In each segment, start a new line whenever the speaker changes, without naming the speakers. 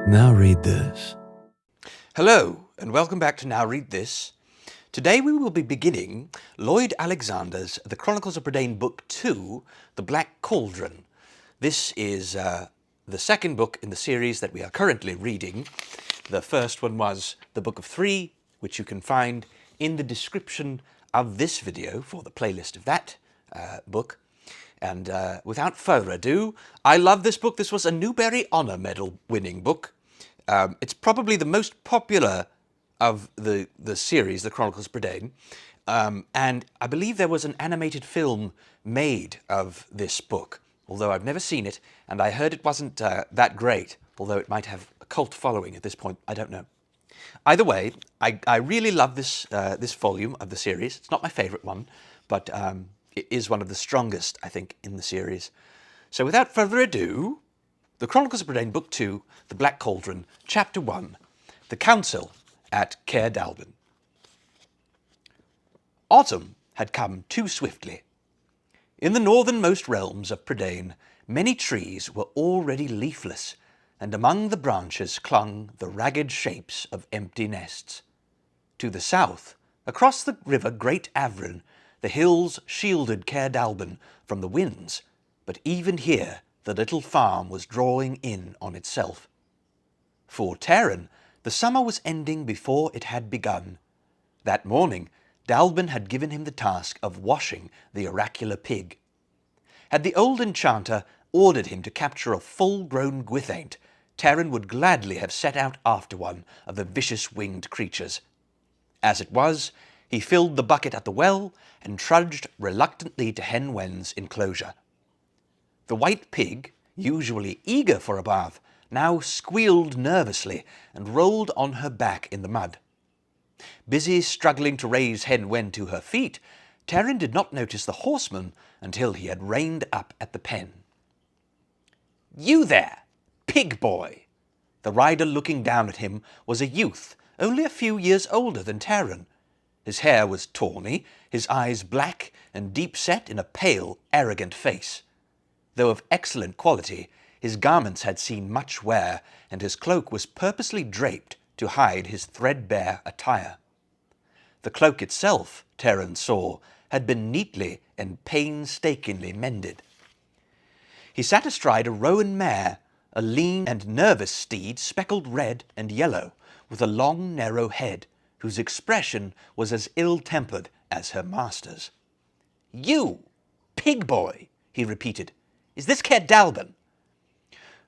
Now read this.
Hello, and welcome back to Now Read This. Today we will be beginning Lloyd Alexander's The Chronicles of Prydain Book 2, The Black Cauldron. This is the second book in the series that we are currently reading. The first one was the Book of 3, which you can find in the description of this video for the playlist of that book. And without further ado, I love this book. This was a Newbery Honor Medal winning book. It's probably the most popular of the series, The Chronicles of Prydain, and I believe there was an animated film made of this book, although I've never seen it, and I heard it wasn't that great, although it might have a cult following at this point, I don't know. Either way, I really love this volume of the series. It's not my favourite one, but it is one of the strongest, I think, in the series. So without further ado, The Chronicles of Prydain, Book 2, The Black Cauldron, Chapter 1, The Council at Caer Dallben. Autumn had come too swiftly. In the northernmost realms of Prydain, many trees were already leafless, and among the branches clung the ragged shapes of empty nests. To the south, across the river Great Avrin, the hills shielded Caer Dallben from the winds, but even here the little farm was drawing in on itself. For Taran, the summer was ending before it had begun. That morning, Dallben had given him the task of washing the oracular pig. Had the old enchanter ordered him to capture a full-grown gwithaint, Taran would gladly have set out after one of the vicious winged creatures. As it was, he filled the bucket at the well and trudged reluctantly to Hen Wen's enclosure. The white pig, usually eager for a bath, now squealed nervously and rolled on her back in the mud. Busy struggling to raise Hen Wen to her feet, Taran did not notice the horseman until he had reined up at the pen. "You there, pig boy!" The rider, looking down at him, was a youth, only a few years older than Taran. His hair was tawny, his eyes black and deep-set in a pale, arrogant face. Though of excellent quality, his garments had seen much wear, and his cloak was purposely draped to hide his threadbare attire. The cloak itself, Taran saw, had been neatly and painstakingly mended. He sat astride a roan mare, a lean and nervous steed speckled red and yellow, with a long, narrow head, whose expression was as ill-tempered as her master's. "You, pig boy," he repeated. "Is this Caer Dallben?"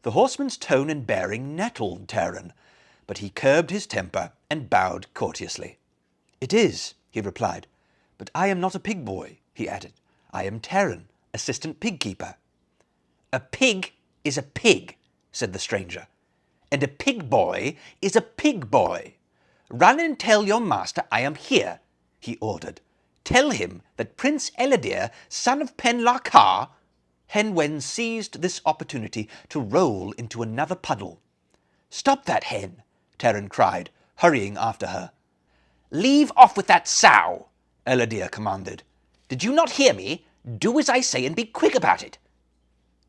The horseman's tone and bearing nettled Taran, but he curbed his temper and bowed courteously. "It is," he replied, "but I am not a pig boy," he added. "I am Taran, assistant pig-keeper." "A pig is a pig," said the stranger, "and a pig boy is a pig boy. Run and tell your master I am here," he ordered. "Tell him that Prince Eladir, son of Penlarkar—" Hen Wen seized this opportunity to roll into another puddle. "Stop that, Hen!" Taran cried, hurrying after her. "Leave off with that sow!" Eladir commanded. "Did you not hear me? Do as I say and be quick about it."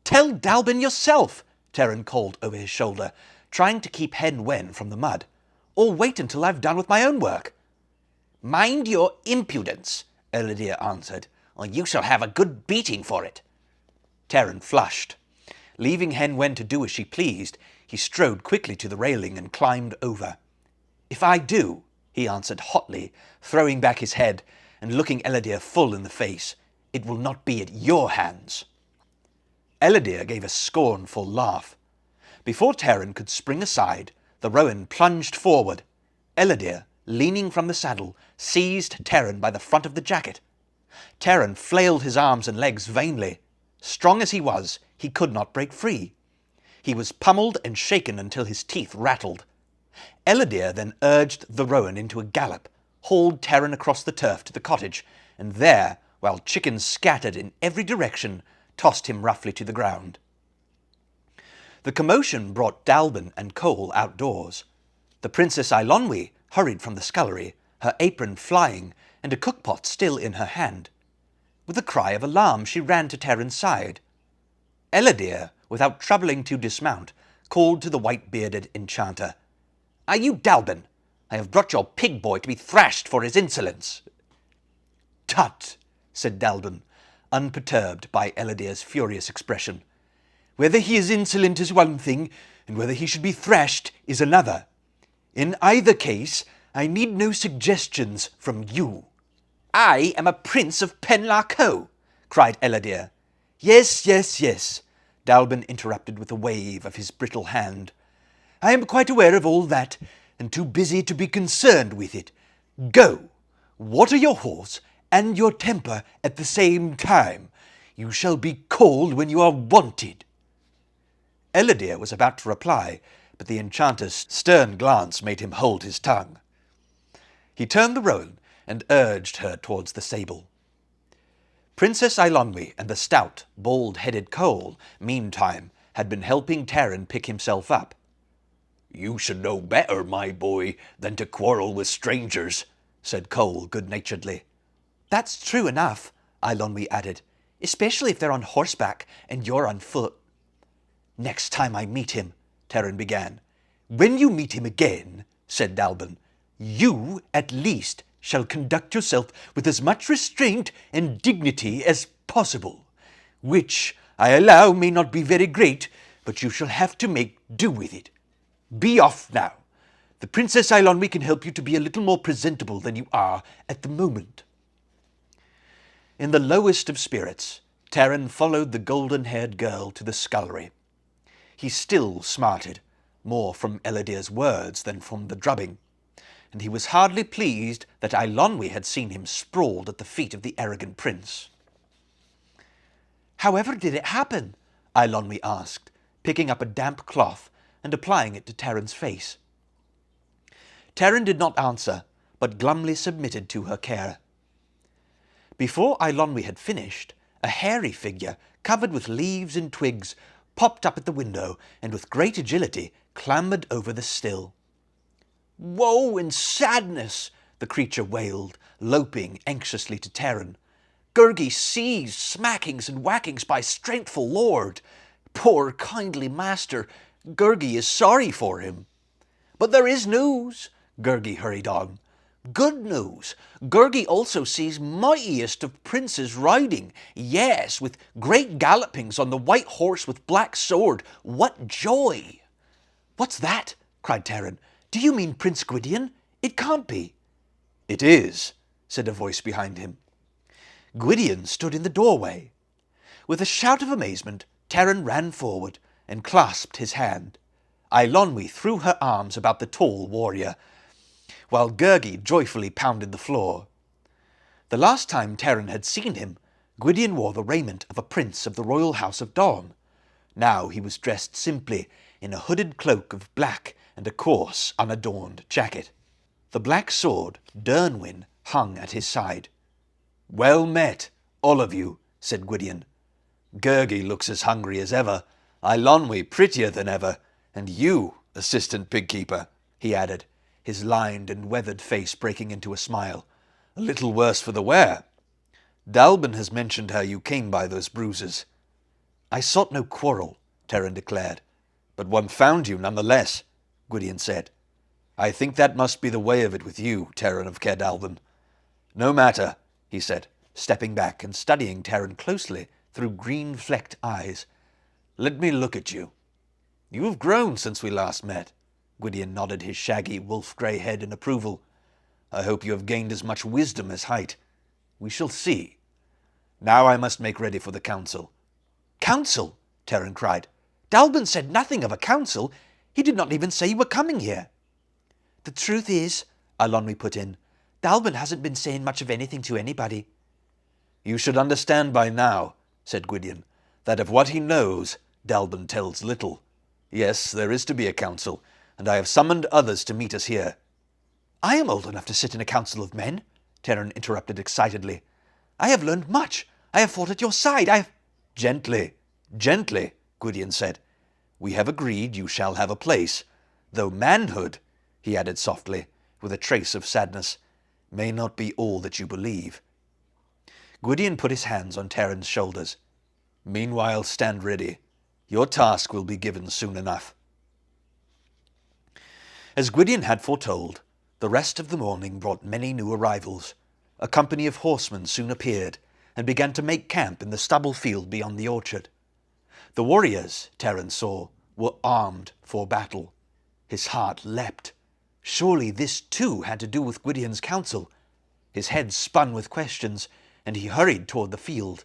"Tell Dallben yourself," Taran called over his shoulder, trying to keep Hen Wen from the mud. "Or wait until I've done with my own work." "Mind your impudence," Eladir answered, "or you shall have a good beating for it." Taran flushed. Leaving Hen Wen to do as she pleased, he strode quickly to the railing and climbed over. "If I do," he answered hotly, throwing back his head and looking Eladir full in the face, "it will not be at your hands." Eladir gave a scornful laugh. Before Taran could spring aside, the roan plunged forward. Eladir, leaning from the saddle, seized Taran by the front of the jacket. Taran flailed his arms and legs vainly. Strong as he was, he could not break free. He was pummeled and shaken until his teeth rattled. Eladir then urged the roan into a gallop, hauled Taran across the turf to the cottage, and there, while chickens scattered in every direction, tossed him roughly to the ground. The commotion brought Dallben and Cole outdoors. The Princess Eilonwy hurried from the scullery, her apron flying and a cookpot still in her hand. With a cry of alarm, she ran to Terran's side. Elodere, without troubling to dismount, called to the white-bearded enchanter. "Are you Dallben? I have brought your pig boy to be thrashed for his insolence." "Tut," said Dallben, unperturbed by Elodere's furious expression. "Whether he is insolent is one thing, and whether he should be thrashed is another. In either case, I need no suggestions from you." "I am a prince of Penlarco," cried Elodere. Yes, Dallben interrupted with a wave of his brittle hand. "I am quite aware of all that, and too busy to be concerned with it. Go, water your horse and your temper at the same time. You shall be called when you are wanted." Elodere was about to reply, but the enchanter's stern glance made him hold his tongue. He turned the roan and urged her towards the sable. Princess Eilonwy and the stout, bald-headed Cole, meantime, had been helping Terran pick himself up. "You should know better, my boy, than to quarrel with strangers," said Cole good-naturedly. "That's true enough," Eilonwy added, "especially if they're on horseback and you're on foot." "Next time I meet him," Terran began. "When you meet him again," said Dallben, "you, at least, shall conduct yourself with as much restraint and dignity as possible, which, I allow, may not be very great, but you shall have to make do with it. Be off now. The Princess Eilonwy can help you to be a little more presentable than you are at the moment." In the lowest of spirits, Terran followed the golden-haired girl to the scullery. He still smarted, more from Elodere's words than from the drubbing, and he was hardly pleased that Eilonwy had seen him sprawled at the feet of the arrogant prince. "However did it happen?" Eilonwy asked, picking up a damp cloth and applying it to Terran's face. Terran did not answer, but glumly submitted to her care. Before Eilonwy had finished, a hairy figure, covered with leaves and twigs, popped up at the window and with great agility clambered over the sill. "Woe and sadness!" the creature wailed, loping anxiously to Terran. "Gurgi sees smackings and whackings by strengthful lord. Poor kindly master, Gurgi is sorry for him." "But there is news," Gurgi hurried on. "Good news. Gurgi also sees mightiest of princes riding, yes, with great gallopings on the white horse with black sword. What joy!" "What's that?" cried Terran. "Do you mean Prince Gwydion? It can't be." "It is," said a voice behind him. Gwydion stood in the doorway. With a shout of amazement, Terran ran forward and clasped his hand. Eilonwy threw her arms about the tall warrior, while Gurgi joyfully pounded the floor. The last time Terran had seen him, Gwydion wore the raiment of a prince of the royal house of Dawn. Now he was dressed simply in a hooded cloak of black and a coarse, unadorned jacket. The black sword, Dernwyn, hung at his side. "Well met, all of you," said Gwydion. "Gurgi looks as hungry as ever, Eilonwy prettier than ever, and you, assistant pigkeeper," he added, his lined and weathered face breaking into a smile, "a little worse for the wear. Dallben has mentioned how you came by those bruises." "I sought no quarrel," Terran declared. "But one found you nonetheless," Gwydion said. "I think that must be the way of it with you, Terran of Caer Dallben. No matter," he said, stepping back and studying Terran closely through green-flecked eyes. "Let me look at you. You have grown since we last met." Gwydion nodded his shaggy wolf-grey head in approval. "I hope you have gained as much wisdom as height. We shall see. Now I must make ready for the council." "Council?" Terran cried. "Dallben said nothing of a council. He did not even say you were coming here." "The truth is," Eilonwy put in, "Dallben hasn't been saying much of anything to anybody." "You should understand by now," said Gwydion, "that of what he knows, Dallben tells little. Yes, there is to be a council, and I have summoned others to meet us here." "I am old enough to sit in a council of men," Terran interrupted excitedly. "I have learned much. I have fought at your side. I have—" "Gently, gently," Gwydion said. "We have agreed you shall have a place, though manhood," he added softly, with a trace of sadness, "may not be all that you believe." Gwydion put his hands on Terran's shoulders. "Meanwhile, stand ready. Your task will be given soon enough." As Gwydion had foretold, the rest of the morning brought many new arrivals. A company of horsemen soon appeared, and began to make camp in the stubble field beyond the orchard. The warriors, Terran saw, were armed for battle. His heart leapt. Surely this too had to do with Gwydion's counsel. His head spun with questions, and he hurried toward the field.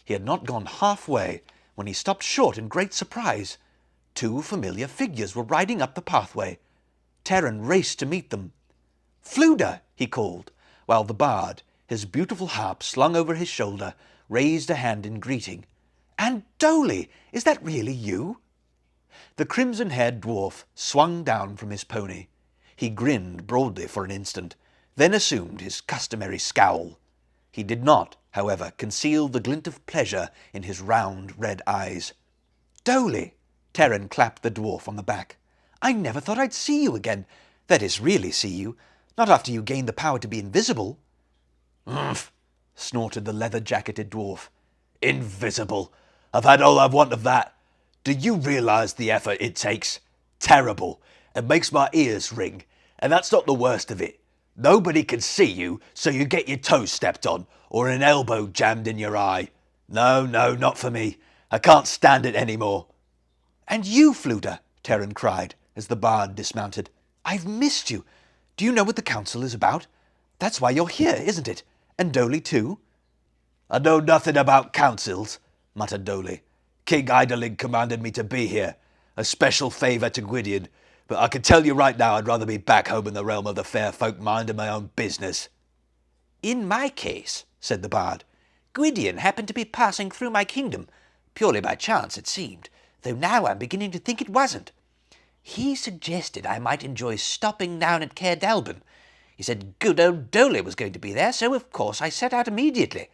He had not gone halfway when he stopped short in great surprise. Two familiar figures were riding up the pathway. Terran raced to meet them. "Fflewddur!" he called, while the bard, his beautiful harp slung over his shoulder, raised a hand in greeting. "And Dolly, is that really you?" The crimson-haired dwarf swung down from his pony. He grinned broadly for an instant, then assumed his customary scowl. He did not, however, conceal the glint of pleasure in his round red eyes. "Dolly!" Terran clapped the dwarf on the back. "I never thought I'd see you again. That is, really see you. Not after you gained the power to be invisible."
"Umph!" snorted the leather-jacketed dwarf. "Invisible! I've had all I want of that. Do you realise the effort it takes? Terrible. It makes my ears ring. And that's not the worst of it. Nobody can see you, so you get your toes stepped on, or an elbow jammed in your eye. No, not for me. I can't stand it any more."
"And you, Fflewddur!" Terran cried, as the bard dismounted. "I've missed you. Do you know what the council is about? That's why you're here, isn't it? And Dolly too?"
"I know nothing about councils," muttered Dolly. "King Idling commanded me to be here. A special favour to Gwydion. But I can tell you right now I'd rather be back home in the realm of the fair folk minding my own business."
"In my case," said the bard, "Gwydion happened to be passing through my kingdom, purely by chance it seemed, though now I'm beginning to think it wasn't. He suggested I might enjoy stopping down at Caer Dallben. He said good old Dolly was going to be there, so of course I set out immediately.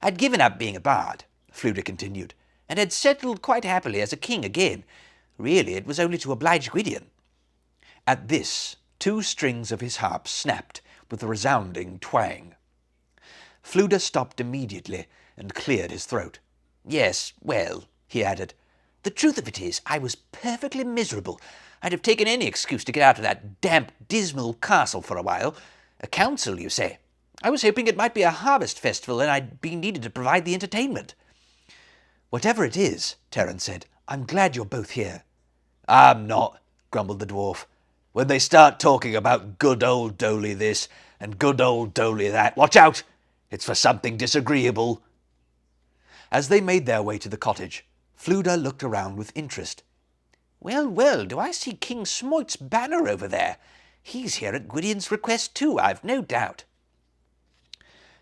I'd given up being a bard," Fflewddur continued, "and had settled quite happily as a king again. Really, it was only to oblige Gwydion." At this, two strings of his harp snapped with a resounding twang. Fflewddur stopped immediately and cleared his throat. "Yes, well," he added, "the truth of it is I was perfectly miserable. I'd have taken any excuse to get out of that damp, dismal castle for a while. A council, you say? I was hoping it might be a harvest festival and I'd be needed to provide the entertainment." "Whatever it is," Terran said, "I'm glad you're both here."
"I'm not," grumbled the dwarf. "When they start talking about good old Dolly this and good old Dolly that, watch out! It's for something disagreeable."
As they made their way to the cottage, Fflewddur looked around with interest. Well, do I see King Smoit's banner over there? He's here at Gwydion's request too, I've no doubt."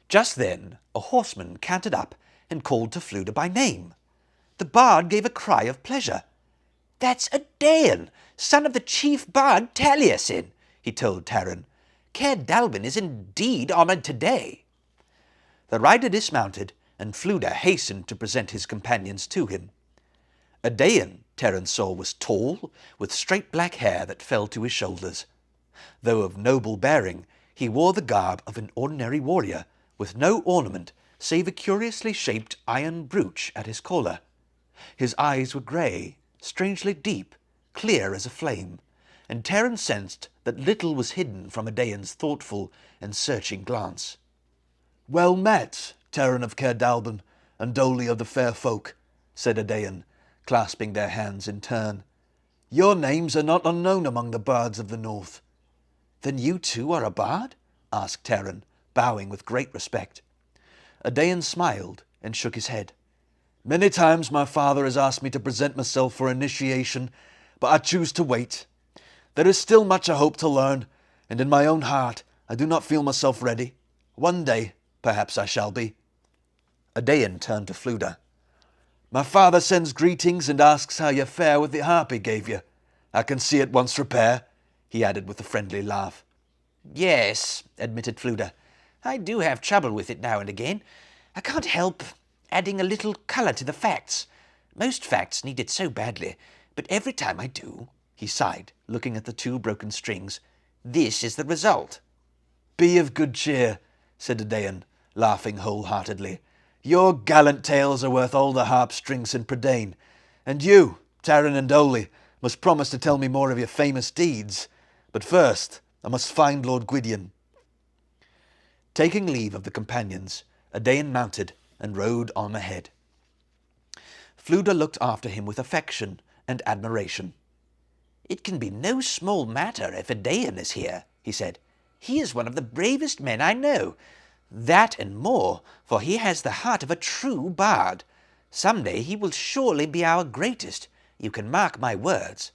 Just then a horseman cantered up and called to Fflewddur by name. The bard gave a cry of pleasure. "That's Audéan, son of the chief bard Taliesin," he told Terran. "Caer Dallben is indeed honoured today." The rider dismounted, and Fflewddur hastened to present his companions to him. Audéan, Terran saw, was tall, with straight black hair that fell to his shoulders. Though of noble bearing, he wore the garb of an ordinary warrior, with no ornament save a curiously shaped iron brooch at his collar. His eyes were grey, strangely deep, clear as a flame, and Terran sensed that little was hidden from Audéan's thoughtful and searching glance.
"Well met, Terran of Caer Dallben and Dolly of the fair folk," said Audéan, clasping their hands in turn. "Your names are not unknown among the bards of the north."
"Then you too are a bard?" asked Terran, bowing with great respect.
Audéan smiled and shook his head. "Many times my father has asked me to present myself for initiation, but I choose to wait. There is still much I hope to learn, and in my own heart I do not feel myself ready. One day, perhaps I shall be."
Audéan turned to Fflewddur.
"My father sends greetings and asks how you fare with the harp he gave you. I can see at once repair," he added with a friendly laugh.
"Yes," admitted Fflewddur. "I do have trouble with it now and again. I can't help adding a little colour to the facts. Most facts need it so badly, but every time I do," he sighed, looking at the two broken strings, "this is the result."
"Be of good cheer," said Audéan. laughing wholeheartedly. "Your gallant tales are worth all the harp strings in Prydain. And you, Taran and Dolly, must promise to tell me more of your famous deeds. But first, I must find Lord Gwydion." Taking leave of the companions, Adain mounted and rode on ahead. Fflewddur looked after him with affection and admiration.
"It can be no small matter if Adain is here," he said. "He is one of the bravest men I know. That and more, for he has the heart of a true bard. Some day he will surely be our greatest. You can mark my words."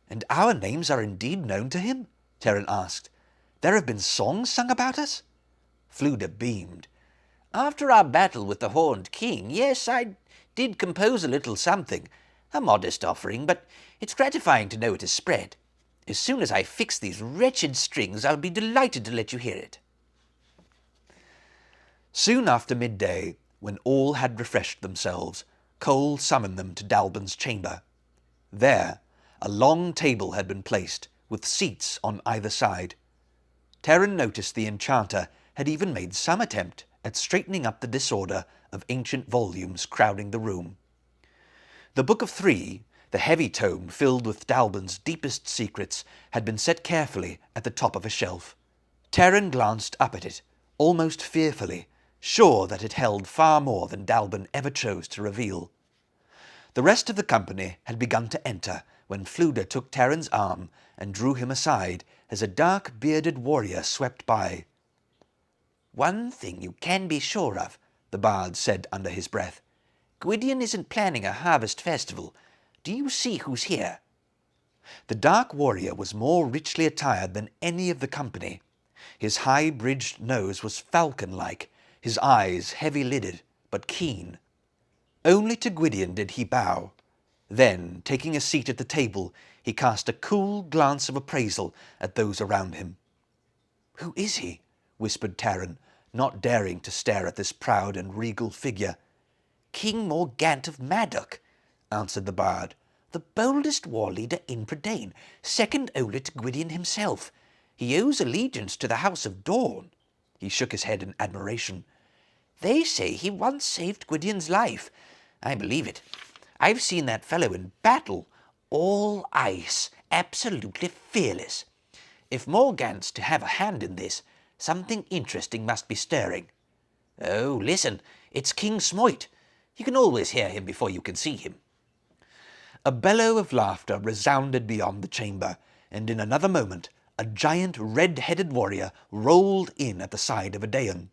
"And our names are indeed known to him?" Taran asked. "There have been songs sung about us?"
Fflewddur beamed. "After our battle with the Horned King, yes, I did compose a little something. A modest offering, but it's gratifying to know it has spread. As soon as I fix these wretched strings, I'll be delighted to let you hear it."
Soon after midday, when all had refreshed themselves, Cole summoned them to Dallben's chamber. There, a long table had been placed, with seats on either side. Taran noticed the enchanter had even made some attempt at straightening up the disorder of ancient volumes crowding the room. The Book of Three, the heavy tome filled with Dallben's deepest secrets, had been set carefully at the top of a shelf. Taran glanced up at it, almost fearfully, sure that it held far more than Dallben ever chose to reveal. The rest of the company had begun to enter when Fflewddur took Taran's arm and drew him aside as a dark-bearded warrior swept by.
"One thing you can be sure of," the bard said under his breath. "Gwydion isn't planning a harvest festival. Do you see who's here?"
The dark warrior was more richly attired than any of the company. His high-bridged nose was falcon-like, his eyes heavy-lidded but keen. Only to Gwydion did he bow. Then, taking a seat at the table, he cast a cool glance of appraisal at those around him. "Who is he?" whispered Taran, not daring to stare at this proud and regal figure.
"King Morgant of Madoc," answered the bard. "The boldest war leader in Prydain, second only to Gwydion himself. He owes allegiance to the House of Dawn."
He shook his head in admiration.
"They say he once saved Gwydion's life. I believe it. I've seen that fellow in battle, all ice, absolutely fearless. If Morgant's to have a hand in this, something interesting must be stirring. Oh, listen, it's King Smoit. You can always hear him before you can see him."
A bellow of laughter resounded beyond the chamber, and in another moment a giant red-headed warrior rolled in at the side of Adain.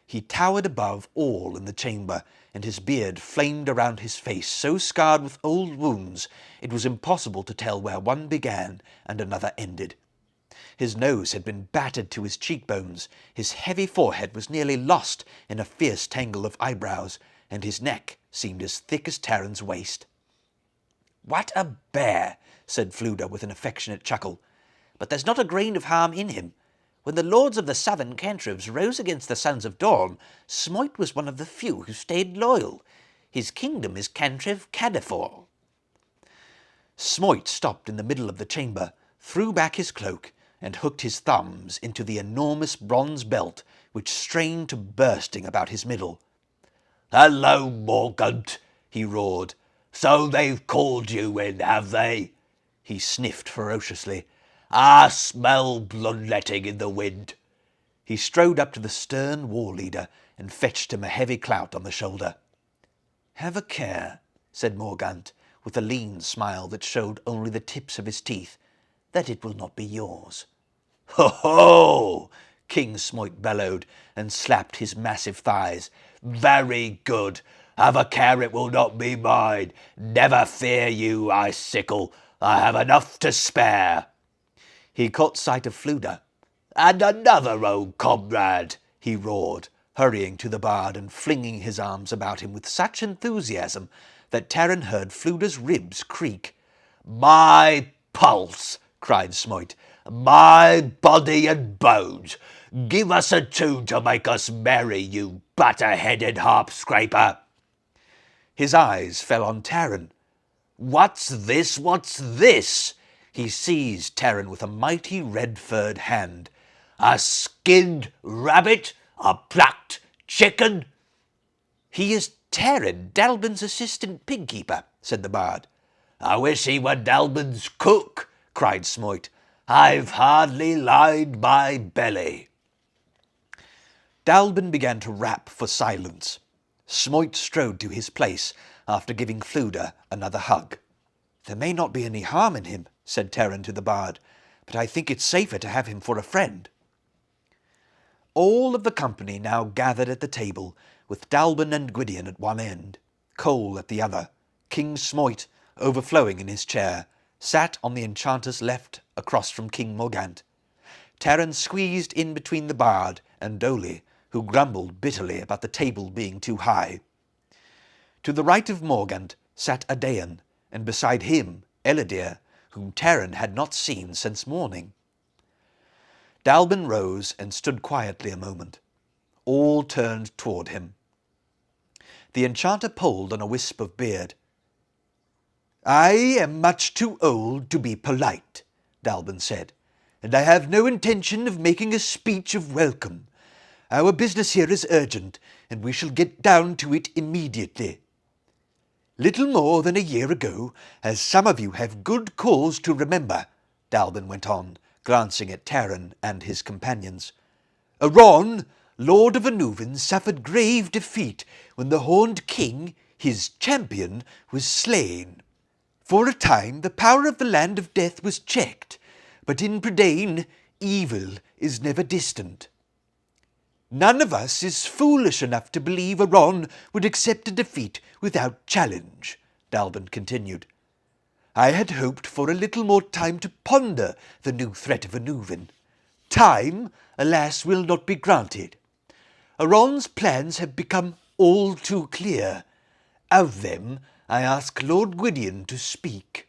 He towered above all in the chamber, and his beard flamed around his face, so scarred with old wounds it was impossible to tell where one began and another ended. His nose had been battered to his cheekbones, his heavy forehead was nearly lost in a fierce tangle of eyebrows, and his neck seemed as thick as Taran's waist.
"What a bear!" said Fflewddur with an affectionate chuckle. "But there's not a grain of harm in him. When the lords of the southern cantrevs rose against the Sons of Dawn, Smoit was one of the few who stayed loyal. His kingdom is Cantrev Cadafor."
Smoit stopped in the middle of the chamber, threw back his cloak, and hooked his thumbs into the enormous bronze belt which strained to bursting about his middle. "Hello, Morgant," he roared. "So they've called you in, have they?" He sniffed ferociously. "I smell bloodletting in the wind." He strode up to the stern war leader and fetched him a heavy clout on the shoulder. "Have a care," said Morgant, with a lean smile that showed only the tips of his teeth, "that it will not be yours." "Ho ho!" King Smoit bellowed, and slapped his massive thighs. "Very good. Have a care it will not be mine. Never fear, you icicle. I have enough to spare." He caught sight of Fflewddur. "And another old comrade," he roared, hurrying to the bard and flinging his arms about him with such enthusiasm that Taran heard Fflewddur's ribs creak. "My pulse!" cried Smoit. "My body and bones! Give us a tune to make us merry, you butter-headed harp-scraper!" His eyes fell on Taran. "What's this? What's this?" He seized Taran with a mighty red-furred hand. "A skinned rabbit? A plucked chicken?
He is Caer Dallben's assistant pigkeeper, said the bard.
I wish he were Dallben's cook, cried Smoit. I've hardly lied my belly.
Dallben began to rap for silence. Smoit strode to his place after giving Fluda another hug. There may not be any harm in him, said Terran to the bard, but I think it's safer to have him for a friend. All of the company now gathered at the table, with Dallben and Gwydion at one end, Cole at the other. King Smoit, overflowing in his chair, sat on the enchanter's left across from King Morgant. Terran squeezed in between the bard and Dolly, who grumbled bitterly about the table being too high. To the right of Morgant sat Adaon, and beside him Elidir, whom Terran had not seen since morning. Dallben rose and stood quietly a moment. All turned toward him. The enchanter pulled on a wisp of beard.
I am much too old to be polite, Dallben said, and I have no intention of making a speech of welcome. Our business here is urgent, and we shall get down to it immediately. Little more than a year ago, as some of you have good cause to remember, Dallben went on, glancing at Terran and his companions. Aron, Lord of Anuvan, suffered grave defeat when the Horned King, his champion, was slain. For a time the power of the Land of Death was checked, but in Prydain evil is never distant. None of us is foolish enough to believe Aron would accept a defeat without challenge, Dallben continued. I had hoped for a little more time to ponder the new threat of Anuvan. Time, alas, will not be granted. Aron's plans have become all too clear. Of them, I ask Lord Gwydion to speak.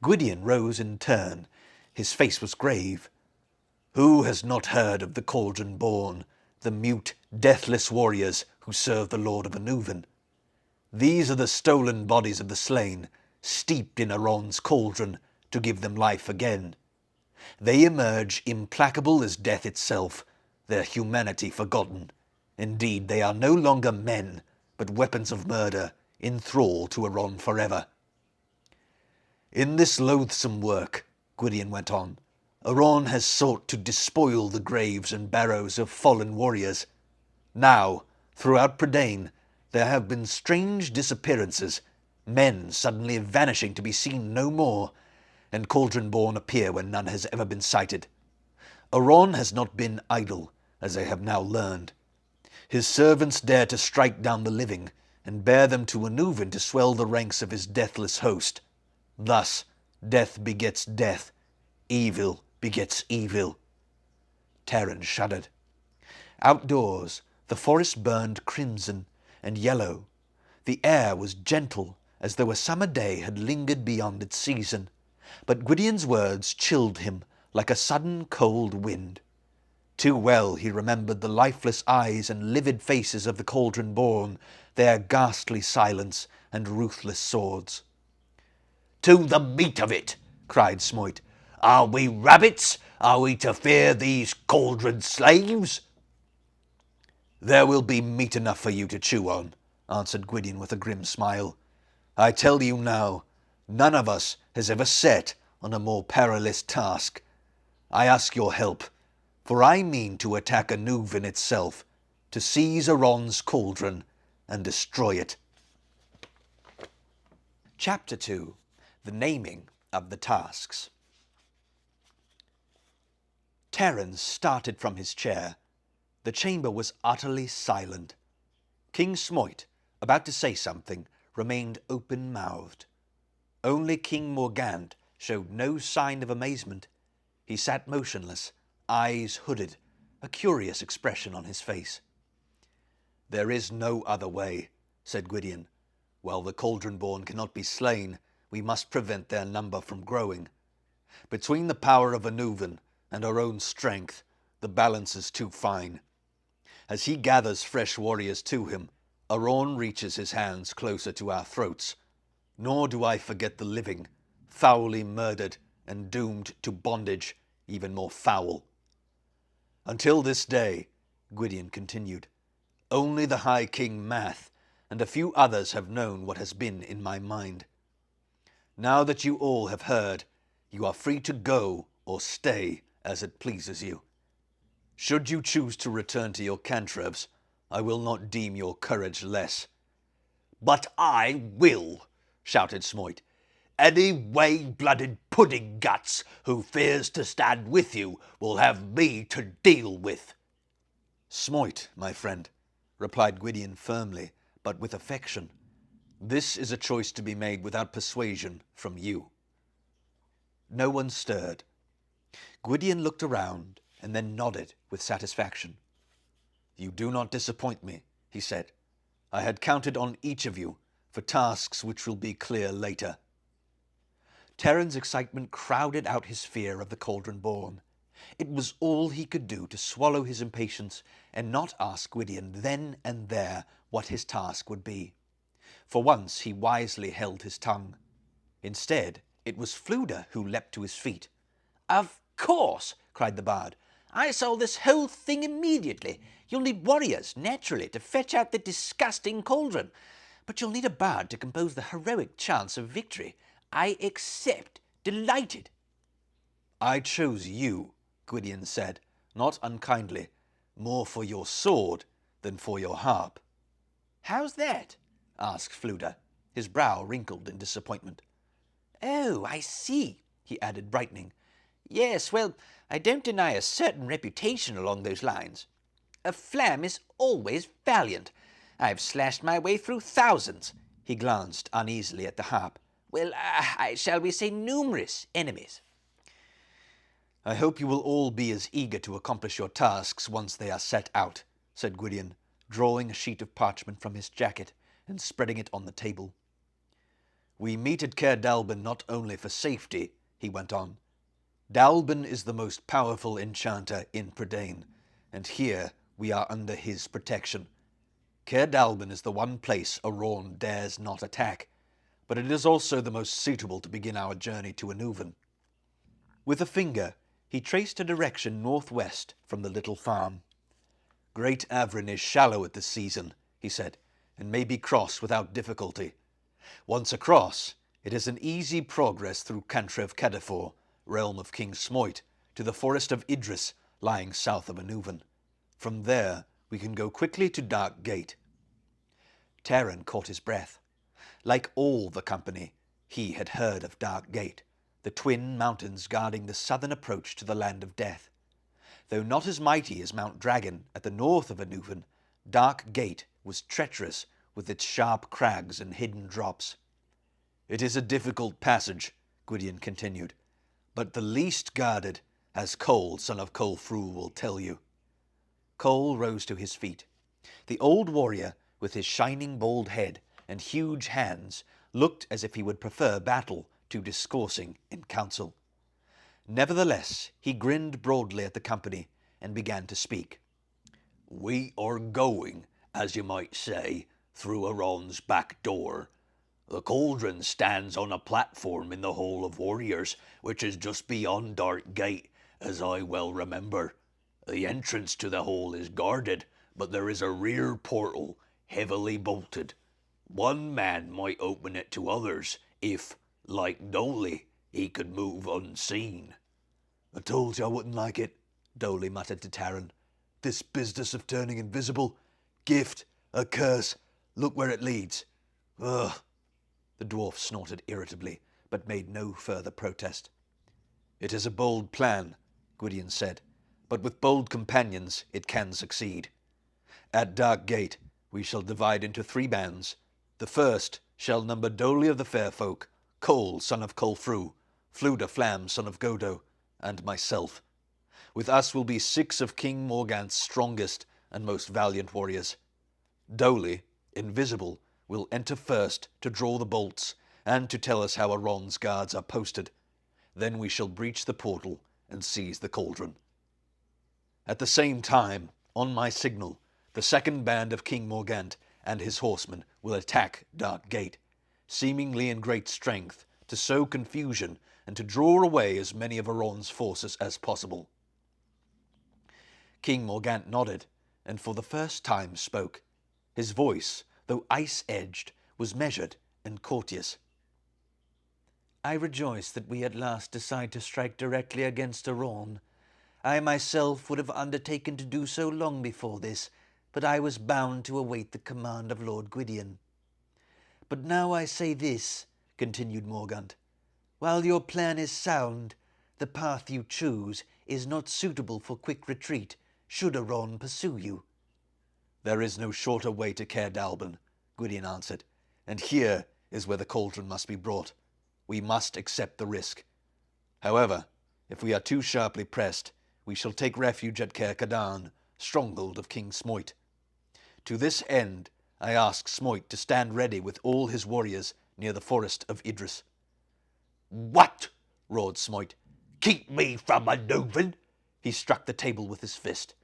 Gwydion rose in turn. His face was grave.
Who has not heard of the Cauldron-born, the mute, deathless warriors who serve the Lord of Anuvan? These are the stolen bodies of the slain, steeped in Aron's cauldron to give them life again. They emerge implacable as death itself, their humanity forgotten. Indeed, they are no longer men, but weapons of murder, in thrall to Aron forever. In this loathsome work, Gwydion went on, Aron has sought to despoil the graves and barrows of fallen warriors. Now, throughout Prydain, there have been strange disappearances, men suddenly vanishing to be seen no more, and Cauldron-born appear when none has ever been sighted. Aron has not been idle, as they have now learned. His servants dare to strike down the living, and bear them to Anuvan to swell the ranks of his deathless host. Thus, death begets death, evil begets evil.
Terran shuddered. Outdoors, the forest burned crimson and yellow. The air was gentle, as though a summer day had lingered beyond its season, but Gwydion's words chilled him like a sudden cold wind. Too well he remembered the lifeless eyes and livid faces of the Cauldron-born, their ghastly silence and ruthless swords.
To the meat of it, cried Smoit. Are we rabbits? Are we to fear these cauldron slaves?
There will be meat enough for you to chew on, answered Gwydion with a grim smile. I tell you now, none of us has ever set on a more perilous task. I ask your help, for I mean to attack Anuvan itself, to seize Aron's cauldron and destroy it. Chapter 2. The Naming of the Tasks. Terran started from his chair. The chamber was utterly silent. King Smoit, about to say something, remained open-mouthed. Only King Morgant showed no sign of amazement. He sat motionless, eyes hooded, a curious expression on his face. There is no other way, said Gwydion. While the Cauldron-born cannot be slain, we must prevent their number from growing. Between the power of Anuvan and our own strength, the balance is too fine. As he gathers fresh warriors to him, Aron reaches his hands closer to our throats. Nor do I forget the living, foully murdered and doomed to bondage, even more foul. Until this day, Gwydion continued. Only the High King Math and a few others have known what has been in my mind. Now that you all have heard, you are free to go or stay as it pleases you. Should you choose to return to your cantrips, I will not deem your courage less.
But I will, shouted Smoit. Any way-blooded pudding guts who fears to stand with you will have me to deal with.
Smoit, my friend, replied Gwydion firmly, but with affection. This is a choice to be made without persuasion from you. No one stirred. Gwydion looked around and then nodded with satisfaction. You do not disappoint me, he said. I had counted on each of you for tasks which will be clear later. Terran's excitement crowded out his fear of the Cauldron-born. It was all he could do to swallow his impatience and not ask Gwydion then and there what his task would be. For once he wisely held his tongue. Instead, it was Fflewddur who leapt to his feet.
Of course, cried the bard. I saw this whole thing immediately. You'll need warriors, naturally, to fetch out the disgusting cauldron. But you'll need a bard to compose the heroic chants of victory. I accept. Delighted.
I chose you, Gwydion said, not unkindly, more for your sword than for your harp.
How's that?
Asked Fflewddur, his brow wrinkled in disappointment.
Oh, I see, he added, brightening. Yes, well, I don't deny a certain reputation along those lines. A flam is always valiant. I've slashed my way through thousands.
He glanced uneasily at the harp.
Well, shall we say numerous enemies.
I hope you will all be as eager to accomplish your tasks once they are set out, said Gwydion, drawing a sheet of parchment from his jacket and spreading it on the table. We meet at Caer Dallben not only for safety, he went on. Dallben is the most powerful enchanter in Prydain, and here we are under his protection. Caer Dallben is the one place a Rawn dares not attack, but it is also the most suitable to begin our journey to Annuvin. With a finger, he traced a direction northwest from the little farm. Great Avrin is shallow at this season, he said, and may be crossed without difficulty. Once across, it is an easy progress through Cantrev Cadafor, realm of King Smoit, to the forest of Idris, lying south of Annuvin. From there, we can go quickly to Dark Gate. Terran caught his breath. Like all the company, he had heard of Dark Gate, the twin mountains guarding the southern approach to the Land of Death. Though not as mighty as Mount Dragon at the north of Annuvin, Dark Gate was treacherous with its sharp crags and hidden drops. It is a difficult passage, Gwydion continued, but the least guarded, as Cole, son of Colfru, will tell you. Cole rose to his feet. The old warrior, with his shining bald head and huge hands, looked as if he would prefer battle to discoursing in council. Nevertheless, he grinned broadly at the company and began to speak.
We are going, as you might say, through Aron's back door. The cauldron stands on a platform in the Hall of Warriors, which is just beyond Dark Gate, as I well remember. The entrance to the hall is guarded, but there is a rear portal, heavily bolted. One man might open it to others, if, like Dolly, he could move unseen.
I told you I wouldn't like it, Dolly muttered to Terran. This business of turning invisible. Gift, a curse, look where it leads. Ugh. The dwarf snorted irritably, but made no further protest. It is a bold plan, Gwydion said, but with bold companions it can succeed. At Dark Gate we shall divide into 3 bands. The first shall number Dolly of the Fair Folk, Cole, son of Colfru, Fflewddur Flam, son of Godo, and myself. With us will be 6 of King Morgant's strongest and most valiant warriors. Dolly, invisible, will enter first to draw the bolts and to tell us how Aron's guards are posted. Then we shall breach the portal and seize the cauldron. At the same time, on my signal, the second band of King Morgant and his horsemen will attack Dark Gate, seemingly in great strength, to sow confusion and to draw away as many of Aron's forces as possible. King Morgant nodded, and for the first time spoke. His voice, though ice-edged, was measured and courteous.
I rejoice that we at last decide to strike directly against Aron. I myself would have undertaken to do so long before this, but I was bound to await the command of Lord Gwydion. But now I say this, continued Morgant. While your plan is sound, the path you choose is not suitable for quick retreat, should Aron pursue you.
There is no shorter way to Caer Dallben, Gwydion answered, and here is where the cauldron must be brought. We must accept the risk. However, if we are too sharply pressed, we shall take refuge at Caer Dallben, stronghold of King Smoit. To this end, I ask Smoit to stand ready with all his warriors near the forest of Idris.
What? Roared Smoit. Keep me from manoeuvring?
He struck the table with his fist.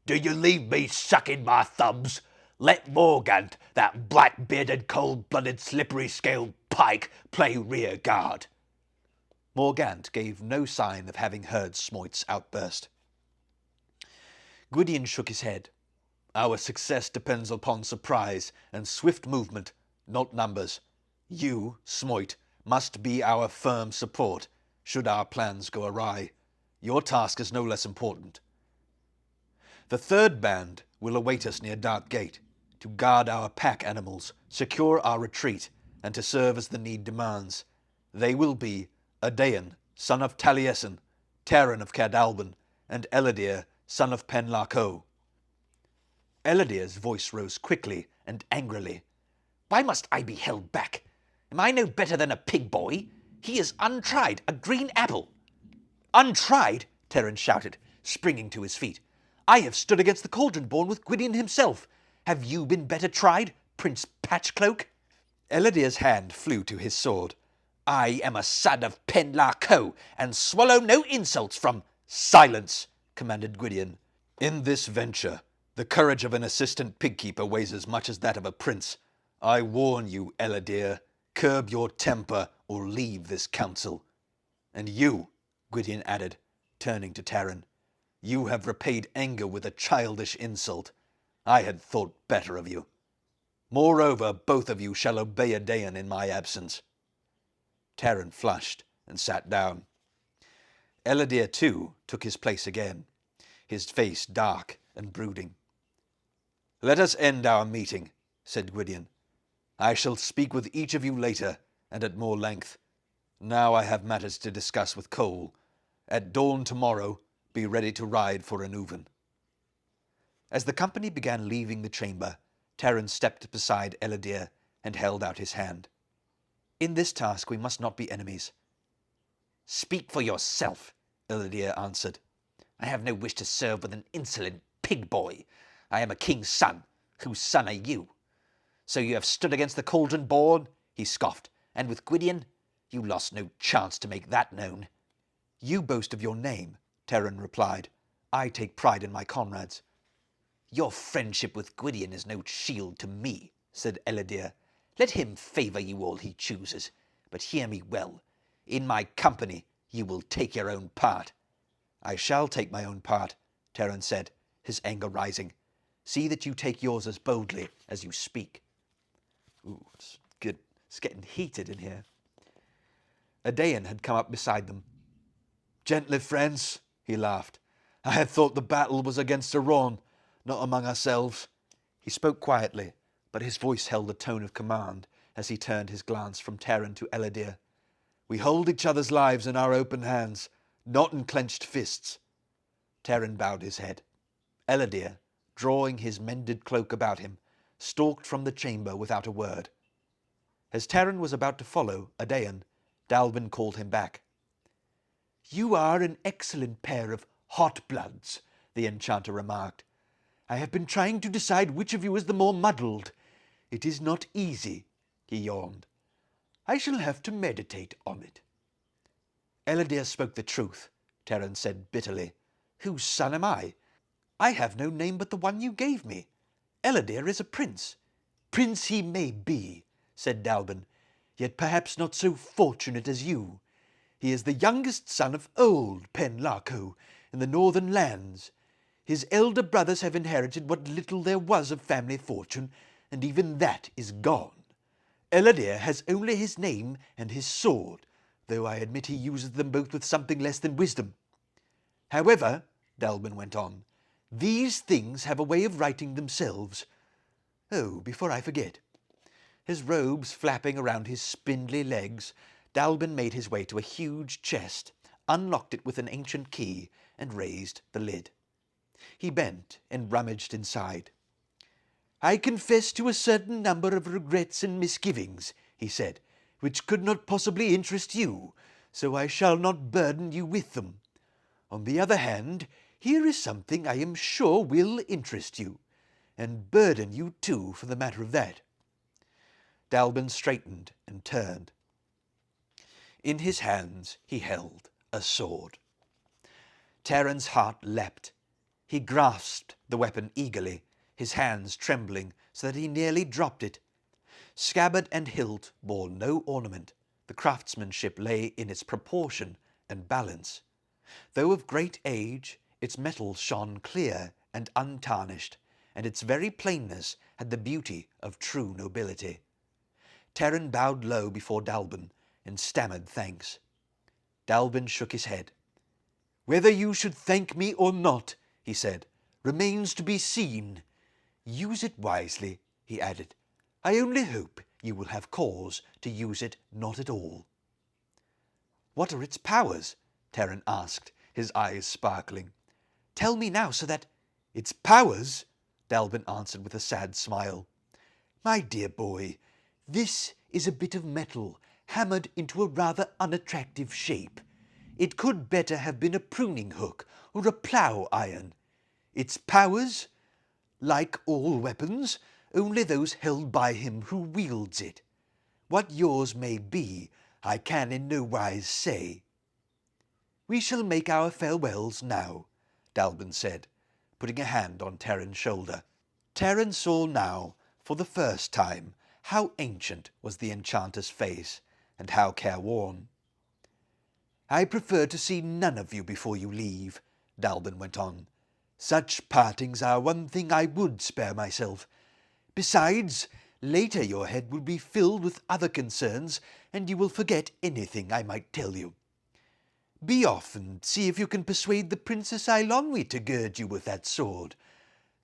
Do you leave me sucking my thumbs? Let Morgant, that black-bearded, cold-blooded, slippery-scaled pike, play rear guard.
Morgant gave no sign of having heard Smoit's outburst. Gwydion shook his head. Our success depends upon surprise and swift movement, not numbers. You, Smoit, must be our firm support, should our plans go awry. Your task is no less important. The third band will await us near Dart Gate, to guard our pack animals, secure our retreat, and to serve as the need demands. They will be Adain, son of Taliesin, Terran of Caer Dallben, and Ellidyr, son of Penlarco. Elidyr's voice rose quickly and angrily.
Why must I be held back? Am I no better than a pig boy? He is untried, a green apple.
Untried? Terran shouted, springing to his feet. I have stood against the Cauldron-born with Gwydion himself. Have you been better tried, Prince Patchcloak? Elidyr's hand flew to his sword. I am a son of Penlarco, and swallow no insults from— Silence, commanded Gwydion. In this venture, the courage of an assistant pigkeeper weighs as much as that of a prince. I warn you, Elidyr, curb your temper or leave this council. And you, Gwydion added, turning to Terran, you have repaid anger with a childish insult. I had thought better of you. Moreover, both of you shall obey Adain in my absence. Terran flushed and sat down. Elidyr, too, took his place again, his face dark and brooding. Let us end our meeting, said Gwydion. I shall speak with each of you later, and at more length. Now I have matters to discuss with Cole. At dawn tomorrow, be ready to ride for Anuvin. As the company began leaving the chamber, Terran stepped beside Elidyr and held out his hand. In this task we must not be enemies.
Speak for yourself, Elidyr answered. I have no wish to serve with an insolent pig boy. I am a king's son. Whose son are you? So you have stood against the Cauldron-born? He scoffed. And with Gwydion? You lost no chance to make that known.
You boast of your name, Terran replied. I take pride in my comrades.
Your friendship with Gwydion is no shield to me, said Elidyr. Let him favour you all he chooses. But hear me well. In my company you will take your own part.
I shall take my own part, Terran said, his anger rising. See that you take yours as boldly as you speak. Ooh, it's good. It's getting heated in here. Adain had come up beside them. Gently, friends, he laughed. I had thought the battle was against Aron, not among ourselves. He spoke quietly, but his voice held a tone of command as he turned his glance from Terran to Elidyr. We hold each other's lives in our open hands, not in clenched fists. Terran bowed his head. Elidyr, drawing his mended cloak about him, stalked from the chamber without a word. As Terran was about to follow Adain, Dallben called him back. You are an excellent pair of hot bloods, the enchanter remarked. I have been trying to decide which of you is the more muddled. It is not easy, he yawned. I shall have to meditate on it. Elidyr spoke the truth, Terran said bitterly. Whose son am I? I have no name but the one you gave me. Elidyr is a prince. Prince he may be, said Dallben, yet perhaps not so fortunate as you. He is the youngest son of old Penlarco in the northern lands.
His elder brothers have inherited what little there was of family fortune, and even that is gone. Eladir has only his name and his sword, though I admit he uses them both with something less than wisdom. However, Dallben went on, these things have a way of righting themselves. Oh, before I forget. His robes flapping around his spindly legs, Dallben made his way to a huge chest, unlocked it with an ancient key, and raised the lid. He bent and rummaged inside. I confess to a certain number of regrets and misgivings, he said, which could not possibly interest you, so I shall not burden you with them. On the other hand, here is something I am sure will interest you, and burden you too, for the matter of that. Dallben straightened and turned. In his hands he held a sword. Taran's heart leapt. He grasped the weapon eagerly, his hands trembling so that he nearly dropped it. Scabbard and hilt bore no ornament. The craftsmanship lay in its proportion and balance. Though of great age, its metal shone clear and untarnished, and its very plainness had the beauty of true nobility. Taran bowed low before Dallben and stammered thanks. Dallben shook his head. Whether you should thank me or not, he said, remains to be seen. Use it wisely, he added. I only hope you will have cause to use it not at all. What are its powers? Taran asked, his eyes sparkling. Tell me now so that... Its powers? Dallben answered with a sad smile. My dear boy, this is a bit of metal hammered into a rather unattractive shape. It could better have been a pruning hook or a plough iron. Its powers? Like all weapons, only those held by him who wields it. What yours may be, I can in no wise say. We shall make our farewells now, Dallben said, putting a hand on Taran's shoulder. Taran saw now, for the first time, how ancient was the enchanter's face, and how careworn. I prefer to see none of you before you leave, Dallben went on. Such partings are one thing I would spare myself. Besides, later your head will be filled with other concerns, and you will forget anything I might tell you. Be off and see if you can persuade the Princess Eilonwy to gird you with that sword.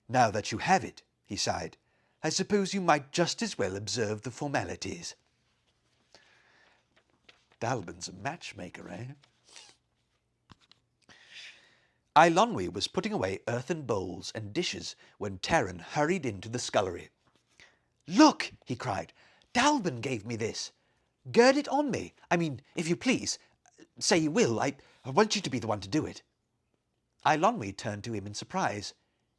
Now that you have it, he sighed, I suppose you might just as well observe the formalities. Dallben's a matchmaker, eh? Eilonwy was putting away earthen bowls and dishes when Taran hurried into the scullery. Look, he cried, Dallben gave me this. Gird it on me. I mean, if you please. Say you will. I want you to be the one to do it. Eilonwy turned to him in surprise.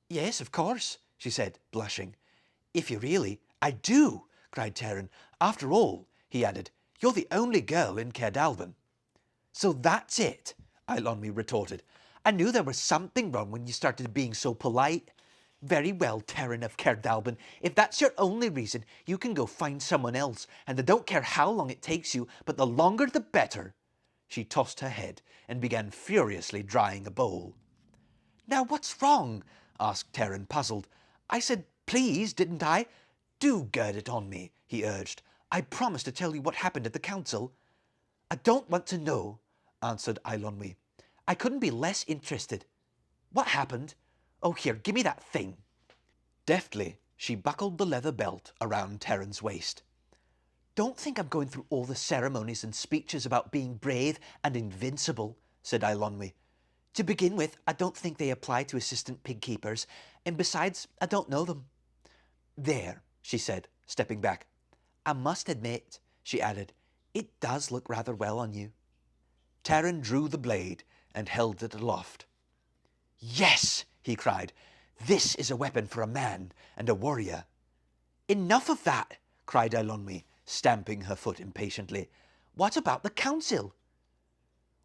Yes, of course, she said, blushing. If you really... I do, cried Taran. After all, he added, you're the only girl in Caer Dallben. So that's it, Eilonwy retorted. I knew there was something wrong when you started being so polite. Very well, Taran of Caer Dallben. If that's your only reason, you can go find someone else, and I don't care how long it takes you, but the longer the better. She tossed her head and began furiously drying a bowl. Now what's wrong? Asked Taran, puzzled. I said please, didn't I? Do gird it on me, he urged. I promised to tell you what happened at the council. I don't want to know, answered Eilonwy. I couldn't be less interested. What happened? Oh, here, give me that thing. Deftly, she buckled the leather belt around Taran's waist. Don't think I'm going through all the ceremonies and speeches about being brave and invincible, said Eilonwy. To begin with, I don't think they apply to assistant pig keepers, and besides, I don't know them. There, she said, stepping back. I must admit, she added, it does look rather well on you. Taran drew the blade and held it aloft. Yes, he cried. This is a weapon for a man and a warrior. Enough of that, cried Eilonwy, stamping her foot impatiently. What about the council?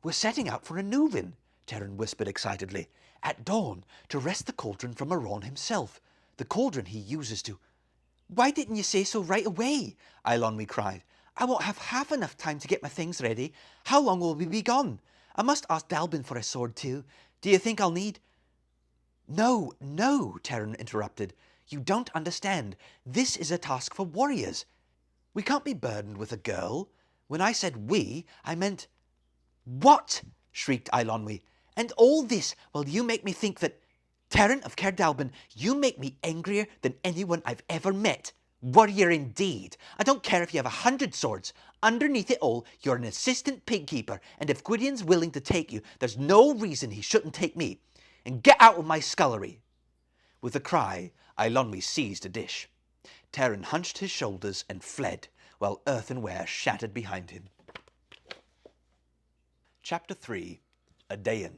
We're setting out for a Nuvin, Taran whispered excitedly, at dawn, to wrest the cauldron from Aron himself, the cauldron he uses to... Why didn't you say so right away? Eilonwy cried. I won't have half enough time to get my things ready. How long will we be gone? I must ask Dallben for a sword too. Do you think I'll need...
No, no, Terran interrupted. You don't understand. This is a task for warriors. We can't be burdened with a girl. When I said we, I meant... What? Shrieked Eilonwy. And all this while you make me think that... Terran of Caer Dallben, you make me angrier than anyone I've ever met. Warrior indeed. I don't care if you have 100 swords. Underneath it all, you're an assistant pig keeper, and if Gwydion's willing to take you, there's no reason he shouldn't take me. And get out of my scullery. With a cry, Eilonwy seized a dish. Terran hunched his shoulders and fled, while earthenware shattered behind him. Chapter 3. Adain.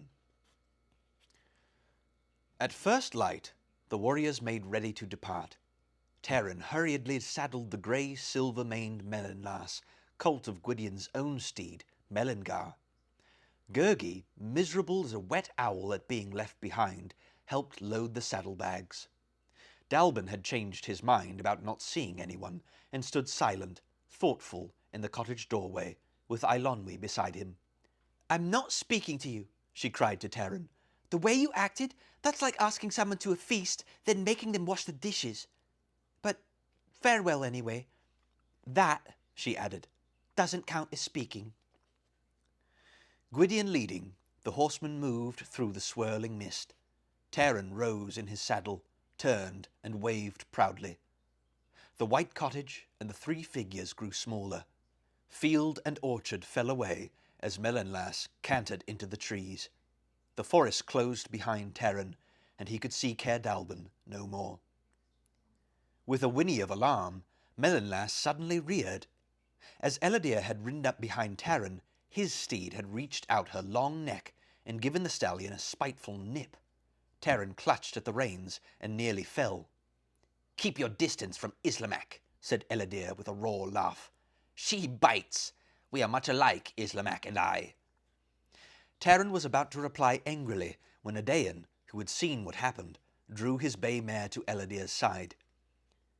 At first light, the warriors made ready to depart. Terran hurriedly saddled the grey, silver-maned Melonlas, colt of Gwydion's own steed, Melengar. Gurgi, miserable as a wet owl at being left behind, helped load the saddlebags. Dallben had changed his mind about not seeing anyone, and stood silent, thoughtful, in the cottage doorway, with Eilonwy beside him. "I'm not speaking to you," she cried to Terran. "The way you acted, that's like asking someone to a feast, then making them wash the dishes. But farewell anyway. That," she added, "doesn't count as speaking." Gwydion leading, the horsemen moved through the swirling mist. Terran rose in his saddle, turned and waved proudly. The white cottage and the 3 figures grew smaller. Field and orchard fell away as Melonlas cantered into the trees. The forest closed behind Terran, and he could see Caer Dallben no more. With a whinny of alarm, Melonlas suddenly reared. As Ellidyr had ridden up behind Terran, his steed had reached out her long neck and given the stallion a spiteful nip. Terran clutched at the reins and nearly fell. "Keep your distance from Islamak," said Ellidyr with a raw laugh. "She bites. We are much alike, Islamak and I." Terran was about to reply angrily when Adain, who had seen what happened, drew his bay mare to Elidyr's side.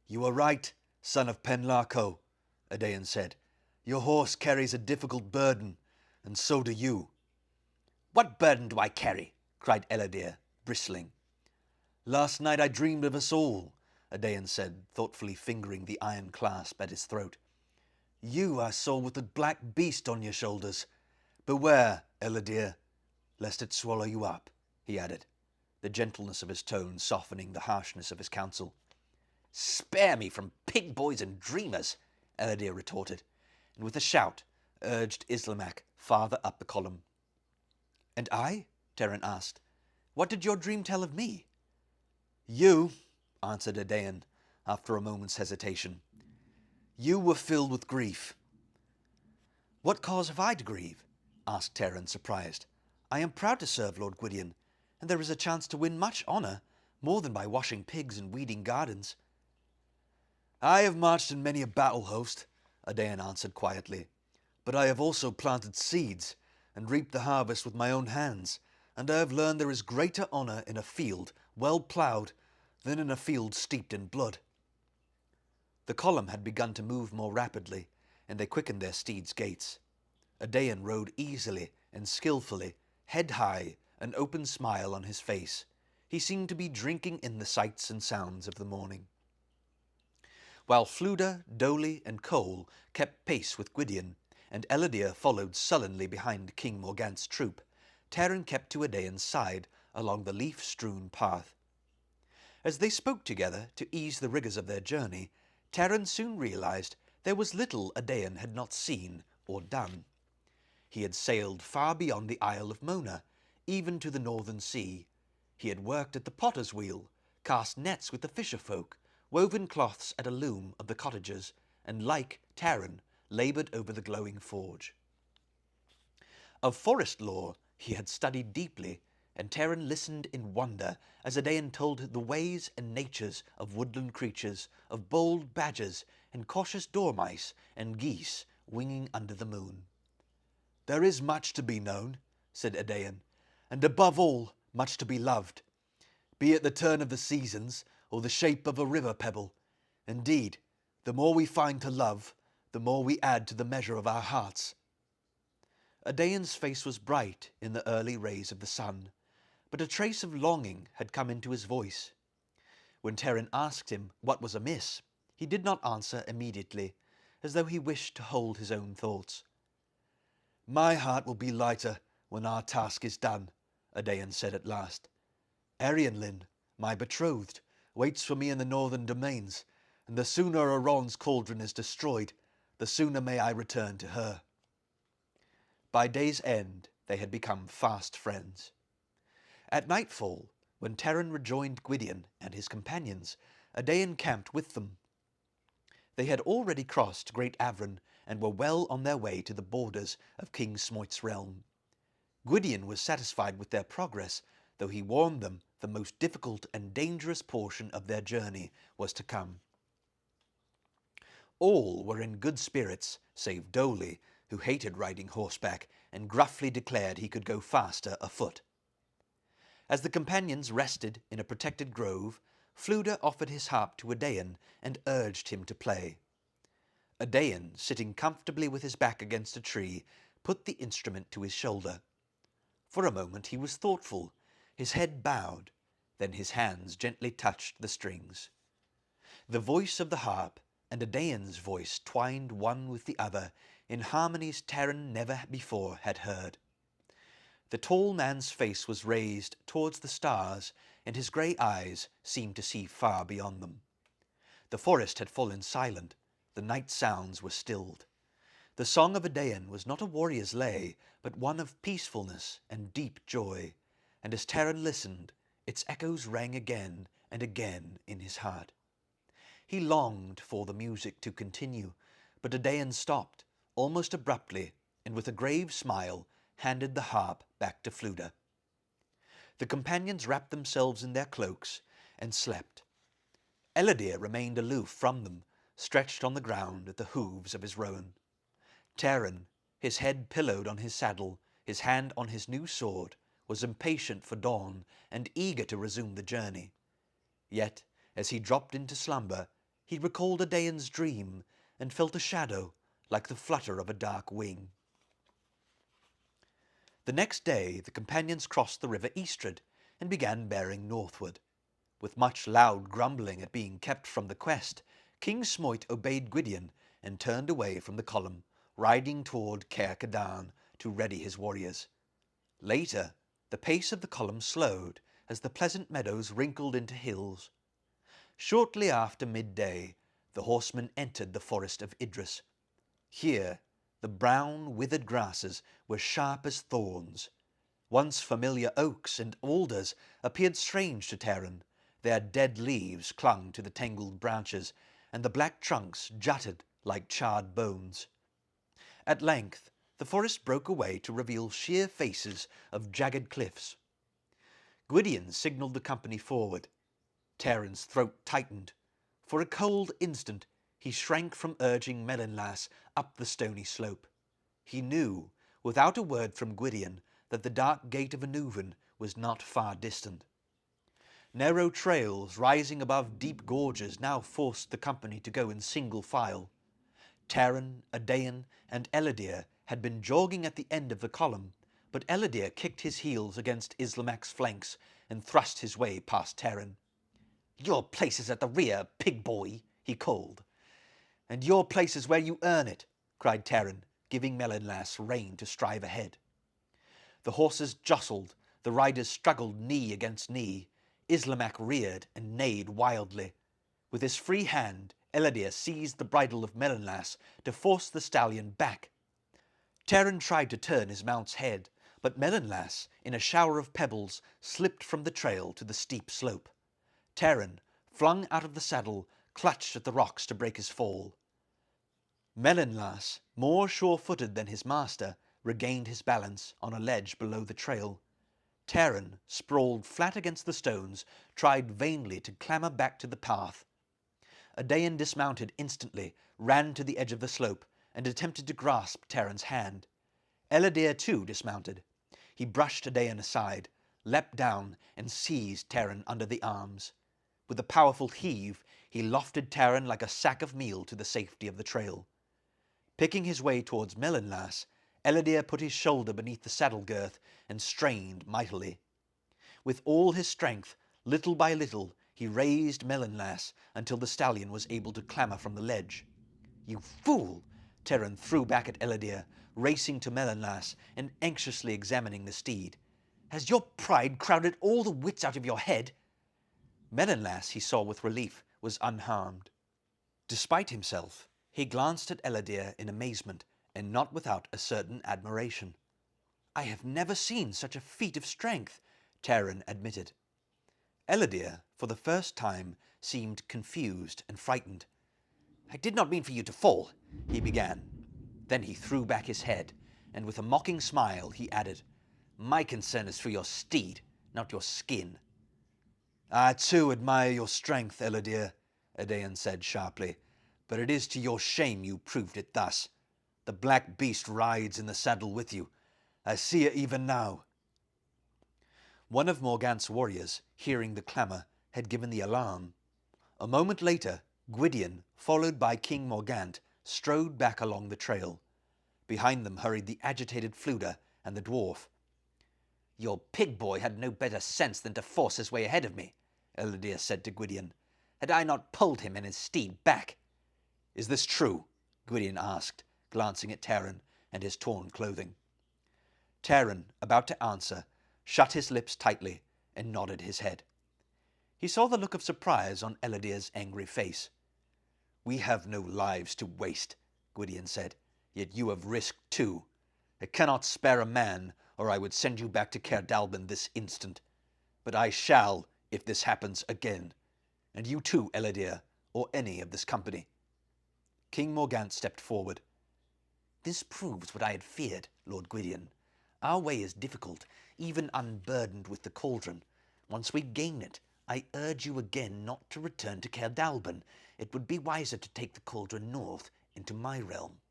"You are right, son of Penlarco," Adain said. "Your horse carries a difficult burden, and so do you." "What burden do I carry?" cried Ellidyr, bristling. "Last night I dreamed of us all," Adain said, thoughtfully fingering the iron clasp at his throat. "You I saw with the black beast on your shoulders. Beware, Ellidyr, lest it swallow you up," he added, the gentleness of his tone softening the harshness of his counsel. "Spare me from pig boys and dreamers," Ellidyr retorted, and with a shout urged Islamak farther up the column. "And I?" Terran asked. "What did your dream tell of me?" "You," answered Adain, after a moment's hesitation. "You were filled with grief." "What cause have I to grieve?" asked Terran, surprised. "I am proud to serve Lord Gwydion, and there is a chance to win much honour, more than by washing pigs and weeding gardens." "I have marched in many a battle host," Adain answered quietly, "but I have also planted seeds and reaped the harvest with my own hands, and I have learned there is greater honour in a field well ploughed than in a field steeped in blood." The column had begun to move more rapidly, and they quickened their steeds' gaits. Adain rode easily and skilfully, head high, an open smile on his face. He seemed to be drinking in the sights and sounds of the morning. While Fflewddur, Dolly, and Cole kept pace with Gwydion, and Ellidyr followed sullenly behind King Morgant's troop, Terran kept to Adain's side along the leaf-strewn path. As they spoke together to ease the rigours of their journey, Terran soon realised there was little Adain had not seen or done. He had sailed far beyond the Isle of Mona, even to the northern sea. He had worked at the potter's wheel, cast nets with the fisher folk, woven cloths at a loom of the cottagers, and, like Terran, laboured over the glowing forge. Of forest lore he had studied deeply, and Terran listened in wonder as Adain told the ways and natures of woodland creatures, of bold badgers and cautious dormice and geese winging under the moon. "There is much to be known," said Adain, "and above all much to be loved, be it the turn of the seasons or the shape of a river pebble. Indeed, the more we find to love, the more we add to the measure of our hearts." Adain's face was bright in the early rays of the sun,
but a trace of longing had come into his voice. When Taran asked him what was amiss, he did not answer immediately, as though he wished to hold his own thoughts. "My heart will be lighter when our task is done," Adain said at last. "Arianlyn, my betrothed, waits for me in the northern domains, and the sooner Aron's cauldron is destroyed, the sooner may I return to her." By day's end they had become fast friends. At nightfall, when Taran rejoined Gwydion and his companions, Adain camped with them. They had already crossed Great Avron and were well on their way to the borders of King Smoit's realm. Gwydion was satisfied with their progress, though he warned them the most difficult and dangerous portion of their journey was to come. All were in good spirits, save Dolly, who hated riding horseback and gruffly declared he could go faster afoot. As the companions rested in a protected grove, Fflewddur offered his harp to Adain and urged him to play. Adain, sitting comfortably with his back against a tree, put the instrument to his shoulder. For a moment he was thoughtful, his head bowed, then his hands gently touched the strings. The voice of the harp and Adain's voice twined one with the other in harmonies Taran never before had heard. The tall man's face was raised towards the stars, and his grey eyes seemed to see far beyond them. The forest had fallen silent, the night sounds were stilled. The song of Adain was not a warrior's lay, but one of peacefulness and deep joy, and as Taran listened, its echoes rang again and again in his heart. He longed for the music to continue, but Adain stopped, almost abruptly, and with a grave smile handed the harp back to Fflewddur. The companions wrapped themselves in their cloaks and slept. Ellidyr remained aloof from them, stretched on the ground at the hooves of his roan. Taran, his head pillowed on his saddle, his hand on his new sword, was impatient for dawn and eager to resume the journey. Yet, as he dropped into slumber, he recalled Adain's dream and felt a shadow like the flutter of a dark wing. The next day the companions crossed the river eastward and began bearing northward. With much loud grumbling at being kept from the quest, King Smoit obeyed Gwydion and turned away from the column, riding toward Caer Dallben to ready his warriors. Later, the pace of the column slowed as the pleasant meadows wrinkled into hills. Shortly after midday, the horsemen entered the forest of Idris. Here, the brown, withered grasses were sharp as thorns. Once familiar oaks and alders appeared strange to Taran. Their dead leaves clung to the tangled branches, and the black trunks jutted like charred bones. At length, the forest broke away to reveal sheer faces of jagged cliffs. Gwydion signalled the company forward. Taran's throat tightened. For a cold instant, he shrank from urging Melynlas up the stony slope. He knew, without a word from Gwydion, that the dark gate of Annuvin was not far distant. Narrow trails rising above deep gorges now forced the company to go in single file. Taran, Adain, and Ellidyr had been jogging at the end of the column, but Ellidyr kicked his heels against Islamac's flanks and thrust his way past Taran. "Your place is at the rear, pig boy," he called. "And your place is where you earn it," cried Taran, giving Melynlas rein to strive ahead. The horses jostled, the riders struggled knee against knee. Islamac reared and neighed wildly. With his free hand, Ellidyr seized the bridle of Melynlas to force the stallion back. Taran tried to turn his mount's head, but Melynlas, in a shower of pebbles, slipped from the trail to the steep slope. Taran, flung out of the saddle, clutched at the rocks to break his fall. Melynlas, more sure-footed than his master, regained his balance on a ledge below the trail. Taran, sprawled flat against the stones, tried vainly to clamber back to the path. Adain dismounted instantly, ran to the edge of the slope, and attempted to grasp Taran's hand. Ellidyr too dismounted. He brushed Adain aside, leapt down, and seized Taran under the arms. With a powerful heave, he lofted Taran like a sack of meal to the safety of the trail. Picking his way towards Melynlas, Ellidyr put his shoulder beneath the saddle girth and strained mightily. With all his strength, little by little, he raised Melonlas until the stallion was able to clamber from the ledge. "You fool!" Terran threw back at Eladir, racing to Melonlas and anxiously examining the steed. "Has your pride crowded all the wits out of your head?" Melonlas, he saw with relief, was unharmed. Despite himself, he glanced at Eladir in amazement, and not without a certain admiration. "I have never seen such a feat of strength," Terran admitted. Eladir, for the first time, seemed confused and frightened. "I did not mean for you to fall," he began. Then he threw back his head, and with a mocking smile he added, "My concern is for your steed, not your skin." "I too admire your strength, Eladir," Adain said sharply, "but it is to your shame you proved it thus. The black beast rides in the saddle with you. I see it even now." One of Morgant's warriors, hearing the clamour, had given the alarm. A moment later, Gwydion, followed by King Morgant, strode back along the trail. Behind them hurried the agitated Fluda and the dwarf. "Your pig boy had no better sense than to force his way ahead of me," Eladir said to Gwydion. "Had I not pulled him and his steed back?" "Is this true?" Gwydion asked, glancing at Terran and his torn clothing. Terran, about to answer, shut his lips tightly and nodded his head. He saw the look of surprise on Eladir's angry face. "We have no lives to waste," Gwydion said, "yet you have risked too. I cannot spare a man, or I would send you back to Caer Dallben this instant. But I shall, if this happens again. And you too, Eladir, or any of this company." King Morgant stepped forward. "This proves what I had feared, Lord Gwydion. Our way is difficult, even unburdened with the cauldron. Once we gain it, I urge you again not to return to Caer Dallben. It would be wiser to take the cauldron north into my realm.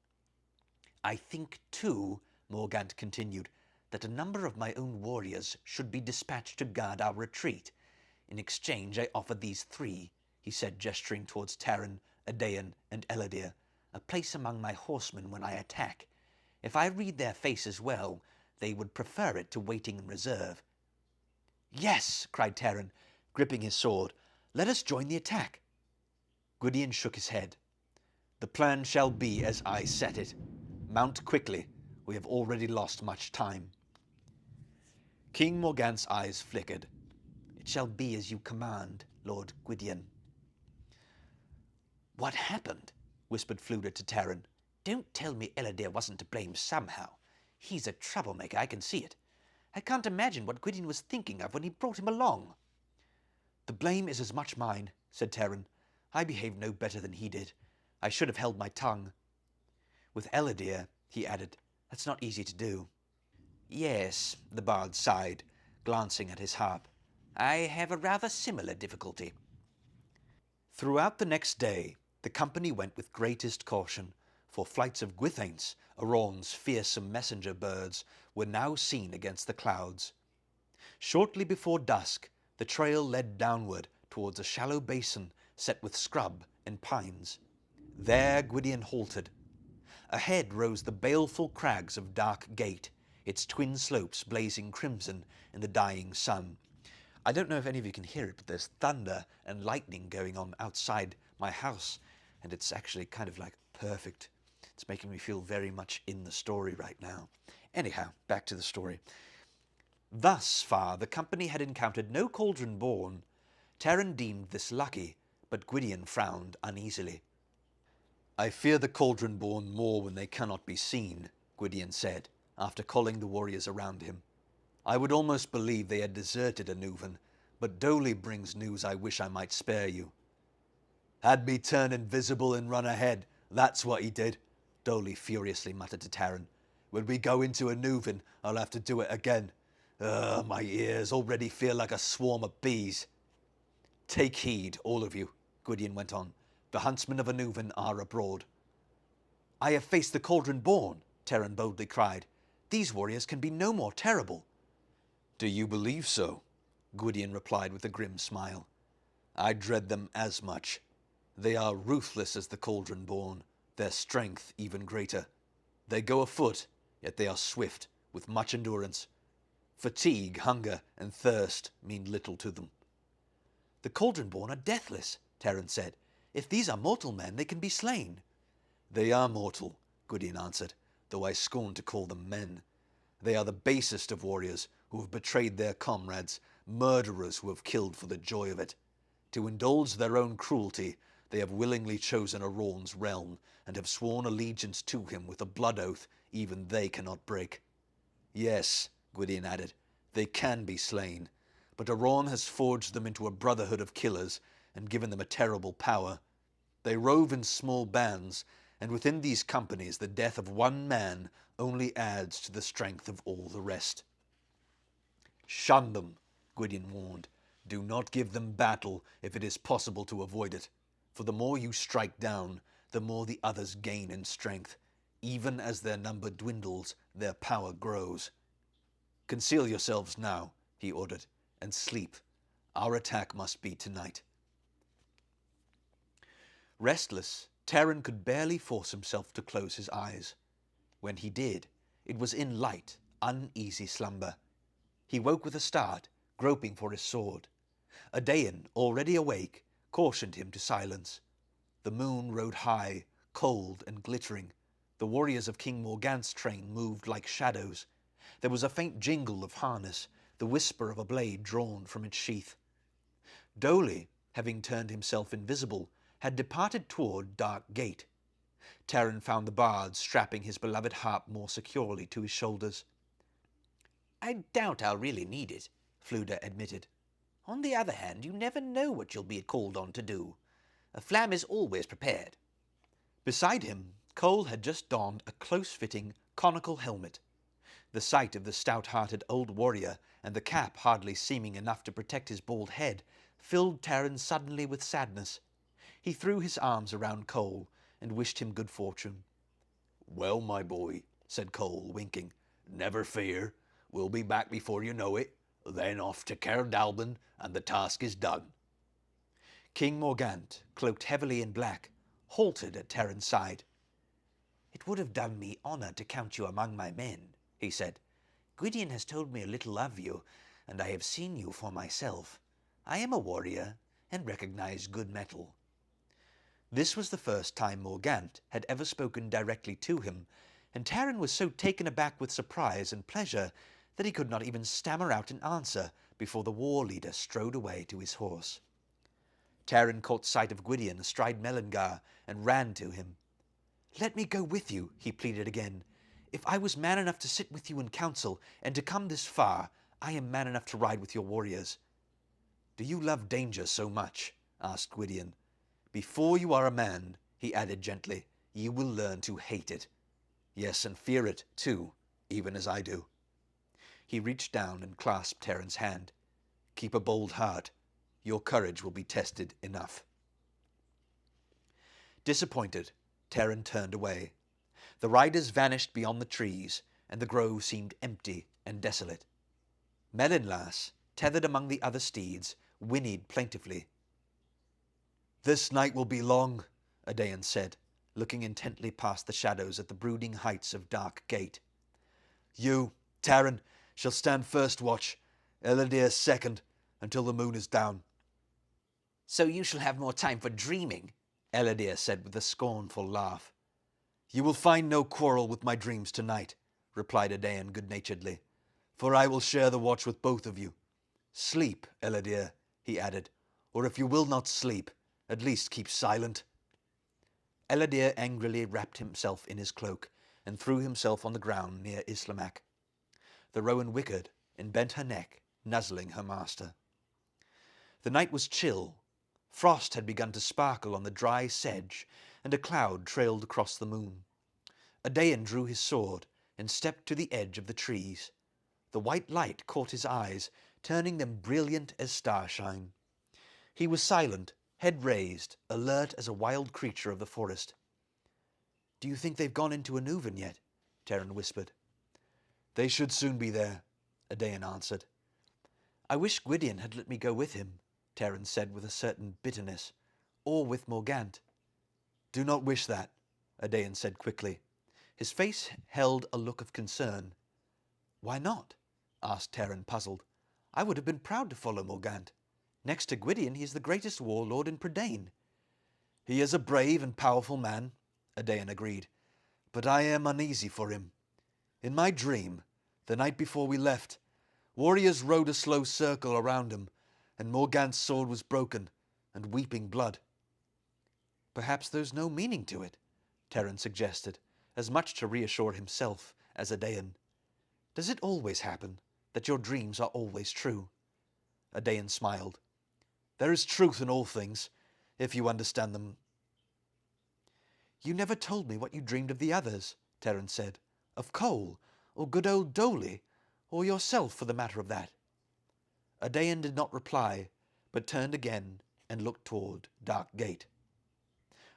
I think, too," Morgant continued, "that a number of my own warriors should be dispatched to guard our retreat. In exchange I offer these three," he said, gesturing towards Terran, Adain, and Eladir, "a place among my horsemen when I attack. If I read their faces well, they would prefer it to waiting in reserve." "Yes," cried Terran, gripping his sword. "Let us join the attack." Gwydion shook his head. "The plan shall be as I set it. Mount quickly. We have already lost much time." King Morgant's eyes flickered. "It shall be as you command, Lord Gwydion." "What happened?" whispered Fluda to Terran. "Don't tell me Eladir wasn't to blame somehow. He's a troublemaker, I can see it. I can't imagine what Gwydion was thinking of when he brought him along." "The blame is as much mine," said Terran. "I behaved no better than he did. I should have held my tongue. With Eladir," he added, "that's not easy to do." "Yes," the bard sighed, glancing at his harp. "I have a rather similar difficulty." Throughout the next day, the company went with greatest caution, for flights of Gwithaints, Aron's fearsome messenger birds, were now seen against the clouds. Shortly before dusk, the trail led downward towards a shallow basin set with scrub and pines. There Gwydion halted. Ahead rose the baleful crags of Dark Gate, its twin slopes blazing crimson in the dying sun. I don't know if any of you can hear it, but there's thunder and lightning going on outside my house, and it's actually kind of like perfect. It's making me feel very much in the story right now. Anyhow, back to the story. Thus far, the company had encountered no cauldron-born. Terran deemed this lucky, but Gwydion frowned uneasily. "I fear the cauldron-born more when they cannot be seen," Gwydion said, after calling the warriors around him. "I would almost believe they had deserted Anuvan, but Dolly brings news I wish I might spare you." "Had me turn invisible and run ahead, that's what he did," Dolly furiously muttered to Terran. "When we go into Anuvan, I'll have to do it again. Ugh, my ears already feel like a swarm of bees." "Take heed, all of you," Gwydion went on. "The huntsmen of Anuvan are abroad." "I have faced the cauldron-born," Terran boldly cried. "These warriors can be no more terrible." "Do you believe so?" Gwydion replied with a grim smile. "I dread them as much. They are ruthless as the cauldron-born, their strength even greater. They go afoot, yet they are swift, with much endurance. Fatigue, hunger, and thirst mean little to them.
The Cauldron-born are deathless, Terran said. If these are mortal men, they can be slain.
They are mortal, Gwydion answered, though I scorn to call them men. They are the basest of warriors who have betrayed their comrades, murderers who have killed for the joy of it. To indulge their own cruelty, they have willingly chosen Aron's realm, and have sworn allegiance to him with a blood oath even they cannot break. Yes, Gwydion added, they can be slain, but Aron has forged them into a brotherhood of killers and given them a terrible power. They rove in small bands, and within these companies the death of one man only adds to the strength of all the rest. Shun them, Gwydion warned. Do not give them battle if it is possible to avoid it, for the more you strike down, the more the others gain in strength. Even as their number dwindles, their power grows. Conceal yourselves now, he ordered, and sleep. Our attack must be tonight. Restless, Terran could barely force himself to close his eyes. When he did, it was in light, uneasy slumber. He woke with a start, groping for his sword. Adain, already awake, cautioned him to silence. The moon rode high, cold and glittering. The warriors of King Morgant's train moved like shadows. There was a faint jingle of harness, the whisper of a blade drawn from its sheath. Dolly, having turned himself invisible, had departed toward Dark Gate. Terran found the bard strapping his beloved harp more securely to his shoulders.
I doubt I'll really need it, Fluda admitted. On the other hand, you never know what you'll be called on to do. A flam is always prepared.
Beside him, Cole had just donned a close-fitting, conical helmet. The sight of the stout-hearted old warrior, and the cap hardly seeming enough to protect his bald head, filled Terran suddenly with sadness. He threw his arms around Cole and wished him good fortune. "Well, my boy," said Cole, winking, "never fear. We'll be back before you know it. Then off to Caer Dallben, and the task is done." King Morgant, cloaked heavily in black, halted at Terran's side.
It would have done me honour to count you among my men, he said. Gwydion has told me a little of you, and I have seen you for myself. I am a warrior, and recognize good metal.
This was the first time Morgant had ever spoken directly to him, and Terran was so taken aback with surprise and pleasure that he could not even stammer out an answer before the war leader strode away to his horse. Terran caught sight of Gwydion astride Melangar and ran to him. "Let me go with you," he pleaded again. "If I was man enough to sit with you in council and to come this far, I am man enough to ride with your warriors." "Do you love danger so much?" asked Gwydion. "Before you are a man," he added gently, "you will learn to hate it. Yes, and fear it, too, even as I do." He reached down and clasped Terran's hand. "Keep a bold heart. Your courage will be tested enough." Disappointed, Terran turned away. The riders vanished beyond the trees, and the grove seemed empty and desolate. Melinlas, tethered among the other steeds, whinnied plaintively. "This night will be long," Adain said, looking intently past the shadows at the brooding heights of Dark Gate. "You, Terran, shall stand first watch, Eladir second, until the moon is down."
"So you shall have more time for dreaming,"
Eladir said with a scornful laugh. "You will find no quarrel with my dreams tonight," replied Adain good-naturedly, "for I will share the watch with both of you. Sleep, Eladir," he added, "or if you will not sleep, at least keep silent." Eladir angrily wrapped himself in his cloak and threw himself on the ground near Islamac. The rowan whickered and bent her neck, nuzzling her master. The night was chill. Frost had begun to sparkle on the dry sedge, and a cloud trailed across the moon. Adain drew his sword and stepped to the edge of the trees. The white light caught his eyes, turning them brilliant as starshine. He was silent, head raised, alert as a wild creature of the forest. "Do you think they've gone into Anuvan yet?" Terran whispered. "They should soon be there," Adain answered. "I wish Gwydion had let me go with him," Terran said with a certain bitterness, "or with Morgant." "Do not wish that," Adain said quickly. His face held a look of concern. "Why not?" asked Terran, puzzled. "I would have been proud to follow Morgant. Next to Gwydion, he is the greatest warlord in Prydain." "He is a brave and powerful man," Adain agreed, "but I am uneasy for him. In my dream, the night before we left, warriors rode a slow circle around him, and Morgant's sword was broken and weeping blood." "Perhaps there's no meaning to it," Terran suggested, as much to reassure himself as Adain. "Does it always happen that your dreams are always true?" Adain smiled. "There is truth in all things, if you understand them." "You never told me what you dreamed of the others," Terran said. "Of Cole, or good old Dolly, or yourself for the matter of that." Adain did not reply, but turned again and looked toward Dark Gate.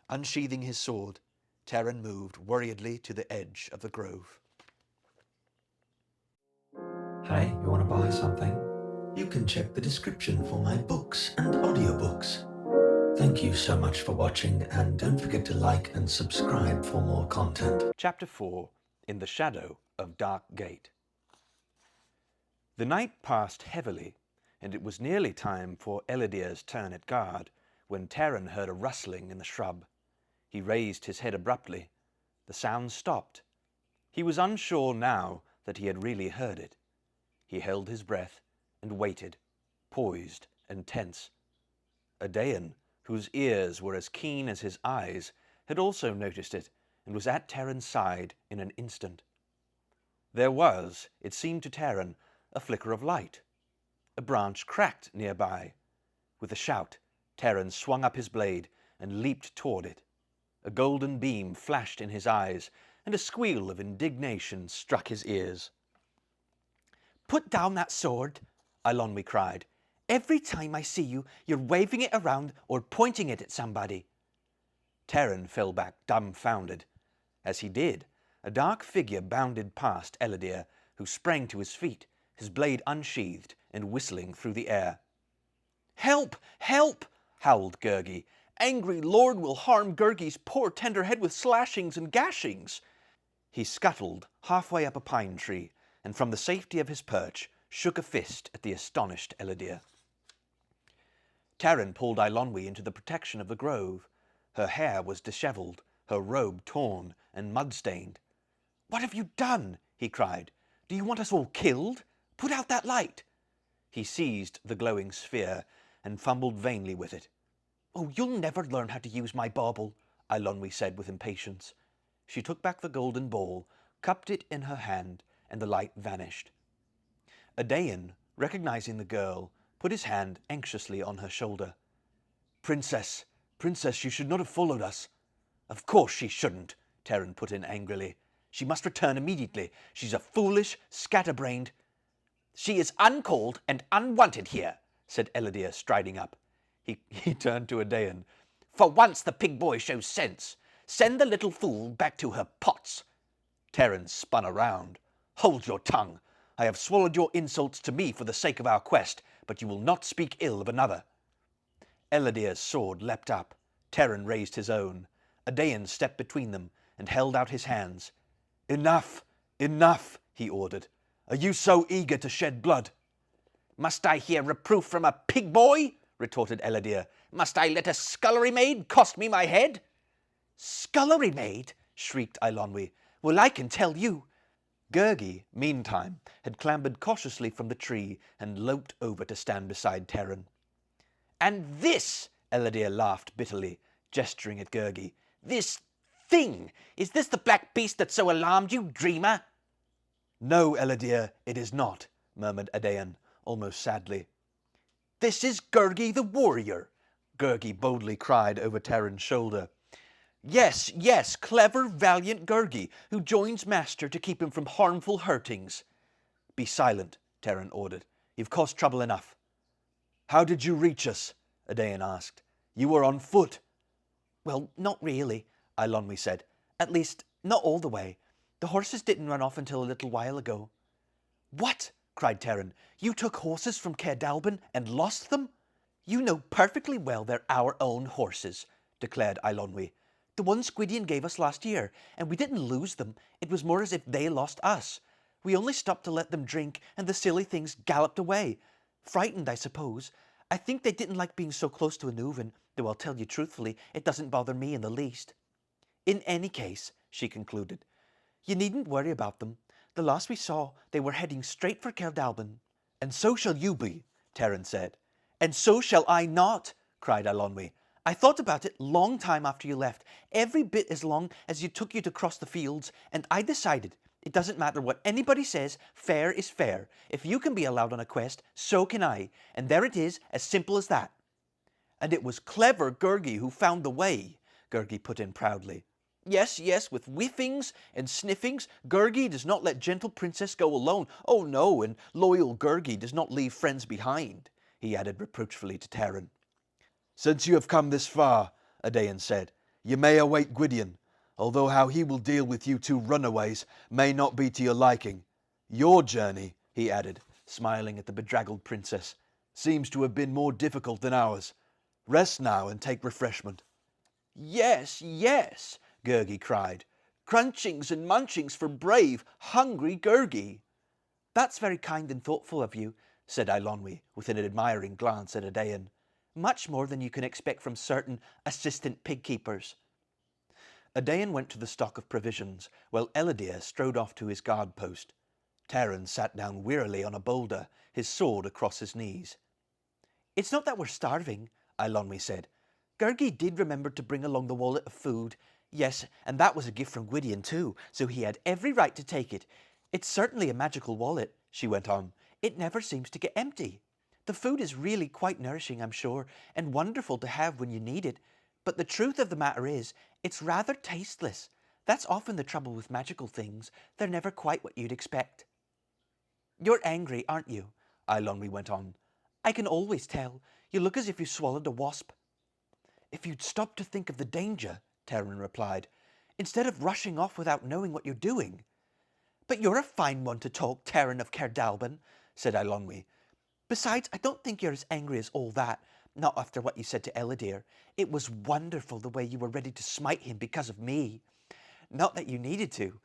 Unsheathing his sword, Terran moved worriedly to the edge of the grove.
Hey, you want to buy something? You can check the description for my books and audiobooks. Thank you so much for watching, and don't forget to like and subscribe for more content.
Chapter 4, In the Shadow of Dark Gate. The night passed heavily, and it was nearly time for Elidir's turn at guard, when Terran heard a rustling in the shrub. He raised his head abruptly. The sound stopped. He was unsure now that he had really heard it. He held his breath and waited, poised and tense. Adain, whose ears were as keen as his eyes, had also noticed it and was at Terran's side in an instant. There was, it seemed to Terran, a flicker of light. A branch cracked nearby. With a shout, Terran swung up his blade and leaped toward it. A golden beam flashed in his eyes, and a squeal of indignation struck his ears.
"Put down that sword," Eilonwy cried. "Every time I see you, you're waving it around or pointing it at somebody."
Terran fell back dumbfounded. As he did, a dark figure bounded past Elidir, who sprang to his feet, his blade unsheathed and whistling through the air.
"Help! Help!" howled Gurgi. "Angry lord will harm Gurgi's poor tender head with slashings and gashings."
He scuttled halfway up a pine tree, and from the safety of his perch shook a fist at the astonished Elidir. Terran pulled Eilonwy into the protection of the grove. Her hair was dishevelled, her robe torn and mud-stained.
"What have you done?" he cried. "Do you want us all killed? Put out that light."
He seized the glowing sphere and fumbled vainly with it.
"Oh, you'll never learn how to use my bauble,"
Eilonwy said with impatience. She took back the golden ball, cupped it in her hand, and the light vanished. Adain, recognizing the girl, put his hand anxiously on her shoulder. Princess, you should not have followed us."
"Of course she shouldn't," Terran put in angrily. "She must return immediately. She's a foolish, scatterbrained—" "She is uncalled and unwanted here," said Elidir, striding up. He turned to Adain. "For once the pig boy shows sense. Send the little fool back to her pots."
Terran spun around. "Hold your tongue. I have swallowed your insults to me for the sake of our quest, but you will not speak ill of another." Elidir's sword leapt up. Terran raised his own. Adain stepped between them and held out his hands. "Enough! Enough!" he ordered. "Are you so eager to shed blood?"
"Must I hear reproof from a pig boy?" retorted Elidir. "Must I let a scullery maid cost me my head?" "Scullery maid?" shrieked Eilonwy. "Well, I can tell you."
Gurgi, meantime, had clambered cautiously from the tree and loped over to stand beside Terran.
"And this," Elidir laughed bitterly, gesturing at Gurgi, "this thing, is this the black beast that so alarmed you, dreamer?"
"No, Elidir, it is not," murmured Adain, almost sadly.
"This is Gurgi the warrior,"
Gurgi boldly cried over Terran's shoulder.
Yes, yes, clever, valiant Gurgi, who joins Master to keep him from harmful hurtings."
"Be silent," Terran ordered. "You've caused trouble enough." "How did you reach us?" Adain asked. "You were on foot."
"Well, not really," Eilonwy said. "At least, not all the way. The horses didn't run off until a little while ago." "What?" cried Terran. "You took horses from Caer Dallben and lost them?" "You know perfectly well they're our own horses," declared Eilonwy. "The ones Gwydion gave us last year, and we didn't lose them. It was more as if they lost us. We only stopped to let them drink, and the silly things galloped away. Frightened, I suppose. I think they didn't like being so close to an oven, though I'll tell you truthfully, it doesn't bother me in the least. In any case, she concluded, you needn't worry about them. The last we saw, they were heading straight for Caer Dallben.
And so shall you be, Terran said. And so shall I not, cried Eilonwy. I thought about it long time after you left, every bit as long as it took you to cross the fields, and I decided, it doesn't matter what anybody says, fair is fair. If you can be allowed on a quest, so can I, and there it is, as simple as that. And it was clever Gurgi who found the way, Gurgi put in proudly. Yes, yes, with whiffings and sniffings, Gurgi does not let gentle princess go alone. Oh no, and loyal Gurgi does not leave friends behind, he added reproachfully to Terran.
Since you have come this far, Adain said, you may await Gwydion, although how he will deal with you two runaways may not be to your liking. Your journey, he added, smiling at the bedraggled princess, seems to have been more difficult than ours. Rest now and take refreshment.
Yes, yes, Gurgi cried. Crunchings and munchings for brave, hungry Gurgi. That's very kind and thoughtful of you, said Eilonwy, with an admiring glance at Adain. Much more than you can expect from certain assistant pig keepers. Adain went to the stock of provisions, while Ellidyr strode off to his guard post. Terran sat down wearily on a boulder, his sword across his knees. It's not that we're starving, Eilonwy said. Gurgi did remember to bring along the wallet of food. Yes, and that was a gift from Gwydion too, so he had every right to take it. It's certainly a magical wallet, she went on. It never seems to get empty. The food is really quite nourishing, I'm sure, and wonderful to have when you need it. But the truth of the matter is, it's rather tasteless. That's often the trouble with magical things. They're never quite what you'd expect. You're angry, aren't you? Eilonwy went on. I can always tell. You look as if you swallowed a wasp. If you'd stop to think of the danger, Terran replied, instead of rushing off without knowing what you're doing. But you're a fine one to talk, Terran of Caer Dallben, said Eilonwy. Besides, I don't think you're as angry as all that, not after what you said to Ellidyr. It was wonderful the way you were ready to smite him because of me. Not that you needed to.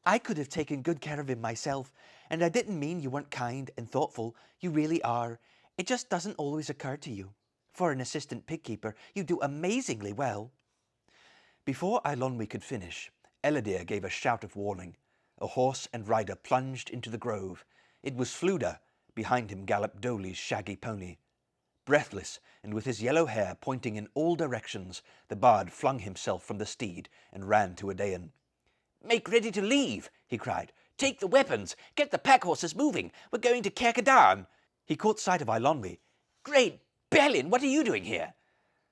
I could have taken good care of him myself, and I didn't mean you weren't kind and thoughtful. You really are. It just doesn't always occur to you. For an assistant pig keeper, you do amazingly well. Before Eilonwy could finish, Ellidyr gave a shout of warning. A horse and rider plunged into the grove. It was Fflewddur. Behind him galloped Dolly's shaggy pony. Breathless, and with his yellow hair pointing in all directions, the bard flung himself from the steed and ran to Adain.
Make ready to leave, he cried. Take the weapons. Get the pack horses moving. We're going to Caer Dallben.
He caught sight of Eilonwy.
Great Bellin, what are you doing here?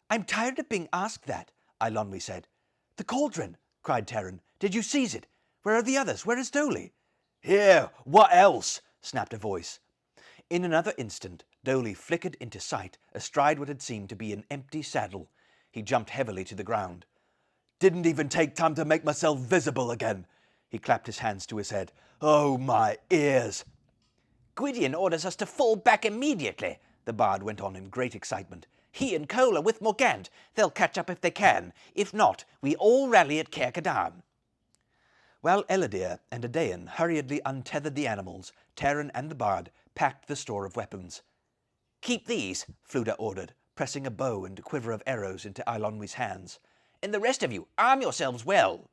I'm tired of being asked that, Eilonwy said. The cauldron, cried Terran. Did you seize it? Where are the others? Where is Dolly?
Here, what else? Snapped a voice.
In another instant, Dolly flickered into sight, astride what had seemed to be an empty saddle. He jumped heavily to the ground.
Didn't even take time to make myself visible again. He clapped his hands to his head. Oh, my ears.
Gwydion orders us to fall back immediately, the bard went on in great excitement. He and Cole are with Morgant. They'll catch up if they can. If not, we all rally at Caer Dallben.
While Ellidyr and Adain hurriedly untethered the animals, Terran and the bard packed the store of weapons.
Keep these, Fflewddur ordered, pressing a bow and a quiver of arrows into Eilonwy's hands. And the rest of you, arm yourselves well.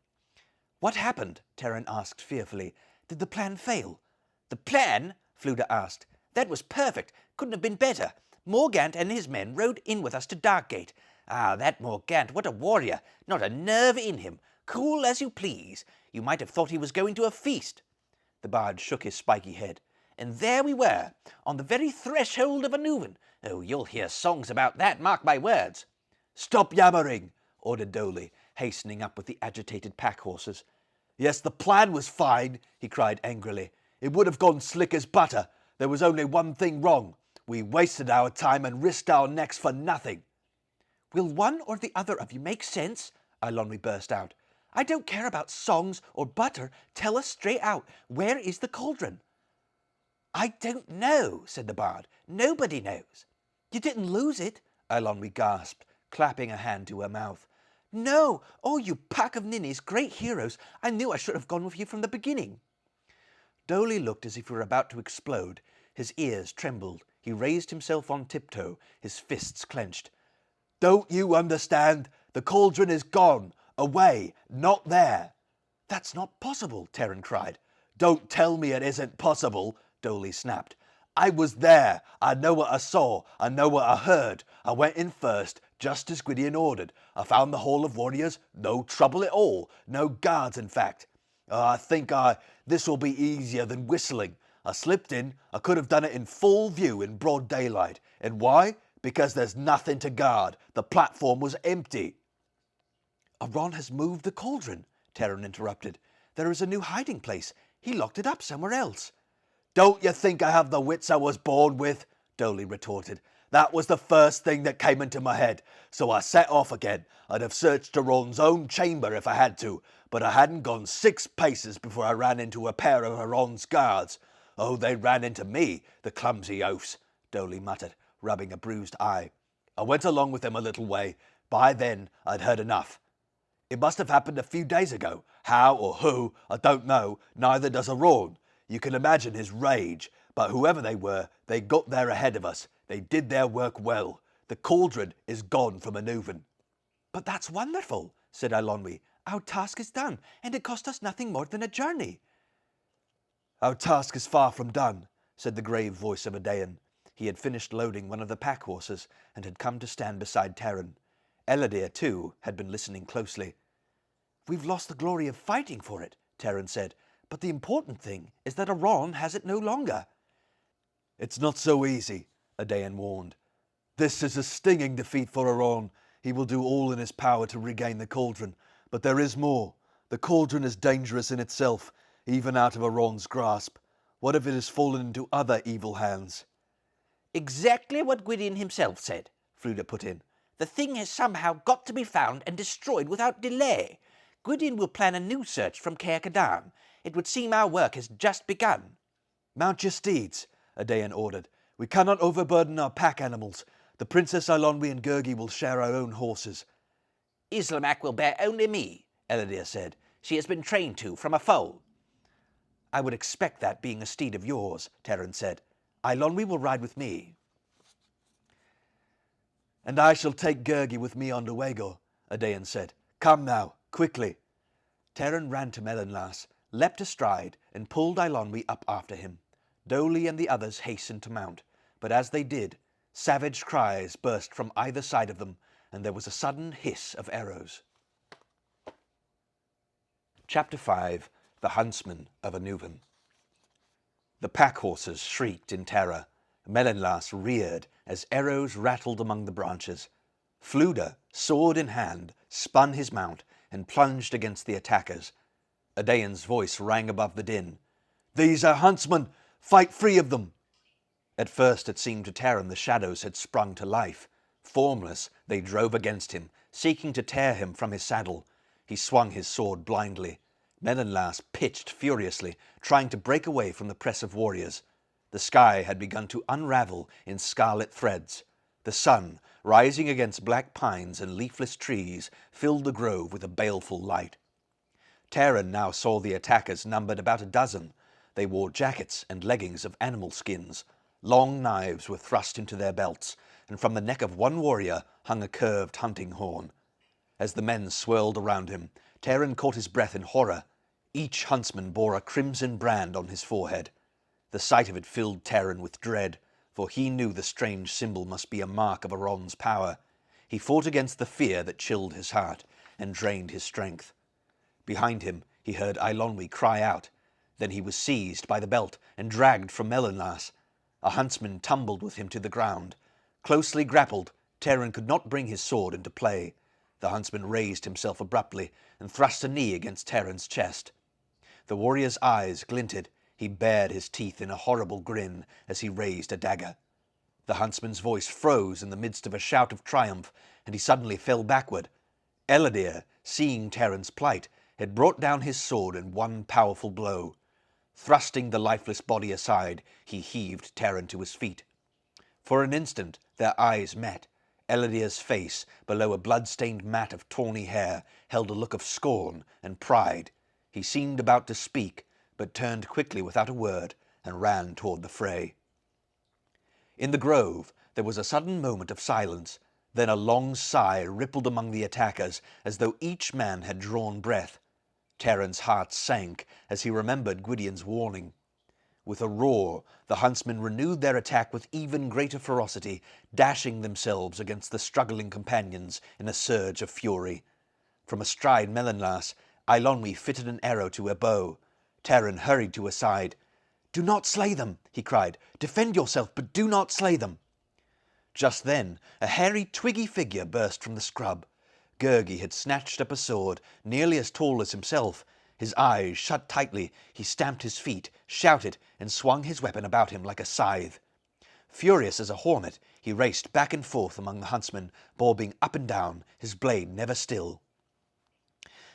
What happened? Terran asked fearfully. Did the plan fail?
The plan? Fflewddur asked. That was perfect. Couldn't have been better. Morgant and his men rode in with us to Darkgate. Ah, that Morgant, what a warrior. Not a nerve in him. Cool as you please. You might have thought he was going to a feast.
The bard shook his spiky head.
And there we were, on the very threshold of an oven. Oh, you'll hear songs about that, mark my words.
Stop yammering, ordered
Dolly, hastening up with the agitated pack horses.
Yes, the plan was fine, he cried angrily. It would have gone slick as butter. There was only one thing wrong. We wasted our time and risked our necks for nothing.
Will one or the other of you make sense? Eilonwy burst out. I don't care about songs or butter. Tell us straight out. Where is the cauldron?
I don't know, said the bard. Nobody knows.
You didn't lose it? Eilonwy gasped, clapping a hand to her mouth.
No! Oh, you pack of ninnies, great heroes. I knew I should have gone with you from the beginning.
Doley looked as if he were about to explode. His ears trembled. He raised himself on tiptoe, his fists clenched.
Don't you understand? The cauldron is gone, away, not there.
That's not possible, Terran cried.
Don't tell me it isn't possible, Doley snapped. I was there. I know what I saw. I know what I heard. I went in first, just as Gwydion ordered. I found the Hall of Warriors. No trouble at all. No guards, in fact. I think this will be easier than whistling. I slipped in. I could have done it in full view in broad daylight. And why? Because there's nothing to guard. The platform was empty.
Aron has moved the cauldron, Terran interrupted. There is a new hiding place. He locked it up somewhere else.
Don't you think I have the wits I was born with? Doley retorted. That was the first thing that came into my head, so I set off again. I'd have searched Aron's own chamber if I had to, but I hadn't gone 6 paces before I ran into a pair of Aron's guards. Oh, they ran into me, the clumsy oafs, Doley muttered, rubbing a bruised eye. I went along with them a little way. By then, I'd heard enough. It must have happened a few days ago. How or who, I don't know, neither does Aron. You can imagine his rage, but whoever they were, they got there ahead of us. They did their work well. The cauldron is gone from Anuvan.
But that's wonderful, said Eilonwy. Our task is done, and it cost us nothing more than a journey.
Our task is far from done, said the grave voice of Adain. He had finished loading one of the pack horses and had come to stand beside Terran. Eladir, too, had been listening closely.
We've lost the glory of fighting for it, Terran said, but the important thing is that Aron has it no longer.
It's not so easy, Adain warned. This is a stinging defeat for Aron. He will do all in his power to regain the cauldron, but there is more. The cauldron is dangerous in itself, even out of Aron's grasp. What if it has fallen into other evil hands?
Exactly what Gwydion himself said, Fflewddur put in. The thing has somehow got to be found and destroyed without delay. Gwydion will plan a new search from Caer Dallben. It would seem our work has just begun.
Mount your steeds, Adain ordered. We cannot overburden our pack animals. The Princess Eilonwy and Gurgi will share our own horses.
Islamak will bear only me, Eladir said. She has been trained to from a foal.
I would expect that being a steed of yours, Terran said. Eilonwy will ride with me.
And I shall take Gurgi with me on Luego, Adain said. Come now, quickly.
Terran ran to Melonlas, leapt astride, and pulled Eilonwy up after him. Doley and the others hastened to mount, but as they did, savage cries burst from either side of them, and there was a sudden hiss of arrows. Chapter 5 The Huntsmen of Anuvan. The pack horses shrieked in terror. Melonlas reared as arrows rattled among the branches. Fflewddur, sword in hand, spun his mount and plunged against the attackers. Adain's voice rang above the din.
These are huntsmen! Fight free of them!
At first it seemed to Terran the shadows had sprung to life. Formless, they drove against him, seeking to tear him from his saddle. He swung his sword blindly. Melonlas pitched furiously, trying to break away from the press of warriors. The sky had begun to unravel in scarlet threads. The sun, rising against black pines and leafless trees, filled the grove with a baleful light. Terran now saw the attackers numbered about a dozen. They wore jackets and leggings of animal skins. Long knives were thrust into their belts, and from the neck of one warrior hung a curved hunting horn. As the men swirled around him, Terran caught his breath in horror. Each huntsman bore a crimson brand on his forehead. The sight of it filled Terran with dread, for he knew the strange symbol must be a mark of Aron's power. He fought against the fear that chilled his heart and drained his strength. Behind him he heard Eilonwy cry out. Then he was seized by the belt and dragged from Melonlas. A huntsman tumbled with him to the ground. Closely grappled, Terran could not bring his sword into play. The huntsman raised himself abruptly and thrust a knee against Terran's chest. The warrior's eyes glinted. He bared his teeth in a horrible grin as he raised a dagger. The huntsman's voice froze in the midst of a shout of triumph, and he suddenly fell backward. Eladir, seeing Terran's plight, had brought down his sword in one powerful blow. Thrusting the lifeless body aside, he heaved Terran to his feet. For an instant their eyes met. Eladir's face, below a blood-stained mat of tawny hair, held a look of scorn and pride. He seemed about to speak, but turned quickly without a word and ran toward the fray. In the grove there was a sudden moment of silence, then a long sigh rippled among the attackers as though each man had drawn breath. Terran's heart sank as he remembered Gwydion's warning. With a roar, the huntsmen renewed their attack with even greater ferocity, dashing themselves against the struggling companions in a surge of fury. From astride Melonlas, Eilonwy fitted an arrow to her bow. Terran hurried to her side. "Do not slay them," he cried. "Defend yourself, but do not slay them." Just then, a hairy, twiggy figure burst from the scrub. Gurgi had snatched up a sword, nearly as tall as himself. His eyes shut tightly, he stamped his feet, shouted, and swung his weapon about him like a scythe. Furious as a hornet, he raced back and forth among the huntsmen, bobbing up and down, his blade never still.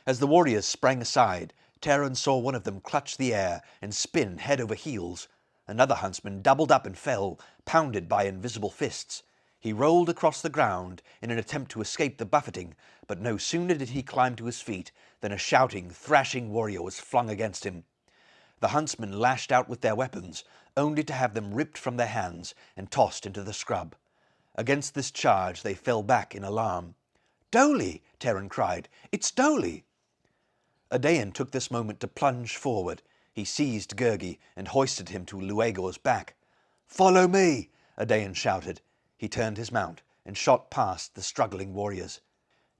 As the warriors sprang aside, Terran saw one of them clutch the air and spin head over heels. Another huntsman doubled up and fell, pounded by invisible fists. He rolled across the ground in an attempt to escape the buffeting, but no sooner did he climb to his feet than a shouting, thrashing warrior was flung against him. The huntsmen lashed out with their weapons, only to have them ripped from their hands and tossed into the scrub. Against this charge they fell back in alarm. "Doli!" Terran cried. "It's Doli!" Adain took this moment to plunge forward. He seized Gurgi and hoisted him to Luegor's back. "Follow me!" Adain shouted. He turned his mount and shot past the struggling warriors.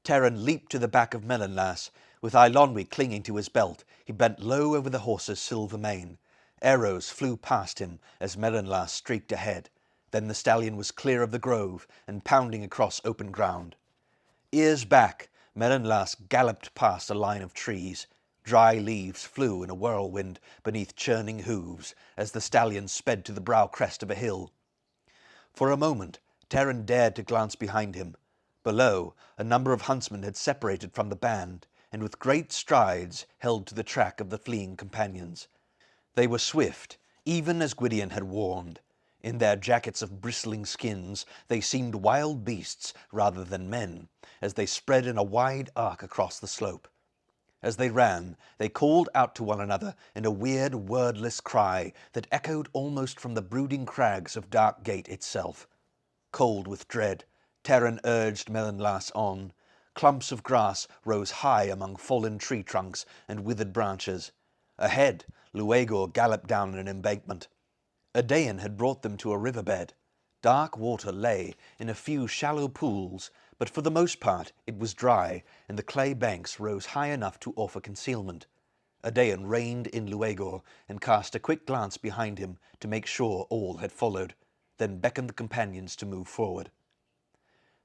Terran leaped to the back of Melonlas. With Eilonwy clinging to his belt, he bent low over the horse's silver mane. Arrows flew past him as Melonlas streaked ahead. Then the stallion was clear of the grove and pounding across open ground. Ears back, Melonlas galloped past a line of trees. Dry leaves flew in a whirlwind beneath churning hooves as the stallion sped to the brow crest of a hill. For a moment, Terran dared to glance behind him. Below, a number of huntsmen had separated from the band, and with great strides held to the track of the fleeing companions. They were swift, even as Gwydion had warned. In their jackets of bristling skins, they seemed wild beasts rather than men, as they spread in a wide arc across the slope. As they ran, they called out to one another in a weird, wordless cry that echoed almost from the brooding crags of Dark Gate itself. Cold with dread, Terran urged Melonlas on. Clumps of grass rose high among fallen tree trunks and withered branches. Ahead, Luegor galloped down an embankment. Adain had brought them to a riverbed. Dark water lay in a few shallow pools, but for the most part it was dry, and the clay banks rose high enough to offer concealment. Adain reined in Luegor and cast a quick glance behind him to make sure all had followed, then beckoned the companions to move forward.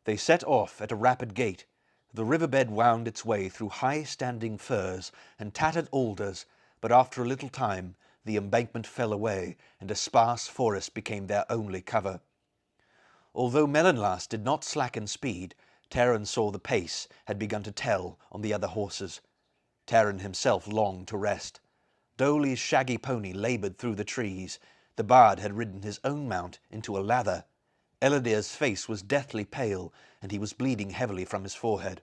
They set off at a rapid gait. The riverbed wound its way through high-standing firs and tattered alders, but after a little time the embankment fell away and a sparse forest became their only cover. Although Melonlas did not slacken speed, Terran saw the pace had begun to tell on the other horses. Terran himself longed to rest. Doli's shaggy pony laboured through the trees. The bard had ridden his own mount into a lather. Elidir's face was deathly pale, and he was bleeding heavily from his forehead.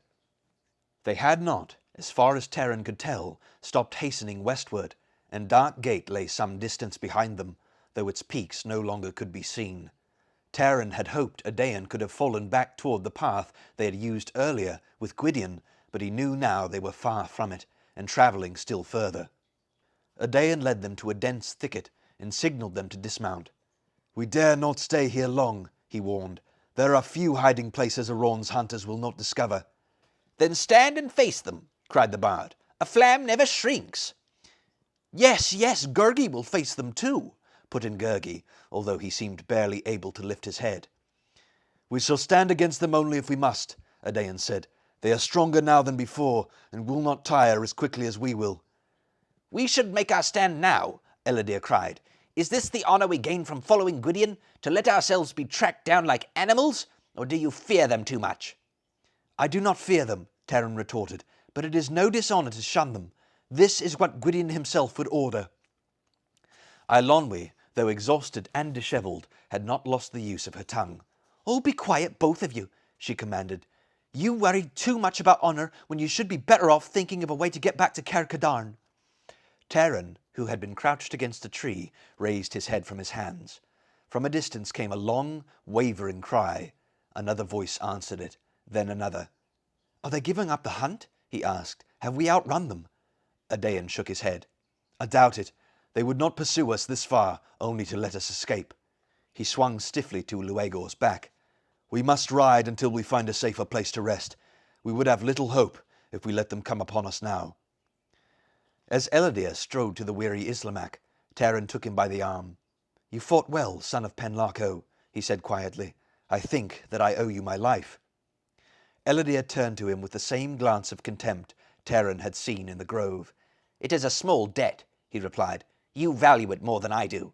They had not, as far as Terran could tell, stopped hastening westward, and Dark Gate lay some distance behind them, though its peaks no longer could be seen. Terran had hoped Adain could have fallen back toward the path they had used earlier with Gwydion, but he knew now they were far from it, and travelling still further. Adain led them to a dense thicket and signalled them to dismount. "We dare not stay here long," he warned. "There are few hiding places Aron's hunters will not discover."
"Then stand and face them," cried the bard. "A flam never shrinks."
Yes, Gurgi will face them too," put in Gurgi, although he seemed barely able to lift his head. "We shall stand against them only if we must," Adain said. "They are stronger now than before, and will not tire as quickly as we will."
"We should make our stand now," Elidir cried. "Is this the honour we gain from following Gwydion, to let ourselves be tracked down like animals, or do you fear them too much?"
"I do not fear them," Terran retorted, "but it is no dishonour to shun them. This is what Gwydion himself would order." Eilonwy, though exhausted and dishevelled, had not lost the use of her tongue. "Oh, be quiet, both of you," she commanded. "You worry too much about honour when you should be better off thinking of a way to get back to Caer Dallben." Terran, who had been crouched against a tree, raised his head from his hands. From a distance came a long, wavering cry. Another voice answered it, then another. "Are they giving up the hunt?" he asked. "Have we outrun them?" Adain shook his head. "I doubt it. They would not pursue us this far, only to let us escape." He swung stiffly to Luegor's back. "We must ride until we find a safer place to rest. We would have little hope if we let them come upon us now." As Eladir strode to the weary Islamak, Taran took him by the arm. "You fought well, son of Penlarco," he said quietly. "I think that I owe you my life." Eladir turned to him with the same glance of contempt Taran had seen in the grove.
"It is a small debt," he replied. "You value it more than I do."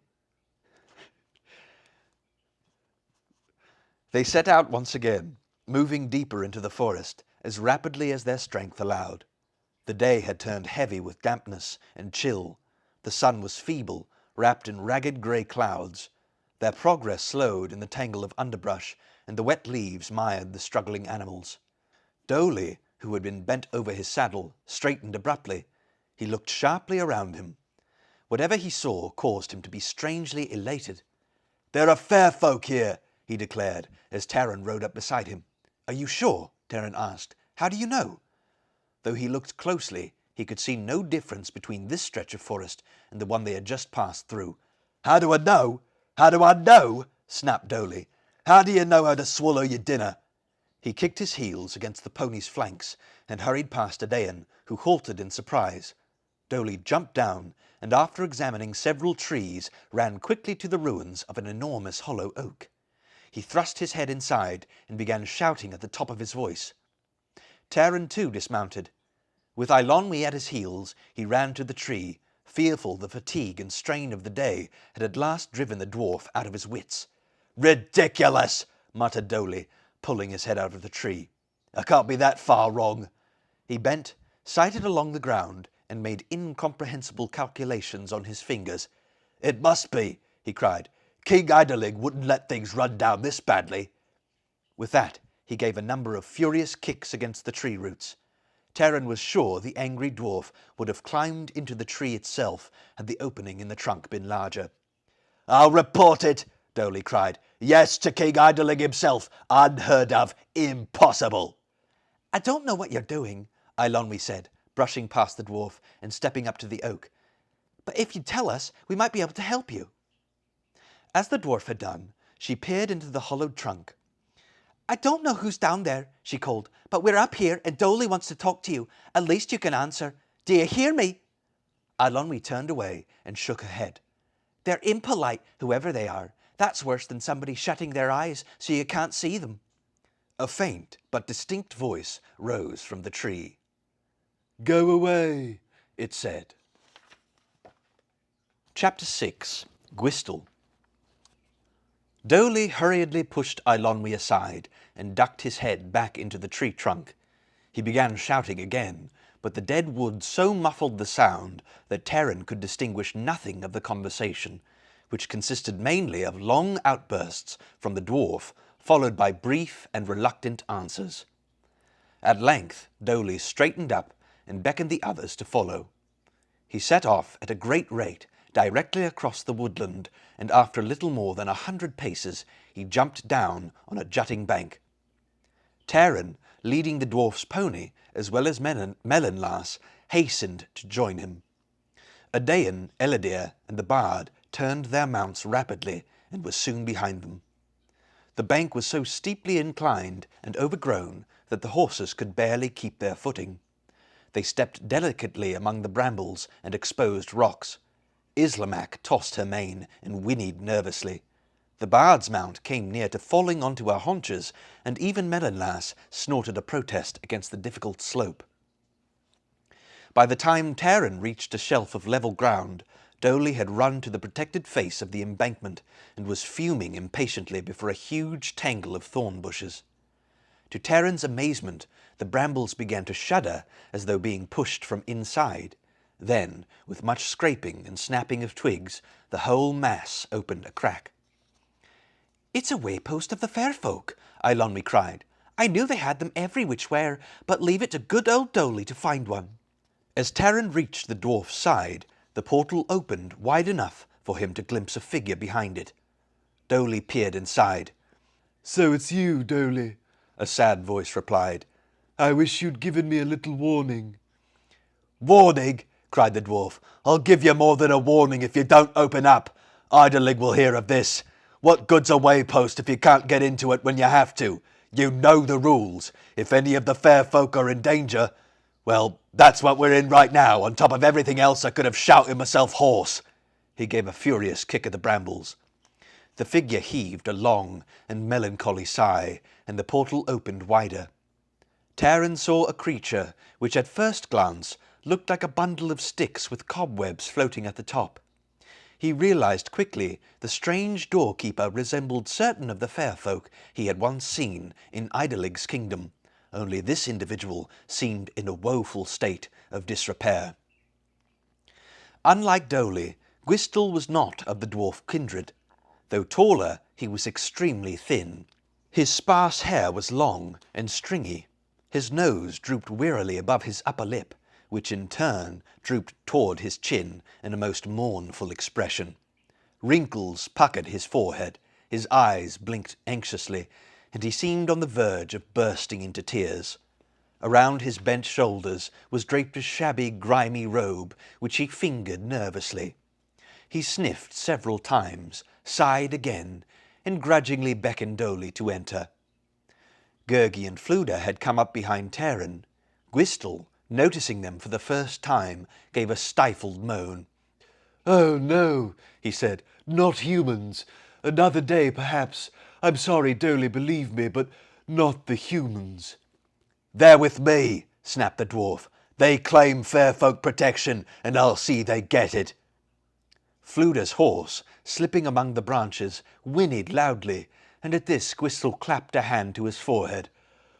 They set out once again, moving deeper into the forest, as rapidly as their strength allowed. The day had turned heavy with dampness and chill. The sun was feeble, wrapped in ragged grey clouds. Their progress slowed in the tangle of underbrush, and the wet leaves mired the struggling animals. Dolly, who had been bent over his saddle, straightened abruptly. He looked sharply around him. Whatever he saw caused him to be strangely elated. "There are fair folk here," he declared, as Taran rode up beside him. "Are you sure?" Taran asked. "How do you know?" Though he looked closely, he could see no difference between this stretch of forest and the one they had just passed through. "How do I know? How do I know?" snapped Dolly. "How do you know how to swallow your dinner?" He kicked his heels against the pony's flanks and hurried past Adain, who halted in surprise. Dolly jumped down, and after examining several trees, ran quickly to the ruins of an enormous hollow oak. He thrust his head inside and began shouting at the top of his voice. Taran too dismounted. With Eilonwy at his heels, he ran to the tree, fearful the fatigue and strain of the day had at last driven the dwarf out of his wits. "Ridiculous!" muttered Dolly, pulling his head out of the tree. "I can't be that far wrong." He bent, sighted along the ground, and made incomprehensible calculations on his fingers. "It must be," he cried. "King Idling wouldn't let things run down this badly." With that, he gave a number of furious kicks against the tree roots. Taran was sure the angry dwarf would have climbed into the tree itself had the opening in the trunk been larger. "I'll report it," Dolly cried. "Yes, to King Idling himself. Unheard of. Impossible." "I don't know what you're doing," Eilonwy said, brushing past the dwarf and stepping up to the oak. "But if you tell us, we might be able to help you." As the dwarf had done, she peered into the hollowed trunk. "I don't know who's down there," she called, "but we're up here and Dolly wants to talk to you. At least you can answer. Do you hear me?" Eilonwy turned away and shook her head. "They're impolite, whoever they are. That's worse than somebody shutting their eyes so you can't see them." A faint but distinct voice rose from the tree. "Go away," it said. Chapter 6. Gwistel. Dolly hurriedly pushed Eilonwy aside and ducked his head back into the tree trunk. He began shouting again, but the dead wood so muffled the sound that Taran could distinguish nothing of the conversation, which consisted mainly of long outbursts from the dwarf, followed by brief and reluctant answers. At length Dolly straightened up and beckoned the others to follow. He set off at a great rate, directly across the woodland, and after little more than 100 paces he jumped down on a jutting bank. Taran, leading the dwarf's pony, as well as Melonlas, hastened to join him. Adain, Eladir, and the bard turned their mounts rapidly and were soon behind them. The bank was so steeply inclined and overgrown that the horses could barely keep their footing. They stepped delicately among the brambles and exposed rocks. Islamak tossed her mane and whinnied nervously. The bard's mount came near to falling onto her haunches, and even Melonlas snorted a protest against the difficult slope. By the time Taran reached a shelf of level ground, Dolly had run to the protected face of the embankment and was fuming impatiently before a huge tangle of thorn bushes. To Taran's amazement, the brambles began to shudder as though being pushed from inside. Then, with much scraping and snapping of twigs, the whole mass opened a crack. "It's a waypost of the fair folk," Eilonwy cried. "I knew they had them every which where, but leave it to good old Dolly to find one." As Taran reached the dwarf's side, The portal opened wide enough for him to glimpse a figure behind it. Dolly peered inside.
"So it's you, Dolly," a sad voice replied. "I wish you'd given me a little warning."
Warning, cried the dwarf. I'll give you more than a warning if you don't open up. Idling will hear of this. What good's a waypost if you can't get into it when you have to? You know the rules. If any of the fair folk are in danger, well, that's what we're in right now, on top of everything else I could have shouted myself hoarse. He gave a furious kick at the brambles. The figure heaved a long and melancholy sigh, and the portal opened wider. Taran saw a creature which at first glance looked like a bundle of sticks with cobwebs floating at the top. He realized quickly the strange doorkeeper resembled certain of the fair folk he had once seen in Idalig's kingdom, only this individual seemed in a woeful state of disrepair. Unlike Dolly, Gwistel was not of the dwarf kindred. Though taller, he was extremely thin. His sparse hair was long and stringy. His nose drooped wearily above his upper lip, which in turn drooped toward his chin in a most mournful expression. Wrinkles puckered his forehead, his eyes blinked anxiously, and he seemed on the verge of bursting into tears. Around his bent shoulders was draped a shabby, grimy robe, which he fingered nervously. He sniffed several times, sighed again, and grudgingly beckoned Dolly to enter. Gurgi and Fluda had come up behind Taran. Gwistel, noticing them for the first time, gave a stifled moan.
"Oh, no," he said, "not humans. Another day, perhaps. I'm sorry, Dolly, believe me, but not the humans."
They're with me, snapped the dwarf. They claim fair folk protection, and I'll see they get it.
Fluda's horse, slipping among the branches, whinnied loudly, and at this Gwistel clapped a hand to his forehead.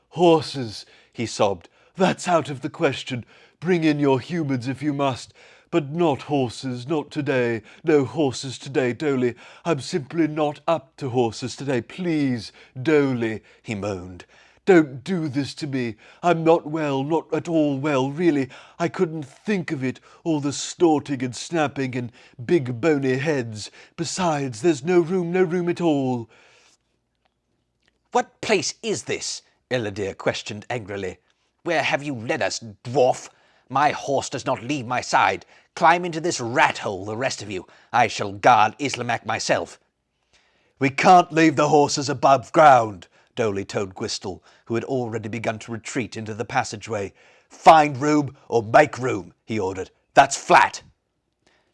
"Horses," he sobbed. "That's out of the question. Bring in your humans if you must. But not horses, not today. No horses today, Dolly. I'm simply not up to horses today. Please, Dolly," he moaned. "Don't do this to me. I'm not well, not at all well, really. I couldn't think of it, all the snorting and snapping and big bony heads. Besides, there's no room at all."
What place is this? Eladir questioned angrily. Where have you led us, dwarf? My horse does not leave my side. Climb into this rat hole, the rest of you. I shall guard Islamak myself.
We can't leave the horses above ground, Dolly told Gwistel, who had already begun to retreat into the passageway. Find room or make room, he ordered. That's flat.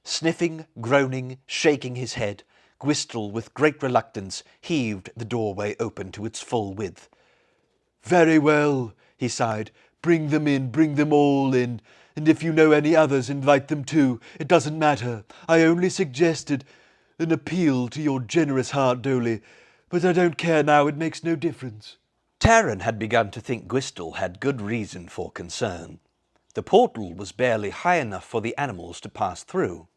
Sniffing, groaning, shaking his head, Gwistel, with great reluctance, heaved the doorway open to its full width.
"Very well," he sighed. "Bring them in, bring them all in. And if you know any others, invite them too. It doesn't matter. I only suggested an appeal to your generous heart, Dolly. But I don't care now, it makes no difference."
Taran had begun to think Gwistel had good reason for concern. The portal was barely high enough for the animals to pass through.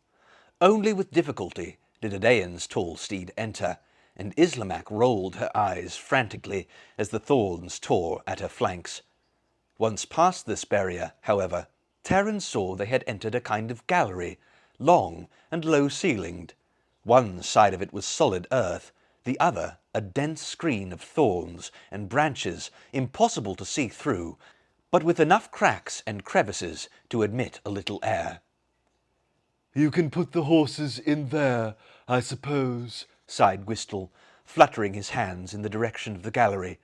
Only with difficulty did Adain's tall steed enter, and Islamak rolled her eyes frantically as the thorns tore at her flanks. Once past this barrier, however, Taran saw they had entered a kind of gallery, long and low-ceilinged. One side of it was solid earth, the other a dense screen of thorns and branches impossible to see through, but with enough cracks and crevices to admit a little air.
"You can put the horses in there, I suppose,"
sighed Gwistel, fluttering his hands in the direction of the gallery.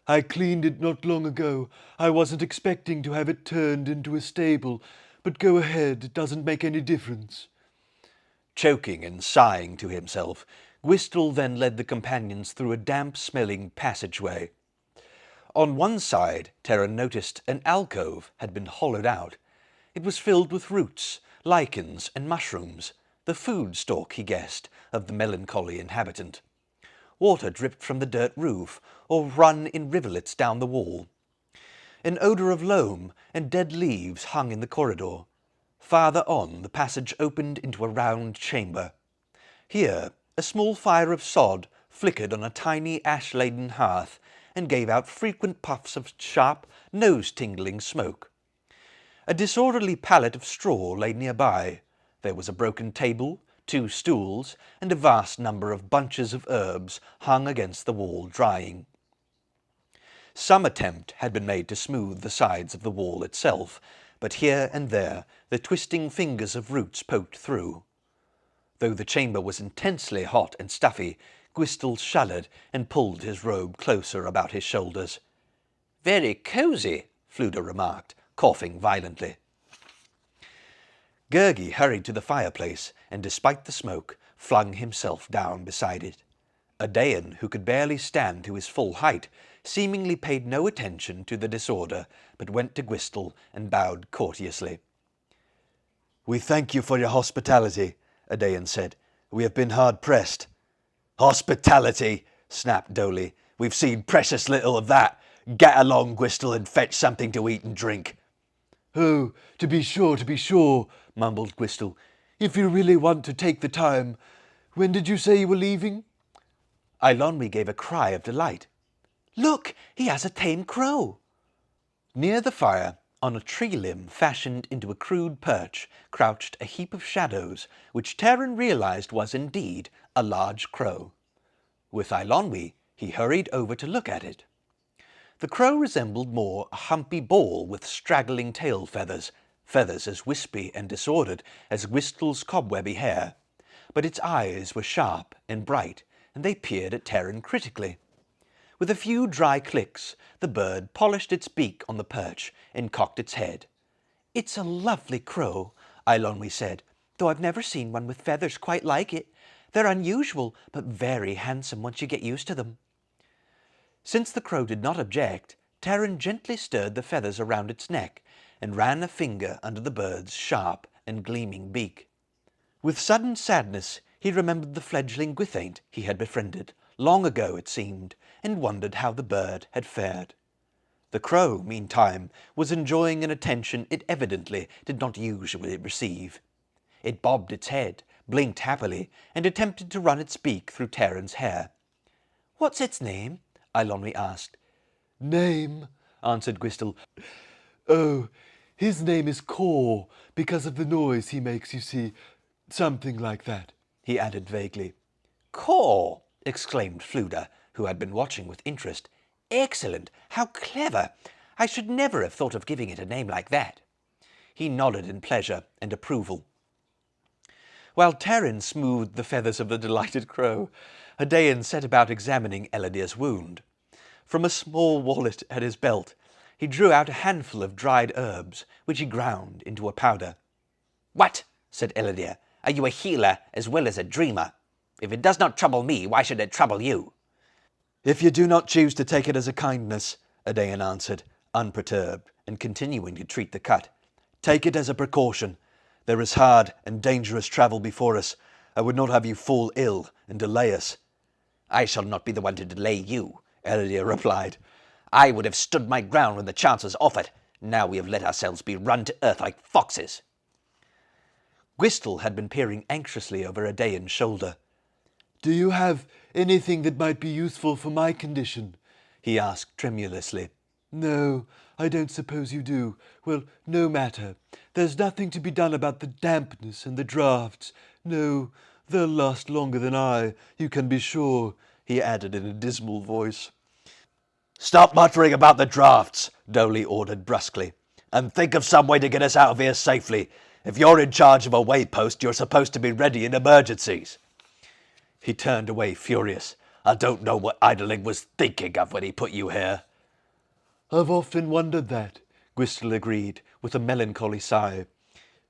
"I cleaned it not long ago. I wasn't expecting to have it turned into a stable, but go ahead, it doesn't make any difference."
Choking and sighing to himself, Gwistel then led the companions through a damp-smelling passageway. On one side, Taran noticed an alcove had been hollowed out. It was filled with roots, lichens, and mushrooms, the food stock, he guessed, of the melancholy inhabitant. Water dripped from the dirt roof, or run in rivulets down the wall. An odour of loam and dead leaves hung in the corridor. Farther on, the passage opened into a round chamber. Here, a small fire of sod flickered on a tiny ash-laden hearth and gave out frequent puffs of sharp, nose-tingling smoke. A disorderly pallet of straw lay nearby. There was a broken table, 2 stools, and a vast number of bunches of herbs hung against the wall drying. Some attempt had been made to smooth the sides of the wall itself, but here and there the twisting fingers of roots poked through. Though the chamber was intensely hot and stuffy, Gwistel shuddered and pulled his robe closer about his shoulders.
Very cosy, Fluda remarked, coughing violently.
Gurgi hurried to the fireplace and, despite the smoke, flung himself down beside it. Audéin, who could barely stand to his full height, seemingly paid no attention to the disorder, but went to Gwistel and bowed courteously.
"We thank you for your hospitality," Audéin said. "We have been hard pressed." "Hospitality!" snapped Dolly. "We've seen precious little of that. Get along, Gwistel, and fetch something to eat and drink."
"Oh, to be sure, mumbled Gwistel. "If you really want to take the time. When did you say you were leaving?"
Eilonwy gave a cry of delight.
Look, he has a tame crow.
Near the fire, on a tree limb fashioned into a crude perch, crouched a heap of shadows, which Taran realized was indeed a large crow. With Eilonwy, he hurried over to look at it. The crow resembled more a humpy ball with straggling tail feathers, feathers as wispy and disordered as Gwistel's cobwebby hair, but its eyes were sharp and bright, and they peered at Taran critically. With a few dry clicks, the bird polished its beak on the perch and cocked its head.
It's a lovely crow, Eilonwy said, though I've never seen one with feathers quite like it. They're unusual, but very handsome once you get used to them.
Since the crow did not object, Taran gently stirred the feathers around its neck and ran a finger under the bird's sharp and gleaming beak. With sudden sadness, he remembered the fledgling Gwythaint he had befriended, long ago it seemed, and wondered how the bird had fared. The crow, meantime, was enjoying an attention it evidently did not usually receive. It bobbed its head, blinked happily, and attempted to run its beak through Taran's hair.
"What's its name?"
Eilonwy asked.
"Name," answered Gwistel. "Oh, his name is Caer, because of the noise he makes, you see. Something like that," he added vaguely.
"Caer!" exclaimed Fluda, who had been watching with interest. "Excellent! How clever! I should never have thought of giving it a name like that."
He nodded in pleasure and approval. While Taran smoothed the feathers of the delighted crow, Audéin set about examining Elodier's wound. From a small wallet at his belt, he drew out a handful of dried herbs, which he ground into a powder.
"What?" said Elodier. "Are you a healer as well as a dreamer? If it does not trouble me, why should it trouble you?"
"If you do not choose to take it as a kindness," Audéin answered, unperturbed, and continuing to treat the cut, "take it as a precaution. There is hard and dangerous travel before us. I would not have you fall ill and delay us."
"I shall not be the one to delay you," Elodier replied. "I would have stood my ground when the chance was offered. Now we have let ourselves be run to earth like foxes."
Gwistel had been peering anxiously over Audéin's shoulder.
"Do you have anything that might be useful for my condition?"
he asked tremulously.
"No, I don't suppose you do. Well, no matter. There's nothing to be done about the dampness and the draughts. No, they'll last longer than I, you can be sure," he added in a dismal voice.
"Stop muttering about the drafts," Dolly ordered brusquely, "and think of some way to get us out of here safely. If you're in charge of a waypost, you're supposed to be ready in emergencies." He turned away furious. "I don't know what idling was thinking of when he put you here."
"I've often wondered that," Gwistel agreed, with a melancholy sigh.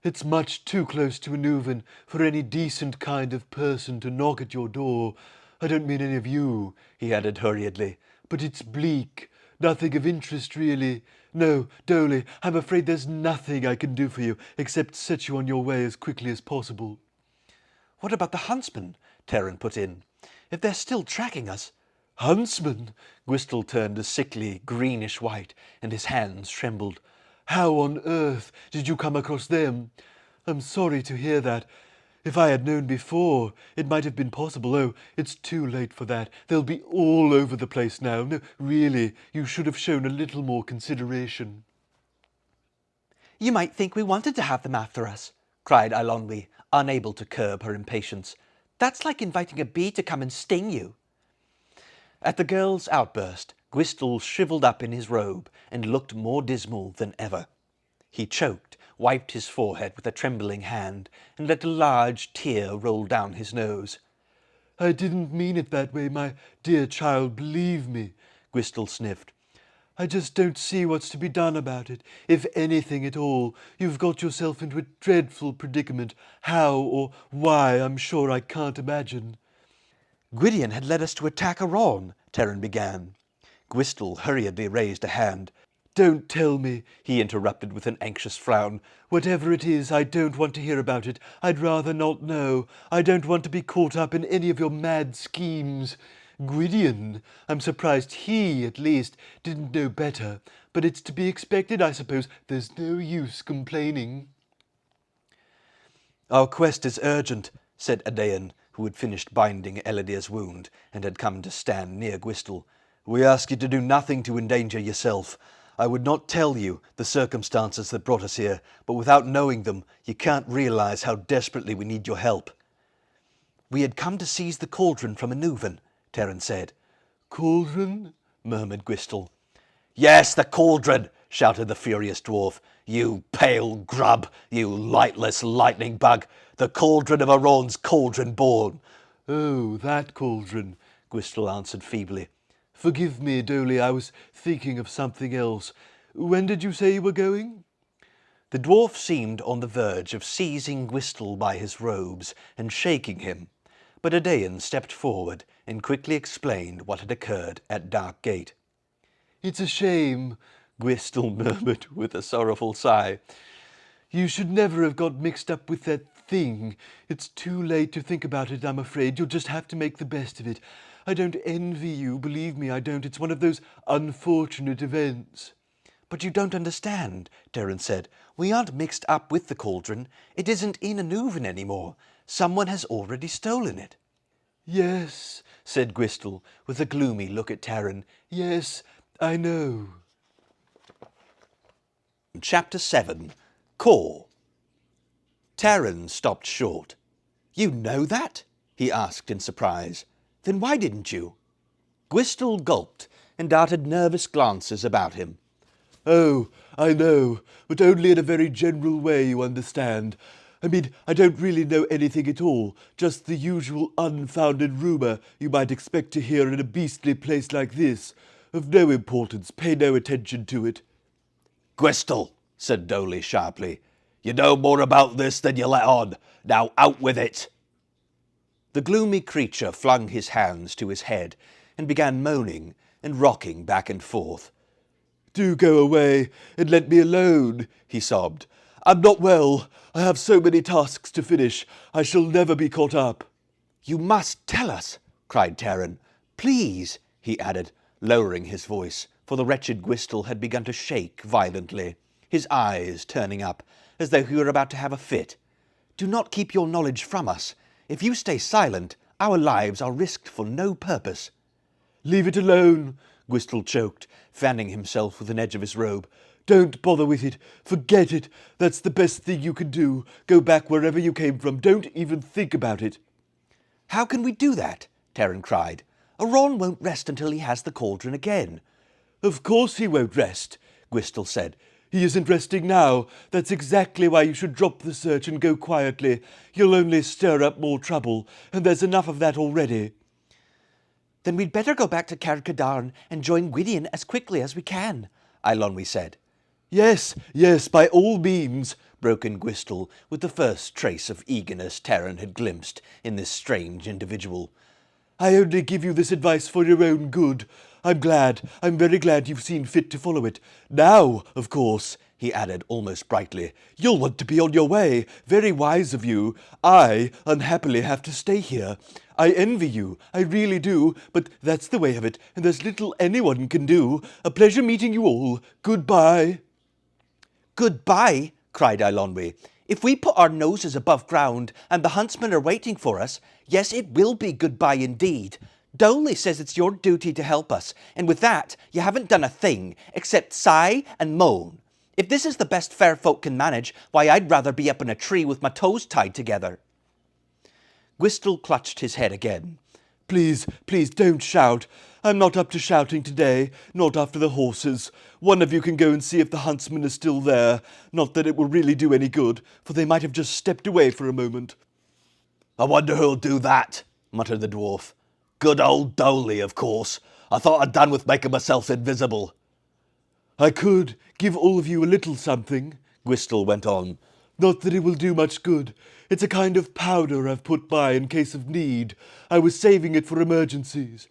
"It's much too close to Anuvan for any decent kind of person to knock at your door. I don't mean any of you," he added hurriedly, "but it's bleak. Nothing of interest, really. No, Dolly, I'm afraid there's nothing I can do for you except set you on your way as quickly as possible."
"What about the Huntsmen?" Taran put in. "If they're still tracking us—"
"Huntsmen?" Gwistel turned a sickly, greenish white, and his hands trembled. "How on earth did you come across them? I'm sorry to hear that. If I had known before, it might have been possible. Oh, it's too late for that. They'll be all over the place now. No, really, you should have shown a little more consideration."
"You might think we wanted to have them after us,"
cried Alonwy, unable to curb her impatience. "That's like inviting a bee to come and sting you." At the girl's outburst, Gwistel shriveled up in his robe and looked more dismal than ever. He choked, wiped his forehead with a trembling hand, and let a large tear roll down his nose.
"I didn't mean it that way, my dear child, believe me," Gwistel sniffed. "I just don't see what's to be done about it. If anything at all, you've got yourself into a dreadful predicament. How or why, I'm sure I can't imagine."
"Gwydion had led us to attack Aran," Terran began. Gwistel hurriedly raised a hand.
"Don't tell me," he interrupted with an anxious frown. "Whatever it is, I don't want to hear about it. I'd rather not know. I don't want to be caught up in any of your mad schemes. Gwydion, I'm surprised he, at least, didn't know better. But it's to be expected, I suppose. There's no use complaining."
"Our quest is urgent," said Adain, who had finished binding Elidir's wound and had come to stand near Gwistel. "We ask you to do nothing to endanger yourself. I would not tell you the circumstances that brought us here, but without knowing them, you can't realize how desperately we need your help." "We had come to seize the cauldron from Anuvan," Terran said.
"Cauldron?"
murmured Gwistel.
"Yes, the cauldron!" shouted the furious dwarf. "You pale grub, you lightless lightning bug, the cauldron of Aron's cauldron born."
"Oh, that cauldron," Gwistel answered feebly. "Forgive me, Dolly, I was thinking of something else. When did you say you were going?"
The dwarf seemed on the verge of seizing Gwistel by his robes and shaking him, but Adain stepped forward and quickly explained what had occurred at Dark Gate.
"It's a shame,"
Gwistel murmured with a sorrowful sigh.
"You should never have got mixed up with that thing. It's too late to think about it, I'm afraid. You'll just have to make the best of it. I don't envy you, believe me, I don't. It's one of those unfortunate events."
"But you don't understand," Terran said. "We aren't mixed up with the cauldron. It isn't in Anuvan anymore. Someone has already stolen it."
"Yes,"
said Gwistel, with a gloomy look at Terran.
"Yes, I know."
Chapter 7. Caer. Terran stopped short. "You know that?" he asked in surprise. "Then why didn't you?" Gwistel gulped and darted nervous glances about him.
"Oh, I know, but only in a very general way, you understand. I mean, I don't really know anything at all, just the usual unfounded rumour you might expect to hear in a beastly place like this. Of no importance, pay no attention to it."
"Gwistel," said Dolly sharply, "you know more about this than you let on. Now out with it."
The gloomy creature flung his hands to his head and began moaning and rocking back and forth.
"Do go away and let me alone," he sobbed. "I'm not well. I have so many tasks to finish. I shall never be caught up."
"You must tell us," cried Terran. "Please," he added, lowering his voice, for the wretched Gwistel had begun to shake violently, his eyes turning up, as though he were about to have a fit. "Do not keep your knowledge from us. If you stay silent, our lives are risked for no purpose."
"Leave it alone," Gwistel choked, fanning himself with an edge of his robe. "Don't bother with it. Forget it. That's the best thing you can do. Go back wherever you came from. Don't even think about it."
"How can we do that?" Terran cried. "Aran won't rest until he has the cauldron again."
"Of course he won't rest," Gwistel said. "He isn't resting now. That's exactly why you should drop the search and go quietly. You'll only stir up more trouble, and there's enough of that already."
"Then we'd better go back to Caer Dallben and join Gwydion as quickly as we can," Eilonwy said.
Yes, by all means,"
broke in Gwistel, with the first trace of eagerness Terran had glimpsed in this strange individual.
"I only give you this advice for your own good. I'm very glad you've seen fit to follow it. Now, of course," he added almost brightly, "you'll want to be on your way. Very wise of you. I, unhappily, have to stay here. I envy you, I really do, but that's the way of it, and there's little anyone can do. A pleasure meeting you all. Goodbye."
"Goodbye," cried Eilonwy. "If we put our noses above ground and the huntsmen are waiting for us, yes, it will be goodbye indeed. Dolly says it's your duty to help us, and with that you haven't done a thing except sigh and moan. If this is the best fair folk can manage, why, I'd rather be up in a tree with my toes tied together."
Gwistel clutched his head again. "Please, please don't shout. I'm not up to shouting today, not after the horses. One of you can go and see if the huntsmen are still there. Not that it will really do any good, for they might have just stepped away for a moment."
"I wonder who'll do that," muttered the dwarf. "Good old Dolly, of course. I thought I'd done with making myself invisible."
"I could give all of you a little something," Gwistel went on. "Not that it will do much good. It's a kind of powder I've put by in case of need. I was saving it for emergencies."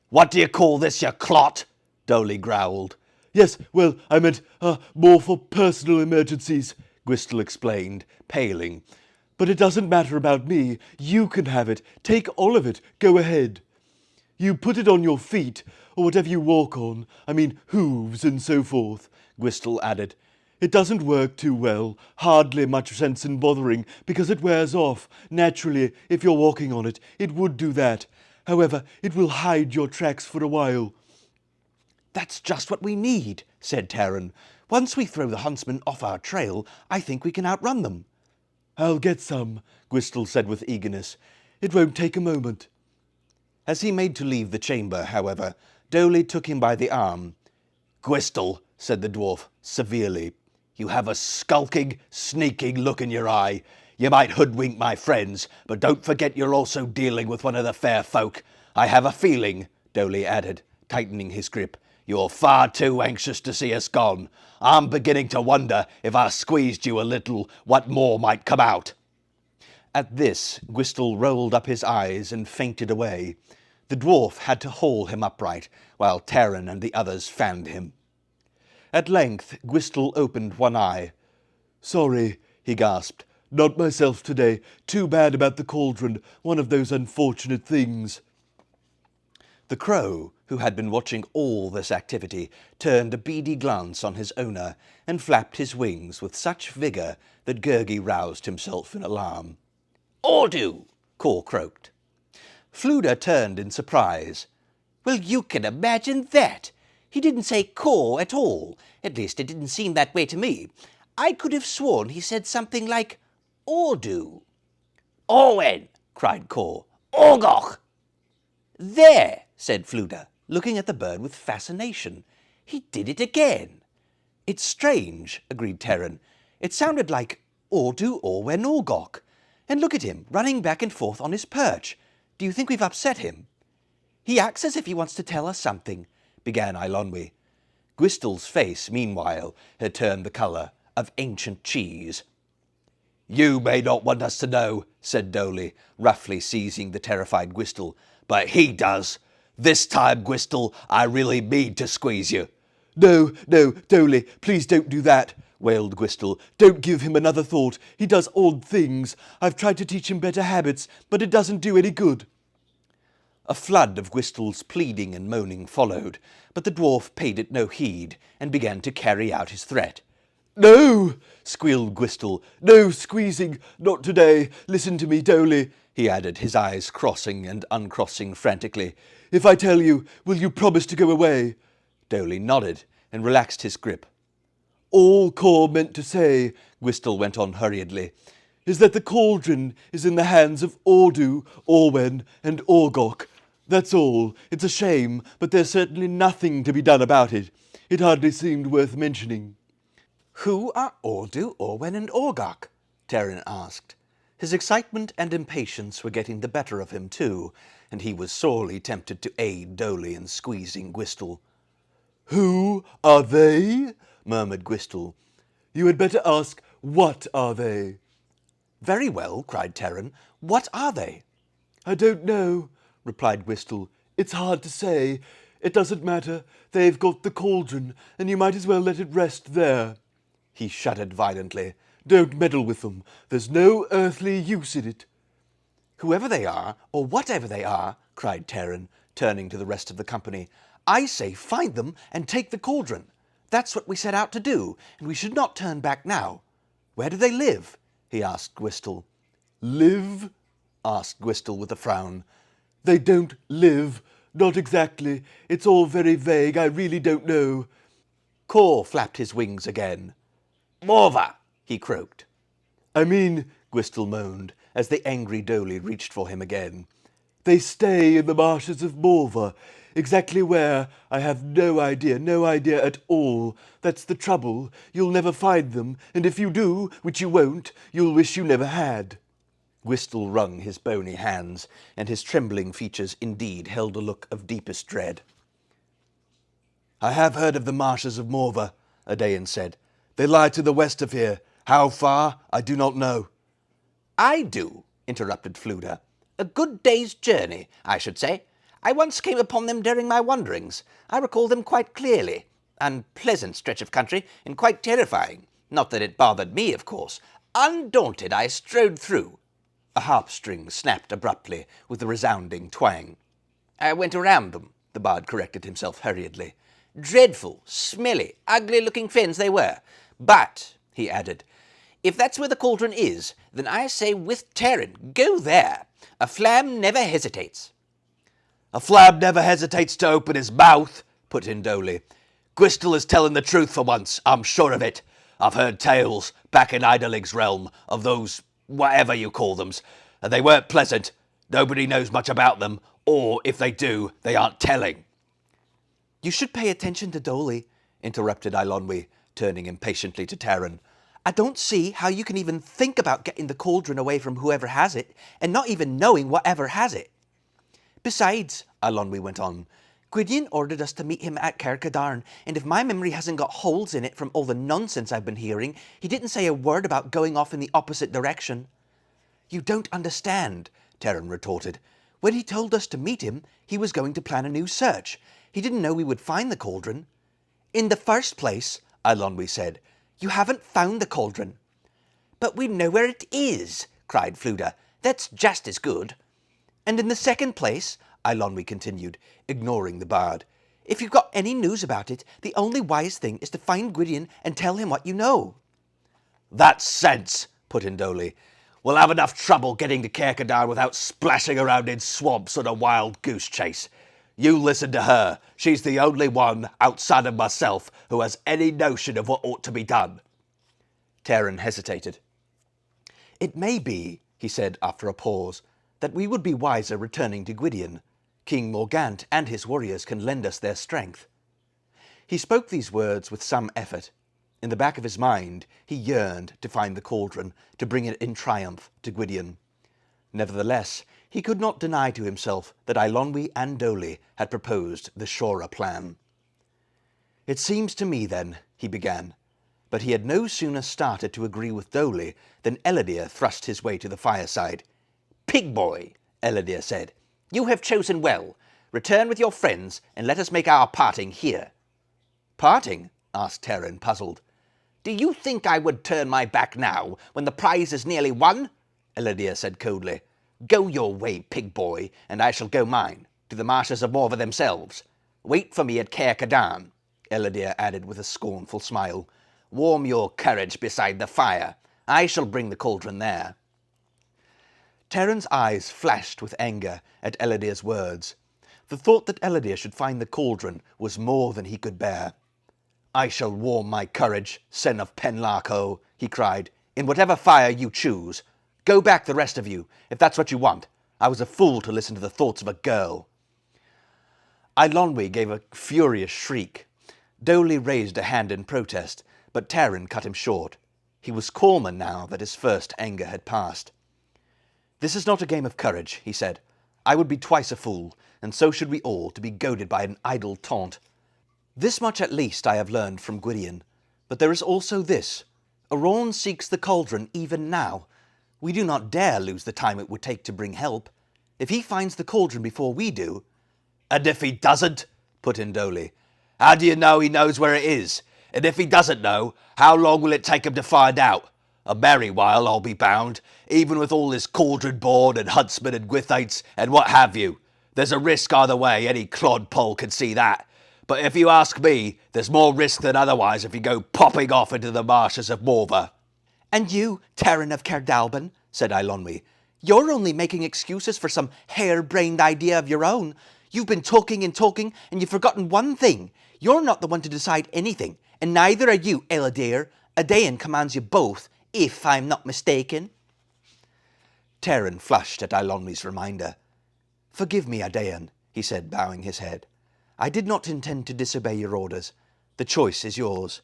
"What do you call this, you clot?" Dolly growled.
"Yes, well, I meant more for personal emergencies," Gwistel explained, paling. "But it doesn't matter about me. You can have it. Take all of it. Go ahead. You put it on your feet, or whatever you walk on. I mean, hooves and so forth," Gwistel added. "It doesn't work too well. Hardly much sense in bothering, because it wears off. Naturally, if you're walking on it, it would do that. However, it will hide your tracks for a while."
"That's just what we need," said Taran. "Once we throw the huntsmen off our trail, I think we can outrun them."
"I'll get some," Gwistel said with eagerness. "It won't take a moment."
As he made to leave the chamber, however, Dolly took him by the arm.
"Gwistel," said the dwarf severely, "you have a skulking, sneaking look in your eye. You might hoodwink my friends, but don't forget you're also dealing with one of the fair folk. I have a feeling," Dolly added, tightening his grip, "you're far too anxious to see us gone. I'm beginning to wonder if I squeezed you a little, what more might come out."
At this, Gwistel rolled up his eyes and fainted away. The dwarf had to haul him upright, while Taran and the others fanned him. At length, Gwistel opened one eye.
"Sorry," he gasped. "Not myself today. Too bad about the cauldron. One of those unfortunate things."
The crow, who had been watching all this activity, turned a beady glance on his owner and flapped his wings with such vigour that Gurgi roused himself in alarm.
"Ordu!"
Caer croaked.
Fluda turned in surprise. "Well, you can imagine that! He didn't say Caer at all. At least it didn't seem that way to me. I could have sworn he said something like Ordu." "Orwen!" cried Caer. "Orgoch!" "There!" said Fluda, looking at the bird with fascination. "He did it again."
"It's strange," agreed Taran. "It sounded like Ordu, Orwen, Orgoch. And look at him, running back and forth on his perch. Do you think we've upset him?" "He acts as if he wants to tell us something," began Eilonwy. Gwistel's face, meanwhile, had turned the colour of ancient cheese.
"You may not want us to know," said Dolly, roughly seizing the terrified Gwistel, "but he does. This time, Gwistel, I really mean to squeeze you."
No, Dolly, please don't do that," wailed Gwistel. "Don't give him another thought. He does odd things. I've tried to teach him better habits, but it doesn't do any good."
A flood of Gwistel's pleading and moaning followed, but the dwarf paid it no heed and began to carry out his threat.
"No!" squealed Gwistel. "No squeezing. Not today. Listen to me, Dolly," he added, his eyes crossing and uncrossing frantically. "If I tell you, will you promise to go away?"
Dolly nodded and relaxed his grip.
"All Caer meant to say," Gwistel went on hurriedly, "is that the cauldron is in the hands of Ordu, Orwen, and Orgoch. That's all. It's a shame, but there's certainly nothing to be done about it. It hardly seemed worth mentioning."
"Who are Ordu, Orwen, and Orgoch?" Taran asked. His excitement and impatience were getting the better of him too, and he was sorely tempted to aid Dolly in squeezing Gwistel.
"Who are they?" murmured Gwistel. "You had better ask, what are they?"
"Very well," cried Taran. "What are they?"
"I don't know," replied Gwistel. "It's hard to say. It doesn't matter. They've got the cauldron, and you might as well let it rest there."
He shuddered violently.
"Don't meddle with them. There's no earthly use in it."
"Whoever they are, or whatever they are," cried Taran, turning to the rest of the company, "I say find them and take the cauldron. That's what we set out to do, and we should not turn back now. Where do they live?" he asked Gwistel.
"Live?"
asked Gwistel with a frown.
"They don't live. Not exactly. It's all very vague. I really don't know."
Caer flapped his wings again.
Morva, he croaked.
I mean, Gwistel moaned, as the angry Dolly reached for him again. They stay in the marshes of Morva. Exactly where, I have no idea at all. That's the trouble. You'll never find them, and if you do, which you won't, you'll wish you never had. Gwistel wrung his bony hands, and his trembling features indeed held a look of deepest dread. I have heard of the marshes of Morva, Adain said. They lie to the west of here. How far, I do not know.
I do, interrupted Fluda. A good day's journey, I should say. I once came upon them during my wanderings. I recall them quite clearly. Unpleasant stretch of country, and quite terrifying. Not that it bothered me, of course. Undaunted, I strode through.
A harp string snapped abruptly with a resounding twang.
I went around them, the bard corrected himself hurriedly. Dreadful, smelly, ugly-looking fens they were. But, he added, if that's where the cauldron is, then I say with Terran, go there. A flam never hesitates.
A flam never hesitates to open his mouth, put in Dolly. Gwistel is telling the truth for once, I'm sure of it. I've heard tales, back in Idling's realm, of those, whatever you call them, and they weren't pleasant. Nobody knows much about them, or, if they do, they aren't telling.
You should pay attention to Dolly, interrupted Eilonwy, turning impatiently to Terran. I don't see how you can even think about getting the cauldron away from whoever has it, and not even knowing whatever has it. Besides, Eilonwy went on, Gwydion ordered us to meet him at Caer Dallben, and if my memory hasn't got holes in it from all the nonsense I've been hearing, he didn't say a word about going off in the opposite direction. You don't understand, Terran retorted. When he told us to meet him, he was going to plan a new search. He didn't know we would find the cauldron. In the first place, Eilonwy said, you haven't found the cauldron.
But we know where it is, cried Fluda. That's just as good.
And in the second place, Eilonwy continued, ignoring the bard, if you've got any news about it, the only wise thing is to find Gwydion and tell him what you know.
That's sense, put in Dolly. We'll have enough trouble getting to Caer Dallben without splashing around in swamps on a wild goose chase. You listen to her. She's the only one, outside of myself, who has any notion of what ought to be done.
Terran hesitated. It may be, he said after a pause, that we would be wiser returning to Gwydion. King Morgant and his warriors can lend us their strength. He spoke these words with some effort. In the back of his mind, he yearned to find the cauldron, to bring it in triumph to Gwydion. Nevertheless, he could not deny to himself that Eilonwy and Dolly had proposed the surer plan. It seems to me, then, he began, but he had no sooner started to agree with Dolly than Ellidyr thrust his way to the fireside.
Pig boy, Ellidyr said, you have chosen well. Return with your friends, and let us make our parting here.
Parting? Asked Terran, puzzled.
Do you think I would turn my back now, when the prize is nearly won? Ellidyr said coldly. Go your way, pig boy, and I shall go mine, to the marshes of Morva themselves. Wait for me at Caer Dallben, Ellidyr added with a scornful smile. Warm your courage beside the fire. I shall bring the cauldron there.
Terran's eyes flashed with anger at Ellidyr's words. The thought that Ellidyr should find the cauldron was more than he could bear. I shall warm my courage, son of Penlarco, he cried, in whatever fire you choose. Go back, the rest of you, if that's what you want. I was a fool to listen to the thoughts of a girl. Eilonwy gave a furious shriek. Dolly raised a hand in protest, but Terran cut him short. He was calmer now that his first anger had passed. This is not a game of courage, he said. I would be twice a fool, and so should we all, to be goaded by an idle taunt. This much at least I have learned from Gwydion, but there is also this. Arawn seeks the cauldron even now. We do not dare lose the time it would take to bring help. If he finds the cauldron before we do...
And if he doesn't, put in Dolly, how do you know he knows where it is? And if he doesn't know, how long will it take him to find out? A merry while, I'll be bound, even with all this cauldron board and huntsmen and gwithates and what have you. There's a risk either way, any clodpole can see that. But if you ask me, there's more risk than otherwise if you go popping off into the marshes of Morva.
And you, Terran of Caer Dallben, said Eilonwy, you're only making excuses for some hair-brained idea of your own. You've been talking and talking, and you've forgotten one thing. You're not the one to decide anything,
And neither are you, Eladair. Adain commands you both, if I'm not mistaken.
Taran flushed at Eilonwy's reminder. "Forgive me, Adain," he said, bowing his head. "I did not intend to disobey your orders. The choice is yours."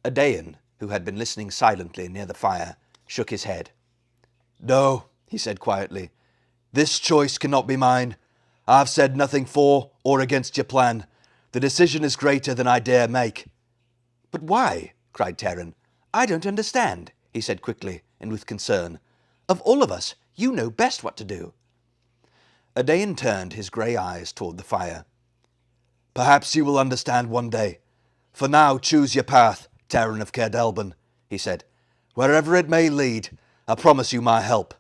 Adain, who had been listening silently near the fire, shook his head.
"No," he said quietly. "This choice cannot be mine. I've said nothing for or against your plan. The decision is greater than I dare make."
"But why?" cried Taran. "I don't understand," he said quickly and with concern. "Of all of us, you know best what to do." Adain turned his grey eyes toward the fire.
"Perhaps you will understand one day. For now, choose your path, Taran of Caer Dallben," he said. "Wherever it may lead, I promise you my help."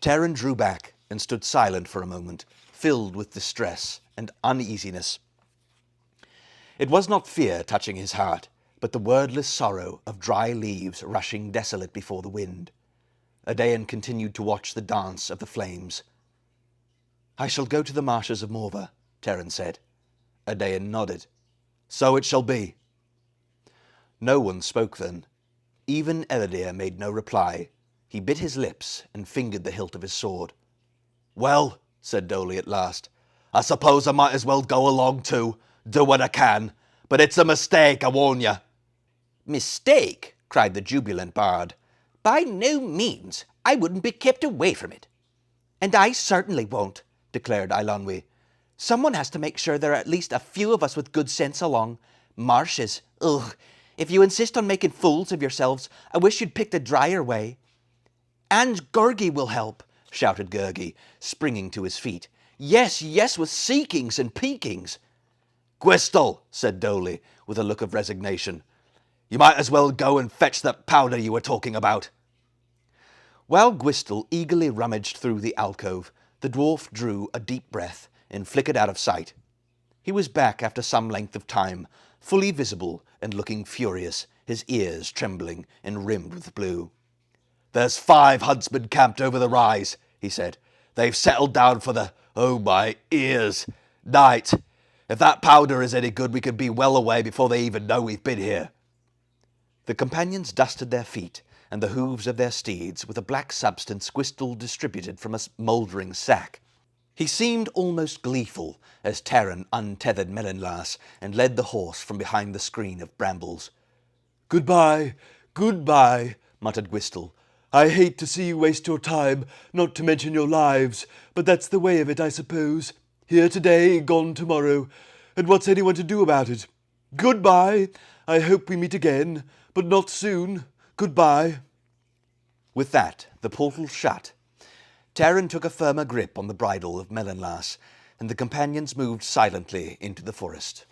Taran drew back and stood silent for a moment, filled with distress and uneasiness. It was not fear touching his heart, but the wordless sorrow of dry leaves rushing desolate before the wind. Adain continued to watch the dance of the flames. "I shall go to the marshes of Morva," Taran said. Adain nodded. "So it shall be." No one spoke then. Even Eladair made no reply. He bit his lips and fingered the hilt of his sword.
"Well," said Dolly at last, "I suppose I might as well go along too, do what I can, but it's a mistake, I warn you."
Mistake? Cried the jubilant bard. By no means. I wouldn't be kept away from it. And I certainly won't, declared Eilonwy. Someone has to make sure there are at least a few of us with good sense along. Marsh is, ugh. If you insist on making fools of yourselves, I wish you'd picked a drier way. And Gurgi will help, shouted Gurgi, springing to his feet. Yes, yes, with seekings and peekings.
"Gwystal," said Dolly, with a look of resignation. "You might as well go and fetch that powder you were talking about."
While Gwystal eagerly rummaged through the alcove, the dwarf drew a deep breath and flickered out of sight. He was back after some length of time, fully visible and looking furious, his ears trembling and rimmed with blue.
"There's 5 huntsmen camped over the rise," he said. "They've settled down for the, oh my ears, night. If that powder is any good, we could be well away before they even know we've been here."
The companions dusted their feet and the hooves of their steeds with a black substance Gwystal distributed from a mouldering sack. He seemed almost gleeful as Taran untethered Mellinlas and led the horse from behind the screen of brambles.
"Goodbye, goodbye," muttered Gwystal. "I hate to see you waste your time, not to mention your lives, but that's the way of it, I suppose. Here today, gone tomorrow, and what's anyone to do about it? Goodbye. I hope we meet again, but not soon. Goodbye."
With that, the portal shut. Taran took a firmer grip on the bridle of Mellinlas, and the companions moved silently into the forest.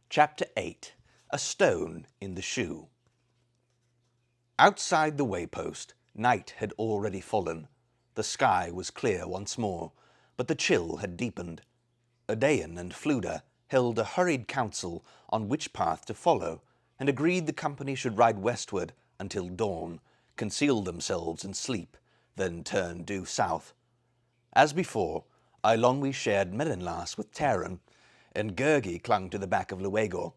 Chapter 8. A Stone in the Shoe. Outside the waypost, night had already fallen. The sky was clear once more, but the chill had deepened. Adain and Fluda held a hurried council on which path to follow, and agreed the company should ride westward until dawn, conceal themselves and sleep, then turn due south. As before, Eilonwy shared Mellinlas with Taran, and Gurgi clung to the back of Luego.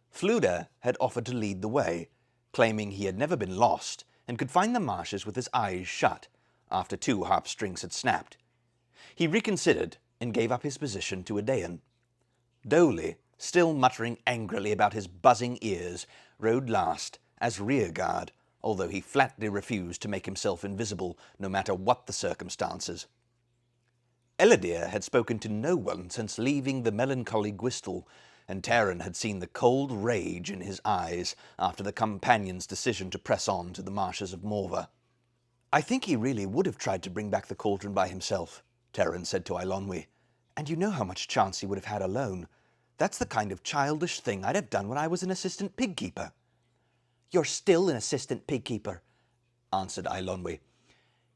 Fluda had offered to lead the way, claiming he had never been lost and could find the marshes with his eyes shut, after 2 harp strings had snapped. He reconsidered and gave up his position to Adain. Dolly, still muttering angrily about his buzzing ears, rode last as rear guard, although he flatly refused to make himself invisible no matter what the circumstances. Eladair had spoken to no one since leaving the melancholy Gwystal, and Taran had seen the cold rage in his eyes after the companions' decision to press on to the marshes of Morva. "I think he really would have tried to bring back the cauldron by himself," Taran said to Eilonwy, "and you know how much chance he would have had alone. That's the kind of childish thing I'd have done when I was an assistant pig-keeper." "You're still an assistant pig-keeper," answered Eilonwy.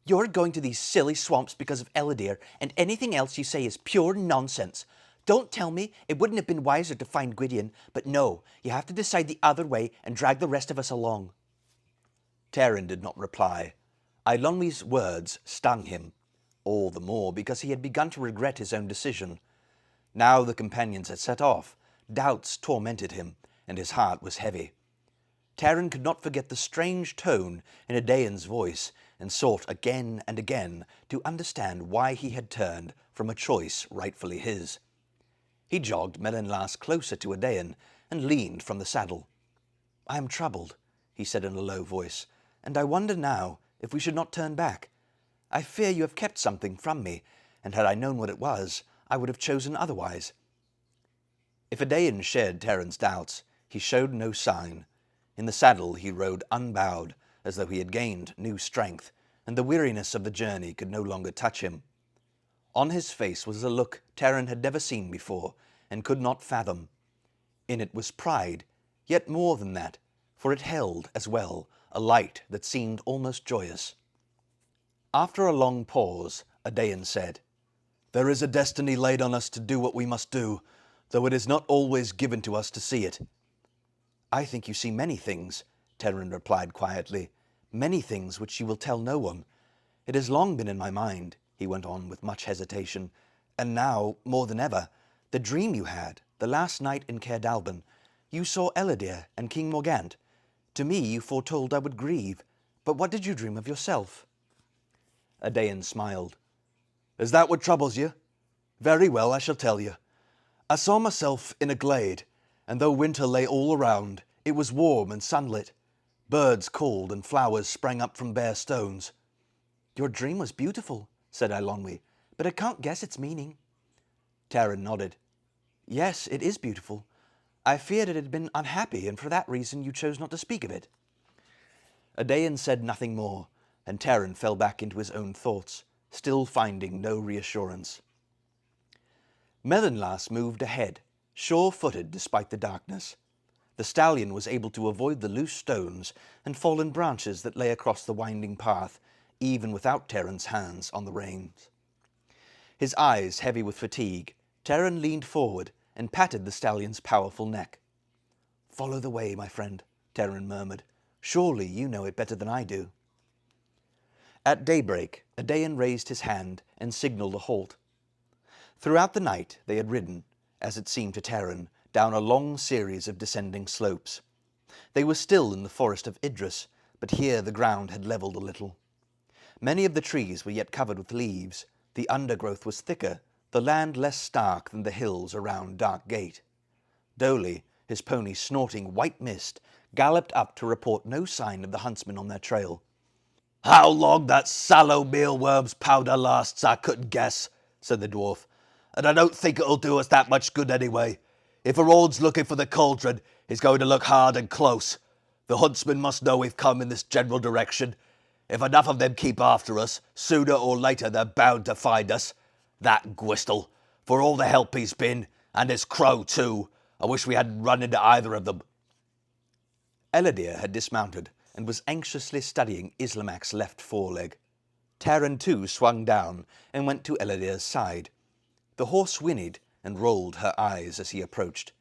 "You're going to these silly swamps because of Eladair, and anything else you say is pure nonsense. Don't tell me it wouldn't have been wiser to find Gwydion, but no, you have to decide the other way and drag the rest of us along." Taran did not reply. Eilonwy's words stung him, all the more because he had begun to regret his own decision. Now the companions had set off, Doubts tormented him, and his heart was heavy. Taran could not forget the strange tone in Adain's voice, and sought again and again to understand why he had turned from a choice rightfully his. He jogged Melonlas closer to Adain and leaned from the saddle. "I am troubled," he said in a low voice, "and I wonder now if we should not turn back. I fear you have kept something from me, and had I known what it was, I would have chosen otherwise." If Adain shared Taran's doubts, he showed no sign. In the saddle he rode unbowed, as though he had gained new strength, and the weariness of the journey could no longer touch him. On his face was a look Taran had never seen before, and could not fathom. In it was pride, yet more than that, for it held, as well, a light that seemed almost joyous. After a long pause, Adain said, "There is a destiny laid on us to do what we must do, though it is not always given to us to see it." "I think you see many things," Taran replied quietly, "many things which you will tell no one. It has long been in my mind," he went on with much hesitation, "and now, more than ever, the dream you had, the last night in Caer Dallben. You saw Ellidyr and King Morgant. To me you foretold I would grieve, but what did you dream of yourself?" Adain smiled. "Is that what troubles you? Very well, I shall tell you. I saw myself in a glade, and though winter lay all around, it was warm and sunlit. Birds called and flowers sprang up from bare stones." "Your dream was beautiful," said Eilonwy, "but I can't guess its meaning." Taran nodded. "Yes, it is beautiful. I feared it had been unhappy, and for that reason you chose not to speak of it." Adain said nothing more, and Taran fell back into his own thoughts, still finding no reassurance. Melonlas moved ahead, sure-footed despite the darkness. The stallion was able to avoid the loose stones and fallen branches that lay across the winding path, even without Taran's hands on the reins. His eyes heavy with fatigue, Taran leaned forward and patted the stallion's powerful neck. "Follow the way, my friend," Taran murmured. "Surely you know it better than I do." At daybreak, Adain raised his hand and signalled a halt. Throughout the night they had ridden, as it seemed to Taran, down a long series of descending slopes. They were still in the forest of Idris, but here the ground had levelled a little. Many of the trees were yet covered with leaves, the undergrowth was thicker, the land less stark than the hills around Dark Gate. Dolly, his pony snorting white mist, galloped up to report no sign of the huntsmen on their trail.
"How long that sallow mealworm's powder lasts, I couldn't guess," said the dwarf, "and I don't think it'll do us that much good anyway. If a road's looking for the cauldron, he's going to look hard and close. The huntsmen must know we've come in this general direction. If enough of them keep after us, sooner or later they're bound to find us. That Gwistel, for all the help he's been, and his crow too. I wish we hadn't run into either of them."
Ellidyr had dismounted and was anxiously studying Islamac's left foreleg. Taran too swung down and went to Ellidyr's side. The horse whinnied and rolled her eyes as he approached.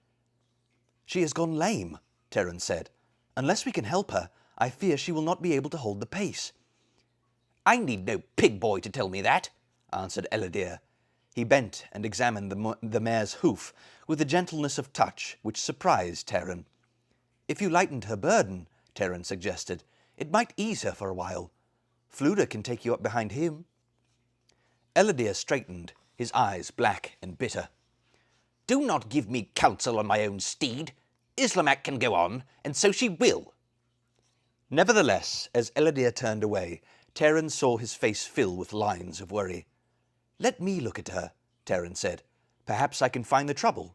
"She has gone lame," Taran said. "Unless we can help her, I fear she will not be able to hold the pace."
"I need no pig boy to tell me that," answered Ellidyr.
He bent and examined the mare's hoof with a gentleness of touch which surprised Taran. "If you lightened her burden," Taran suggested, "it might ease her for a while. Fluda can take you up behind him." Ellidyr straightened, his eyes black and bitter.
"Do not give me counsel on my own steed. Islamak can go on, and so she will."
Nevertheless, as Ellidyr turned away, Taran saw his face fill with lines of worry. "Let me look at her," Taran said. "Perhaps I can find the trouble."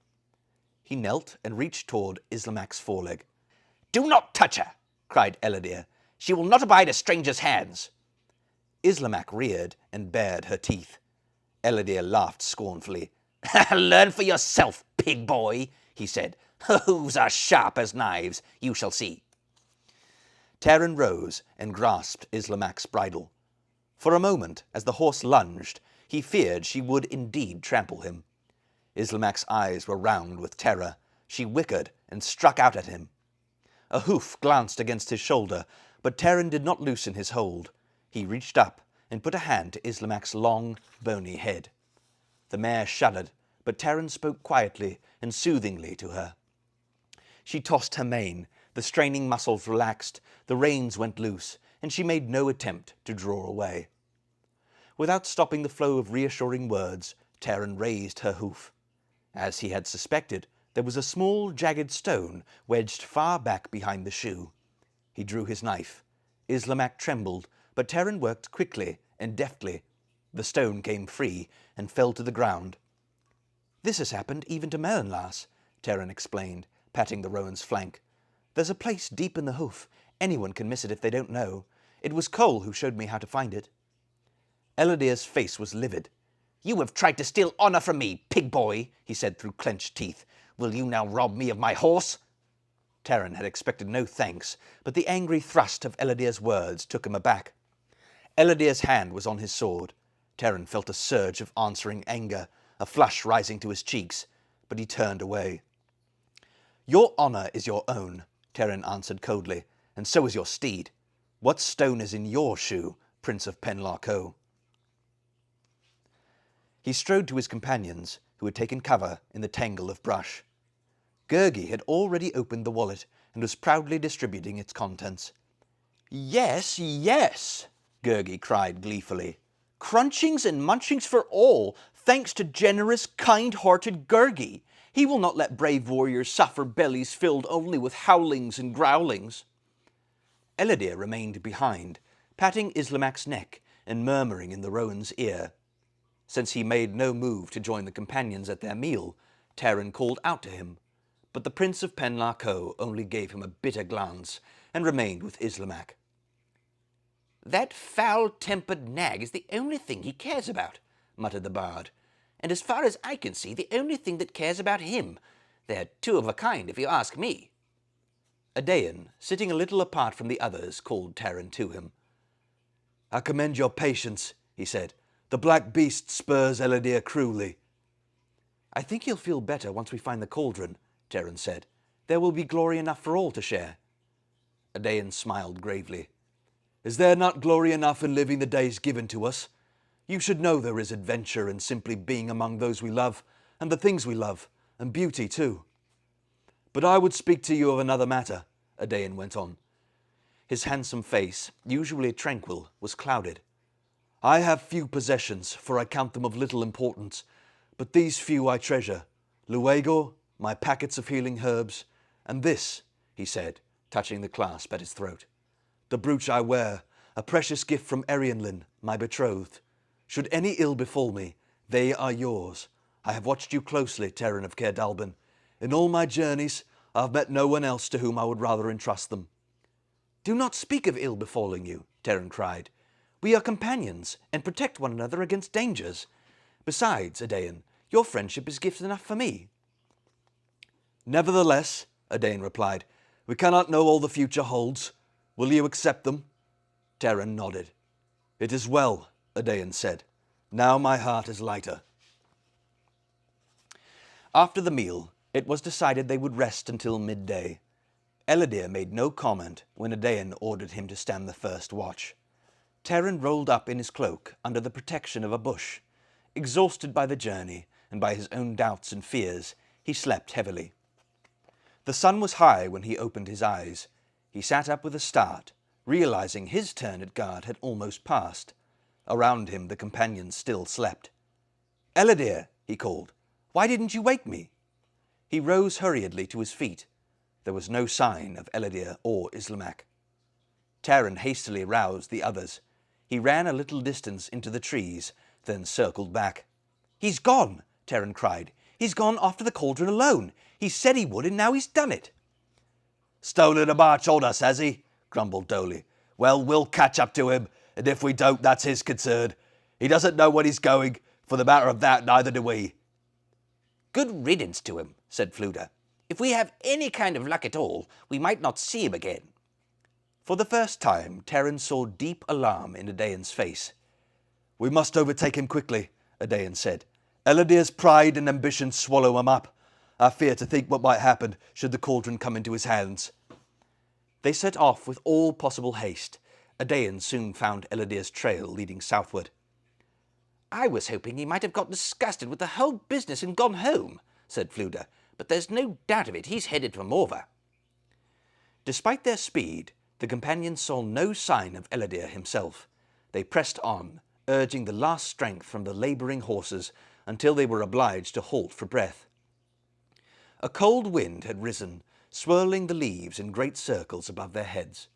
He knelt and reached toward Islamac's foreleg.
"Do not touch her," cried Ellidyr. "She will not abide a stranger's hands."
Islamac reared and bared her teeth. Ellidyr laughed scornfully.
"Learn for yourself, pig boy," he said. "Her hooves are sharp as knives, you shall see."
Taran rose and grasped Islamac's bridle. For a moment, as the horse lunged, he feared she would indeed trample him. Islamac's eyes were round with terror. She whickered and struck out at him. A hoof glanced against his shoulder, but Taran did not loosen his hold. He reached up and put a hand to Islamac's long, bony head. The mare shuddered, but Taran spoke quietly and soothingly to her. She tossed her mane, the straining muscles relaxed, the reins went loose, and she made no attempt to draw away. Without stopping the flow of reassuring words, Taran raised her hoof. As he had suspected, there was a small, jagged stone wedged far back behind the shoe. He drew his knife. Islamak trembled, but Taran worked quickly and deftly. The stone came free and fell to the ground. "This has happened even to Merenlas," Taran explained, patting the rowan's flank. "There's a place deep in the hoof. Anyone can miss it if they don't know. It was Cole who showed me how to find it." Eladir's face was livid.
"You have tried to steal honor from me, pig boy," he said through clenched teeth. "Will you now rob me of my horse?"
Taran had expected no thanks, but the angry thrust of Eladir's words took him aback. Eladir's hand was on his sword. Taran felt a surge of answering anger, a flush rising to his cheeks, but he turned away. "Your honor is your own," Taran answered coldly, "and so is your steed. What stone is in your shoe, Prince of Penlarco?" He strode to his companions, who had taken cover in the tangle of brush. Gurgi had already opened the wallet and was proudly distributing its contents. "Yes, yes," Gurgi cried gleefully. "Crunchings and munchings for all, thanks to generous, kind-hearted Gurgi. He will not let brave warriors suffer bellies filled only with howlings and growlings." Eladir remained behind, patting Islamak's neck and murmuring in the rowan's ear. Since he made no move to join the companions at their meal, Taran called out to him, but the Prince of Penlarco only gave him a bitter glance and remained with Islamak.
"That foul-tempered nag is the only thing he cares about," muttered the bard. "And as far as I can see, the only thing that cares about him. They're two of a kind, if you ask me."
Adain, sitting a little apart from the others, called Taran to him. "I commend your patience," he said. "The black beast spurs Eladir cruelly." "I think he'll feel better once we find the cauldron," Taran said. "There will be glory enough for all to share." Adain smiled gravely. "Is there not glory enough in living the days given to us? You should know there is adventure in simply being among those we love, and the things we love, and beauty too. But I would speak to you of another matter," Adain went on. His handsome face, usually tranquil, was clouded. "I have few possessions, for I count them of little importance, but these few I treasure. Luego, my packets of healing herbs, and this," he said, touching the clasp at his throat. "The brooch I wear, a precious gift from Arianlyn, my betrothed. Should any ill befall me, they are yours. I have watched you closely, Taran of Caer Dallben. In all my journeys, I have met no one else to whom I would rather entrust them." "Do not speak of ill befalling you," Taran cried. "We are companions, and protect one another against dangers. Besides, Adain, your friendship is gift enough for me." "Nevertheless," Adain replied, "we cannot know all the future holds. Will you accept them?" Taran nodded. "It is well," Adain said. "Now my heart is lighter." After the meal, it was decided they would rest until midday. Eladir made no comment when Adain ordered him to stand the first watch. Taran rolled up in his cloak under the protection of a bush. Exhausted by the journey and by his own doubts and fears, he slept heavily. The sun was high when he opened his eyes. He sat up with a start, realizing his turn at guard had almost passed. Around him the companions still slept. "Eladir," he called, "why didn't you wake me?" He rose hurriedly to his feet. There was no sign of Eladir or Islamak. Taran hastily roused the others. He ran a little distance into the trees, then circled back. "He's gone!" Taran cried. "He's gone after the cauldron alone. He said he would, and now he's done it."
"Stolen a march on us, has he?" grumbled Dolly. "Well, we'll catch up to him, and if we don't, that's his concern. He doesn't know when he's going. For the matter of that, neither do we."
"Good riddance to him," said Fluda. "If we have any kind of luck at all, we might not see him again."
For the first time, Taran saw deep alarm in Adain's face.
"We must overtake him quickly," Adain said. "Eladir's pride and ambition swallow him up. I fear to think what might happen should the cauldron come into his hands."
They set off with all possible haste. Adain soon found Eladir's trail leading southward.
I was hoping he might have got disgusted with the whole business and gone home, said Fluda, but there's no doubt of it, he's headed for Morva. Despite their speed, the companions saw no sign of Eladir himself. They pressed on, urging the last strength from the labouring horses until they were obliged to halt for breath. A cold wind had risen, swirling the leaves in great circles above their heads.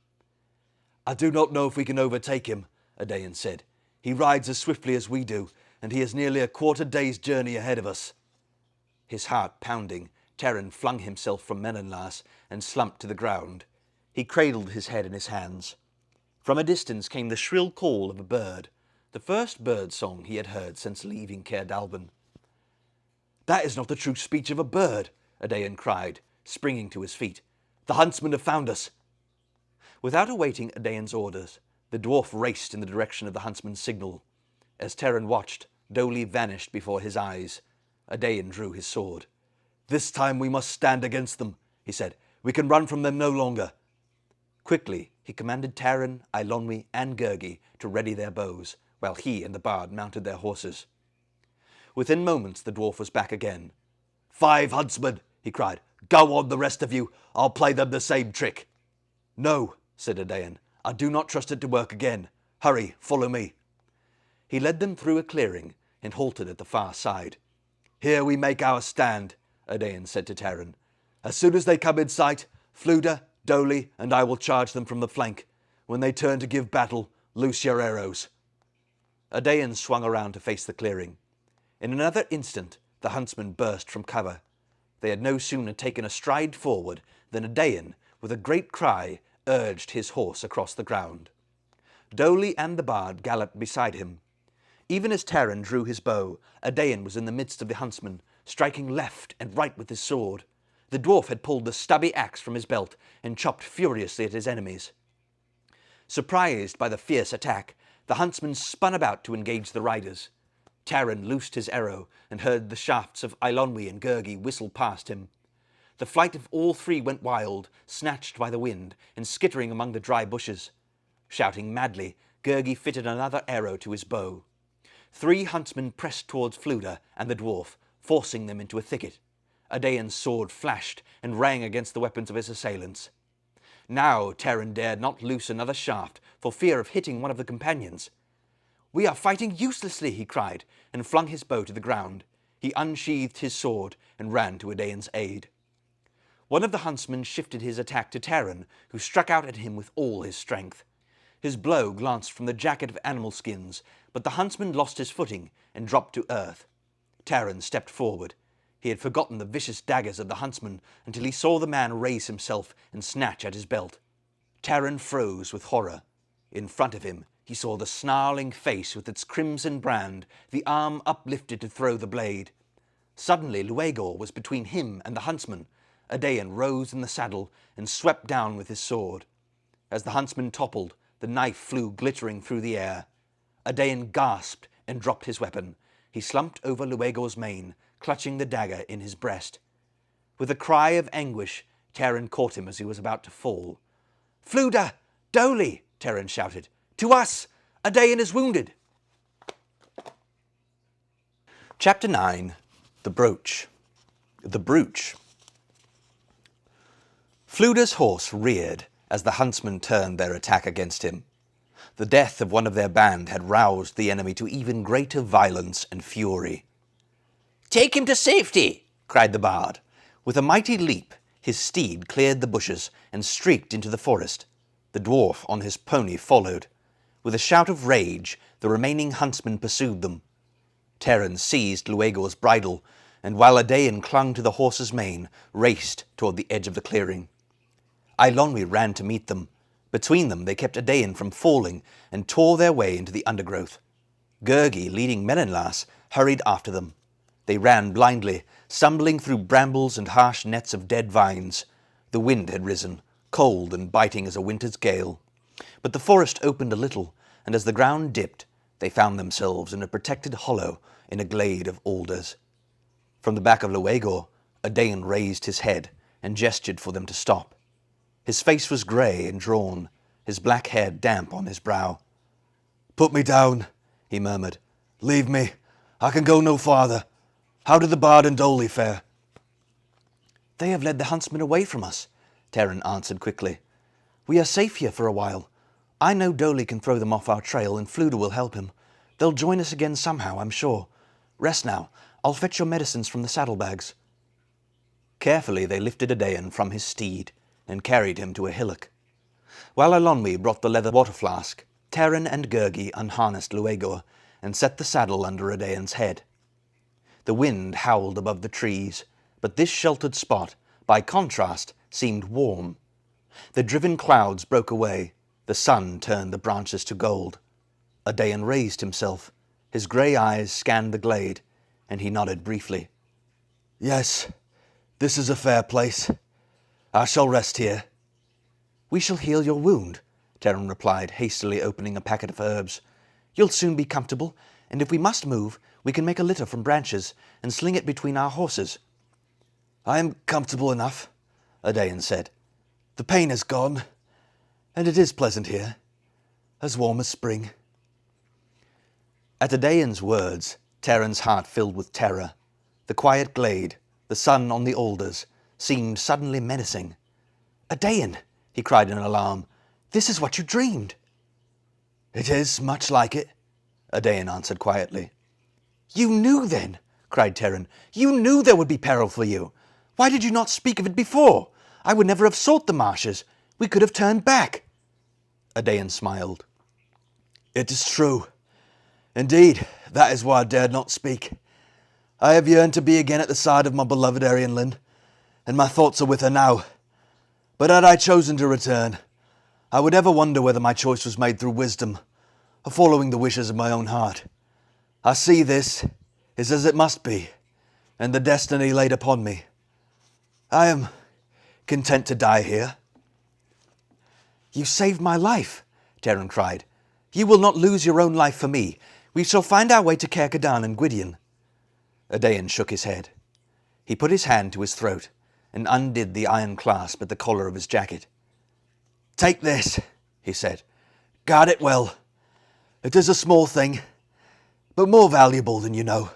I do not know if we can overtake him, Adain said. He rides as swiftly as we do, and he has nearly a quarter-day's journey ahead of us.
His heart pounding, Terran flung himself from Menenlas and slumped to the ground. He cradled his head in his hands. From a distance came the shrill call of a bird, the first bird song he had heard since leaving Caer Dallben.
That is not the true speech of a bird, Adain cried, springing to his feet. The huntsmen have found us.
Without awaiting Adain's orders, the dwarf raced in the direction of the huntsman's signal. As Terran watched, Doli vanished before his eyes. Adain drew his sword.
This time we must stand against them, he said. We can run from them no longer.
Quickly, he commanded Terran, Eilonwy, and Gurgi to ready their bows, while he and the bard mounted their horses. Within moments, the dwarf was back again.
5 huntsmen, he cried. Go on, the rest of you. I'll play them the same trick. No, said Adain. I do not trust it to work again. Hurry, follow me.
He led them through a clearing and halted at the far side.
Here we make our stand, Adain said to Terran. As soon as they come in sight, Fluda, Doli, and I will charge them from the flank. When they turn to give battle, loose your arrows.
Adain swung around to face the clearing. In another instant, the huntsmen burst from cover. They had no sooner taken a stride forward than Adain, with a great cry, urged his horse across the ground. Doli and the bard galloped beside him. Even as Terran drew his bow, Adain was in the midst of the huntsmen, striking left and right with his sword. The dwarf had pulled the stubby axe from his belt and chopped furiously at his enemies. Surprised by the fierce attack, the huntsman spun about to engage the riders. Terran loosed his arrow and heard the shafts of Eilonwy and Gurgi whistle past him. The flight of all 3 went wild, snatched by the wind and skittering among the dry bushes. Shouting madly, Gurgi fitted another arrow to his bow. 3 huntsmen pressed towards Fluda and the dwarf, forcing them into a thicket. Adain's sword flashed and rang against the weapons of his assailants. Now Terran dared not loose another shaft for fear of hitting one of the companions. "We are fighting uselessly," he cried, and flung his bow to the ground. He unsheathed his sword and ran to Adain's aid. One of the huntsmen shifted his attack to Terran, who struck out at him with all his strength. His blow glanced from the jacket of animal skins, but the huntsman lost his footing and dropped to earth. Terran stepped forward. He had forgotten the vicious daggers of the huntsman until he saw the man raise himself and snatch at his belt. Terran froze with horror. In front of him, he saw the snarling face with its crimson brand, the arm uplifted to throw the blade. Suddenly, Luegor was between him and the huntsman. Adain rose in the saddle and swept down with his sword. As the huntsman toppled, the knife flew glittering through the air. Adain gasped and dropped his weapon. He slumped over Luegor's mane, clutching the dagger in his breast. With a cry of anguish, Terran caught him as he was about to fall. "Fluda! Doli!" Terran shouted. "To us! Adain is wounded!" Chapter 9. The Brooch. The Brooch. Fluda's horse reared as the huntsmen turned their attack against him. The death of one of their band had roused the enemy to even greater violence and fury. "Take him to safety!" cried the bard. With a mighty leap, his steed cleared the bushes and streaked into the forest. The dwarf on his pony followed. With a shout of rage, the remaining huntsmen pursued them. Terran seized Luegor's bridle, and while Adain clung to the horse's mane, raced toward the edge of the clearing. Eilonwy ran to meet them. Between them, they kept Adain from falling and tore their way into the undergrowth. Gurgi, leading Menenlas, hurried after them. They ran blindly, stumbling through brambles and harsh nets of dead vines. The wind had risen, cold and biting as a winter's gale. But the forest opened a little, and as the ground dipped, they found themselves in a protected hollow in a glade of alders. From the back of Luegor, Adain raised his head and gestured for them to stop. His face was grey and drawn, his black hair damp on his brow. "Put me down," he murmured. Leave me. I can go no farther. How did the bard and Dolly fare?" "They have led the huntsmen away from us," Terran answered quickly. "We are safe here for a while. I know Dolly can throw them off our trail, and Fluda will help him. They'll join us again somehow, I'm sure. Rest now. I'll fetch your medicines from the saddlebags." Carefully they lifted Adain from his steed and carried him to a hillock. While Alonwi brought the leather water flask, Terran and Gurgi unharnessed Luegor and set the saddle under Adain's head. The wind howled above the trees, but this sheltered spot, by contrast, seemed warm. The driven clouds broke away, the sun turned the branches to gold. Adain raised himself, his grey eyes scanned the glade, and he nodded briefly. "Yes, this is a fair place. I shall rest here." "We shall heal your wound," Terran replied, hastily opening a packet of herbs. "You'll soon be comfortable, and if we must move, we can make a litter from branches and sling it between our horses." "I am comfortable enough," Adain said. "The pain is gone, and it is pleasant here, as warm as spring." At Adain's words, Terran's heart filled with terror. The quiet glade, the sun on the alders, seemed suddenly menacing. "Adain!" he cried in alarm. "This is what you dreamed." "It is much like it," Adain answered quietly. "You knew then!" cried Terran. "You knew there would be peril for you! Why did you not speak of it before? I would never have sought the marshes. We could have turned back." Adain smiled. "It is true. Indeed, that is why I dared not speak. I have yearned to be again at the side of my beloved Arianlyn, and my thoughts are with her now. But had I chosen to return, I would ever wonder whether my choice was made through wisdom, or following the wishes of my own heart. I see this is as it must be, and the destiny laid upon me. I am content to die here." "You saved my life," Terran cried. "You will not lose your own life for me. We shall find our way to Caer Dallben and Gwydion." Adain shook his head. He put his hand to his throat and undid the iron clasp at the collar of his jacket. "Take this," he said. "Guard it well. It is a small thing, but more valuable than you know."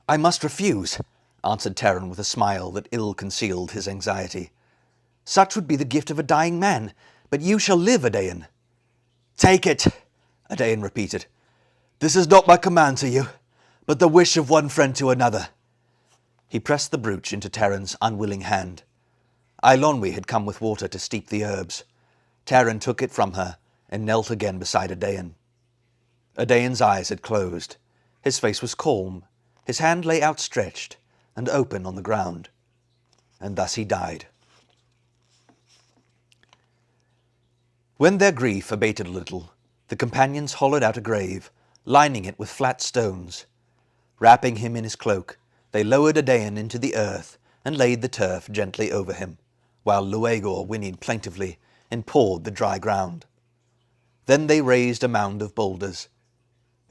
"I must refuse," answered Terran with a smile that ill concealed his anxiety. "Such would be the gift of a dying man, but you shall live, Adain." "Take it," Adain repeated. "This is not my command to you, but the wish of one friend to another." He pressed the brooch into Terran's unwilling hand. Eilonwy had come with water to steep the herbs. Terran took it from her and knelt again beside Adain. Adain's eyes had closed. His face was calm. His hand lay outstretched and open on the ground. And thus he died. When their grief abated a little, the companions hollowed out a grave, lining it with flat stones. Wrapping him in his cloak, they lowered Adain into the earth and laid the turf gently over him, while Luegor whinnied plaintively and pawed the dry ground. Then they raised a mound of boulders.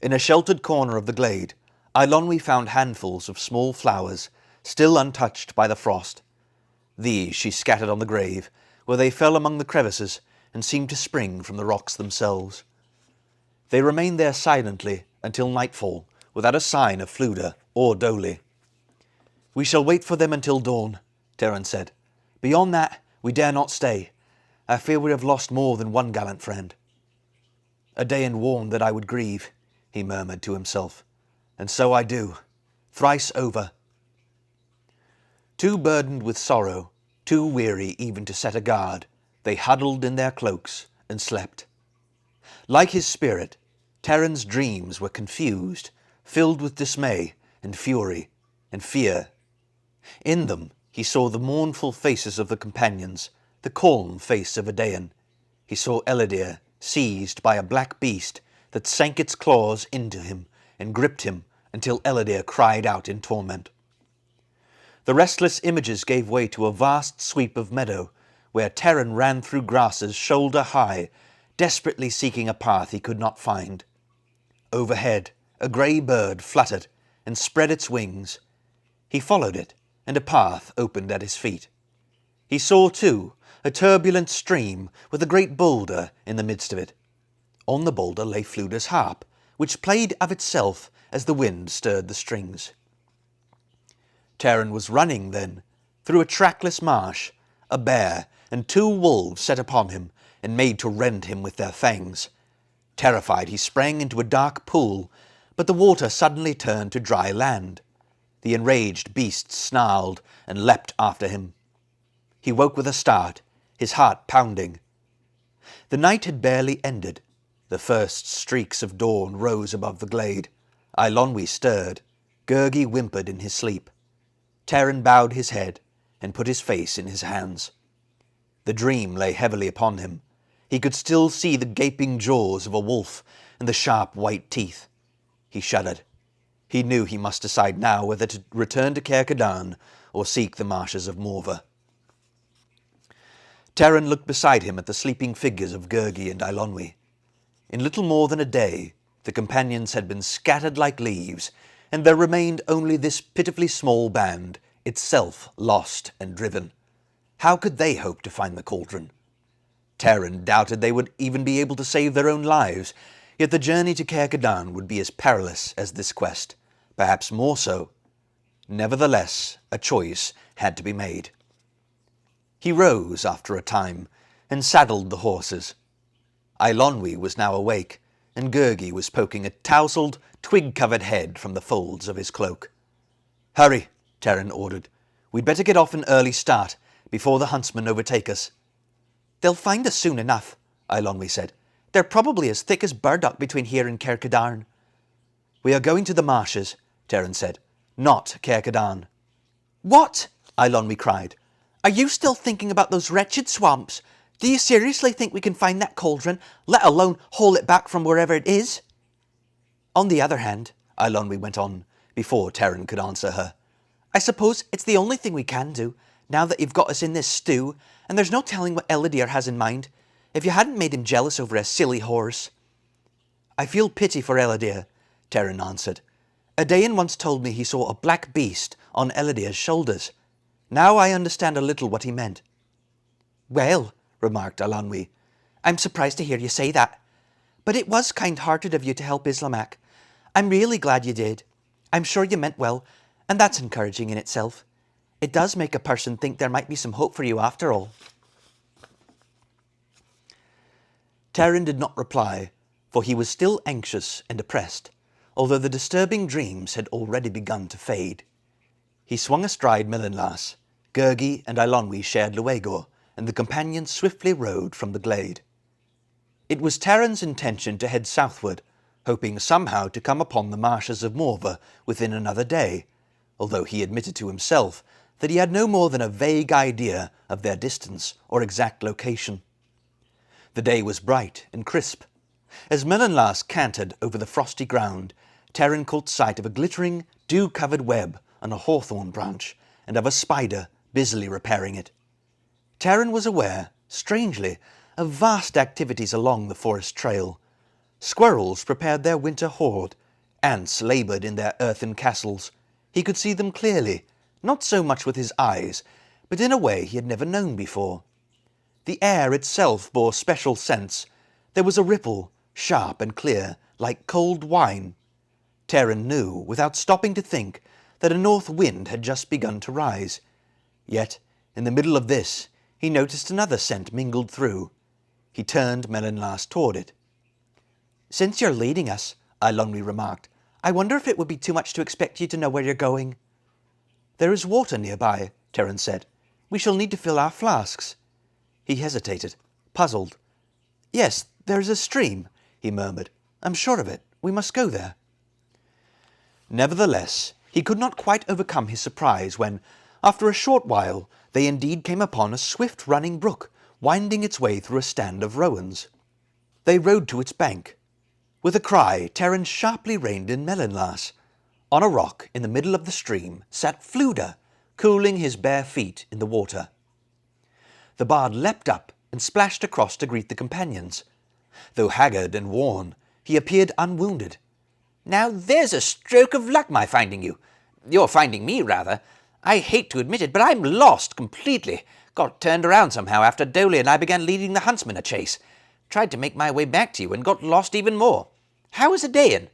In a sheltered corner of the glade, Eilonwy found handfuls of small flowers, still untouched by the frost. These she scattered on the grave, where they fell among the crevices and seemed to spring from the rocks themselves. They remained there silently until nightfall, without a sign of Fluda or Dolly. "We shall wait for them until dawn," Terran said. "Beyond that, we dare not stay. I fear we have lost more than one gallant friend." "Adain warned that I would grieve," he murmured to himself. "And so I do, thrice over." Too burdened with sorrow, too weary even to set a guard, they huddled in their cloaks and slept. Like his spirit, Terran's dreams were confused, filled with dismay and fury and fear. In them he saw the mournful faces of the companions, the calm face of Adain. He saw Ellidyr seized by a black beast that sank its claws into him and gripped him until Ellidyr cried out in torment. The restless images gave way to a vast sweep of meadow, where Terran ran through grasses shoulder high, desperately seeking a path he could not find. Overhead, a grey bird fluttered and spread its wings. He followed it, and a path opened at his feet. He saw, too, a turbulent stream with a great boulder in the midst of it. On the boulder lay Fluda's harp, which played of itself as the wind stirred the strings. Taran was running then, through a trackless marsh. A bear and 2 wolves set upon him, and made to rend him with their fangs. Terrified, he sprang into a dark pool, but the water suddenly turned to dry land. The enraged beasts snarled and leapt after him. He woke with a start, his heart pounding. The night had barely ended. The first streaks of dawn rose above the glade. Eilonwy stirred. Gurgi whimpered in his sleep. Taran bowed his head and put his face in his hands. The dream lay heavily upon him. He could still see the gaping jaws of a wolf and the sharp white teeth. He shuddered. He knew he must decide now whether to return to Caer Dallben or seek the marshes of Morva. Taran looked beside him at the sleeping figures of Gurgi and Eilonwy. In little more than a day, the companions had been scattered like leaves, and there remained only this pitifully small band, itself lost and driven. How could they hope to find the cauldron? Taran doubted they would even be able to save their own lives, yet the journey to Caer Dallben would be as perilous as this quest, perhaps more so. Nevertheless, a choice had to be made. He rose after a time and saddled the horses. Eilonwy was now awake, and Gurgi was poking a tousled, twig-covered head from the folds of his cloak. "Hurry," Taran ordered. "We'd better get off an early start, before the huntsmen overtake us." "They'll find us soon enough," Eilonwy said. "They're probably as thick as burdock between here and Caer Dallben." "We are going to the marshes," Taran said, "not Caer Dallben." "What?" Eilonwy cried. "Are you still thinking about those wretched swamps? Do you seriously think we can find that cauldron, let alone haul it back from wherever it is?" "On the other hand," Eilonwy went on, before Taran could answer her, "I suppose it's the only thing we can do, now that you've got us in this stew, and there's no telling what Ellidyr has in mind, if you hadn't made him jealous over a silly horse." "I feel pity for Ellidyr," Taran answered. "Adain once told me he saw a black beast on Elidyr's shoulders. Now I understand a little what he meant." "Well," remarked Eilonwy, "I'm surprised to hear you say that. But it was kind-hearted of you to help Islamak. I'm really glad you did. I'm sure you meant well, and that's encouraging in itself. It does make a person think there might be some hope for you after all." Taran did not reply, for he was still anxious and oppressed, although the disturbing dreams had already begun to fade. He swung astride Mellinlas. Gurgi and Eilonwy shared Luegor, and the companions swiftly rode from the glade. It was Taran's intention to head southward, hoping somehow to come upon the marshes of Morva within another day, although he admitted to himself that he had no more than a vague idea of their distance or exact location. The day was bright and crisp. As Mellinlas cantered over the frosty ground, Taran caught sight of a glittering, dew-covered web on a hawthorn branch, and of a spider busily repairing it. Taran was aware, strangely, of vast activities along the forest trail. Squirrels prepared their winter hoard. Ants laboured in their earthen castles. He could see them clearly, not so much with his eyes, but in a way he had never known before. The air itself bore special scents. There was a ripple, sharp and clear, like cold wine. Taran knew, without stopping to think, that a north wind had just begun to rise. Yet, in the middle of this, he noticed another scent mingled through. He turned Mellinlas toward it. "Since you're leading us," Eilonwy remarked, "I wonder if it would be too much to expect you to know where you're going." "There is water nearby," Taran said. "We shall need to fill our flasks." He hesitated, puzzled. "Yes, there is a stream," he murmured. "I'm sure of it. We must go there." Nevertheless, he could not quite overcome his surprise when, after a short while, they indeed came upon a swift-running brook, winding its way through a stand of rowans. They rode to its bank. With a cry, Taran sharply reined in Mellinlas. On a rock in the middle of the stream sat Fluda, cooling his bare feet in the water. The bard leapt up and splashed across to greet the companions. Though haggard and worn, he appeared unwounded.
"Now there's a stroke of luck, my finding you. You're finding me, rather. I hate to admit it, but I'm lost completely. Got turned around somehow after Dolly and I began leading the Huntsmen a chase. Tried to make my way back to you and got lost even more. How is Adain?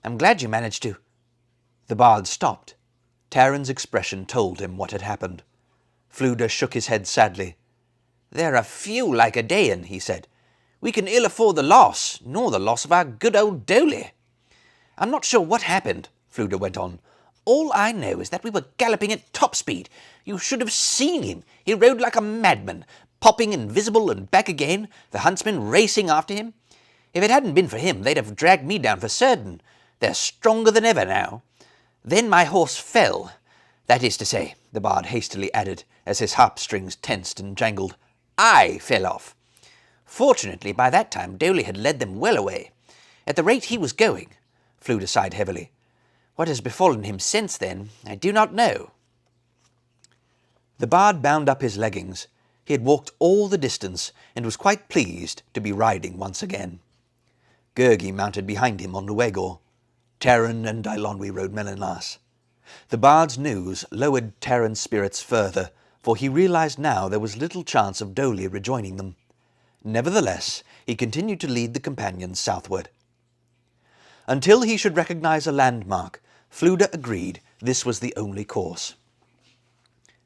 I'm glad you managed to.
The bard stopped. Taran's expression told him what had happened. Fflewddur shook his head sadly.
There are few like Prydain, he said. We can ill afford the loss, nor the loss of our good old Dolly. I'm not sure what happened, Fflewddur went on. All I know is that we were galloping at top speed. You should have seen him. He rode like a madman, popping invisible and back again, the huntsmen racing after him. If it hadn't been for him, they'd have dragged me down for certain. They're stronger than ever now. Then my horse fell. That is to say, the bard hastily added, as his harp strings tensed and jangled, I fell off. Fortunately, by that time, Dolly had led them well away. At the rate he was going, Fflewddur sighed heavily. What has befallen him since then, I do not know.
The bard bound up his leggings. He had walked all the distance, and was quite pleased to be riding once again. Gurgi mounted behind him on Luegor. Taran and Eilonwy rode Mellinlas. The bard's news lowered Taran's spirits further, for he realized now there was little chance of Dolly rejoining them. Nevertheless, he continued to lead the companions southward. Until he should recognize a landmark, Fflewddur agreed this was the only course.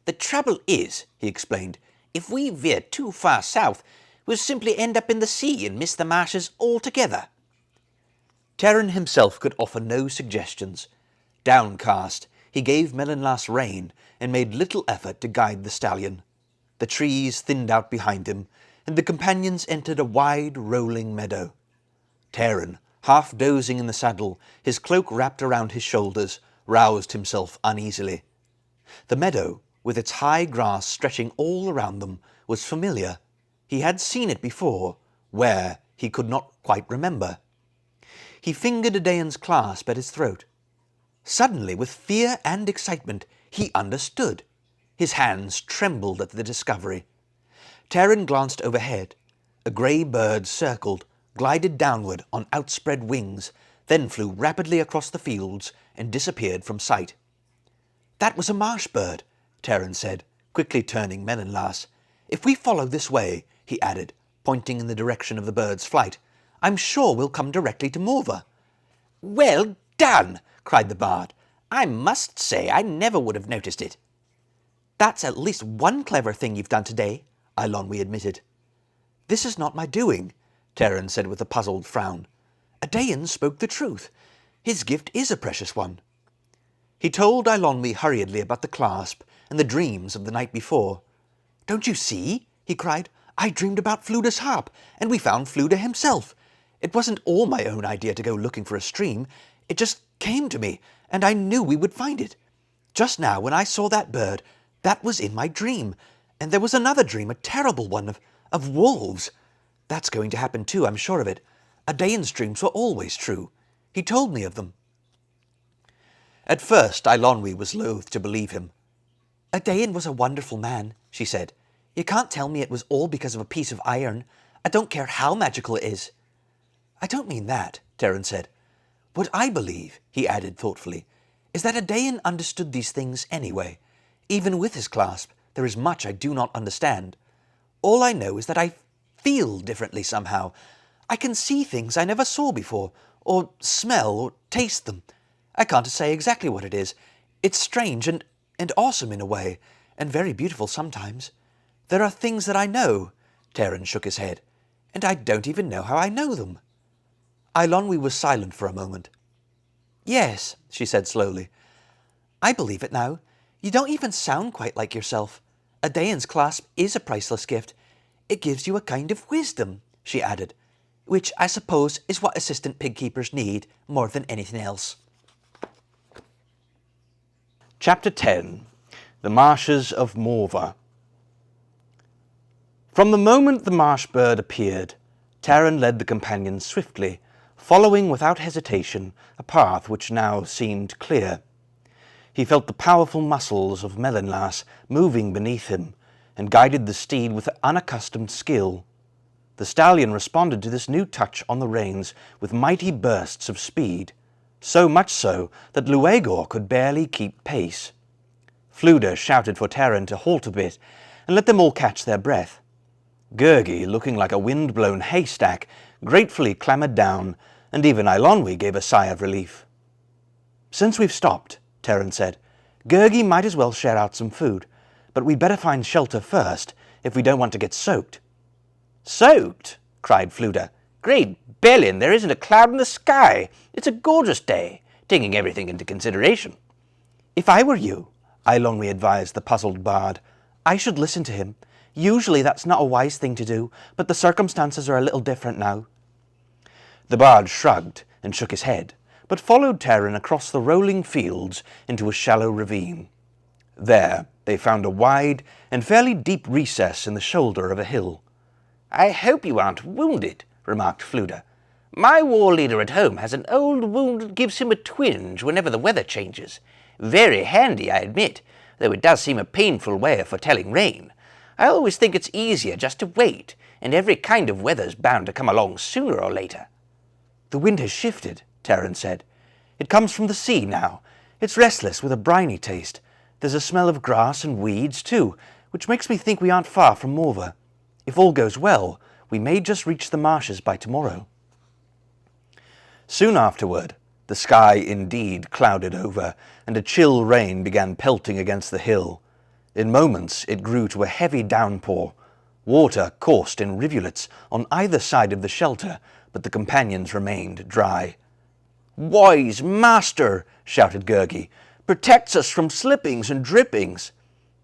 The trouble is, he explained, if we veer too far south, we'll simply end up in the sea and miss the marshes altogether.
Taran himself could offer no suggestions. Downcast, he gave Mellinlas rein and made little effort to guide the stallion. The trees thinned out behind him, and the companions entered a wide, rolling meadow. Taran, half dozing in the saddle, his cloak wrapped around his shoulders, roused himself uneasily. The meadow, with its high grass stretching all around them, was familiar. He had seen it before, where he could not quite remember. He fingered Prydain's clasp at his throat. Suddenly, with fear and excitement, he understood. His hands trembled at the discovery. Taran glanced overhead. A grey bird circled, glided downward on outspread wings, then flew rapidly across the fields and disappeared from sight. That was a marsh bird, Taran said, quickly turning Mellinlas. If we follow this way, he added, pointing in the direction of the bird's flight, I'm sure we'll come directly to Morva.
Well done, cried the bard. I must say I never would have noticed it.
That's at least one clever thing you've done today, Eilonwy admitted. This is not my doing, Taran said with a puzzled frown. Prydain spoke the truth. His gift is a precious one. He told Eilonwy hurriedly about the clasp and the dreams of the night before. Don't you see? He cried. I dreamed about Fflewddur's harp, and we found Fflewddur himself. It wasn't all my own idea to go looking for a stream. It just came to me, and I knew we would find it. Just now, when I saw that bird, that was in my dream. And there was another dream, a terrible one, of wolves. That's going to happen too, I'm sure of it. Prydain's dreams were always true. He told me of them. At first, Eilonwy was loath to believe him. Prydain was a wonderful man, she said. You can't tell me it was all because of a piece of iron. I don't care how magical it is. I don't mean that, Taran said. What I believe, he added thoughtfully, is that Prydain understood these things anyway. Even with his clasp, there is much I do not understand. All I know is that I feel differently somehow. I can see things I never saw before, or smell or taste them. I can't say exactly what it is. It's strange and awesome in a way, and very beautiful sometimes. There are things that I know, Taran shook his head, and I don't even know how I know them. Eilonwy was silent for a moment. Yes, she said slowly. I believe it now. You don't even sound quite like yourself. Prydain's clasp is a priceless gift. It gives you a kind of wisdom, she added, which I suppose is what assistant pig keepers need more than anything else. Chapter 10. The Marshes of Morva. From the moment the marsh bird appeared, Taran led the companions swiftly, following without hesitation a path which now seemed clear. He felt the powerful muscles of Mellinlas moving beneath him, and guided the steed with unaccustomed skill. The stallion responded to this new touch on the reins with mighty bursts of speed, so much so that Luegor could barely keep pace. Fflewddur shouted for Taran to halt a bit, and let them all catch their breath. Gurgi, looking like a wind-blown haystack, gratefully clambered down, and even Eilonwy gave a sigh of relief. "Since we've stopped," Terran said, "Gurgi might as well share out some food, but we'd better find shelter first if we don't want to get soaked."
"Soaked?" cried Fluda. "Great Bellin, there isn't a cloud in the sky. It's a gorgeous day, taking everything into consideration."
"If I were you," Eilonwy advised the puzzled bard, "I should listen to him. Usually that's not a wise thing to do, but the circumstances are a little different now." The bard shrugged and shook his head, but followed Terran across the rolling fields into a shallow ravine. There they found a wide and fairly deep recess in the shoulder of a hill.
"I hope you aren't wounded," remarked Fluda. "My war leader at home has an old wound that gives him a twinge whenever the weather changes. Very handy, I admit, though it does seem a painful way of foretelling rain. I always think it's easier just to wait, and every kind of weather's bound to come along sooner or later."
"The wind has shifted," Terran said. "It comes from the sea now. It's restless with a briny taste. There's a smell of grass and weeds, too, which makes me think we aren't far from Morva. If all goes well, we may just reach the marshes by tomorrow." Soon afterward, the sky indeed clouded over, and a chill rain began pelting against the hill. In moments it grew to a heavy downpour. Water coursed in rivulets on either side of the shelter, but the companions remained dry.
"Wise master," shouted Gurgi, "protects us from slippings and drippings."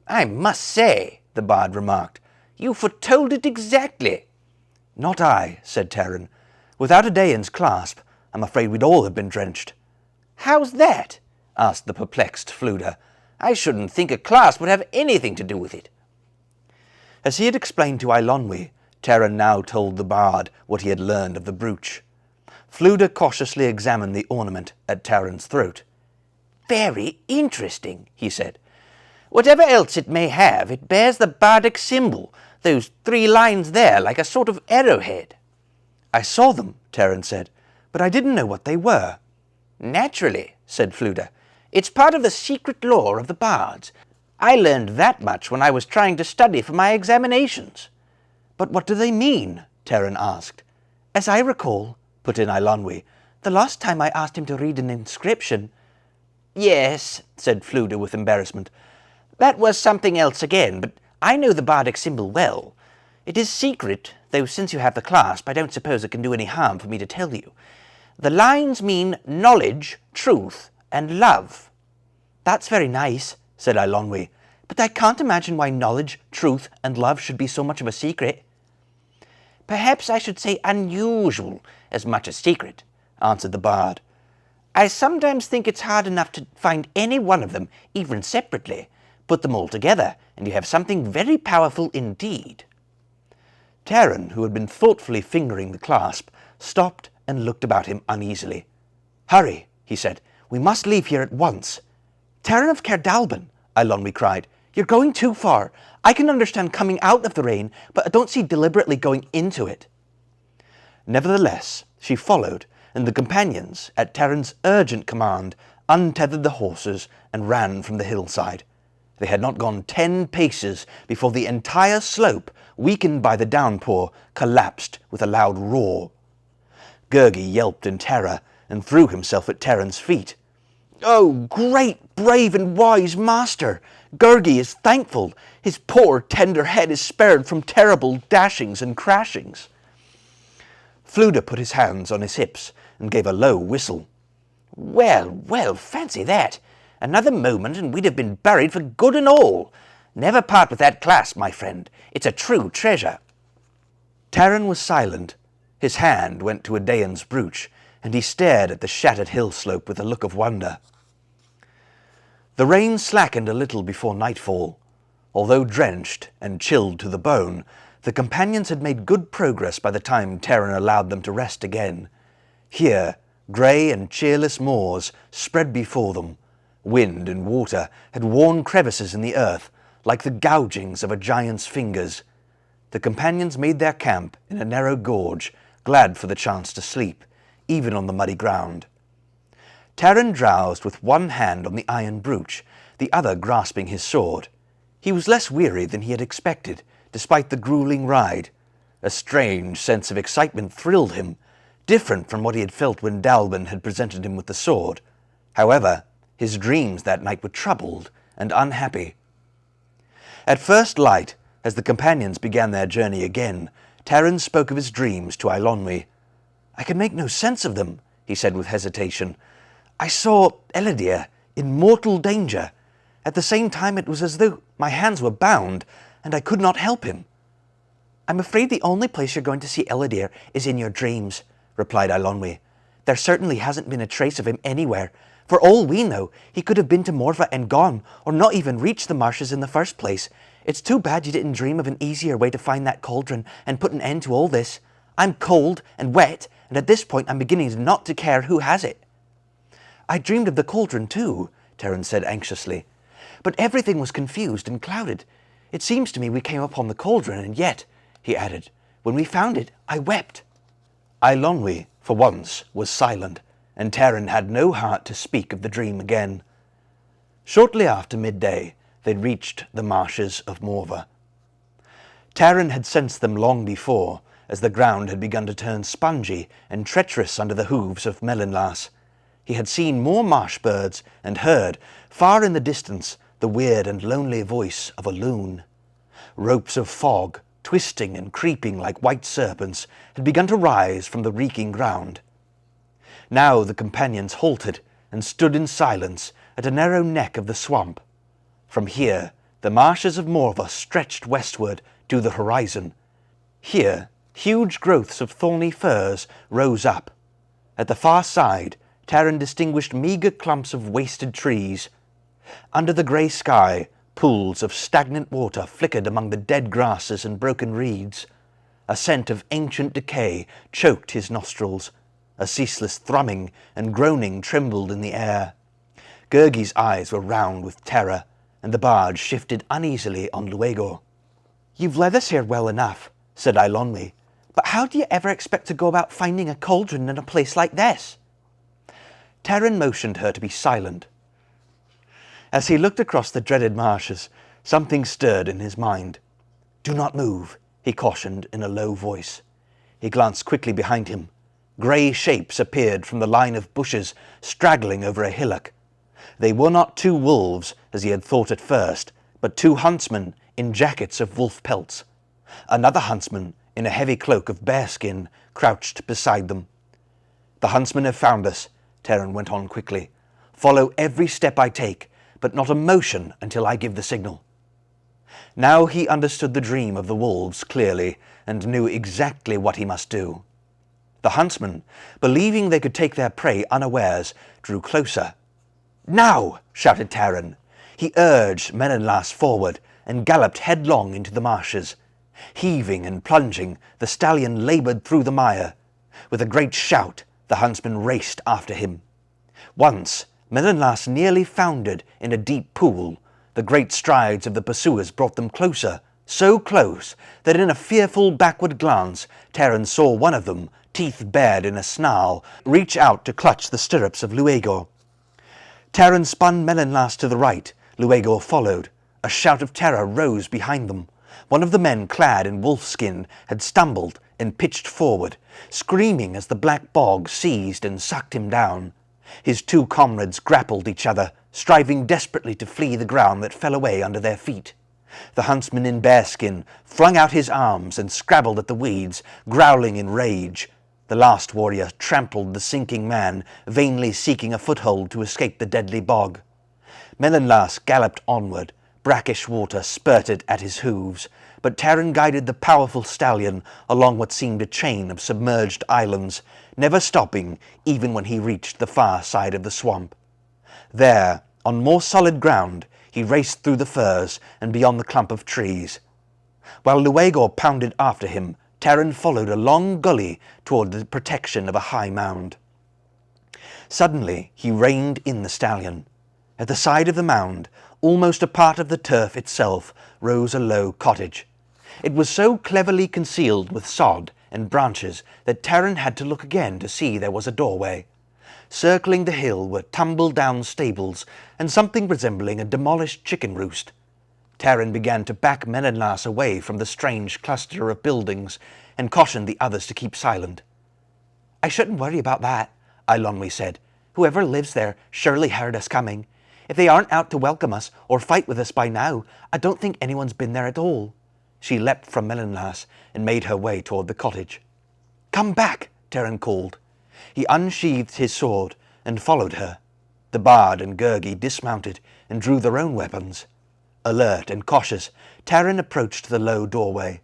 "I must say," the bard remarked, "you foretold it exactly."
"Not I," said Terran. "Without a Daeon's clasp, I'm afraid we'd all have been drenched."
"How's that?" asked the perplexed Fluda. "I shouldn't think a clasp would have anything to do with it."
As he had explained to Eilonwy, Terran now told the bard what he had learned of the brooch. Fluda cautiously examined the ornament at Terran's throat.
"Very interesting," he said. "Whatever else it may have, it bears the bardic symbol, those 3 lines there, like a sort of arrowhead."
"I saw them," Terran said, "but I didn't know what they were."
"Naturally," said Fluda. "It's part of the secret lore of the bards. I learned that much when I was trying to study for my examinations."
"But what do they mean?" Terran asked. "As I recall," put in Eilonwy, "the last time I asked him to read an inscription—"
"Yes," said Fluda with embarrassment. "That was something else again, but I know the bardic symbol well. It is secret, though since you have the clasp, I don't suppose it can do any harm for me to tell you. The lines mean knowledge, truth, and love."
"That's very nice," said Eilonwy, "but I can't imagine why knowledge, truth, and love should be so much of a secret."
"Perhaps I should say unusual as much as secret," answered the bard. "I sometimes think it's hard enough to find any one of them, even separately. Put them all together, and you have something very powerful indeed."
Terran, who had been thoughtfully fingering the clasp, stopped and looked about him uneasily. "Hurry," he said. "We must leave here at once." "Terran of Caer Dallben," Eilonwy cried. "You're going too far. I can understand coming out of the rain, but I don't see deliberately going into it." Nevertheless, she followed, and the companions, at Terran's urgent command, untethered the horses and ran from the hillside. They had not gone 10 paces before the entire slope, weakened by the downpour, collapsed with a loud roar. Gurgi yelped in terror and threw himself at Terran's feet. "Oh, great, brave, and wise master! Gurgi is thankful. His poor, tender head is spared from terrible dashings and crashings." Fluda put his hands on his hips and gave a low whistle.
"Well, well, fancy that! Another moment and we'd have been buried for good and all. Never part with that clasp, my friend. It's a true treasure."
Terran was silent. His hand went to a Daeon's brooch, and he stared at the shattered hill slope with a look of wonder. The rain slackened a little before nightfall. Although drenched and chilled to the bone, the companions had made good progress by the time Terran allowed them to rest again. Here, grey and cheerless moors spread before them. Wind and water had worn crevices in the earth, like the gougings of a giant's fingers. The companions made their camp in a narrow gorge, glad for the chance to sleep, even on the muddy ground. Terran drowsed with one hand on the iron brooch, the other grasping his sword. He was less weary than he had expected, despite the grueling ride. A strange sense of excitement thrilled him. different from what he had felt when Dallben had presented him with the sword. However, his dreams that night were troubled and unhappy. At first light, as the companions began their journey again, Taran spoke of his dreams to Eilonwy. "I can make no sense of them," he said with hesitation. "I saw Ellidyr in mortal danger. At the same time it was as though my hands were bound, and I could not help him." "I'm afraid the only place you're going to see Ellidyr is in your dreams," replied Eilonwy. "There certainly hasn't been a trace of him anywhere. For all we know, he could have been to Morva and gone, or not even reached the marshes in the first place. It's too bad you didn't dream of an easier way to find that cauldron and put an end to all this. I'm cold and wet, and at this point I'm beginning not to care who has it." "I dreamed of the cauldron too," Taran said anxiously. "But everything was confused and clouded. It seems to me we came upon the cauldron, and yet," he added, "when we found it, I wept." Eilonwy, for once, was silent, and Taran had no heart to speak of the dream again. Shortly after midday, they reached the marshes of Morva. Taran had sensed them long before, as the ground had begun to turn spongy and treacherous under the hooves of Melonlas. He had seen more marsh birds and heard, far in the distance, the weird and lonely voice of a loon. Ropes of fog, twisting and creeping like white serpents, had begun to rise from the reeking ground. Now the companions halted and stood in silence at a narrow neck of the swamp. From here, the marshes of Morva stretched westward to the horizon. Here, huge growths of thorny firs rose up. At the far side, Taran distinguished meagre clumps of wasted trees. Under the grey sky, pools of stagnant water flickered among the dead grasses and broken reeds. A scent of ancient decay choked his nostrils. A ceaseless thrumming and groaning trembled in the air. Gurgi's eyes were round with terror, and the barge shifted uneasily on Luego. "You've led us here well enough," said Eilonwy, "but how do you ever expect to go about finding a cauldron in a place like this?" Taran motioned her to be silent. As he looked across the dreaded marshes, something stirred in his mind. "Do not move," he cautioned in a low voice. He glanced quickly behind him. Grey shapes appeared from the line of bushes straggling over a hillock. They were not two wolves, as he had thought at first, but two huntsmen in jackets of wolf pelts. Another huntsman, in a heavy cloak of bearskin, crouched beside them. "The huntsmen have found us," Taran went on quickly. "Follow every step I take, but not a motion until I give the signal." Now he understood the dream of the wolves clearly, and knew exactly what he must do. The huntsmen, believing they could take their prey unawares, drew closer. "Now!" shouted Taran. He urged Melonlas forward and galloped headlong into the marshes. Heaving and plunging, the stallion laboured through the mire. With a great shout, the huntsman raced after him. Once, Melonlas nearly foundered in a deep pool. The great strides of the pursuers brought them closer, so close that in a fearful backward glance, Taran saw one of them, teeth bared in a snarl, reach out to clutch the stirrups of Luego. Taran spun Melonlas to the right. Luego followed. A shout of terror rose behind them. One of the men clad in wolfskin had stumbled and pitched forward, screaming as the black bog seized and sucked him down. His two comrades grappled each other, striving desperately to flee the ground that fell away under their feet. The huntsman in bearskin flung out his arms and scrabbled at the weeds, growling in rage. The last warrior trampled the sinking man, vainly seeking a foothold to escape the deadly bog. Melonlas galloped onward. Brackish water spurted at his hooves, but Taran guided the powerful stallion along what seemed a chain of submerged islands, never stopping even when he reached the far side of the swamp. There, on more solid ground, he raced through the firs and beyond the clump of trees. While Luego pounded after him, Taran followed a long gully toward the protection of a high mound. Suddenly he reined in the stallion. At the side of the mound, almost a part of the turf itself, rose a low cottage. It was so cleverly concealed with sod and branches that Taran had to look again to see there was a doorway. Circling the hill were tumble-down stables and something resembling a demolished chicken roost. Taran began to back Melonlas away from the strange cluster of buildings and cautioned the others to keep silent.
I shouldn't worry about that, Eilonwy said. Whoever lives there surely heard us coming. If they aren't out to welcome us or fight with us by now, I don't think anyone's been there at all. She leapt from Mellinlas and made her way toward the cottage. Come back, Terran called. He unsheathed his sword and followed her. The bard and Gurgi dismounted and drew their own weapons. Alert and cautious, Terran approached the low doorway.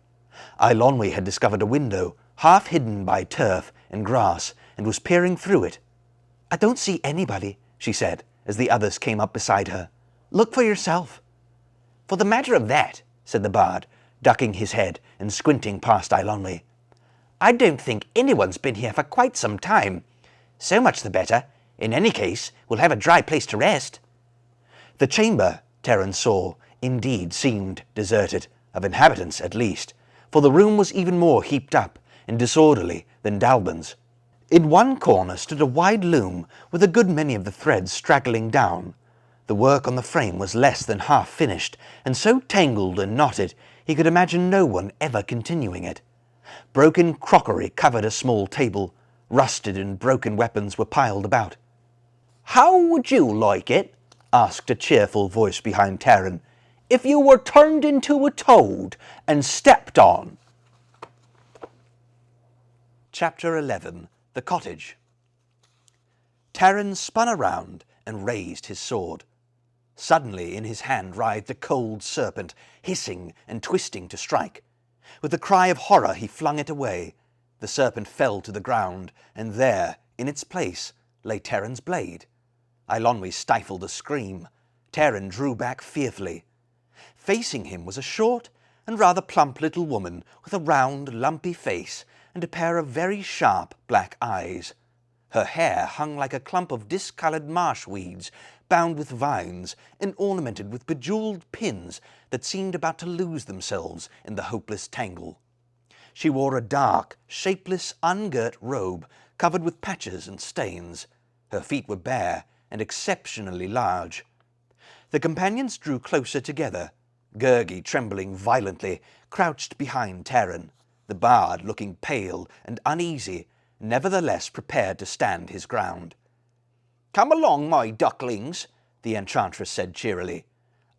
Eilonwy had discovered a window, half hidden by turf and grass, and was peering through it. I don't see anybody, she said, as the others came up beside her. Look for yourself. For the matter of that, said the bard, ducking his head and squinting past Eilonwy, I don't think anyone's been here for quite some time. So much the better. In any case, we'll have a dry place to rest. The chamber, Terran saw, indeed seemed deserted, of inhabitants at least, for the room was even more heaped up and disorderly than Dallben's. In one corner stood a wide loom with a good many of the threads straggling down. The work on the frame was less than half finished, and so tangled and knotted he could imagine no one ever continuing it. Broken crockery covered a small table. Rusted and broken weapons were piled about. How would you like it, asked a cheerful voice behind Terran, if you were turned into a toad and stepped on? Chapter 11. The Cottage. Terran spun around and raised his sword. Suddenly in his hand writhed a cold serpent, hissing and twisting to strike. With a cry of horror he flung it away. The serpent fell to the ground, and there, in its place, lay Terran's blade. Eilonwy stifled a scream. Terran drew back fearfully. Facing him was a short and rather plump little woman with a round, lumpy face and a pair of very sharp black eyes. Her hair hung like a clump of discoloured marsh weeds, bound with vines and ornamented with bejewelled pins that seemed about to lose themselves in the hopeless tangle. She wore a dark, shapeless, ungirt robe covered with patches and stains. Her feet were bare and exceptionally large. The companions drew closer together, Gurgi trembling violently, crouched behind Terran, the bard looking pale and uneasy, nevertheless prepared to stand his ground. Come along, my ducklings, the enchantress said cheerily.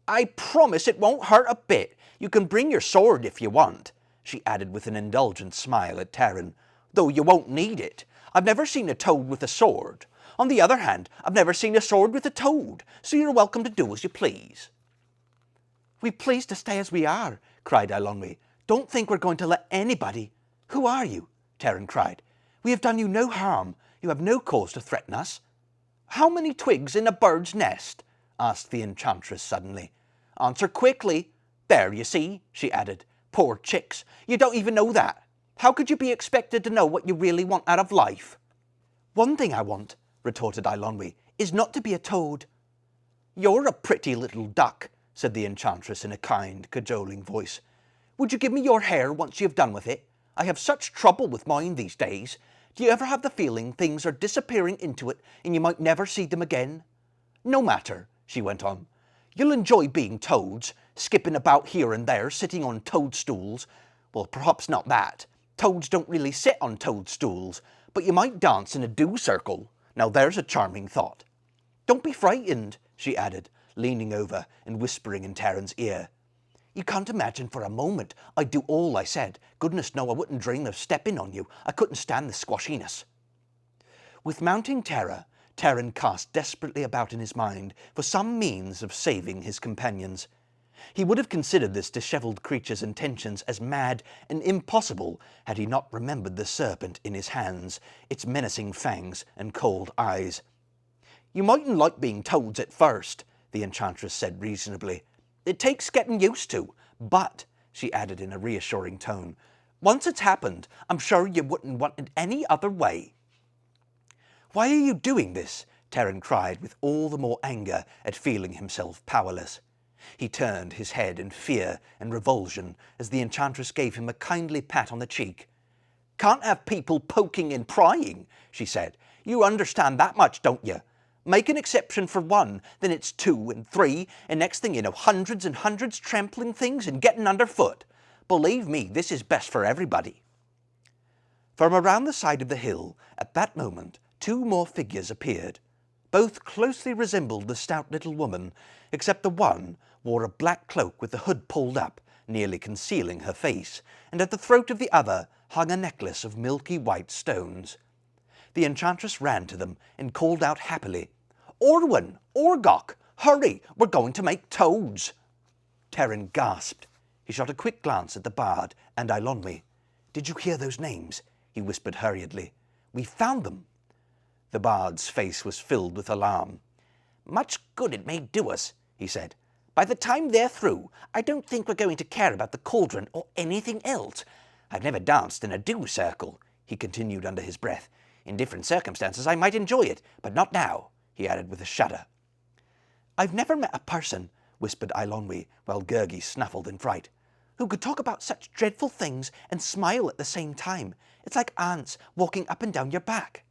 I promise it won't hurt a bit. You can bring your sword if you want, she added with an indulgent smile at Terran, though you won't need it. I've never seen a toad with a sword. On the other hand, I've never seen a sword with a toad, so you're welcome to do as you please. We please to stay as we are, cried Eilonwy. Don't think we're going to let anybody. Who are you? Terran cried. We have done you no harm. You have no cause to threaten us. How many twigs in a bird's nest? Asked the enchantress suddenly. Answer quickly. There, you see, she added. Poor chicks, you don't even know that. How could you be expected to know what you really want out of life? One thing I want, retorted Eilonwy, is not to be a toad. You're a pretty little duck, said the enchantress in a kind, cajoling voice. Would you give me your hair once you've done with it? I have such trouble with mine these days. Do you ever have the feeling things are disappearing into it and you might never see them again? No matter, she went on. You'll enjoy being toads, skipping about here and there, sitting on toadstools. Well, perhaps not that. Toads don't really sit on toadstools, but you might dance in a dew circle. Now there's a charming thought. Don't be frightened, she added, leaning over and whispering in Terran's ear. You can't imagine for a moment I'd do all I said. Goodness no, I wouldn't dream of stepping on you. I couldn't stand the squashiness. With mounting terror, Terran cast desperately about in his mind for some means of saving his companions. He would have considered this dishevelled creature's intentions as mad and impossible had he not remembered the serpent in his hands, its menacing fangs and cold eyes. You mightn't like being toads at first, the enchantress said reasonably. It takes getting used to, but, she added in a reassuring tone, once it's happened, I'm sure you wouldn't want it any other way. Why are you doing this? Terran cried with all the more anger at feeling himself powerless. He turned his head in fear and revulsion as the enchantress gave him a kindly pat on the cheek. Can't have people poking and prying, she said. You understand that much, don't you? Make an exception for one, then it's 2 and 3, and next thing you know, hundreds and hundreds trampling things and getting underfoot. Believe me, this is best for everybody.
From around the side of the hill, at that moment, 2 more figures appeared. Both closely resembled the stout little woman, except the one wore a black cloak with the hood pulled up, nearly concealing her face, and at the throat of the other hung a necklace of milky white stones. The enchantress ran to them and called out happily, "Orwen! Orgoch! Hurry! We're going to make toads!" Terran gasped. He shot a quick glance at the bard and Eilonwy. "Did you hear those names?" he whispered hurriedly. "We found them." The bard's face was filled with alarm.
"Much good it may do us," he said. "By the time they're through, I don't think we're going to care about the cauldron or anything else. I've never danced in a dew circle," he continued under his breath. "In different circumstances I might enjoy it, but not now," he added with a shudder.
"I've never met a person," whispered Eilonwy, while Gurgi snuffled in fright, "who could talk about such dreadful things and smile at the same time. It's like ants walking up and down your back."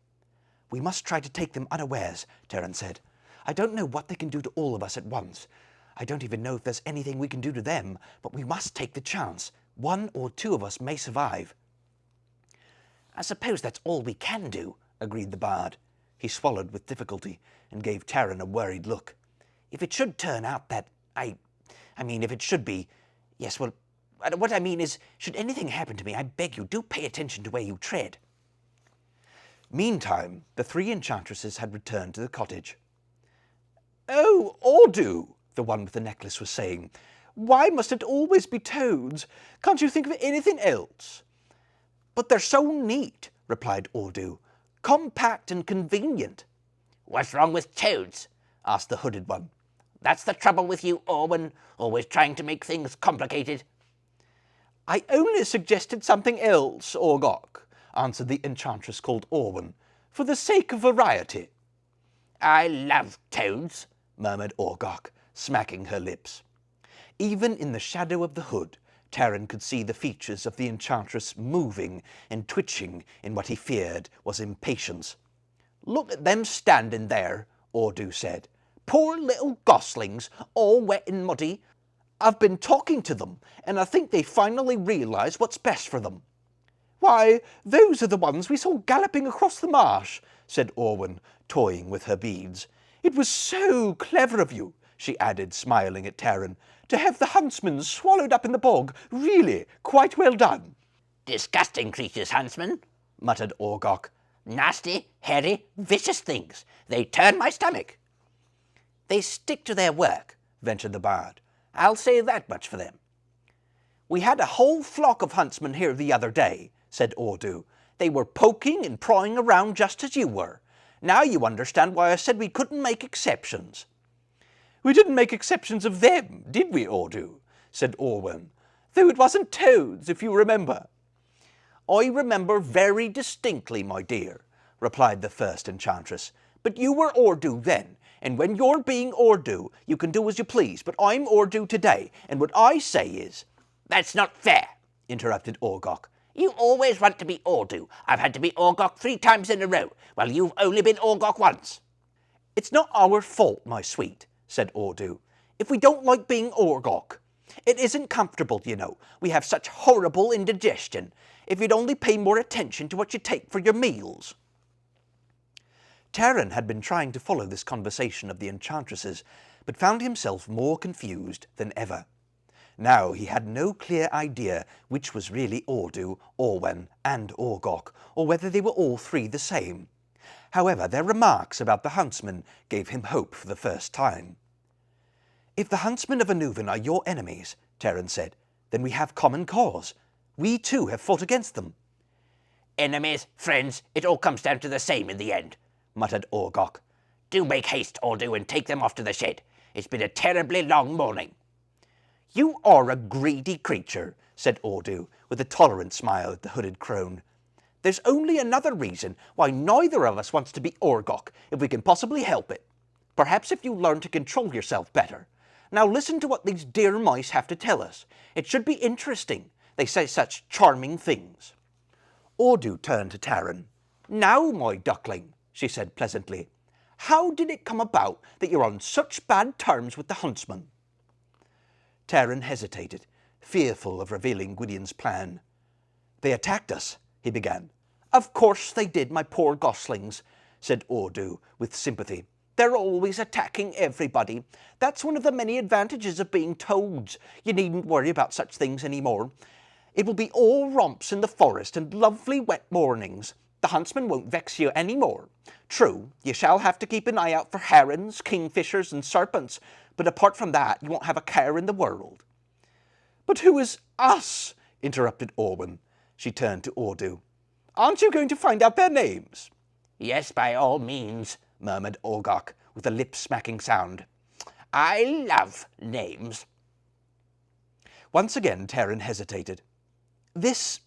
"We must try to take them unawares," Terran said. "I don't know what they can do to all of us at once. I don't even know if there's anything we can do to them, but we must take the chance. 1 or 2 of us may survive."
"I suppose that's all we can do,"
agreed the bard. He swallowed with difficulty and gave Terran a worried look.
"If it should turn out that if it should be... Yes, well, what I mean is, should anything happen to me, I beg you, do pay attention to where you tread."
Meantime, the 3 enchantresses had returned to the cottage.
"Oh, Audu," the one with the necklace was saying, "why must it always be toads? Can't you think of anything else?"
"But they're so neat," replied Audu. "Compact and convenient."
"What's wrong with toads?" asked the hooded one. "That's the trouble with you, Orwen, always trying to make things complicated."
"I only suggested something else, Orgoch," answered the enchantress called Orwen, "for the sake of variety."
"I love toads,"
murmured Orgoch, smacking her lips. Even in the shadow of the hood, Terran could see the features of the enchantress moving and twitching in what he feared was impatience.
"Look at them standing there," Audu said. "Poor little goslings, all wet and muddy. I've been talking to them, and I think they finally realise what's best for them."
"Why, those are the ones we saw galloping across the marsh," said Orwen, toying with her beads. "It was so clever of you," she added, smiling at Terran, "to have the huntsmen swallowed up in the bog. Really, quite well done."
"Disgusting creatures, Huntsmen," muttered Orgoch. "Nasty, hairy, vicious things. They turn my stomach." "They stick to their work," ventured the bard. "I'll say that much for them." "We had a whole flock of huntsmen here the other day," said Audu. "They were poking and prying around just as you were. Now you understand why I said we couldn't make exceptions."
"We didn't make exceptions of them, did we, Audu?" said Orwen. "Though it wasn't toads, if you remember."
"I remember very distinctly, my dear," replied the first enchantress. "But you were Ordu then, and when you're being Ordu, you can do as you please, but I'm Ordu today, and what I say is—"
"That's not fair," interrupted Orgoch. "You always want to be Ordu. I've had to be Orgoch 3 times in a row, while you've only been Orgoch once."
"It's not our fault, my sweet," said Audu, "if we don't like being Orgoch. It isn't comfortable, you know. We have such horrible indigestion. If you'd only pay more attention to what you take for your meals." Terran had been trying to follow this conversation of the enchantresses, but found himself more confused than ever. Now he had no clear idea which was really Audu, Orwen, and Orgoch, or whether they were all 3 the same. However, their remarks about the huntsmen gave him hope for the first time. "If the huntsmen of Anuvan are your enemies," Terran said, "then we have common cause. We too have fought against them."
"Enemies, friends, it all comes down to the same in the end," muttered Orgoch. "Do make haste, Audu, and take them off to the shed. It's been a terribly long morning."
"You are a greedy creature," said Audu, with a tolerant smile at the hooded crone. "There's only another reason why neither of us wants to be Orgoch, if we can possibly help it. Perhaps if you learn to control yourself better. Now listen to what these dear mice have to tell us. It should be interesting. They say such charming things." Audu turned to Terran. "Now, my duckling," she said pleasantly, "how did it come about that you're on such bad terms with the huntsmen?" Terran hesitated, fearful of revealing Gwydion's plan. "They attacked us," he began. Of course they did, my poor goslings, said Ordu with sympathy. They're always attacking everybody. That's one of the many advantages of being toads. You needn't worry about such things any more. It will be all romps in the forest and lovely wet mornings. The huntsmen won't vex you any more. True, you shall have to keep an eye out for herons, kingfishers, and serpents, but apart from that, you won't have a care in the world. But who is us? Interrupted Orwen. She turned to Ordu. Aren't you going to find out their names?
Yes, by all means, murmured Orgok with a lip-smacking sound. I love names.
Once again, Terran hesitated. This,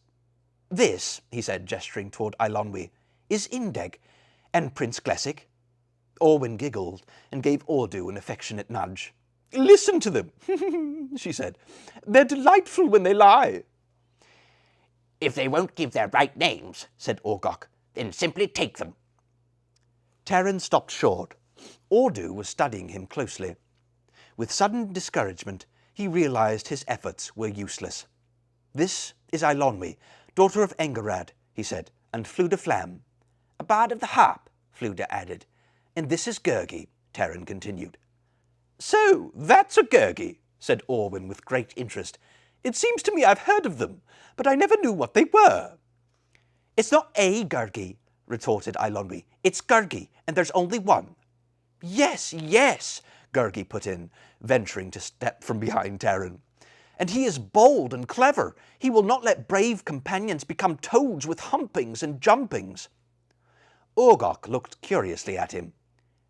he said, gesturing toward Eilonwy, is Indeg, and Prince Glessic. Orwen giggled and gave Ordu an affectionate nudge. Listen to them, she said. They're delightful when they lie.
If they won't give their right names, said Orgok, then simply take them.
Terran stopped short. Ordu was studying him closely. With sudden discouragement, he realized his efforts were useless. This is Eilonwy, daughter of Engerad, he said, and Fluda Flam. A bard of the harp, Fluda added. And this is Gurgi, Terran continued. So, that's a Gurgi, said Orwen with great interest. It seems to me I've heard of them, but I never knew what they were. It's not a Gurgi, retorted Eilonwy. It's Gurgi, and there's only one. Yes, Gurgi put in, venturing to step from behind Terran. And he is bold and clever. He will not let brave companions become toads with humpings and jumpings. Orgok looked curiously at him.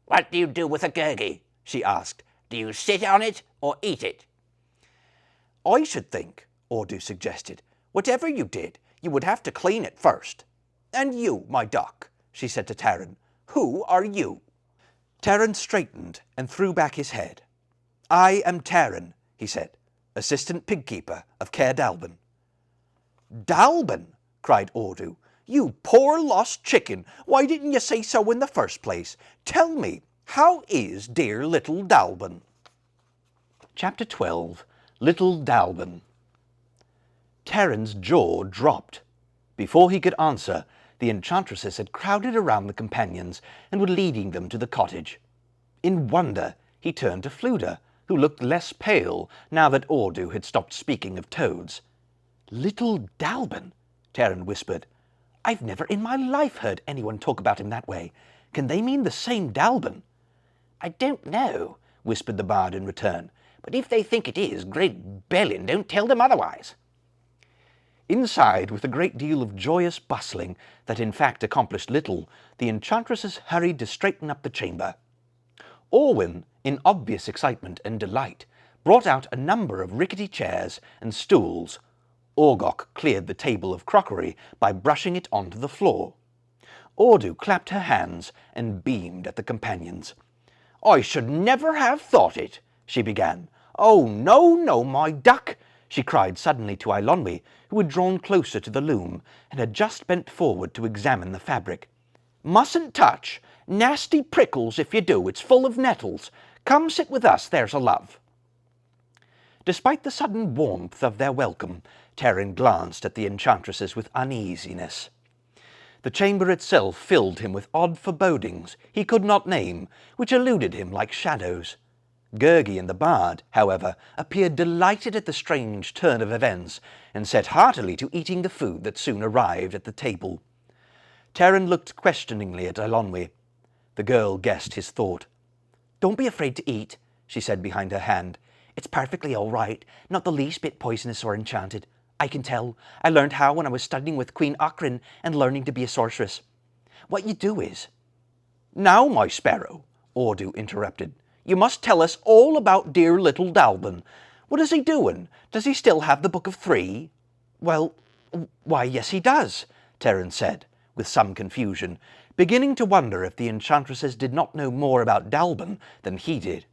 What do you do with a Gurgi? She asked. Do you sit on it or eat it?
I should think, Ordu suggested, whatever you did, you would have to clean it first. And you, my duck, she said to Terran, who are you? Terran straightened and threw back his head. I am Terran, he said, assistant pigkeeper of Caer Dallben. Dallben, cried Ordu. You poor lost chicken, why didn't you say so in the first place? Tell me, how is dear little Dallben? Chapter 12. Little Dallben. Terran's jaw dropped. Before he could answer, the enchantresses had crowded around the companions and were leading them to the cottage. In wonder, he turned to Fluda, who looked less pale now that Ordu had stopped speaking of toads. Little Dallben, Terran whispered. I've never in my life heard anyone talk about him that way. Can they mean the same Dallben?
I don't know, whispered the bard in return. But if they think it is, great Belin, don't tell them otherwise.
Inside, with a great deal of joyous bustling that in fact accomplished little, the enchantresses hurried to straighten up the chamber. Orwen, in obvious excitement and delight, brought out a number of rickety chairs and stools. Orgok cleared the table of crockery by brushing it onto the floor. Ordu clapped her hands and beamed at the companions. I should never have thought it, she began. Oh, no, my duck, she cried suddenly to Eilonwy, who had drawn closer to the loom and had just bent forward to examine the fabric. Mustn't touch. Nasty prickles if you do. It's full of nettles. Come sit with us, there's a love. Despite the sudden warmth of their welcome, Terran glanced at the enchantresses with uneasiness. The chamber itself filled him with odd forebodings he could not name, which eluded him like shadows. Gurgi and the bard, however, appeared delighted at the strange turn of events, and set heartily to eating the food that soon arrived at the table. Terran looked questioningly at Eilonwy. The girl guessed his thought. Don't be afraid to eat, she said behind her hand. It's perfectly all right, not the least bit poisonous or enchanted. I can tell. I learned how when I was studying with Queen Ocrin and learning to be a sorceress. What you do is... Now, my sparrow, Ordu interrupted, you must tell us all about dear little Dallben. What is he doing? Does he still have the Book of Three? Well, why, yes he does, Terran said, with some confusion, beginning to wonder if the enchantresses did not know more about Dallben than he did.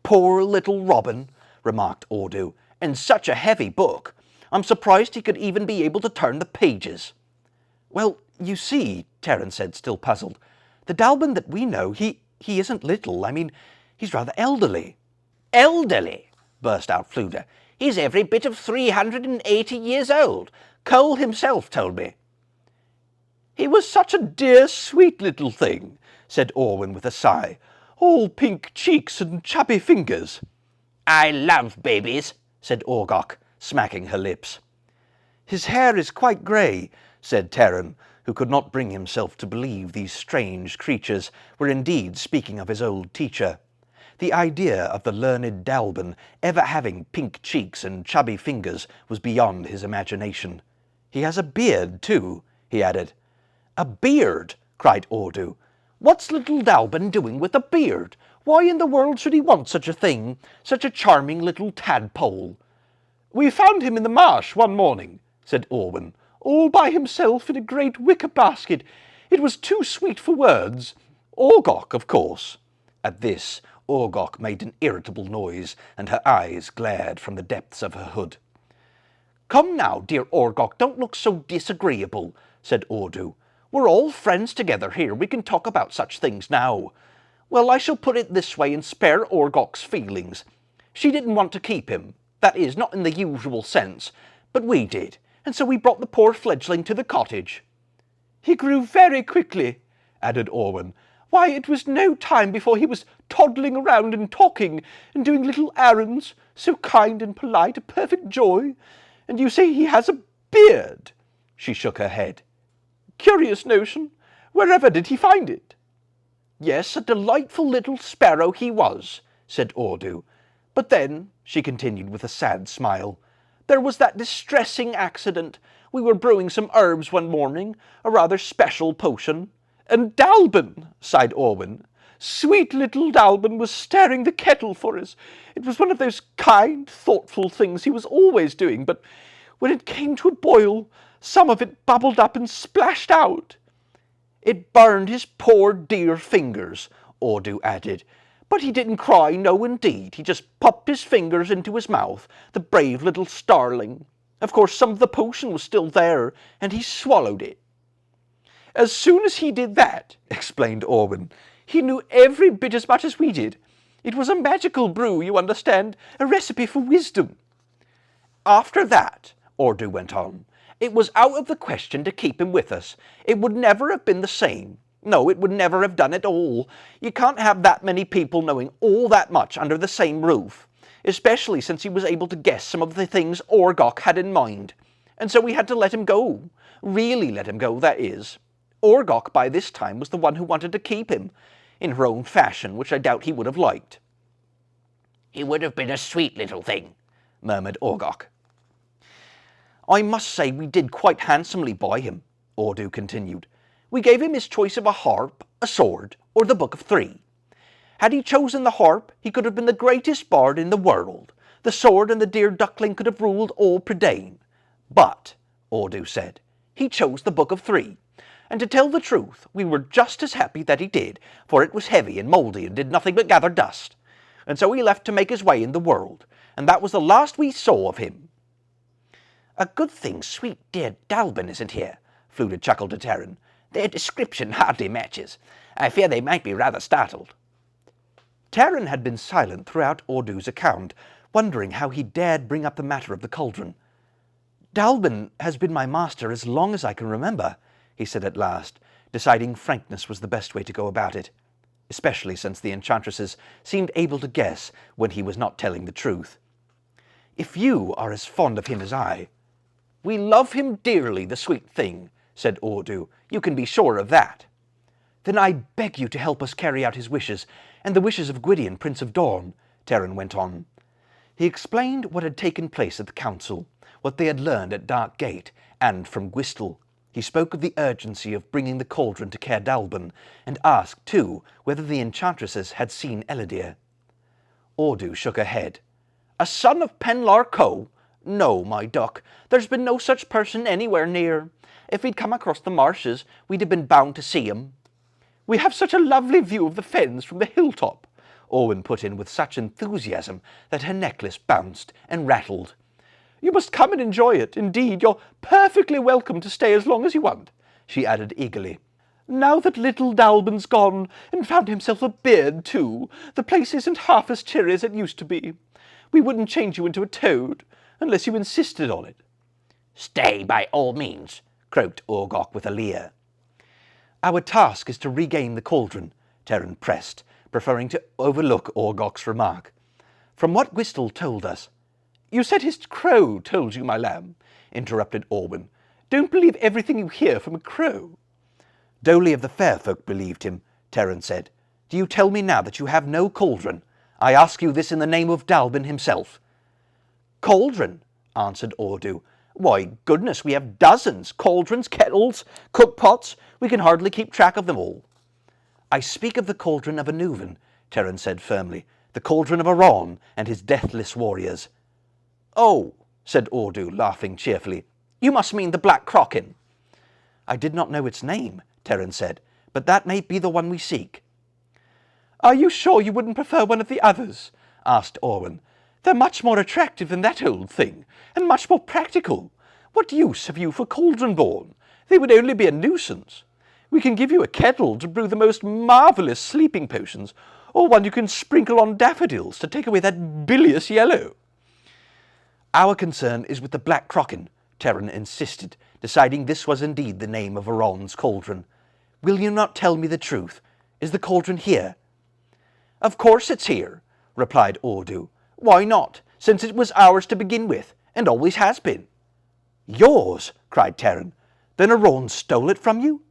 Poor little Robin, remarked Ordu, and such a heavy book. I'm surprised he could even be able to turn the pages. Well, you see, Terran said, still puzzled, the Dallben that we know, he isn't little. I mean, he's rather elderly.
Elderly, burst out Fluda. He's every bit of 380 years old. Cole himself told me.
"He was such a dear, sweet little thing," said Orwen with a sigh. "All pink cheeks and chubby fingers." "I love babies," said Orgoch, smacking her lips. "His hair is quite grey," said Terran, who could not bring himself to believe these strange creatures were indeed speaking of his old teacher. The idea of the learned Dallben ever having pink cheeks and chubby fingers was beyond his imagination. "He has a beard, too," he added. "A beard!" cried Ordu. "What's little Dallben doing with a beard? Why in the world should he want such a thing, such a charming little tadpole?" "We found him in the marsh one morning," said Orwen, "all by himself in a great wicker basket. It was too sweet for words. Orgoch, of course." At this, Orgoch made an irritable noise, and her eyes glared from the depths of her hood. "Come now, dear Orgoch, don't look so disagreeable," said Ordu. "We're all friends together here. We can talk about such things now. Well, I shall put it this way and spare Orgoch's feelings. She didn't want to keep him. That is, not in the usual sense. But we did, and so we brought the poor fledgling to the cottage." "He grew very quickly," added Orwen. "Why, it was no time before he was toddling around and talking and doing little errands, so kind and polite, a perfect joy. And you say he has a beard?" She shook her head. "Curious notion. Wherever did he find it?" "Yes, a delightful little sparrow he was," said Ordu. "But then," she continued with a sad smile, "there was that distressing accident. We were brewing some herbs one morning, a rather special potion. And Dallben," sighed Orwen. "Sweet little Dallben was stirring the kettle for us. It was one of those kind, thoughtful things he was always doing, but when it came to a boil, some of it bubbled up and splashed out." "It burned his poor dear fingers," Ordu added. "But he didn't cry, no indeed. He just popped his fingers into his mouth, the brave little starling. Of course some of the potion was still there, and he swallowed it." "As soon as he did that," explained Orwen, "he knew every bit as much as we did. It was a magical brew, you understand, a recipe for wisdom." "After that," Ordu went on, "it was out of the question to keep him with us. It would never have been the same. No, it would never have done at all. You can't have that many people knowing all that much under the same roof, especially since he was able to guess some of the things Orgoch had in mind. And so we had to let him go. Really let him go, that is. Orgoch by this time was the one who wanted to keep him, in her own fashion, which I doubt he would have liked." "He would have been a sweet little thing," murmured Orgoch. "I must say we did quite handsomely by him," Ordu continued. "We gave him his choice of a harp, a sword, or the Book of Three. Had he chosen the harp, he could have been the greatest bard in the world. The sword and the dear duckling could have ruled all Prydain. But," Ordu said, "he chose the Book of Three. And to tell the truth, we were just as happy that he did, for it was heavy and mouldy and did nothing but gather dust. And so he left to make his way in the world, and that was the last we saw of him." "A good thing sweet dear Dallben isn't here," Fluda chuckled to Terran. "Their description hardly matches. I fear they might be rather startled." Terran had been silent throughout Ordu's account, wondering how he dared bring up the matter of the cauldron. "Dallben has been my master as long as I can remember," he said at last, deciding frankness was the best way to go about it, especially since the enchantresses seemed able to guess when he was not telling the truth. "If you are as fond of him as I—" "We love him dearly, the sweet thing," said Ordu. "You can be sure of that." "Then I beg you to help us carry out his wishes, and the wishes of Gwydion, Prince of Dawn," Terran went on. He explained what had taken place at the council, what they had learned at Dark Gate, and from Gwistel. He spoke of the urgency of bringing the cauldron to Caer Dallben, and asked, too, whether the enchantresses had seen Ellidyr. Ordu shook her head. "A son of Penlar Co? No, my duck. There's been no such person anywhere near. If he'd come across the marshes, we'd have been bound to see him." "We have such a lovely view of the fens from the hilltop," Orwen put in with such enthusiasm that her necklace bounced and rattled. "You must come and enjoy it. Indeed, you're perfectly welcome to stay as long as you want," she added eagerly. "Now that little Dallben's gone, and found himself a beard too, the place isn't half as cheery as it used to be. We wouldn't change you into a toad, unless you insisted on it." "Stay by all means," croaked Orgoch with a leer. Our task is to regain the cauldron, Terran pressed, preferring to overlook Orgok's remark. From what Whistle told us. You said his crow told you, my lamb, interrupted Orwin. Don't believe everything you hear from a crow. Dolly of the Fair Folk believed him, Terran said. Do you tell me now that you have no cauldron? I ask you this in the name of Dallben himself. Cauldron, answered Ordu. Why, goodness, we have dozens, cauldrons, kettles, cookpots. We can hardly keep track of them all. I speak of the cauldron of Anuvan, Terran said firmly, the cauldron of Aron and his deathless warriors. Oh, said Ordu, laughing cheerfully, you must mean the Black Cauldron. I did not know its name, Terran said, but that may be the one we seek. Are you sure you wouldn't prefer one of the others? Asked Orwin. They're much more attractive than that old thing, and much more practical. What use have you for cauldron-born? They would only be a nuisance. We can give you a kettle to brew the most marvellous sleeping potions, or one you can sprinkle on daffodils to take away that bilious yellow. Our concern is with the Black Cauldron, Terran insisted, deciding this was indeed the name of Aron's cauldron. Will you not tell me the truth? Is the cauldron here? Of course it's here, replied Ordu. Why not, since it was ours to begin with, and always has been? Yours, cried Terran. Then Aron stole it from you?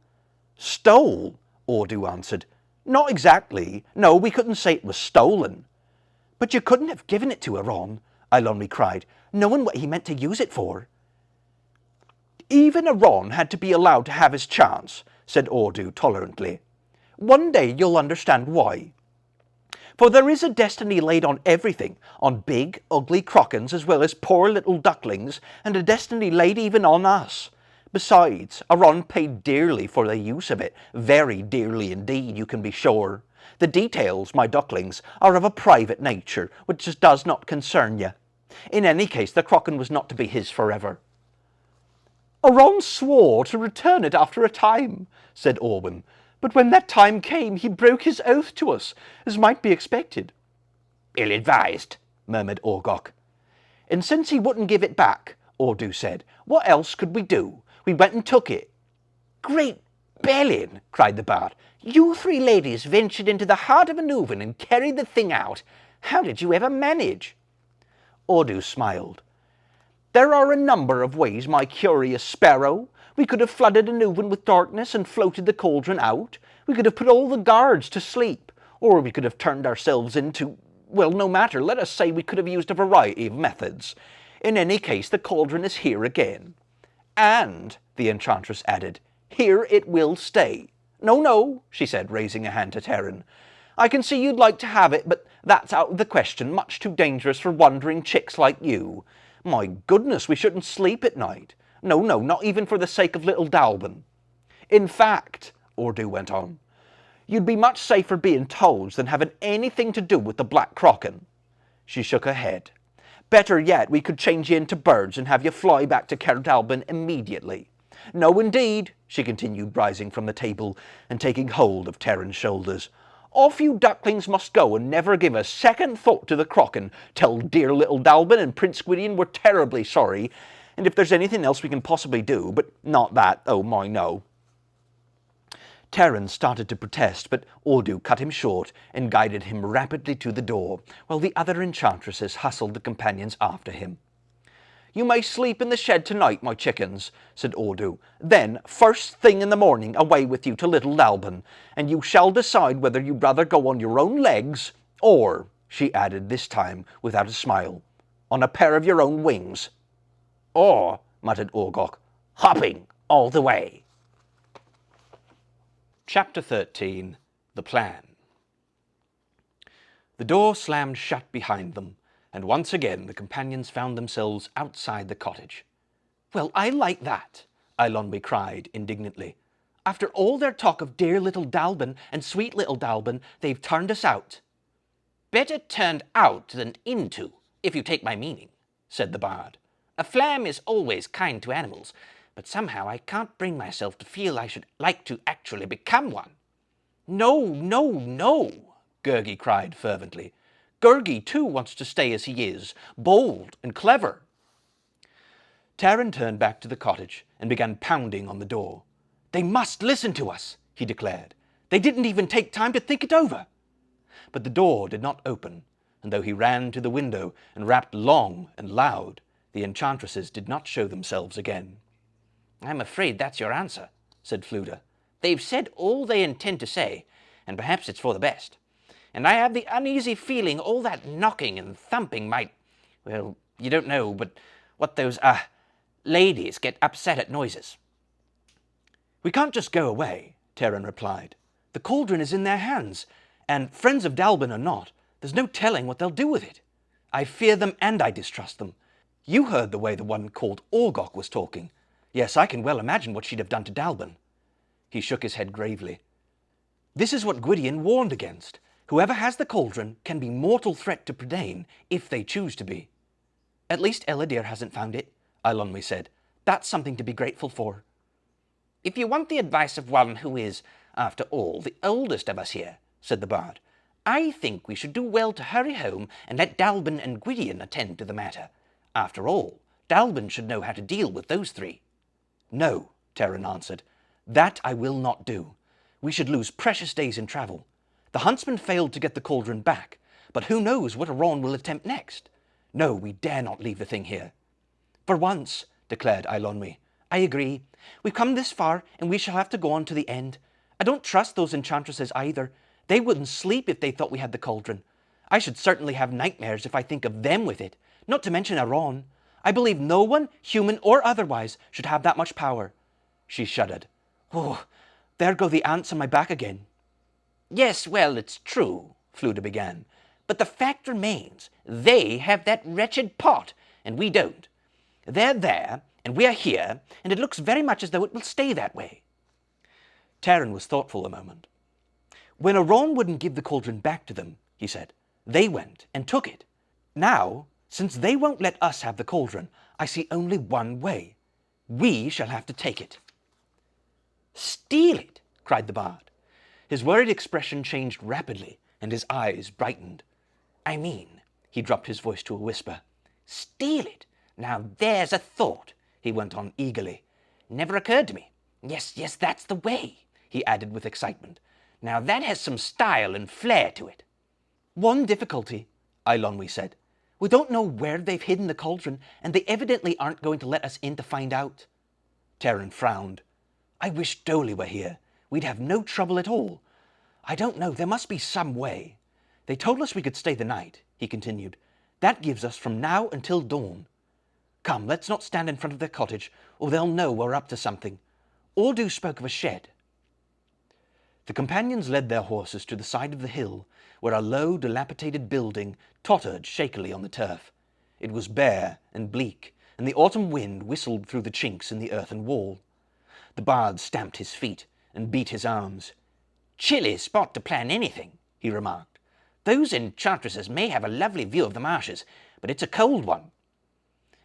Stole, Ordu answered. Not exactly. No, we couldn't say it was stolen. But you couldn't have given it to Aron, Ilonri cried, knowing what he meant to use it for. Even Aron had to be allowed to have his chance, said Ordu tolerantly. One day you'll understand why. For there is a destiny laid on everything, on big, ugly crokins as well as poor little ducklings, and a destiny laid even on us. Besides, Aron paid dearly for the use of it, very dearly indeed, you can be sure. The details, my ducklings, are of a private nature, which does not concern you. In any case, the crokin was not to be his forever. Aron swore to return it after a time, said Orwin, but when that time came, he broke his oath to us, as might be expected. Ill-advised, murmured Orgok. And since he wouldn't give it back, Ordu said, what else could we do? We went and took it. Great Bellin, cried the bard. You three ladies ventured into the heart of Anuvan and carried the thing out. How did you ever manage? Ordu smiled. There are a number of ways, my curious sparrow. We could have flooded Anuvan with darkness and floated the cauldron out. We could have put all the guards to sleep. Or we could have turned ourselves into... Well, no matter, let us say we could have used a variety of methods. In any case, the cauldron is here again. And, the enchantress added, here it will stay. No, no, she said, raising a hand to Terran. I can see you'd like to have it, but that's out of the question, much too dangerous for wandering chicks like you. My goodness, we shouldn't sleep at night. No, no, not even for the sake of little Dallben. In fact, Ordu went on, you'd be much safer being toads than having anything to do with the Black Cauldron. She shook her head. Better yet, we could change you into birds and have you fly back to Caer Dallben immediately. No, indeed, she continued, rising from the table and taking hold of Terran's shoulders. Off you ducklings must go and never give a second thought to the crokin. Tell dear little Dallben and Prince Gwydion we're terribly sorry, and if there's anything else we can possibly do, but not that, oh my no. Terran started to protest, but Ordu cut him short and guided him rapidly to the door, while the other enchantresses hustled the companions after him. You may sleep in the shed tonight, my chickens, said Ordu. Then, first thing in the morning, away with you to little Dallben, and you shall decide whether you'd rather go on your own legs, or, she added this time without a smile, on a pair of your own wings. Or, muttered Orgok, hopping all the way. Chapter 13. The Plan. The door slammed shut behind them, and once again the companions found themselves outside the cottage. Well, I like that, Ilonri cried indignantly. After all their talk of dear little Dallben and sweet little Dallben, they've turned us out. Better turned out than into, if you take my meaning, said the bard. A flam is always kind to animals, but somehow I can't bring myself to feel I should like to actually become one. No, no, no, Gurgi cried fervently. Gurgi, too, wants to stay as he is, bold and clever. Terran turned back to the cottage and began pounding on the door. They must listen to us, he declared. "They didn't even take time to think it over." But the door did not open, and though he ran to the window and rapped long and loud, the enchantresses did not show themselves again.
"I'm afraid that's your answer," said Fluda. "They've said all they intend to say, and perhaps it's for the best. And I have the uneasy feeling all that knocking and thumping might, well, you don't know, but what those, ladies get upset at noises."
"We can't just go away," Terran replied. "The cauldron is in their hands, and friends of Dallben or not, there's no telling what they'll do with it. I fear them and I distrust them. You heard the way the one called Orgok was talking. Yes, I can well imagine what she'd have done to Dallben." He shook his head gravely. "This is what Gwydion warned against. Whoever has the cauldron can be mortal threat to Prydain if they choose to be." "At least Eladir hasn't found it," Eilonwy said. "That's something to be grateful for."
"If you want the advice of one who is, after all, the oldest of us here," said the bard, "I think we should do well to hurry home and let Dallben and Gwydion attend to the matter. After all, Dallben should know how to deal with those three."
"No," Terran answered. "That I will not do. We should lose precious days in travel. The Huntsmen failed to get the cauldron back, but who knows what Aron will attempt next? No, we dare not leave the thing here." "For once," declared Eilonwy, "I agree. We've come this far, and we shall have to go on to the end. I don't trust those enchantresses either. They wouldn't sleep if they thought we had the cauldron. I should certainly have nightmares if I think of them with it, not to mention Aron. I believe no one, human or otherwise, should have that much power." She shuddered. "Oh, there go the ants on my back again."
"Yes, well, it's true," Fluda began, "but the fact remains, they have that wretched pot, and we don't. They're there, and we're here, and it looks very much as though it will stay that way."
Terran was thoughtful a moment. "When Aron wouldn't give the cauldron back to them," he said, "they went and took it. Now, since they won't let us have the cauldron, I see only one way. We shall have to take it."
"Steal it!"
cried the bard. His worried expression changed rapidly, and his eyes brightened.
"I mean," he dropped his voice to a whisper, "steal it! Now there's a thought," he went on eagerly. "Never occurred to me. Yes, that's the way," he added with excitement. "Now that has some style and flair to it."
"One difficulty," Eilonwy said. "We don't know where they've hidden the cauldron, and they evidently aren't going to let us in to find out." Terran frowned. "I wish Dolly were here. We'd have no trouble at all. I don't know, there must be some way. They told us we could stay the night," he continued. "That gives us from now until dawn. Come, let's not stand in front of their cottage, or they'll know we're up to something. Ordu spoke of a shed." The companions led their horses to the side of the hill, where a low, dilapidated building tottered shakily on the turf. It was bare and bleak, and the autumn wind whistled through the chinks in the earthen wall. The bard stamped his feet and beat his arms.
"Chilly spot to plan anything," he remarked. "Those enchantresses may have a lovely view of the marshes, but it's a cold one."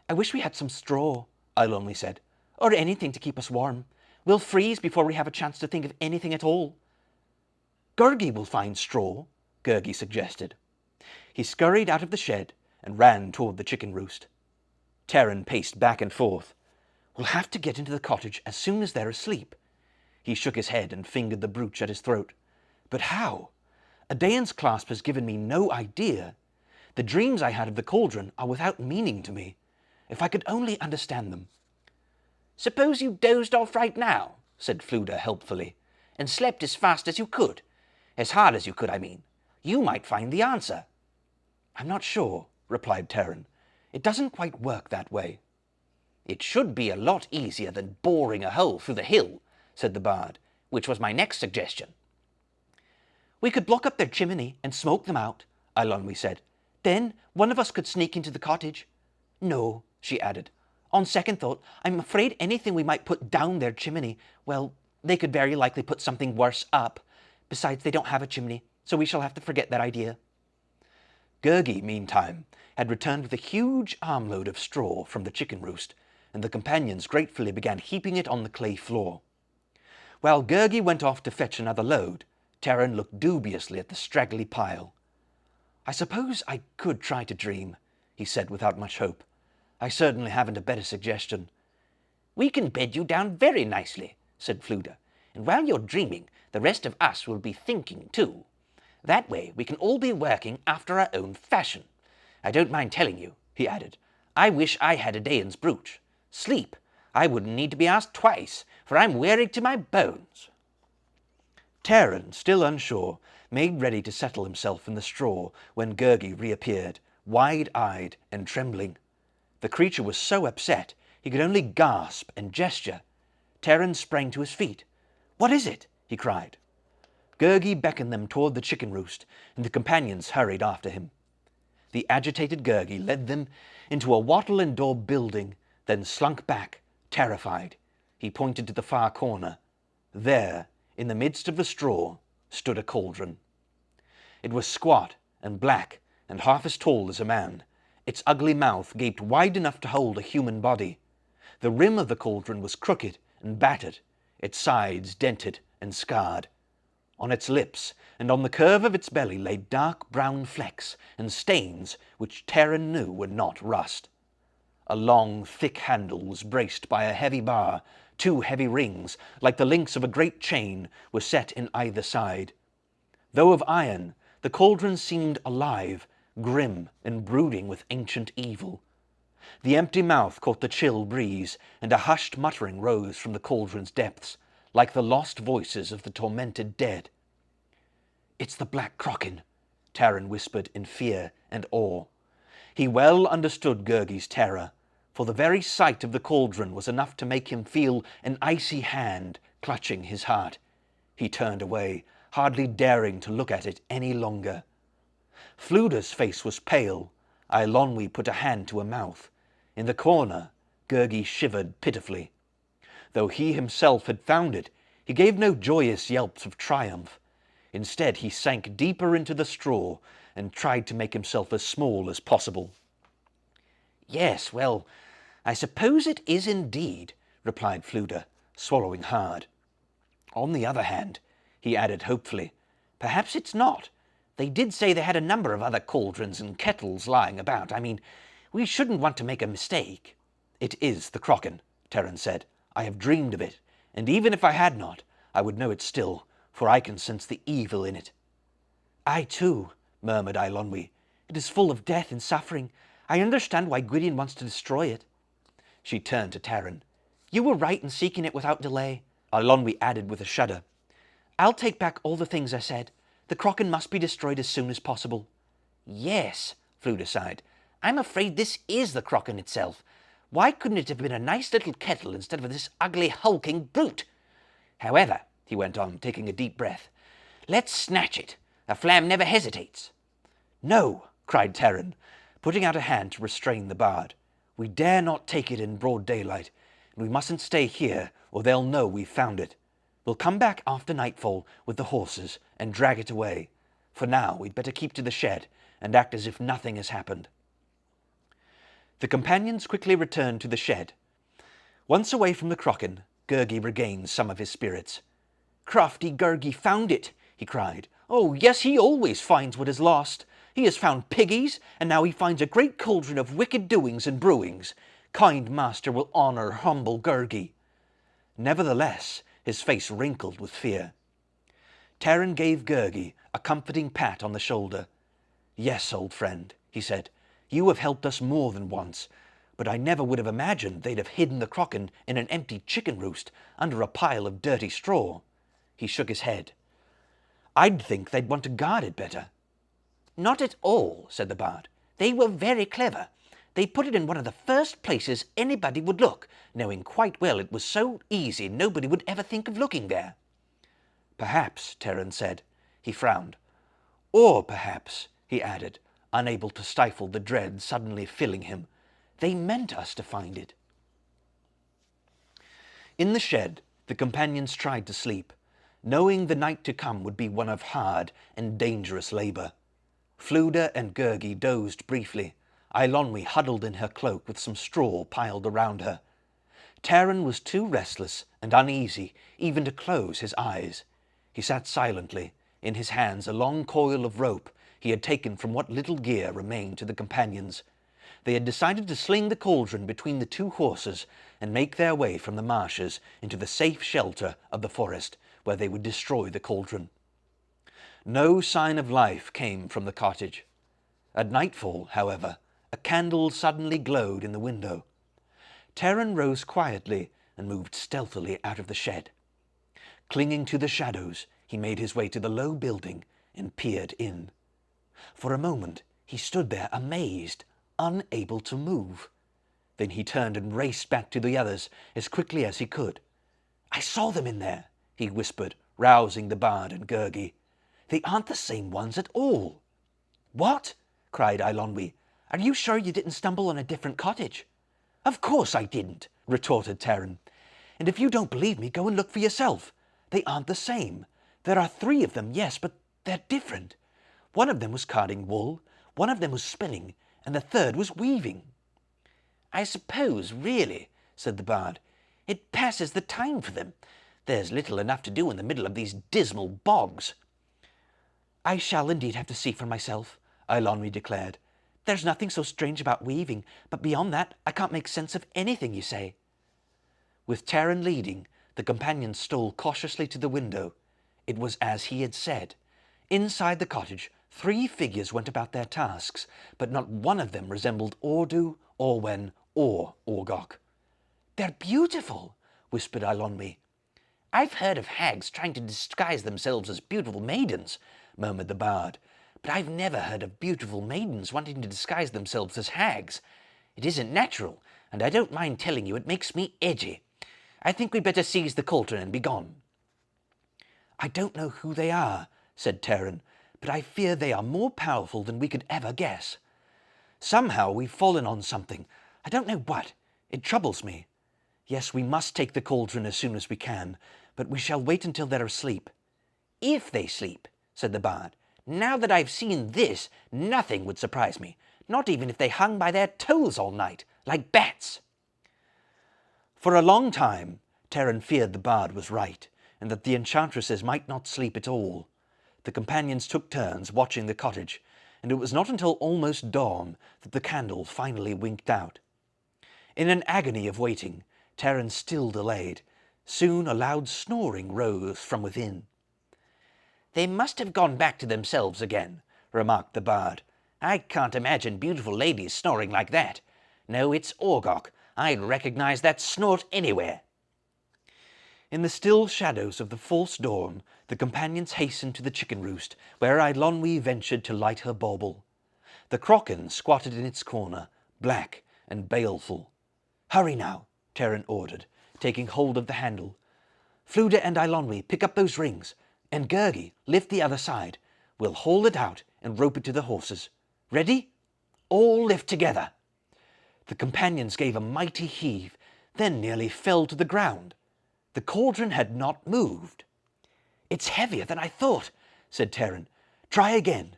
"I wish we had some straw," Eilonwy said, "or anything to keep us warm. We'll freeze before we have a chance to think of anything at all." "Gurgi will find straw," Gurgi suggested. He scurried out of the shed and ran toward the chicken roost. Terran paced back and forth. "We'll have to get into the cottage as soon as they're asleep." He shook his head and fingered the brooch at his throat. "But how? Dane's clasp has given me no idea. The dreams I had of the cauldron are without meaning to me. If I could only understand them."
"Suppose you dozed off right now," said Fluda helpfully, "and slept as fast as you could. As hard as you could, I mean. You might find the answer."
"I'm not sure," replied Terran. "It doesn't quite work that way."
"It should be a lot easier than boring a hole through the hill," said the bard, "which was my next suggestion."
"We could block up their chimney and smoke them out," Eilonwy said. "Then one of us could sneak into the cottage." "No," she added. "On second thought, I'm afraid anything we might put down their chimney, well, they could very likely put something worse up. Besides, they don't have a chimney, so we shall have to forget that idea." Gurgi, meantime, had returned with a huge armload of straw from the chicken roost, and the companions gratefully began heaping it on the clay floor. While Gurgi went off to fetch another load, Terran looked dubiously at the straggly pile. "I suppose I could try to dream," he said without much hope. "I certainly haven't a better suggestion."
"We can bed you down very nicely," said Fluda, "and while you're dreaming, The rest of us will be thinking too. That way we can all be working after our own fashion. I don't mind telling you," he added, "I wish I had a Dane's brooch. Sleep, I wouldn't need to be asked twice, for I'm weary to my bones."
Taran, still unsure, made ready to settle himself in the straw when Gurgi reappeared, wide-eyed and trembling. The creature was so upset he could only gasp and gesture. Taran sprang to his feet. "What is it?" he cried. Gurgi beckoned them toward the chicken roost, and the companions hurried after him. The agitated Gurgi led them into a wattle and daub building, then slunk back, terrified. He pointed to the far corner. There, in the midst of the straw, stood a cauldron. It was squat and black and half as tall as a man. Its ugly mouth gaped wide enough to hold a human body. The rim of the cauldron was crooked and battered, its sides dented and scarred. On its lips and on the curve of its belly lay dark brown flecks and stains which Taran knew were not rust. A long, thick handle was braced by a heavy bar. 2 heavy rings, like the links of a great chain, were set in either side. Though of iron, the cauldron seemed alive, grim and brooding with ancient evil. The empty mouth caught the chill breeze, and a hushed muttering rose from the cauldron's depths, like the lost voices of the tormented dead. "It's the Black Kraken," Taran whispered in fear and awe. He well understood Gurgi's terror, for the very sight of the cauldron was enough to make him feel an icy hand clutching his heart. He turned away, hardly daring to look at it any longer. Fluda's face was pale. Eilonwy put a hand to her mouth. In the corner, Gurgi shivered pitifully. Though he himself had found it, he gave no joyous yelps of triumph. Instead, he sank deeper into the straw and tried to make himself as small as possible.
"Yes, well, I suppose it is indeed," replied Fluda, swallowing hard.
"On the other hand," he added hopefully,
"perhaps it's not. They did say they had a number of other cauldrons and kettles lying about. I mean, we shouldn't want to make a mistake."
"It is the Kraken," Taran said. "I have dreamed of it, and even if I had not, I would know it still, for I can sense the evil in it."
"I too," murmured Eilonwy. "It is full of death and suffering. I understand why Gwydion wants to destroy it."
She turned to Taran.
"You were right in seeking it without delay,"
Eilonwy added with a shudder.
"I'll take back all the things I said. The Kraken must be destroyed as soon as possible." "Yes," Fluda sighed. "I'm afraid this is the Kraken itself. Why couldn't it have been a nice little kettle instead of this ugly, hulking brute? However," he went on, taking a deep breath, "let's snatch it. A flam never hesitates."
"No," cried Taran, putting out a hand to restrain the bard. "We dare not take it in broad daylight, and we mustn't stay here, or they'll know we've found it. We'll come back after nightfall with the horses and drag it away. For now, we'd better keep to the shed and act as if nothing has happened." The companions quickly returned to the shed. Once away from the Kraken, Gurgi regained some of his spirits.
"Crafty Gurgi found it," he cried. "Oh, yes, he always finds what is lost. He has found piggies, and now he finds a great cauldron of wicked doings and brewings. Kind master will honour humble Gurgi."
Nevertheless, his face wrinkled with fear. Taran gave Gurgi a comforting pat on the shoulder. "Yes, old friend," he said, "you have helped us more than once, but I never would have imagined they'd have hidden the Kraken in an empty chicken roost under a pile of dirty straw." He shook his head. "I'd think they'd want to guard it better."
"Not at all," said the bard. "They were very clever. They put it in one of the first places anybody would look, knowing quite well it was so easy nobody would ever think of looking there."
"Perhaps," Taran said. He frowned. "Or perhaps," he added, unable to stifle the dread suddenly filling him, "they meant us to find it." In the shed, the companions tried to sleep, knowing the night to come would be one of hard and dangerous labour. Fluda and Gurgi dozed briefly. Eilonwy huddled in her cloak with some straw piled around her. Taran was too restless and uneasy even to close his eyes. He sat silently, in his hands a long coil of rope he had taken from what little gear remained to the companions. They had decided to sling the cauldron between the 2 horses and make their way from the marshes into the safe shelter of the forest, where they would destroy the cauldron. No sign of life came from the cottage. At nightfall, however, a candle suddenly glowed in the window. Taran rose quietly and moved stealthily out of the shed. Clinging to the shadows, he made his way to the low building and peered in. For a moment, he stood there amazed, unable to move. Then he turned and raced back to the others as quickly as he could. "I saw them in there," he whispered, rousing the bard and Gurgi. "They aren't the same ones at all." "What?" cried Eilonwy. "Are you sure you didn't stumble on a different cottage?" "Of course I didn't," retorted Taran. "And if you don't believe me, go and look for yourself. They aren't the same. There are 3 of them, yes, but they're different. One of them was carding wool, one of them was spinning, and the third was weaving." "I suppose, really," said the bard, "it passes the time for them. There's little enough to do in the middle of these dismal bogs." "I shall indeed have to see for myself," Eilonwy declared. "There's nothing so strange about weaving, but beyond that I can't make sense of anything you say." With Taran leading, the companions stole cautiously to the window. It was as he had said. Inside the cottage, 3 figures went about their tasks, but not one of them resembled Ordu, Orwen, or Orgok. "They're beautiful," whispered Eilonwy. "I've heard of hags trying to disguise themselves as beautiful maidens," murmured the bard, "but I've never heard of beautiful maidens wanting to disguise themselves as hags. It isn't natural, and I don't mind telling you it makes me edgy. I think we'd better seize the cauldron and be gone." "I don't know who they are," said Taran, "but I fear they are more powerful than we could ever guess. Somehow we've fallen on something. I don't know what. It troubles me. Yes, we must take the cauldron as soon as we can, but we shall wait until they're asleep." "If they sleep," said the bard. "Now that I've seen this, nothing would surprise me, not even if they hung by their toes all night, like bats." For a long time, Taran feared the bard was right, and that the enchantresses might not sleep at all. The companions took turns watching the cottage, and it was not until almost dawn that the candle finally winked out. In an agony of waiting, Taran still delayed. Soon a loud snoring rose from within. "They must have gone back to themselves again," remarked the bard. "I can't imagine beautiful ladies snoring like that. No, it's Orgok. I'd recognize that snort anywhere." In the still shadows of the false dawn, the companions hastened to the chicken roost, where Eilonwy ventured to light her bauble. The Kraken squatted in its corner, black and baleful. "Hurry now," Taran ordered, taking hold of the handle. "Fluda and Eilonwy, pick up those rings, and Gurgi, lift the other side. We'll haul it out and rope it to the horses. Ready? All lift together." The companions gave a mighty heave, then nearly fell to the ground. The cauldron had not moved. "It's heavier than I thought," said Taran. "Try again."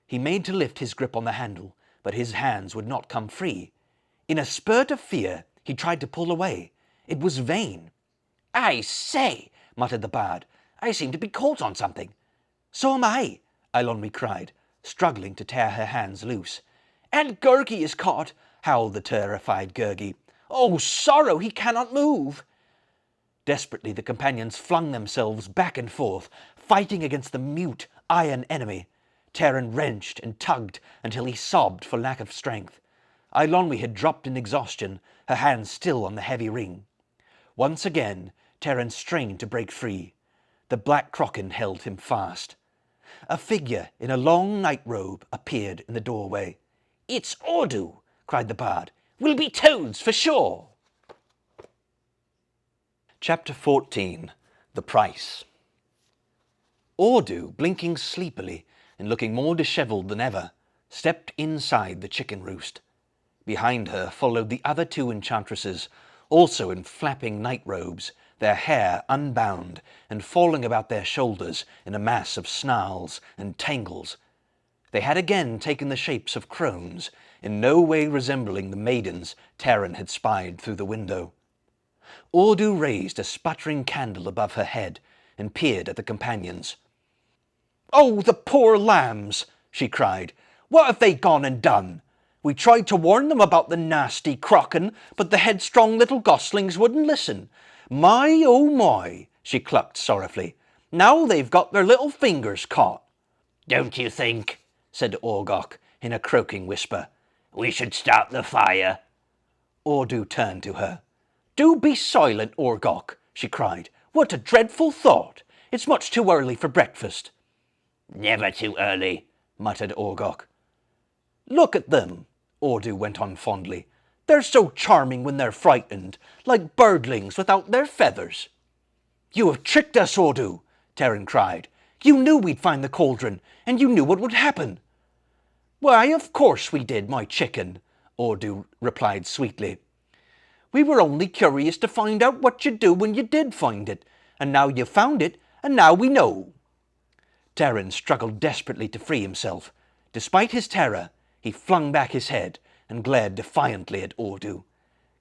He made to lift his grip on the handle, but his hands would not come free. In a spurt of fear, he tried to pull away. It was vain. "I say," muttered the bard, "I seem to be caught on something." "So am I," Eilonwy cried, struggling to tear her hands loose. "And Gurgi is caught," howled the terrified Gurgi. "Oh, sorrow, he cannot move." Desperately, the companions flung themselves back and forth, fighting against the mute, iron enemy. Taran wrenched and tugged until he sobbed for lack of strength. Eilonwy had dropped in exhaustion, her hands still on the heavy ring. Once again, Taran strained to break free. The black Kraken held him fast. A figure in a long night robe appeared in the doorway. "It's Ordu," cried the bard. "We'll be toads for sure." Chapter 14. The Price. Ordu, blinking sleepily and looking more dishevelled than ever, stepped inside the chicken roost. Behind her followed the other 2 enchantresses, also in flapping night robes, their hair unbound and falling about their shoulders in a mass of snarls and tangles. They had again taken the shapes of crones, in no way resembling the maidens Taran had spied through the window. Ordu raised a sputtering candle above her head and peered at the companions. "Oh, the poor lambs!" she cried. "What have they gone and done? We tried to warn them about the nasty Kraken, but the headstrong little goslings wouldn't listen. My, oh my," she clucked sorrowfully.
Now they've got their little fingers caught. Don't you think, said Orgok in a croaking whisper, we should start the fire? Ordu turned to her. Do be silent, Orgok, she cried. What a dreadful thought! It's much too early for breakfast. Never too early, muttered Orgok. Look at them, Ordu went on fondly. They're so charming when they're frightened, like birdlings without their feathers. You have tricked us, Ordu, Terran cried. You knew we'd find the cauldron, and you knew what would happen. Why, of course we did, my chicken, Ordu replied sweetly. We were only curious to find out what you'd do when you did find it, and now you've found it, and now we know. Terran struggled desperately to free himself. Despite his terror, he flung back his head and glared defiantly at Ordu.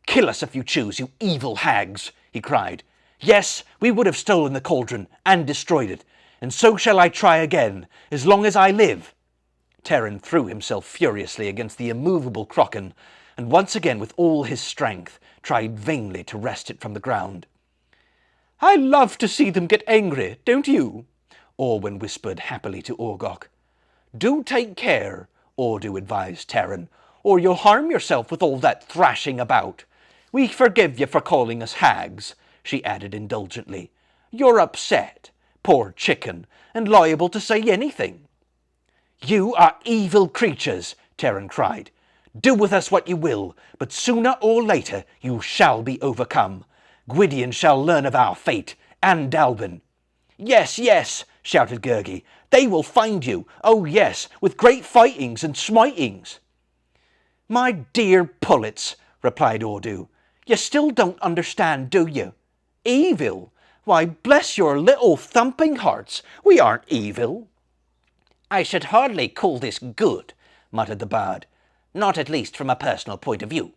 Kill us if you choose, you evil hags, he cried. Yes, we would have stolen the cauldron and destroyed it, and so shall I try again, as long as I live. Terran threw himself furiously against the immovable Kraken, and once again with all his strength tried vainly to wrest it from the ground. I love to see them get angry, don't you? Orwyn whispered happily to Orgok. Do take care, Ordu advised Terran, or you'll harm yourself with all that thrashing about. We forgive you for calling us hags, she added indulgently. You're upset, poor chicken, and liable to say anything. You are evil creatures, Terran cried. Do with us what you will, but sooner or later you shall be overcome. Gwydion shall learn of our fate, and Dallben. Yes, yes, shouted Gurgi. They will find you, oh yes, with great fightings and smitings. My dear pullets, replied Ordu, you still don't understand, do you? Evil? Why, bless your little thumping hearts, we aren't evil. I should hardly call this good, muttered the bard. Not at least from a personal point of view.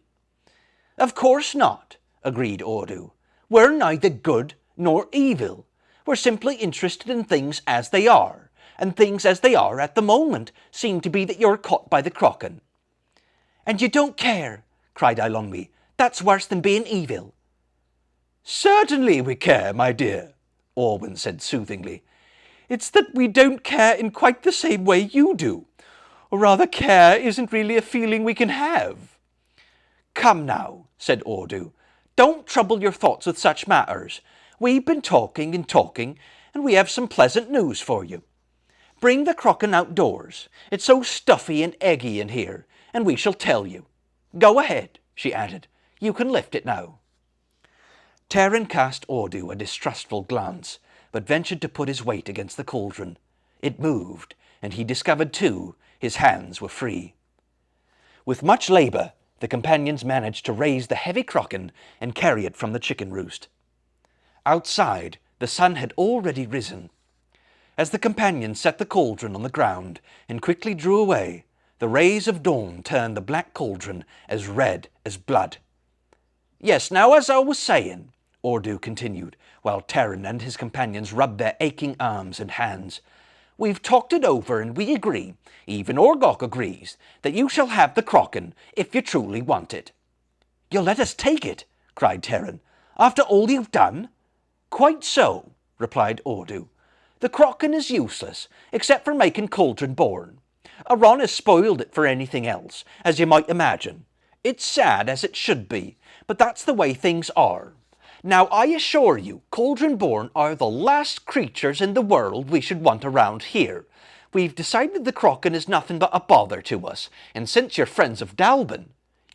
Of course not, agreed Ordu. We're neither good nor evil. We're simply interested in things as they are, and things as they are at the moment seem to be that you're caught by the Kraken. And you don't care, cried Eilonwy. That's worse than being evil. Certainly we care, my dear, Orwyn said soothingly. It's that we don't care in quite the same way you do. Or rather, care isn't really a feeling we can have. Come now, said Ordu. Don't trouble your thoughts with such matters. We've been talking and talking, and we have some pleasant news for you. Bring the Kraken outdoors. It's so stuffy and eggy in here, and we shall tell you. Go ahead, she added. You can lift it now. Terran cast Ordu a distrustful glance, but ventured to put his weight against the cauldron. It moved, and he discovered, too, his hands were free. With much labour, the companions managed to raise the heavy Kraken and carry it from the chicken roost. Outside, the sun had already risen. As the companions set the cauldron on the ground and quickly drew away, the rays of dawn turned the Black Cauldron as red as blood. Yes, now as I was saying, Ordu continued, while Terran and his companions rubbed their aching arms and hands, we've talked it over and we agree, even Orgok agrees, that you shall have the Kraken if you truly want it. You'll let us take it, cried Terran, after all you've done? Quite so, replied Ordu. The Kraken is useless, except for making cauldron born. Aron has spoiled it for anything else, as you might imagine. It's sad as it should be, but that's the way things are. Now I assure you, cauldron-born are the last creatures in the world we should want around here. We've decided the Kraken is nothing but a bother to us, and since you're friends of Dallben...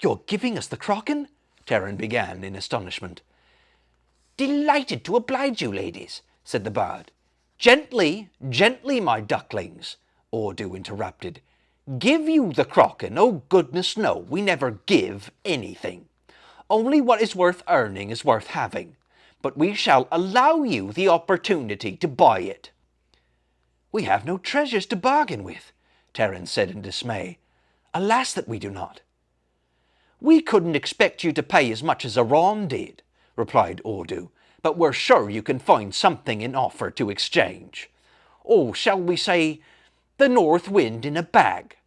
You're giving us the Kraken? Terran began in astonishment. Delighted to oblige you, ladies, said the bard. Gently, gently, my ducklings, Ordu interrupted. Give you the Kraken? Oh, goodness no, we never give anything. Only what is worth earning is worth having, but we shall allow you the opportunity to buy it. We have no treasures to bargain with, Terran said in dismay. Alas that we do not. We couldn't expect you to pay as much as Aron did, replied Ordu, but we're sure you can find something in offer to exchange. Or shall we say, the north wind in a bag?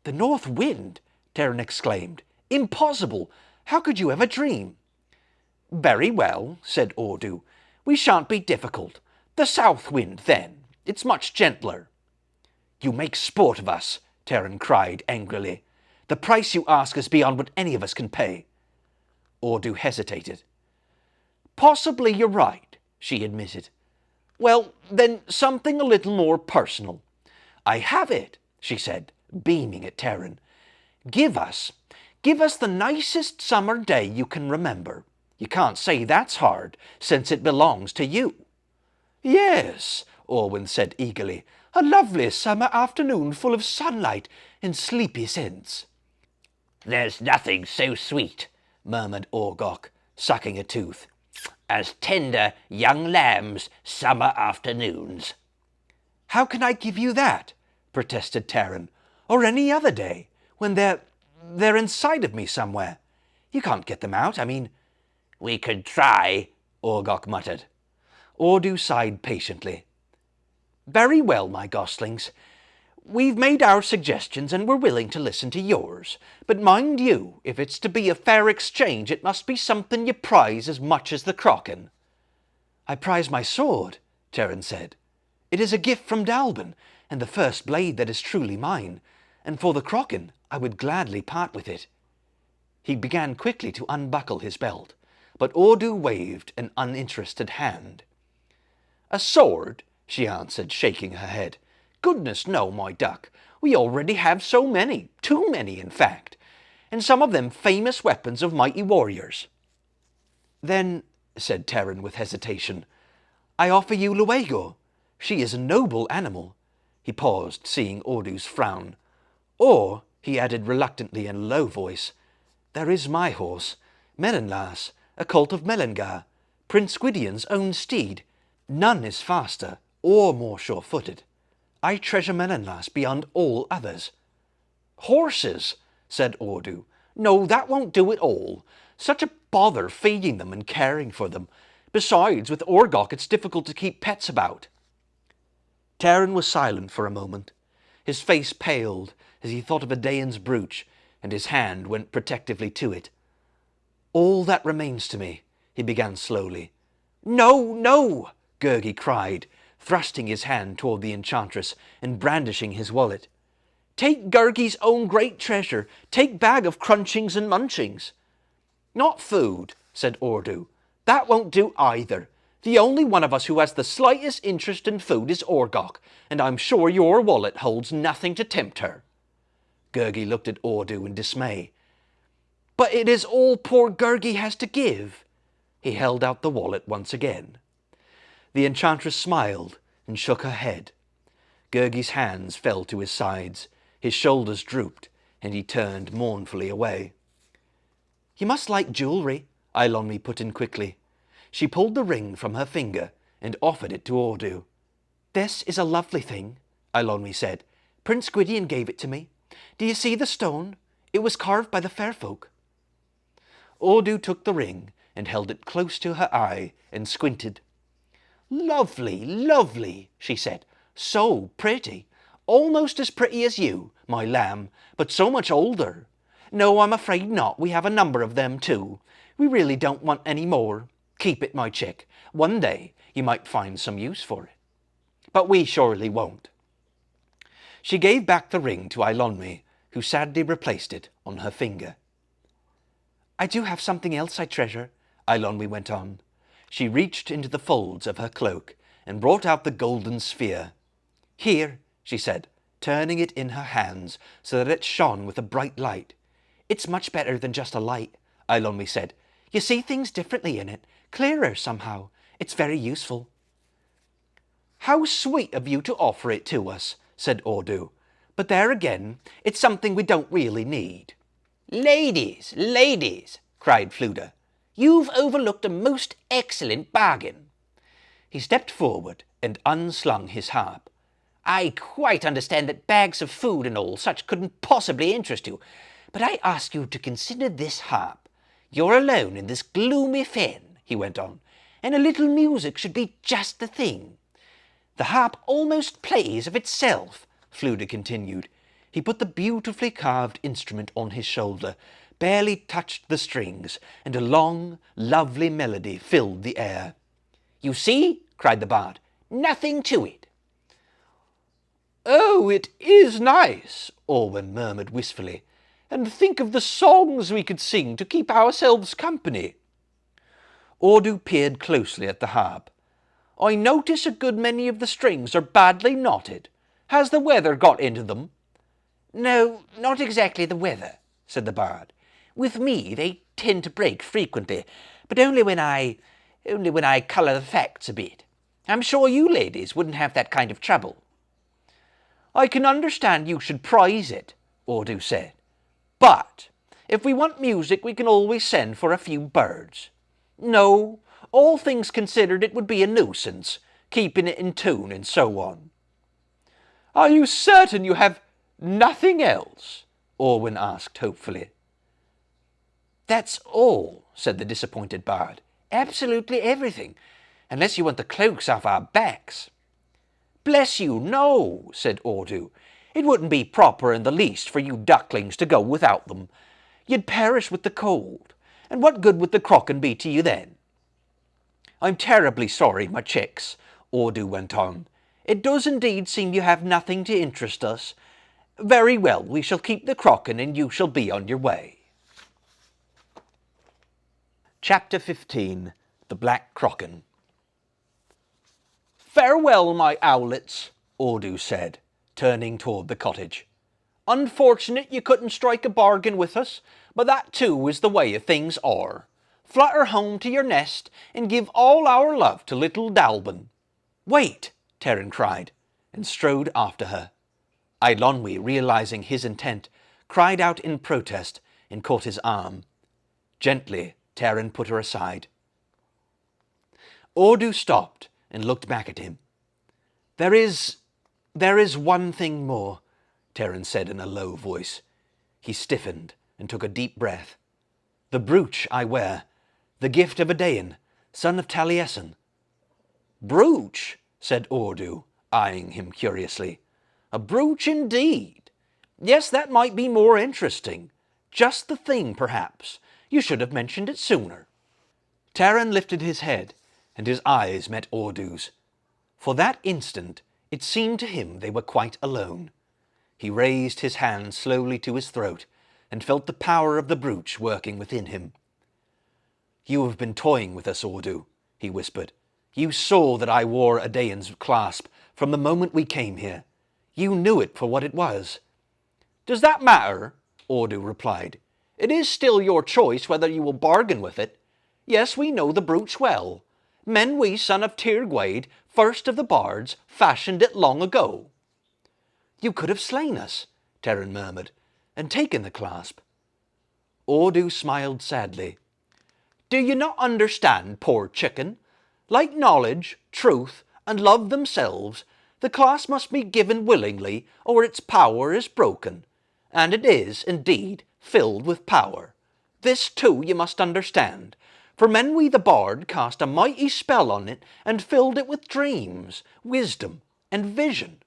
The north wind? Terran exclaimed. Impossible! How could you ever dream? Very well, said Ordu. We shan't be difficult.
The south wind, then. It's much gentler. You make sport of us, Terran cried angrily. The price you ask is beyond what any of us can pay. Ordu hesitated. Possibly you're right, she admitted. Well, then something a little more personal. I have it, she said, beaming at Terran. Give us the nicest summer day you can remember. You can't say that's hard, since it belongs to you. Yes, Orwin said eagerly. A lovely summer afternoon full of sunlight and sleepy scents.
There's nothing so sweet, murmured Orgok, sucking a tooth, as tender young lambs' summer afternoons.
How can I give you that? Protested Terran. Or any other day, when they're inside of me somewhere. You can't get them out, I mean.
We could try,
Orgok muttered. Ordu sighed patiently. Very well, my goslings. We've made our suggestions and we're willing to listen to yours. But mind you, if it's to be a fair exchange, it must be something you prize as much as the Kraken. I prize my sword, Terran said. It is a gift from Dallben, and the first blade that is truly mine, and for the Kraken I would gladly part with it. He began quickly to unbuckle his belt, but Ordu waved an uninterested hand. A sword? She answered, shaking her head. Goodness no, my duck. We already have so many, too many in fact, and some of them famous weapons of mighty warriors. Then, said Terran with hesitation, I offer you Luego. She is a noble animal. He paused, seeing Ordu's frown. Or, he added reluctantly in a low voice, there is my horse, Melenlas, a colt of Melengar, Prince Gwydion's own steed. None is faster or more sure-footed. I treasure Melenlas beyond all others. Horses, said Ordu. No, that won't do at all. Such a bother feeding them and caring for them. Besides, with Orgok it's difficult to keep pets about. Terran was silent for a moment. His face paled as he thought of Adain's brooch, and his hand went protectively to it. All that remains to me, he began slowly. No, no, Gurgi cried, thrusting his hand toward the enchantress and brandishing his wallet. Take Gurgi's own great treasure. Take bag of crunchings and munchings. Not food, said Ordu. That won't do either. The only one of us who has the slightest interest in food is Orgok, and I'm sure your wallet holds nothing to tempt her. Gurgi looked at Ordu in dismay. But it is all poor Gurgi has to give. He held out the wallet once again. The enchantress smiled and shook her head. Gurgi's hands fell to his sides, his shoulders drooped, and he turned mournfully away. You must like jewellery, Eilonmi put in quickly. She pulled the ring from her finger and offered it to Ordu. This is a lovely thing, Eilonmi said. Prince Gwydion gave it to me. Do you see the stone? It was carved by the fair folk. Ordu took the ring and held it close to her eye and squinted. Lovely, lovely, she said. So pretty. Almost as pretty as you, my lamb, but so much older. No, I'm afraid not. We have a number of them too. We really don't want any more. Keep it, my chick. One day you might find some use for it. But we surely won't. She gave back the ring to Eilonmi, who sadly replaced it on her finger. I do have something else I treasure, Eilonmi went on. She reached into the folds of her cloak and brought out the golden sphere. Here, she said, turning it in her hands so that it shone with a bright light. It's much better than just a light, Eilonmi said. You see things differently in it, clearer somehow. It's very useful. How sweet of you to offer it to us, said Ordu. But there again, it's something we don't really need.
Ladies, ladies, cried Fluda. You've overlooked a most excellent bargain.
He stepped forward and unslung his harp.
I quite understand that bags of food and all such couldn't possibly interest you, but I ask you to consider this harp. You're alone in this gloomy fen, he went on, and a little music should be just the thing. The harp almost plays of itself, Fluda continued. He put the beautifully carved instrument on his shoulder, barely touched the strings, and a long, lovely melody filled the air. You see, cried the bard, Nothing to it.
"Oh, it is nice," Orwen murmured wistfully. "And think of the songs we could sing to keep ourselves company." Ordu peered closely at the harp. "I notice a good many of the strings are badly knotted. Has the weather got into them?"
"No, not exactly the weather," said the bard. "With me they tend to break frequently, but only when I colour the facts a bit. I'm sure you ladies wouldn't have that kind of trouble."
"I can understand you should prize it," Ordu said. "But if we want music we can always send for a few birds. No, all things considered it would be a nuisance, keeping it in tune and so on." "Are you certain you have nothing else?" Orwen asked hopefully.
"That's all," said the disappointed bard. "Absolutely everything, unless you want the cloaks off our backs."
"Bless you, no," said Ordu. "It wouldn't be proper in the least for you ducklings to go without them. You'd perish with the cold, and what good would the crocken be to you then?" "I'm terribly sorry, my chicks," Ordu went on. "It does indeed seem you have nothing to interest us. Very well, we shall keep the crocken and you shall be on your way." Chapter 15. The Black Crocken. "Farewell, my owlets," Ordu said, turning toward the cottage. "Unfortunate you couldn't strike a bargain with us, but that too is the way of things are. Flutter home to your nest and give all our love to little Dallben." "Wait!" Terran cried, and strode after her. Eilonwy, realizing his intent, cried out in protest and caught his arm. Gently, Terran put her aside. Ordu stopped and looked back at him. There is one thing more," Terran said in a low voice. He stiffened and took a deep breath. "The brooch I wear, the gift of Prydain, son of Taliesin." "Brooch?" said Ordu, eyeing him curiously. "A brooch indeed. Yes, that might be more interesting. Just the thing, perhaps. You should have mentioned it sooner." Terran lifted his head, and his eyes met Ordu's. For that instant, it seemed to him they were quite alone. He raised his hand slowly to his throat, and felt the power of the brooch working within him. "You have been toying with us, Ordu," he whispered. "You saw that I wore Prydain's clasp from the moment we came here. You knew it for what it was." "Does that matter?" Ordu replied. "It is still your choice whether you will bargain with it. Yes, we know the brooch well. Menwy, son of Tirgwaed, first of the bards, fashioned it long ago." "You could have slain us," Terran murmured, "and taken the clasp." Ordu smiled sadly. "Do you not understand, poor chicken? Like knowledge, truth, and love themselves, the clasp must be given willingly, or its power is broken. And it is, indeed, filled with power. This, too, you must understand. For Menwy the Bard cast a mighty spell on it and filled it with dreams, wisdom, and vision.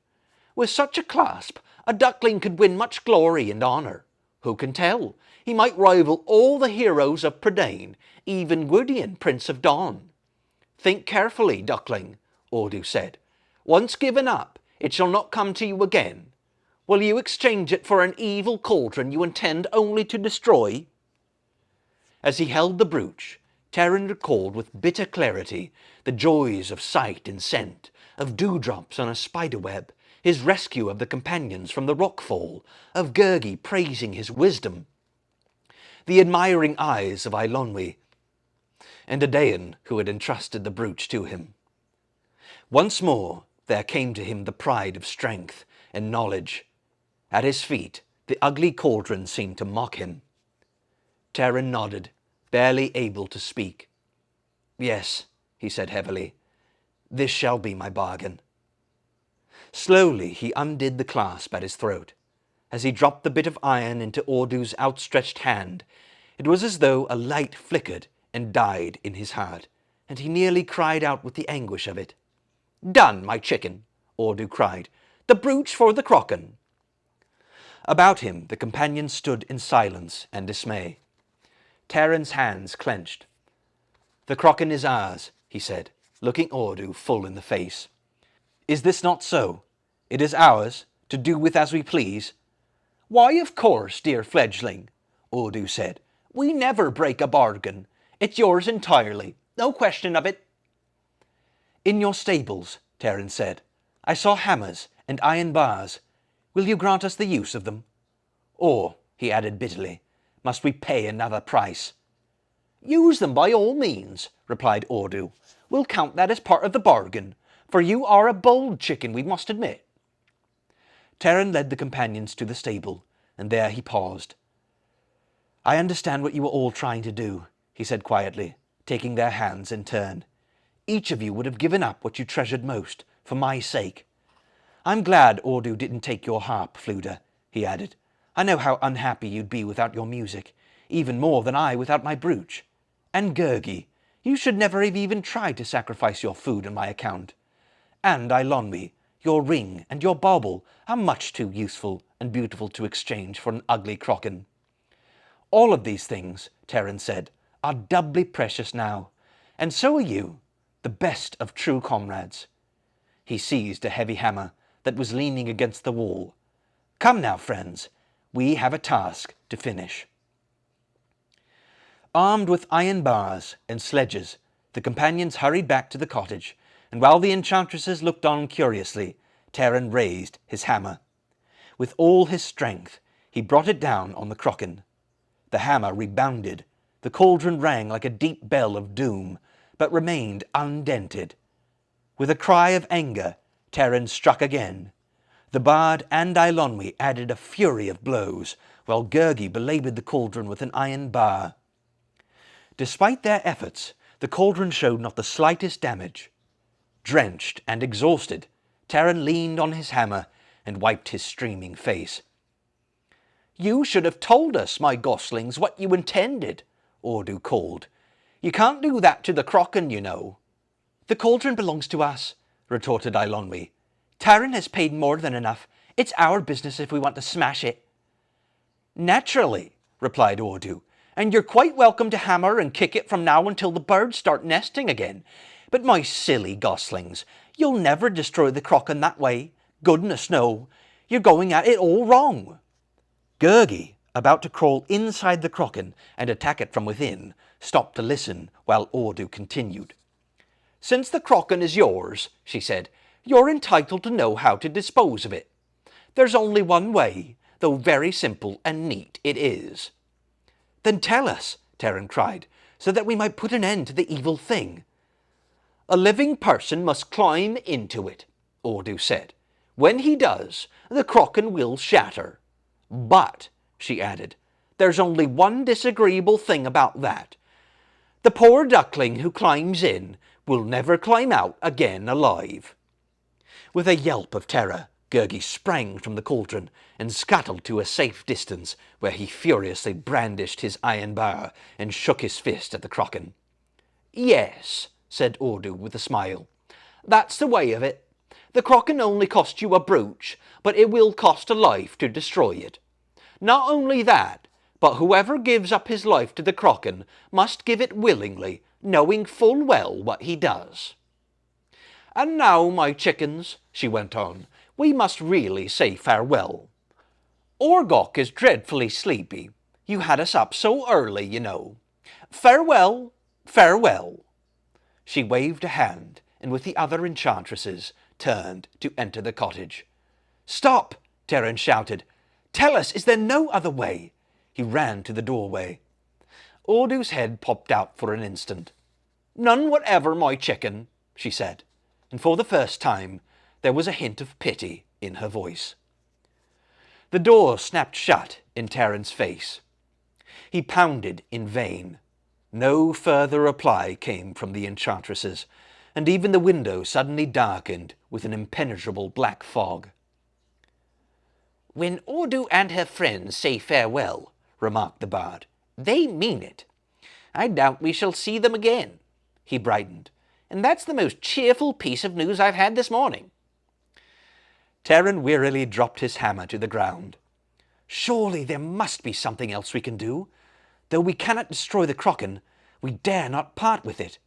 With such a clasp, a duckling could win much glory and honour. Who can tell? He might rival all the heroes of Prydain, even Gwydion, Prince of Dawn. Think carefully, duckling, Ordu said. Once given up, it shall not come to you again. Will you exchange it for an evil cauldron you intend only to destroy?" As he held the brooch, Terran recalled with bitter clarity the joys of sight and scent, of dewdrops on a spiderweb, his rescue of the companions from the rockfall, of Gurgi praising his wisdom, the admiring eyes of Eilonwy, and Prydain who had entrusted the brooch to him. Once more there came to him the pride of strength and knowledge. At his feet, the ugly cauldron seemed to mock him. Terran nodded, barely able to speak. "Yes," he said heavily, "this shall be my bargain." Slowly he undid the clasp at his throat. As he dropped the bit of iron into Ordu's outstretched hand, it was as though a light flickered and died in his heart, and he nearly cried out with the anguish of it. "Done, my chicken," Ordu cried. "The brooch for the crocken." About him the companions stood in silence and dismay. Terran's hands clenched. "The crocken is ours," he said, looking Ordu full in the face. Is this not so? It is ours, to do with as we please.
Why, of course, dear fledgling, Odo said. We never break a bargain. It's yours entirely. No question of it.
In your stables, Terran said, I saw hammers and iron bars. Will you grant us the use of them? Or, he added bitterly, must we pay another price?
Use them by all means, replied Odo. We'll count that as part of the bargain, for you are a bold chicken, we must admit.
Terran led the companions to the stable, and there he paused. I understand what you were all trying to do, he said quietly, taking their hands in turn. Each of you would have given up what you treasured most, for my sake. I'm glad Ordu didn't take your harp, Fluda, he added. I know how unhappy you'd be without your music, even more than I without my brooch. And Gurgi, you should never have even tried to sacrifice your food on my account. And Eilonwy, your ring and your bauble are much too useful and beautiful to exchange for an ugly crocken. All of these things, Terran said, are doubly precious now, and so are you, the best of true comrades. He seized a heavy hammer that was leaning against the wall. Come now, friends, we have a task to finish. Armed with iron bars and sledges, the companions hurried back to the cottage, and while the enchantresses looked on curiously, Terran raised his hammer. With all his strength, he brought it down on the crocken. The hammer rebounded. The cauldron rang like a deep bell of doom, but remained undented. With a cry of anger, Terran struck again. The bard and Eilonwy added a fury of blows, while Gurgi belaboured the cauldron with an iron bar. Despite their efforts, the cauldron showed not the slightest damage. Drenched and exhausted, Terran leaned on his hammer and wiped his streaming face. You should have told us, my goslings, what you intended, Ordu called. You can't do that to the crocken, you know. The cauldron belongs to us, retorted Eilonwy. Terran has paid more than enough. It's our business if we want to smash it. Naturally, replied Ordu, and you're quite welcome to hammer and kick it from now until the birds start nesting again. But my silly goslings, you'll never destroy the crocken that way. Goodness no, you're going at it all wrong. Gurgi, about to crawl inside the crocken and attack it from within, stopped to listen while Ordu continued. Since the crocken is yours, she said, you're entitled to know how to dispose of it. There's only one way, though very simple and neat it is. Then tell us, Terran cried, so that we might put an end to the evil thing. A living person must climb into it, Ordu said. When he does, the crocken will shatter. But, she added, there's only one disagreeable thing about that. The poor duckling who climbs in will never climb out again alive. With a yelp of terror, Gurgi sprang from the cauldron and scuttled to a safe distance, where he furiously brandished his iron bar and shook his fist at the crocken. Yes, said Ordu with a smile. That's the way of it. The crocken only cost you a brooch, but it will cost a life to destroy it. Not only that, but whoever gives up his life to the crocken must give it willingly, knowing full well what he does. And now, my chickens, she went on, we must really say farewell. Orgok is dreadfully sleepy. You had us up so early, you know. Farewell, farewell. She waved a hand, and with the other enchantresses, turned to enter the cottage. Stop! Terran shouted. Tell us, is there no other way? He ran to the doorway. Ordu's head popped out for an instant. None whatever, my chicken, she said, and for the first time there was a hint of pity in her voice. The door snapped shut in Terran's face. He pounded in vain. No further reply came from the enchantresses, and even the window suddenly darkened with an impenetrable black fog. When Ordu and her friends say farewell, remarked the bard, they mean it. I doubt we shall see them again. He brightened. And that's the most cheerful piece of news I've had this morning. Terran wearily dropped his hammer to the ground. Surely there must be something else we can do. Though we cannot destroy the crocken, we dare not part with it.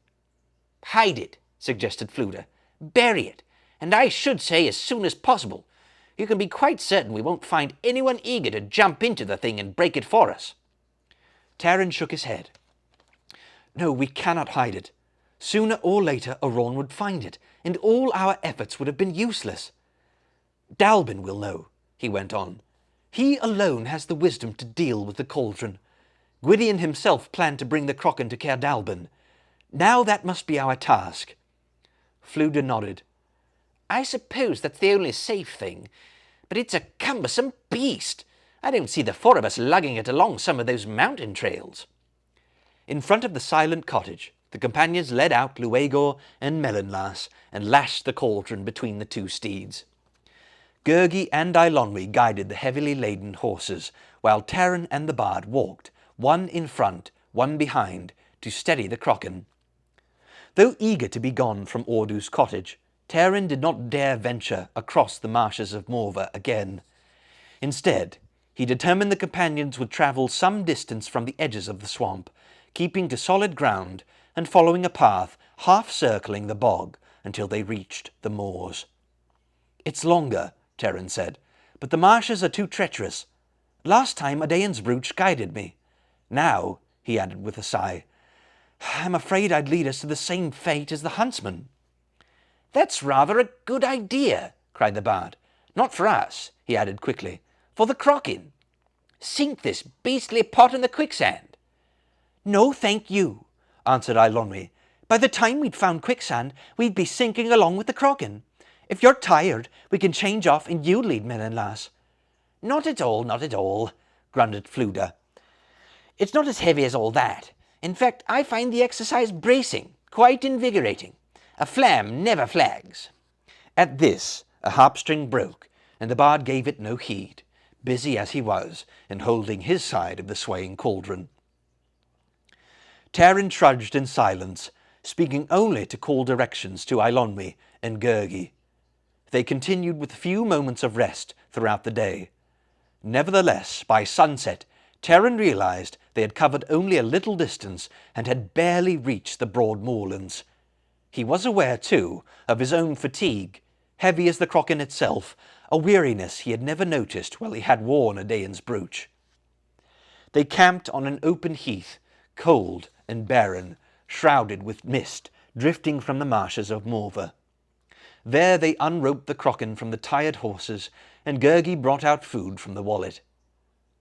Hide it, suggested Fluda. Bury it,
And I should say as soon as possible. You can be quite certain we won't find anyone eager to jump into the thing and break it for us.
Taran shook his head. No, we cannot hide it. Sooner or later Aron would find it, and all our efforts would have been useless. Dallben will know, he went on. He alone has the wisdom to deal with the cauldron. Gwydion himself planned to bring the Crochan to Caer Dallben. Now that must be our task. Fflewddur nodded.
I suppose that's the only safe thing, but it's a cumbersome beast. I don't see the four of us lugging it along some of those mountain trails.
In front of the silent cottage, the companions led out Luegor and Melonlas and lashed the cauldron between the two steeds. Gurgi and Eilonwy guided the heavily laden horses, while Taran and the bard walked, one in front, one behind, to steady the Crochan. Though eager to be gone from Ordu's cottage, Taran did not dare venture across the marshes of Morva again. Instead, he determined the companions would travel some distance from the edges of the swamp, keeping to solid ground and following a path half-circling the bog until they reached the moors. It's longer, Taran said, but the marshes are too treacherous. Last time Adain's brooch guided me. Now, he added with a sigh, I'm afraid I'd lead us to the same fate as the Huntsmen.
That's rather a good idea, cried the bard. Not for us, he added quickly, for the Crochan. Sink this beastly pot in the quicksand.
No, thank you, answered Eilonwy. By the time we'd found quicksand, we'd be sinking along with the Crochan. If you're tired, we can change off and you lead Melonlas.
Not at all, grunted Fflewddur. It's not as heavy as all that. In fact, I find the exercise bracing, quite invigorating. A flam never flags.
At this, a harp-string broke, and the bard gave it no heed, busy as he was in holding his side of the swaying cauldron. Taran trudged in silence, speaking only to call directions to Eilonwy and Gurgi. They continued with few moments of rest throughout the day. Nevertheless, by sunset, Taran realized they had covered only a little distance and had barely reached the broad moorlands. He was aware, too, of his own fatigue, heavy as the Crochan itself, a weariness he had never noticed while he had worn Adain's brooch. They camped on an open heath, cold and barren, shrouded with mist, drifting from the marshes of Morva. There they unroped the Crochan from the tired horses, and Gurgi brought out food from the wallet.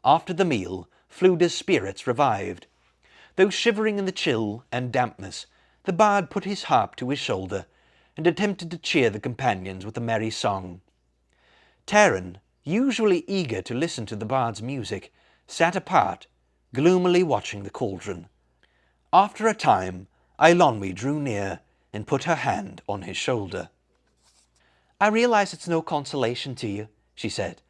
After the meal, Fflewddur's spirits revived. Though shivering in the chill and dampness, the bard put his harp to his shoulder and attempted to cheer the companions with a merry song. Taran, usually eager to listen to the bard's music, sat apart, gloomily watching the cauldron. After a time, Eilonwy drew near and put her hand on his shoulder. I realize it's no consolation to you, she said,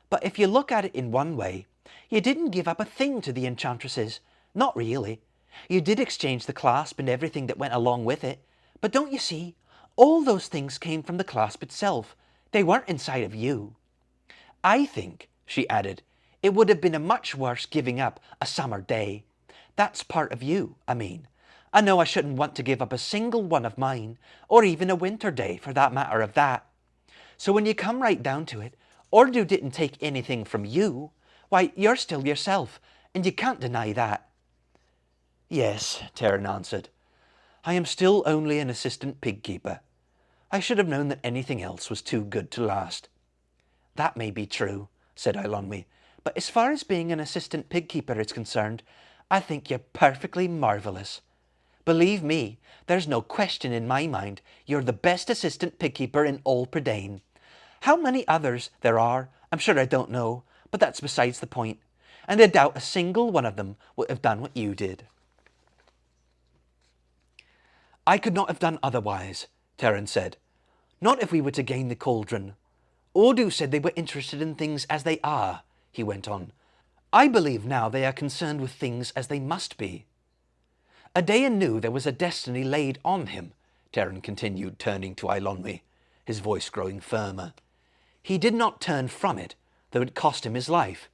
but if you look at it in one way, you didn't give up a thing to the enchantresses. Not really. You did exchange the clasp and everything that went along with it, but don't you see, all those things came from the clasp itself. They weren't inside of you. I think, she added, it would have been a much worse giving up a summer day. That's part of you, I mean. I know I shouldn't want to give up a single one of mine, or even a winter day for that matter of that. So when you come right down to it, Ordu didn't take anything from you. Why, you're still yourself, and you can't deny that. Yes, Taran answered. I am still only an assistant pig-keeper. I should have known that anything else was too good to last. That may be true, said Eilonwy, but as far as being an assistant pig-keeper is concerned, I think you're perfectly marvellous. Believe me, there's no question in my mind you're the best assistant pig-keeper in all Prydain. How many others there are, I'm sure I don't know, but that's besides the point, and I doubt a single one of them would have done what you did. I could not have done otherwise, Taran said. Not if we were to gain the cauldron. Ordu said they were interested in things as they are, he went on. I believe now they are concerned with things as they must be. Adain knew there was a destiny laid on him, Taran continued, turning to Eilonwy, his voice growing firmer. He did not turn from it, though it cost him his life.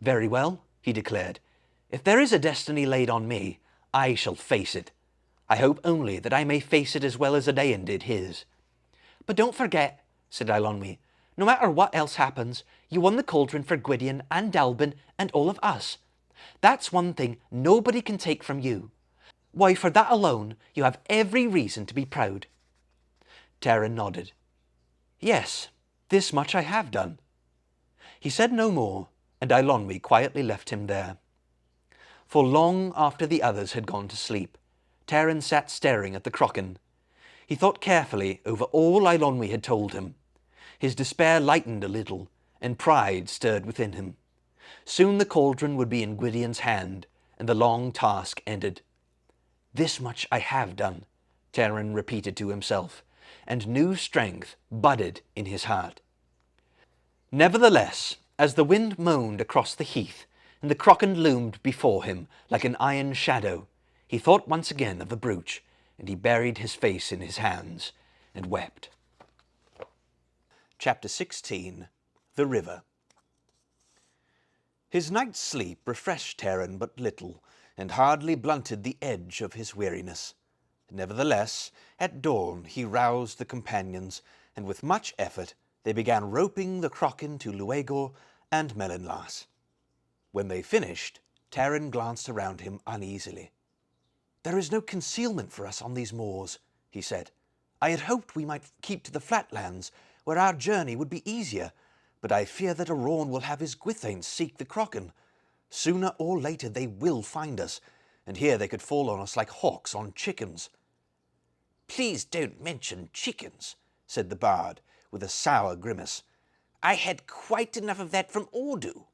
Very well, he declared. If there is a destiny laid on me, I shall face it. I hope only that I may face it as well as Adain did his.
But don't forget, said Eilonwy, no matter what else happens, you won the cauldron for Gwydion and Dallben and all of us. That's one thing nobody can take from you. Why, for that alone, you have every reason to be proud.
Taran nodded. Yes, this much I have done. He said no more, and Eilonwy quietly left him there. For long after the others had gone to sleep, Taran sat staring at the Crochan. He thought carefully over all Eilonwy had told him. His despair lightened a little, and pride stirred within him. Soon the cauldron would be in Gwydion's hand, and the long task ended. This much I have done, Taran repeated to himself, and new strength budded in his heart. Nevertheless, as the wind moaned across the heath, and the Crochan loomed before him like an iron shadow, he thought once again of the brooch, and he buried his face in his hands and wept. Chapter 16. The River. His night's sleep refreshed Taran but little, and hardly blunted the edge of his weariness. Nevertheless, at dawn he roused the companions, and with much effort they began roping the Crochan to Luegor and Melenlas. When they finished, Taran glanced around him uneasily. "There is no concealment for us on these moors," he said. "I had hoped we might keep to the flatlands, where our journey would be easier, but I fear that Arawn will have his Gwythaints seek the Crochan. Sooner or later they will find us, and here they could fall on us like hawks on chickens."
"Please don't mention chickens," said the bard, with a sour grimace. "I had quite enough of that from Ordu."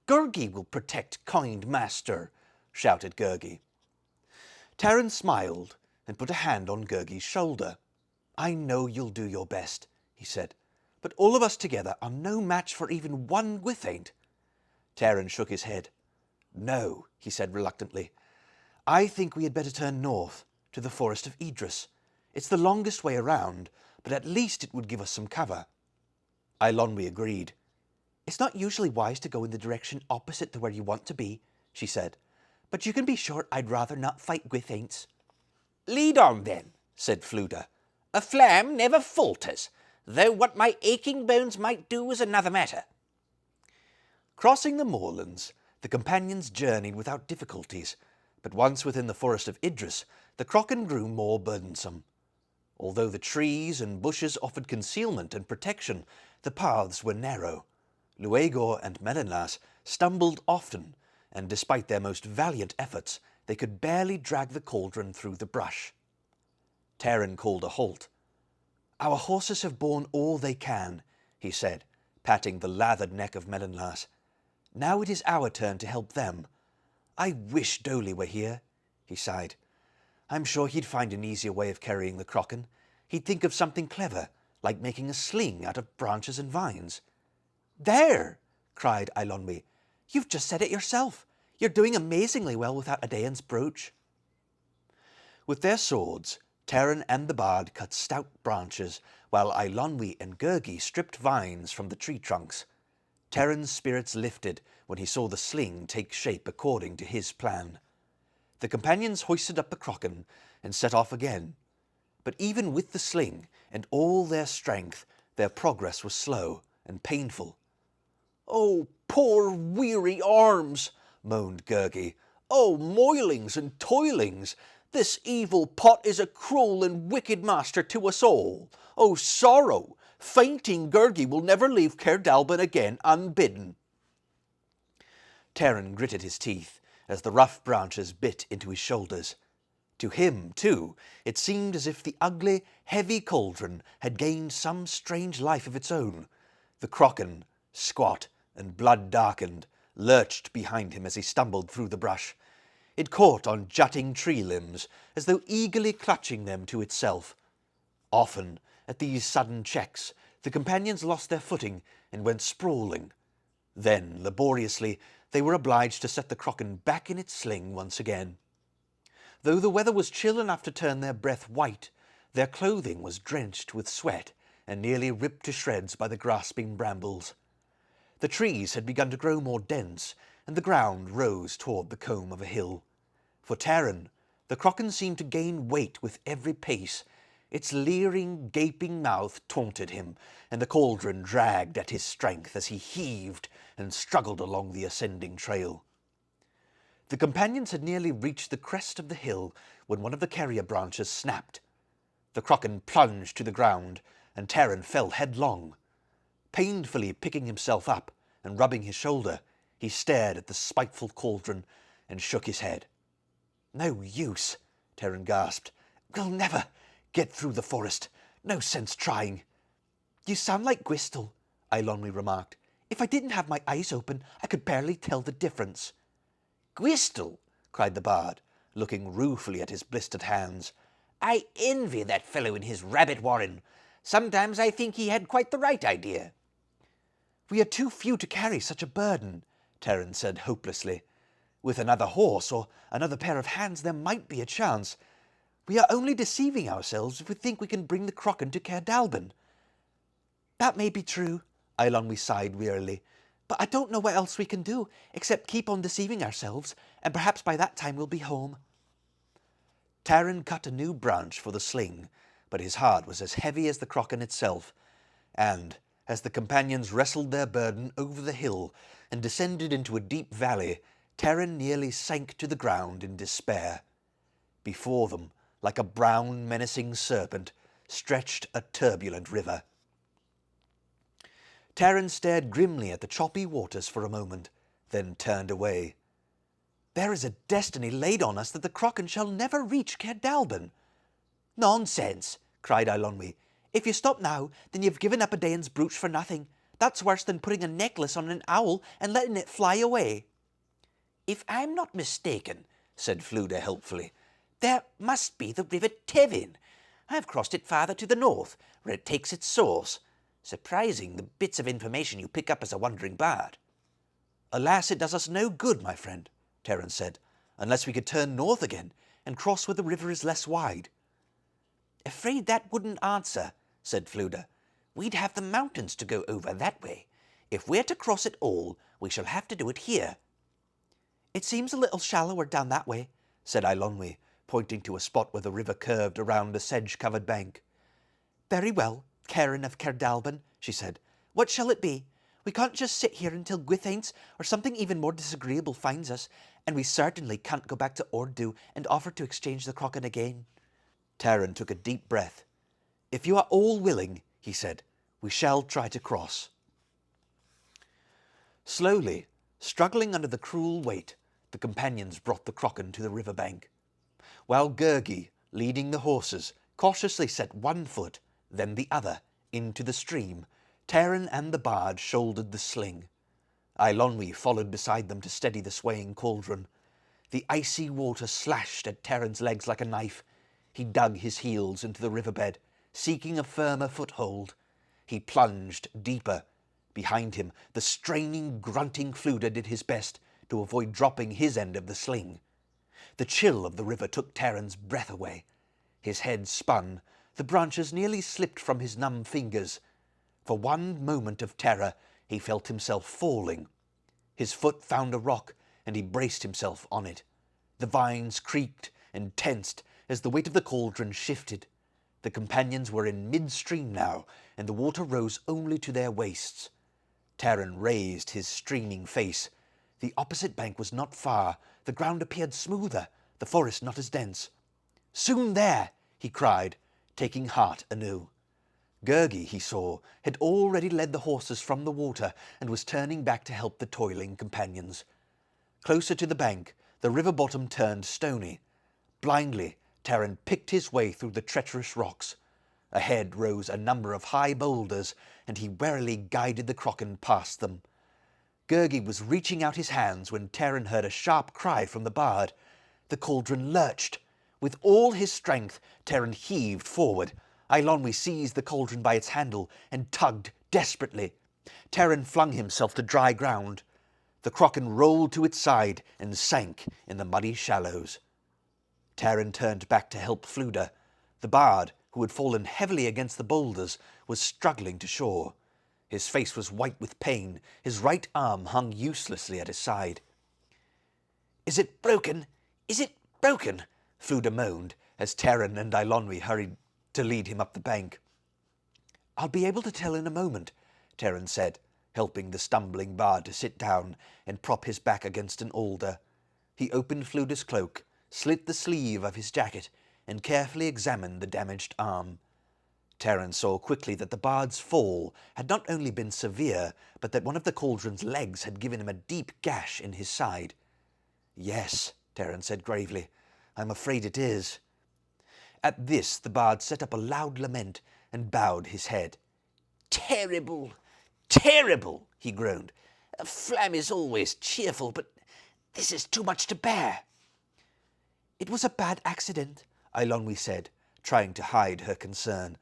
"Gurgi will protect, kind master," shouted Gurgi. Taran smiled and put a hand on Gurgi's shoulder. "I know you'll do your best," he said, "but all of us together are no match for even one Gwythaint." Taran shook his head. "No," he said reluctantly. "I think we had better turn north, to the forest of Idris. It's the longest way around, but at least it would give us some cover." Eilonwy agreed. "It's not usually wise to go in the direction opposite to where you want to be," she said, "but you can be sure I'd rather not fight Gwythaints."
"Lead on, then," said Fflewddur. "A flam never falters, though what my aching bones might do is another matter."
Crossing the moorlands, the companions journeyed without difficulties, but once within the forest of Idris, the Crochan grew more burdensome. Although the trees and bushes offered concealment and protection, the paths were narrow. Luegor and Melenlas stumbled often, and despite their most valiant efforts, they could barely drag the cauldron through the brush. Taran called a halt. "Our horses have borne all they can," he said, patting the lathered neck of Melenlas. "Now it is our turn to help them. I wish Dolly were here," he sighed. "I'm sure he'd find an easier way of carrying the Crochan. He'd think of something clever, like making a sling out of branches and vines." "There!" cried Eilonwy. "You've just said it yourself. You're doing amazingly well without Adaon's brooch." With their swords, Taran and the bard cut stout branches, while Eilonwy and Gurgi stripped vines from the tree trunks. Taran's spirits lifted when he saw the sling take shape according to his plan. The companions hoisted up the Crochan and set off again. But even with the sling and all their strength, their progress was slow and painful. "Oh, poor weary arms!" moaned Gurgi. "Oh, moilings and toilings! This evil pot is a cruel and wicked master to us all. Oh, sorrow! Fainting Gurgi will never leave Caer Dallben again unbidden." Taran gritted his teeth as the rough branches bit into his shoulders. To him, too, it seemed as if the ugly, heavy cauldron had gained some strange life of its own. The Crochan, squat and blood-darkened, lurched behind him as he stumbled through the brush. It caught on jutting tree limbs, as though eagerly clutching them to itself. Often, at these sudden checks, the companions lost their footing and went sprawling. Then, laboriously, they were obliged to set the Crochan back in its sling once again. Though the weather was chill enough to turn their breath white, their clothing was drenched with sweat and nearly ripped to shreds by the grasping brambles. The trees had begun to grow more dense, and the ground rose toward the comb of a hill. For Taran, the Crochan seemed to gain weight with every pace. Its leering, gaping mouth taunted him, and the cauldron dragged at his strength as he heaved and struggled along the ascending trail. The companions had nearly reached the crest of the hill when one of the carrier branches snapped. The Kraken plunged to the ground, and Taran fell headlong. Painfully picking himself up and rubbing his shoulder, he stared at the spiteful cauldron and shook his head. "No use," Taran gasped. "We'll never get through the forest. No sense trying." "You sound like Gwistel," Eilonwy remarked. "If I didn't have my eyes open, I could barely tell the difference."
"Gwistel!" cried the bard,
looking ruefully at his blistered hands.
"I envy that fellow in his rabbit warren. Sometimes I think he had quite the right idea."
"We are too few to carry such a burden," Taran said hopelessly. "With another horse or another pair of hands there might be a chance. We are only deceiving ourselves if we think we can bring the Kraken to Caer Dallben." "That may be true," Eilonwy sighed wearily, "but I don't know what else we can do except keep on deceiving ourselves, and perhaps by that time we'll be home." Taran cut a new branch for the sling, but his heart was as heavy as the Kraken itself, and as the companions wrestled their burden over the hill and descended into a deep valley, Taran nearly sank to the ground in despair. Before them, like a brown, menacing serpent, stretched a turbulent river. Taran stared grimly at the choppy waters for a moment, then turned away. "There is a destiny laid on us that the Kraken shall never reach Caer Dallben." "Nonsense!" cried Eilonwy. "If you stop now, then you've given up a Dane's brooch for nothing. That's worse than putting a necklace on an owl and letting it fly away."
"If I'm not mistaken," said Fflewddur helpfully, "there must be the River Tevin. I've crossed it farther to the north, where it takes its source. Surprising, the bits of information you pick up as a wandering bard."
"Alas, it does us no good, my friend," Taran said, "unless we could turn north again and cross where the river is less wide."
"Afraid that wouldn't answer," said Fflewddur. "We'd have the mountains to go over that way. If we're to cross it all, we shall have to do it here."
"It seems a little shallower down that way," said Eilonwy, pointing to a spot where the river curved around a sedge-covered bank. "Very well, Cairn of Caer Dallben," she said. "What shall it be? We can't just sit here until Gwythaints or something even more disagreeable finds us, and we certainly can't go back to Orddu and offer to exchange the Kraken again." Taran took a deep breath. "If you are all willing," he said, "we shall try to cross." Slowly, struggling under the cruel weight, the companions brought the Kraken to the river bank. While Gurgi, leading the horses, cautiously set one foot, then the other, into the stream, Taran and the bard shouldered the sling. Eilonwy followed beside them to steady the swaying cauldron. The icy water slashed at Taran's legs like a knife. He dug his heels into the riverbed, seeking a firmer foothold. He plunged deeper. Behind him, the straining, grunting Fflewddur did his best to avoid dropping his end of the sling. The chill of the river took Taran's breath away. His head spun. The branches nearly slipped from his numb fingers. For one moment of terror, he felt himself falling. His foot found a rock, and he braced himself on it. The vines creaked and tensed as the weight of the cauldron shifted. The companions were in midstream now, and the water rose only to their waists. Taran raised his streaming face. The opposite bank was not far. The ground appeared smoother, the forest not as dense. "Soon there!" he cried, taking heart anew. Gurgi, he saw, had already led the horses from the water and was turning back to help the toiling companions. Closer to the bank, the river bottom turned stony. Blindly, Taran picked his way through the treacherous rocks. Ahead rose a number of high boulders, and he warily guided the Kraken past them. Gurgi was reaching out his hands when Taran heard a sharp cry from the bard. The cauldron lurched. With all his strength, Taran heaved forward. Eilonwy seized the cauldron by its handle and tugged desperately. Taran flung himself to dry ground. The Kraken rolled to its side and sank in the muddy shallows. Taran turned back to help Fflewddur. The bard, who had fallen heavily against the boulders, was struggling to shore. His face was white with pain. His right arm hung uselessly at his side. "Is it broken? Is it broken?" Fflewddur moaned as Taran and Eilonwy hurried to lead him up the bank. "I'll be able to tell in a moment," Terran said, helping the stumbling bard to sit down and prop his back against an alder. He opened Fluda's cloak, slit the sleeve of his jacket, and carefully examined the damaged arm. Terran saw quickly that the bard's fall had not only been severe, but that one of the cauldron's legs had given him a deep gash in his side. "Yes," Terran said gravely, "I'm afraid it is." At this the bard set up a loud lament and bowed his head.
"Terrible, terrible," he groaned. "A flam is always cheerful, but this is too much to bear."
"It was a bad accident," Eilonwy said, trying to hide her concern.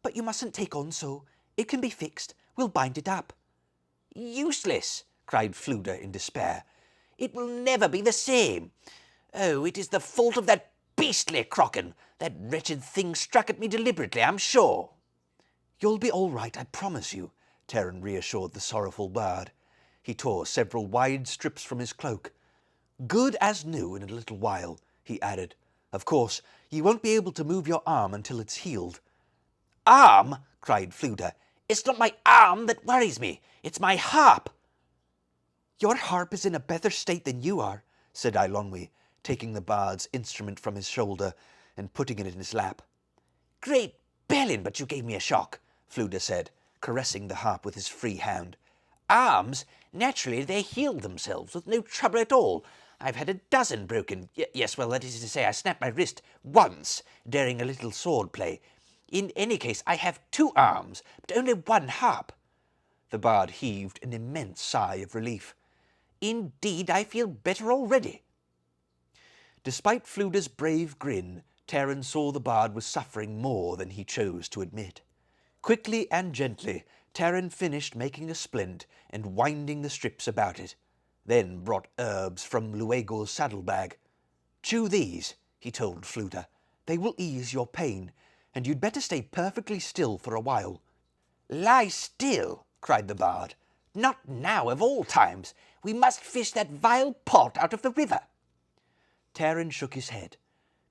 "But you mustn't take on so. It can be fixed. We'll bind it up."
"Useless," cried Fluda in despair. "It will never be the same. Oh, it is the fault of that beastly Crocken. That wretched thing struck at me deliberately, I'm sure."
"You'll be all right, I promise you," Terran reassured the sorrowful bard. He tore several wide strips from his cloak. "Good as new in a little while," he added. "Of course, you won't be able to move your arm until it's healed."
"Arm?" cried Fluda. "It's not my arm that worries me. It's my harp."
"Your harp is in a better state than you are," said Eilonwy, taking the bard's instrument from his shoulder and putting it in his lap.
"Great Bellin, but you gave me a shock,"
Fluda said, caressing the harp with his free hand.
"Arms? Naturally, they healed themselves with no trouble at all. I've had a dozen broken. Yes, well, that is to say, I snapped my wrist once during a little sword play. In any case, I have 2 arms, but only 1 harp."
The bard heaved an immense sigh of relief.
"Indeed, I feel better already."
Despite Fluda's brave grin, Terran saw the bard was suffering more than he chose to admit. Quickly and gently, Terran finished making a splint and winding the strips about it, then brought herbs from Luegor's saddlebag. "Chew these," he told Fluda. "They will ease your pain, and you'd better stay perfectly still for a while."
"Lie still," cried the bard. "Not now, of all times. We must fish that vile pot out of the river."
Terran shook his head.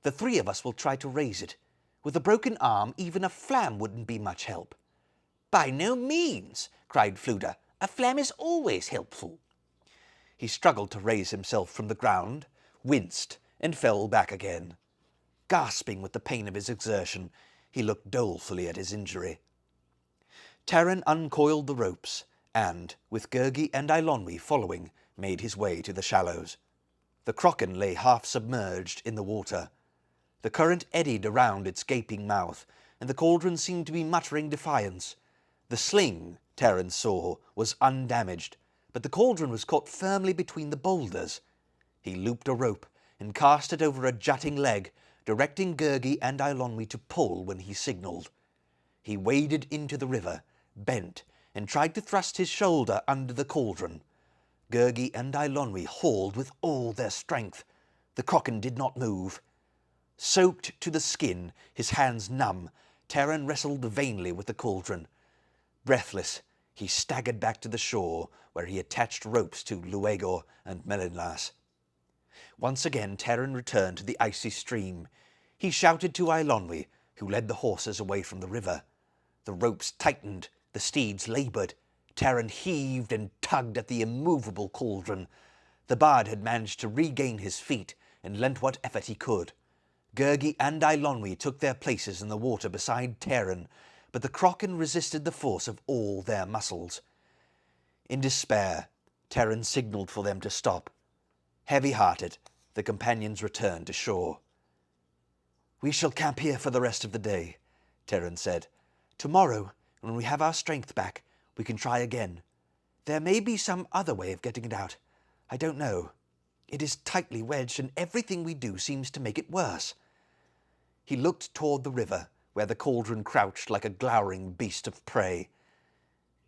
"The 3 of us will try to raise it. With a broken arm, even a flam wouldn't be much help."
"By no means," cried Fluda. "A flam is always helpful."
He struggled to raise himself from the ground, winced, and fell back again. Gasping with the pain of his exertion, he looked dolefully at his injury. Terran uncoiled the ropes, and, with Gurgi and Eilonwy following, made his way to the shallows. The Crocken lay half submerged in the water. The current eddied around its gaping mouth, and the cauldron seemed to be muttering defiance. The sling, Terran saw, was undamaged, but the cauldron was caught firmly between the boulders. He looped a rope and cast it over a jutting leg, directing Gurgi and Eilonwy to pull when he signalled. He waded into the river, bent, and tried to thrust his shoulder under the cauldron. Gurgi and Eilonwy hauled with all their strength. The Crocken did not move. Soaked to the skin, his hands numb, Terran wrestled vainly with the cauldron. Breathless, he staggered back to the shore, where he attached ropes to Luegor and Melinlas. Once again Terran returned to the icy stream. He shouted to Eilonwy, who led the horses away from the river. The ropes tightened, the steeds laboured. Terran heaved and tugged at the immovable cauldron. The bard had managed to regain his feet and lent what effort he could. Gurgi and Eilonwy took their places in the water beside Terran, but the Crocken resisted the force of all their muscles. In despair, Terran signalled for them to stop. Heavy-hearted, the companions returned to shore. "We shall camp here for the rest of the day," Terran said. "Tomorrow, when we have our strength back, we can try again. There may be some other way of getting it out. I don't know. It is tightly wedged, and everything we do seems to make it worse." He looked toward the river, where the cauldron crouched like a glowering beast of prey.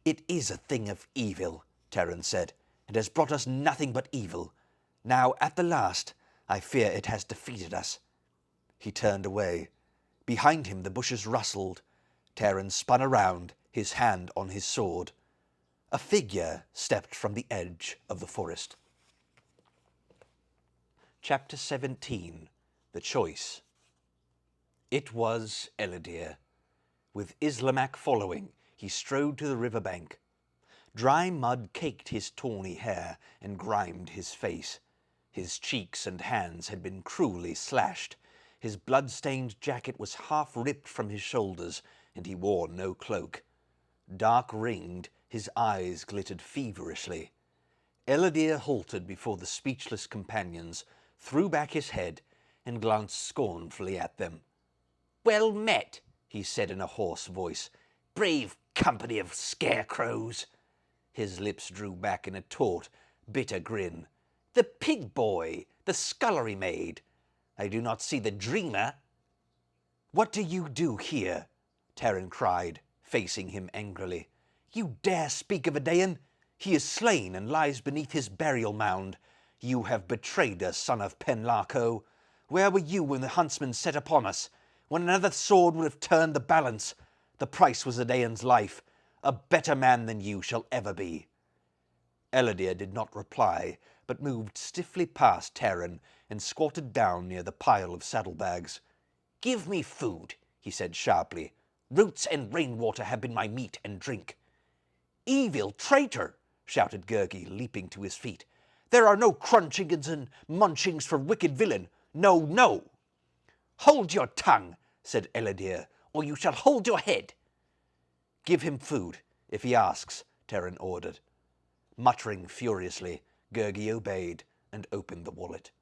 "It is a thing of evil," Terran said. "It has brought us nothing but evil. Now, at the last, I fear it has defeated us." He turned away. Behind him the bushes rustled. Terran spun around, his hand on his sword. A figure stepped from the edge of the forest. Chapter 17. The Choice. It was Ellidyr. With Islamak following, he strode to the river bank. Dry mud caked his tawny hair and grimed his face. His cheeks and hands had been cruelly slashed. His blood-stained jacket was half ripped from his shoulders, and he wore no cloak. Dark-ringed, his eyes glittered feverishly. Ellidyr halted before the speechless companions, threw back his head, and glanced scornfully at them.
"Well met," he said in a hoarse voice. "Brave company of scarecrows."
His lips drew back in a taut, bitter grin.
"The pig boy, the scullery maid. I do not see the dreamer."
"What do you do here?" Taran cried, facing him angrily. "You dare speak of Prydain? He is slain and lies beneath his burial mound. You have betrayed us, son of Penlarco. Where were you when the Huntsmen set upon us? When another sword would have turned the balance? The price was Prydain's life. A better man than you shall ever be." Ellidyr did not reply, but moved stiffly past Taran and squatted down near the pile of saddlebags.
"Give me food," he said sharply. "Roots and rainwater have been my meat and drink."
"Evil traitor!" shouted Gurgi, leaping to his feet. "There are no crunchings and munchings for wicked villain. No, no!"
"Hold your tongue," said Ellidyr, "or you shall hold your head."
"Give him food, if he asks," Taran ordered. Muttering furiously, Gurgi obeyed and opened the wallet.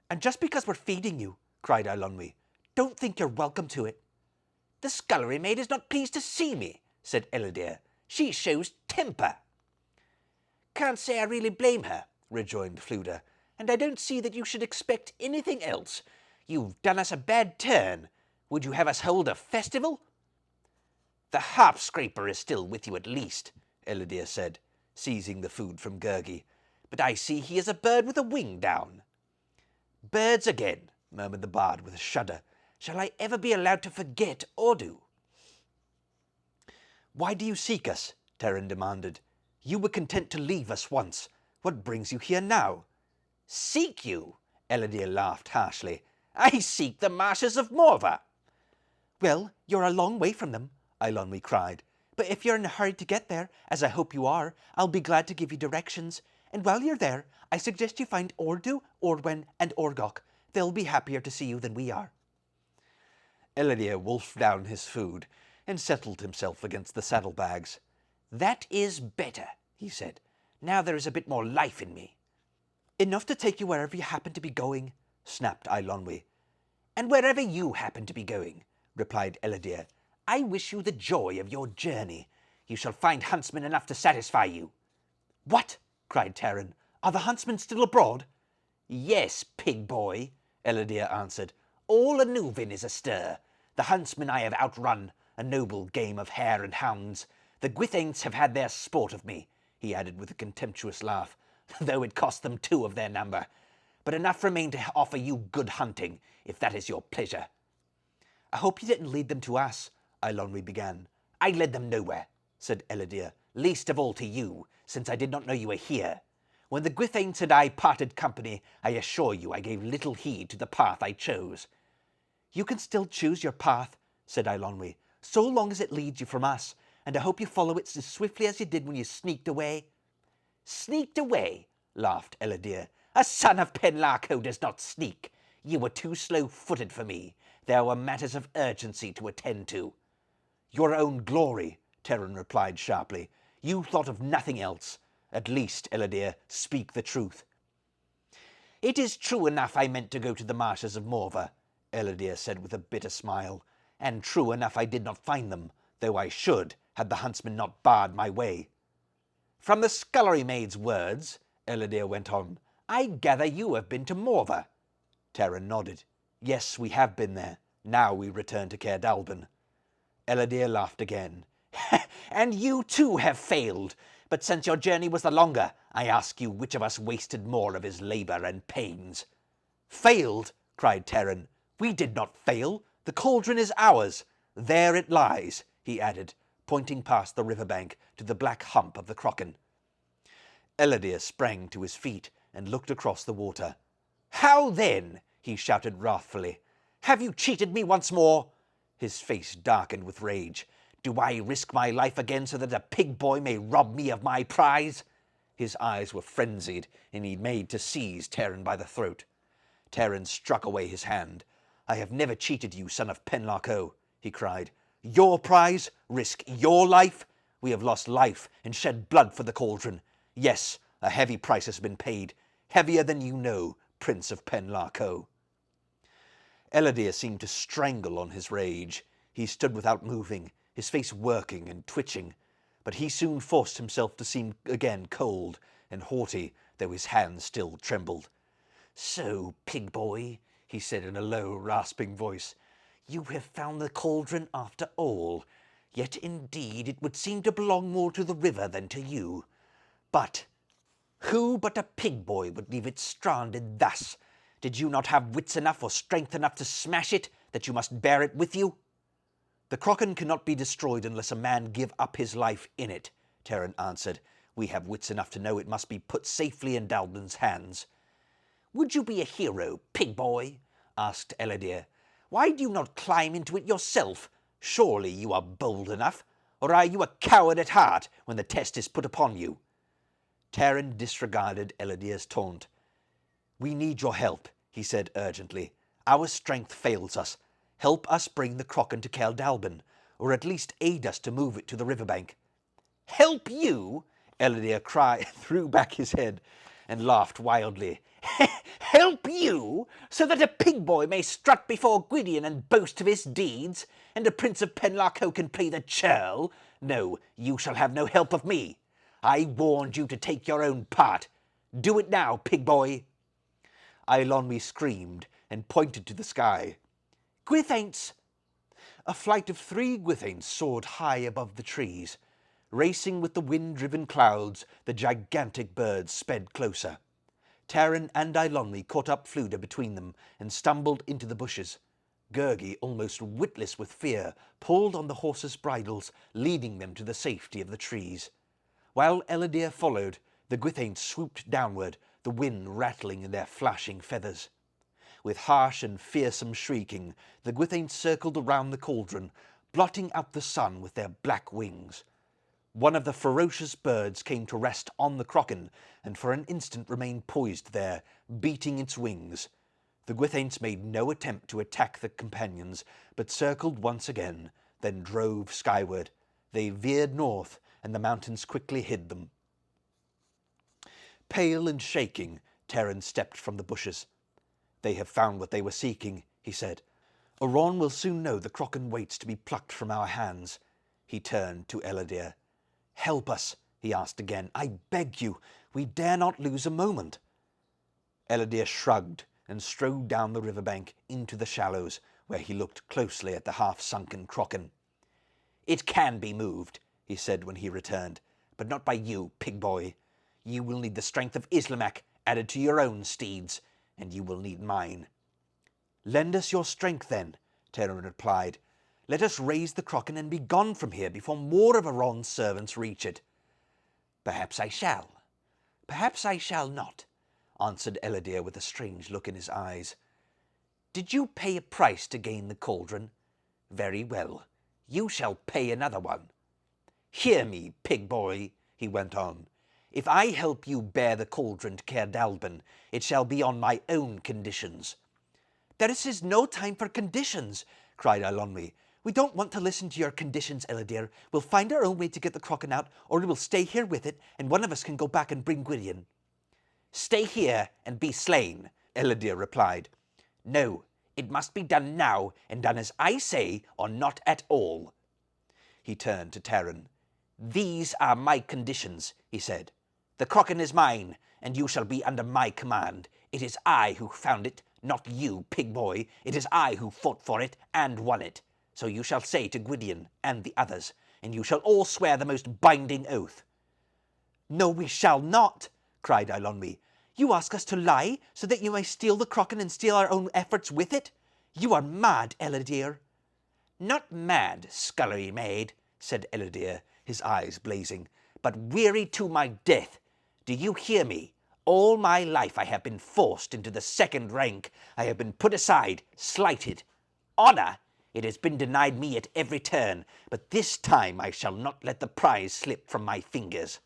"And just because we're feeding you," cried Eilonwy, "don't think you're welcome to it." "The scullery maid is not pleased to see me," said Ellidyr. "She shows temper." "Can't say I really blame her," rejoined Fflewddur, "and I don't see that you should expect anything else. You've done us a bad turn. Would you have us hold a festival?" "The harp-scraper is still with you at least," Ellidyr said, seizing the food from Gurgi. "But I see he is a bird with a wing down." "Birds again," murmured the bard with a shudder. "Shall I ever be allowed to forget Ordu?"
"Why do you seek us?" Taran demanded. "You were content to leave us once. What brings you here now?"
"Seek you?" Ellidyr laughed harshly. "I seek the marshes of Morva."
"Well, you're a long way from them," Eilonwy cried. "But if you're in a hurry to get there, as I hope you are, I'll be glad to give you directions. And while you're there, I suggest you find Ordu, Ordwen, and Orgok. They'll be happier to see you than we are." Ellidyr wolfed down his food and settled himself against the saddlebags.
"That is better," he said. "Now there is a bit more life in me."
"Enough to take you wherever you happen to be going," snapped Eilonwy.
"And wherever you happen to be going," replied Ellidyr, "I wish you the joy of your journey. You shall find huntsmen enough to satisfy you."
"What?" cried Taran. "Are the huntsmen still abroad?"
"Yes, pig boy," Ellidyr answered. "All Anuvin is astir. The huntsmen I have outrun, a noble game of hare and hounds. The Gwythaints have had their sport of me," he added with a contemptuous laugh, "though it cost them 2 of their number. But enough remain to offer you good hunting, if that is your pleasure."
"I hope you didn't lead them to us," Eilonwy began.
"I led them nowhere," said Ellidyr, "least of all to you, since I did not know you were here. When the Gwythaints and I parted company, I assure you I gave little heed to the path I chose."
"You can still choose your path," said Eilonwy, "so long as it leads you from us, and I hope you follow it as swiftly as you did when you sneaked away."
"Sneaked away?" laughed Ellidyr. "A son of Penlarco does not sneak. You were too slow-footed for me. There were matters of urgency to attend to."
"Your own glory," Taran replied sharply. "You thought of nothing else. At least, Ellidyr, speak the truth."
"It is true enough I meant to go to the marshes of Morva," Ellidyr said with a bitter smile. "And true enough I did not find them, though I should, had the huntsmen not barred my way." "From the scullery maid's words," Ellidyr went on, "I gather you have been to Morva."
Taran nodded. "Yes, we have been there. Now we return to Caer Dallben."
Ellidyr laughed again. "And you too have failed. But since your journey was the longer, I ask you which of us wasted more of his labour and pains."
"Failed?" cried Taran. "We did not fail. The cauldron is ours. There it lies," he added, pointing past the riverbank to the black hump of the Crocken. Ellidyr sprang to his feet and looked across the water.
"How then?" he shouted wrathfully. Have you cheated me once more?" His face darkened with rage. "Do I risk my life again so that a pig boy may rob me of my prize?" His eyes were frenzied, and he made to seize Taran by the throat. Taran struck away his hand. "I have never cheated you, son of Penlarco," he cried. "Your prize? Risk your life? We have lost life and shed blood for the cauldron. Yes, a heavy price has been paid, heavier than you know, Prince of Penlarco." Eladir seemed to strangle on his rage. He stood without moving, his face working and twitching, but he soon forced himself to seem again cold and haughty, though his hands still trembled. "So, pig boy," he said in a low, rasping voice, "you have found the cauldron after all. Yet indeed it would seem to belong more to the river than to you. But who but a pig boy would leave it stranded thus? Did you not have wits enough or strength enough to smash it, that you must bear it with you?" "The Kraken cannot be destroyed unless a man give up his life in it," Taran answered. "We have wits enough to know it must be put safely in Dallben's hands." "Would you be a hero, pig boy?" asked Eladir. "Why do you not climb into it yourself? Surely you are bold enough. Or are you a coward at heart when the test is put upon you?" Taran disregarded Eladir's taunt. "We need your help," he said urgently. "Our strength fails us. Help us bring the Kraken to Caer Dallben, or at least aid us to move it to the riverbank." "Help you?" Eladir threw back his head and laughed wildly. "Help you, so that a pig boy may strut before Gwydion and boast of his deeds, and the Prince of Penlarco can play the churl? No, you shall have no help of me. I warned you to take your own part. Do it now, pig boy." Eilonwy screamed and pointed to the sky. "Gwithaints!" A flight of 3 gwithaints soared high above the trees. Racing with the wind-driven clouds, the gigantic birds sped closer. Taran and Eilonwy caught up Fluda between them and stumbled into the bushes. Gurgi, almost witless with fear, pulled on the horses' bridles, leading them to the safety of the trees. While Eladir followed, the gwithaints swooped downward, the wind rattling in their flashing feathers. With harsh and fearsome shrieking, the gwithaints circled around the cauldron, blotting out the sun with their black wings. One of the ferocious birds came to rest on the Kraken, and for an instant remained poised there, beating its wings. The gwithaints made no attempt to attack the companions, but circled once again, then drove skyward. They veered north, and the mountains quickly hid them. Pale and shaking, Taran stepped from the bushes. "They have found what they were seeking," he said. "Oron will soon know the Kraken waits to be plucked from our hands." He turned to Eladir. "Help us," he asked again. "I beg you. We dare not lose a moment." Eladir shrugged and strode down the riverbank into the shallows, where he looked closely at the half-sunken Kraken. "It can be moved," he said when he returned, "but not by you, pig boy. You will need the strength of Islamak added to your own steeds, and you will need mine." "Lend us your strength, then," Taran replied. "Let us raise the Kraken and be gone from here before more of Oron's servants reach it." "Perhaps I shall. Perhaps I shall not," answered Eladir with a strange look in his eyes. "Did you pay a price to gain the cauldron? Very well. You shall pay another one. Hear me, pig boy," he went on. "If I help you bear the cauldron to Caer Dallben, it shall be on my own conditions." "This is no time for conditions," cried Eilonwy. "We don't want to listen to your conditions, Eladir. We'll find our own way to get the Kraken out, or we will stay here with it, and one of us can go back and bring Gwydion." "Stay here and be slain," Eladir replied. "No, it must be done now, and done as I say, or not at all." He turned to Taran. "These are my conditions," he said. "The Kraken is mine, and you shall be under my command. It is I who found it, not you, pig boy. It is I who fought for it and won it. So you shall say to Gwydion and the others, and you shall all swear the most binding oath." "No, we shall not," cried Eilonwy. "You ask us to lie, so that you may steal the Kraken and steal our own efforts with it? You are mad, Eladir." "Not mad, scullery maid," said Eladir, his eyes blazing, "but weary to my death. Do you hear me? All my life I have been forced into the second rank. I have been put aside, slighted. Honour! It has been denied me at every turn, but this time I shall not let the prize slip from my fingers."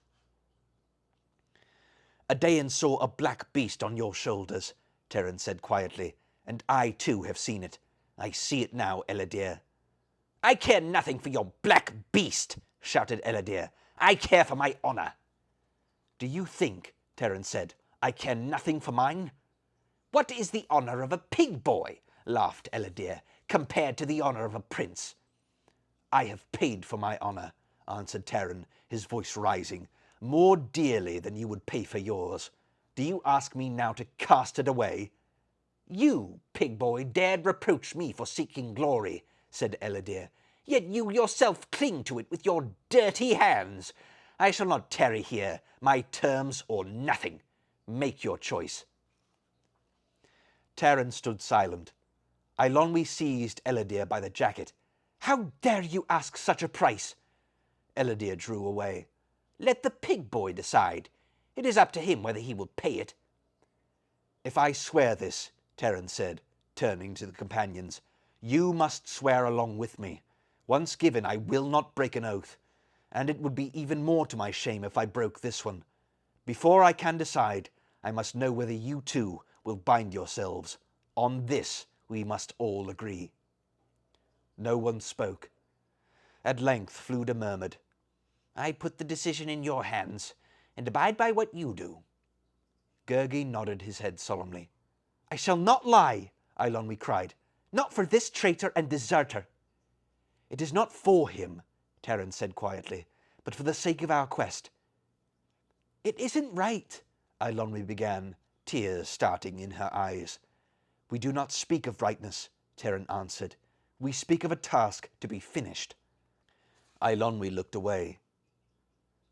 "Adain saw a black beast on your shoulders," Terran said quietly, "and I too have seen it. I see it now, Eladir."
"I care nothing for your black beast," shouted Eladir. "I care for my honour."
"Do you think," Terran said, "I care nothing for mine?"
"What is the honour of a pig boy," laughed Eladir, "compared to the honour of a prince?"
"I have paid for my honour," answered Terran, his voice rising, "more dearly than you would pay for yours. Do you ask me now to cast it away?"
"You, pig boy, dared reproach me for seeking glory," said Eladir. "Yet you yourself cling to it with your dirty hands. I shall not tarry here. My terms or nothing. Make your choice."
Terran stood silent. Eilonwy seized Eladir by the jacket.
"How dare you ask such a price?"
Eladir drew away.
"Let the pig boy decide. It is up to him whether he will pay it."
"If I swear this," Terran said, turning to the companions, "you must swear along with me. Once given, I will not break an oath, and it would be even more to my shame if I broke this one. Before I can decide, I must know whether you too will bind yourselves. On this we must all agree." No one spoke. At length Fflewddur murmured,
"I put the decision in your hands, and abide by what you do."
Gurgi nodded his head solemnly.
"I shall not lie," Eilonwy cried. "Not for this traitor and deserter."
"It is not for him," Terran said quietly, "but for the sake of our quest."
"It isn't right,"
Eilonwy began, tears starting in her eyes. "We do not speak of rightness," Terran answered. "We speak of a task to be finished." Eilonwy looked away.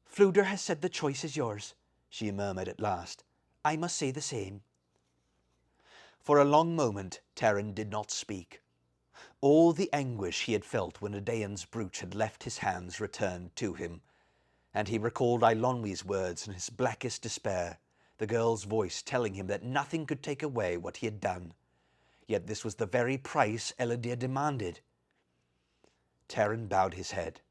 "Fflewddur has said the choice is yours," she murmured at last. "I must say the same."
For a long moment Terran did not speak. All the anguish he had felt when Adain's brooch had left his hands returned to him, and he recalled Eilonwy's words in his blackest despair, the girl's voice telling him that nothing could take away what he had done. Yet this was the very price Eladir demanded. Terran bowed his head.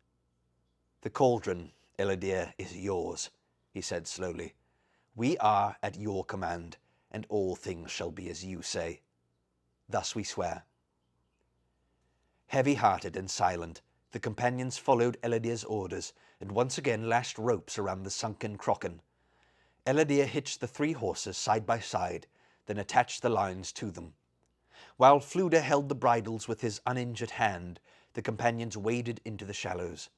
"The cauldron, Eladir, is yours," he said slowly. "We are at your command, and all things shall be as you say. Thus we swear." Heavy-hearted and silent, the companions followed Eladir's orders and once again lashed ropes around the sunken Crochan. Eladir hitched the 3 horses side by side, then attached the lines to them. While Fflewddur held the bridles with his uninjured hand, the companions waded into the shallows.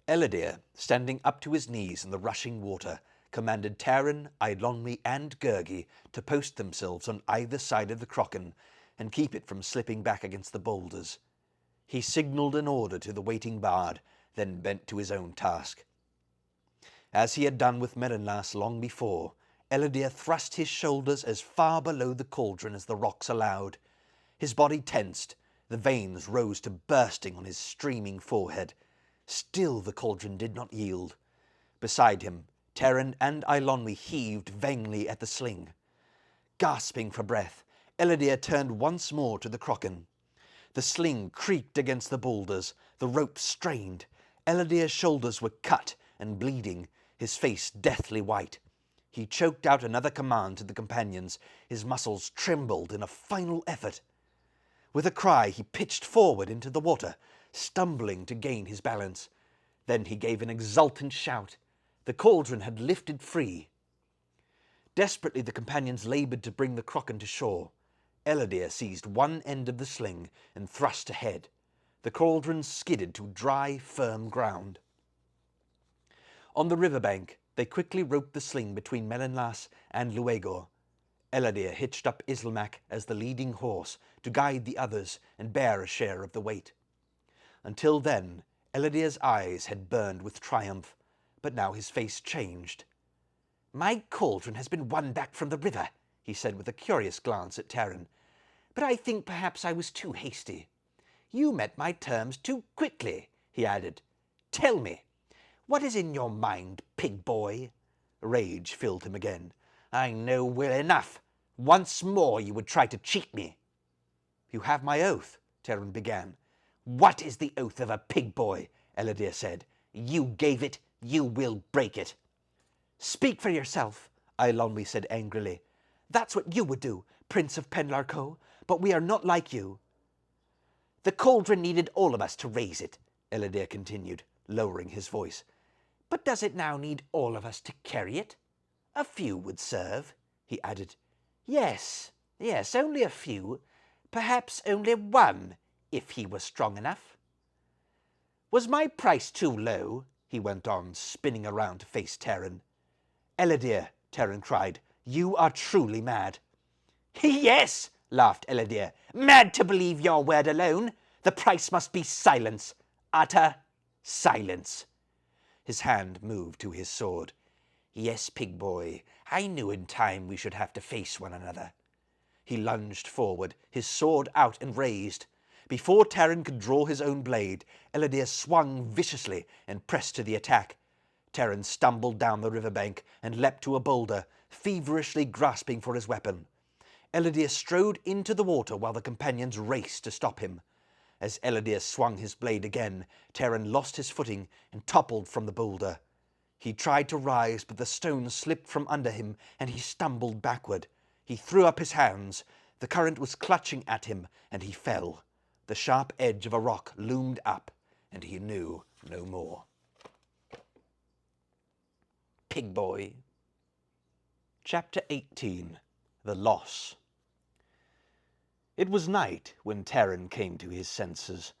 Eladir, standing up to his knees in the rushing water, commanded Terran, Eilonwy, and Gurgi to post themselves on either side of the Crochan and keep it from slipping back against the boulders. He signalled an order to the waiting bard, then bent to his own task. As he had done with Merenlas long before, Eladir thrust his shoulders as far below the cauldron as the rocks allowed. His body tensed, the veins rose to bursting on his streaming forehead. Still the cauldron did not yield. Beside him, Terran and Eilonwy heaved vainly at the sling. Gasping for breath, Eladir turned once more to the Crochan. The sling creaked against the boulders, the rope strained. Eladir's shoulders were cut and bleeding, his face deathly white. He choked out another command to the companions. His muscles trembled in a final effort. With a cry, he pitched forward into the water, stumbling to gain his balance. Then he gave an exultant shout. The cauldron had lifted free. Desperately the companions laboured to bring the Crochan to shore. Eladir seized one end of the sling and thrust ahead. The cauldron skidded to dry, firm ground. On the riverbank, they quickly roped the sling between Merenlas and Luegor. Eladir hitched up Islmak as the leading horse to guide the others and bear a share of the weight. Until then, Eladir's eyes had burned with triumph, but now his face changed.
"My cauldron has been won back from the river," he said with a curious glance at Terran. "But I think perhaps I was too hasty. You met my terms too quickly," he added. "Tell me, what is in your mind, pig boy?" Rage filled him again. "I know well enough. Once more you would try to cheat me."
You have my oath, Terran began.
What is the oath of a pig boy? Eladir said. You gave it, you will break it.
Speak for yourself, Eilonwy said angrily. That's what you would do, Prince of Penlarco, but we are not like you.
The cauldron needed all of us to raise it, Eladir continued, lowering his voice. But does it now need all of us to carry it? A few would serve, he added. Yes, only a few. Perhaps only one, if he was strong enough. Was my price too low? He went on, spinning around to face Terran.
Eladir, Terran cried, you are truly mad.
Yes, laughed Eladir. Mad to believe your word alone. The price must be silence. Utter silence.
His hand moved to his sword.
Yes, pig boy, I knew in time we should have to face one another.
He lunged forward, his sword out and raised. Before Terran could draw his own blade, Eladir swung viciously and pressed to the attack. Terran stumbled down the riverbank and leapt to a boulder, feverishly grasping for his weapon. Eladir strode into the water while the companions raced to stop him. As Eladir swung his blade again, Terran lost his footing and toppled from the boulder. He tried to rise, but the stone slipped from under him and he stumbled backward. He threw up his hands. The current was clutching at him, and he fell. The sharp edge of a rock loomed up, and he knew no more.
Pig boy.
Chapter 18. The Loss. It was night when Terran came to his senses.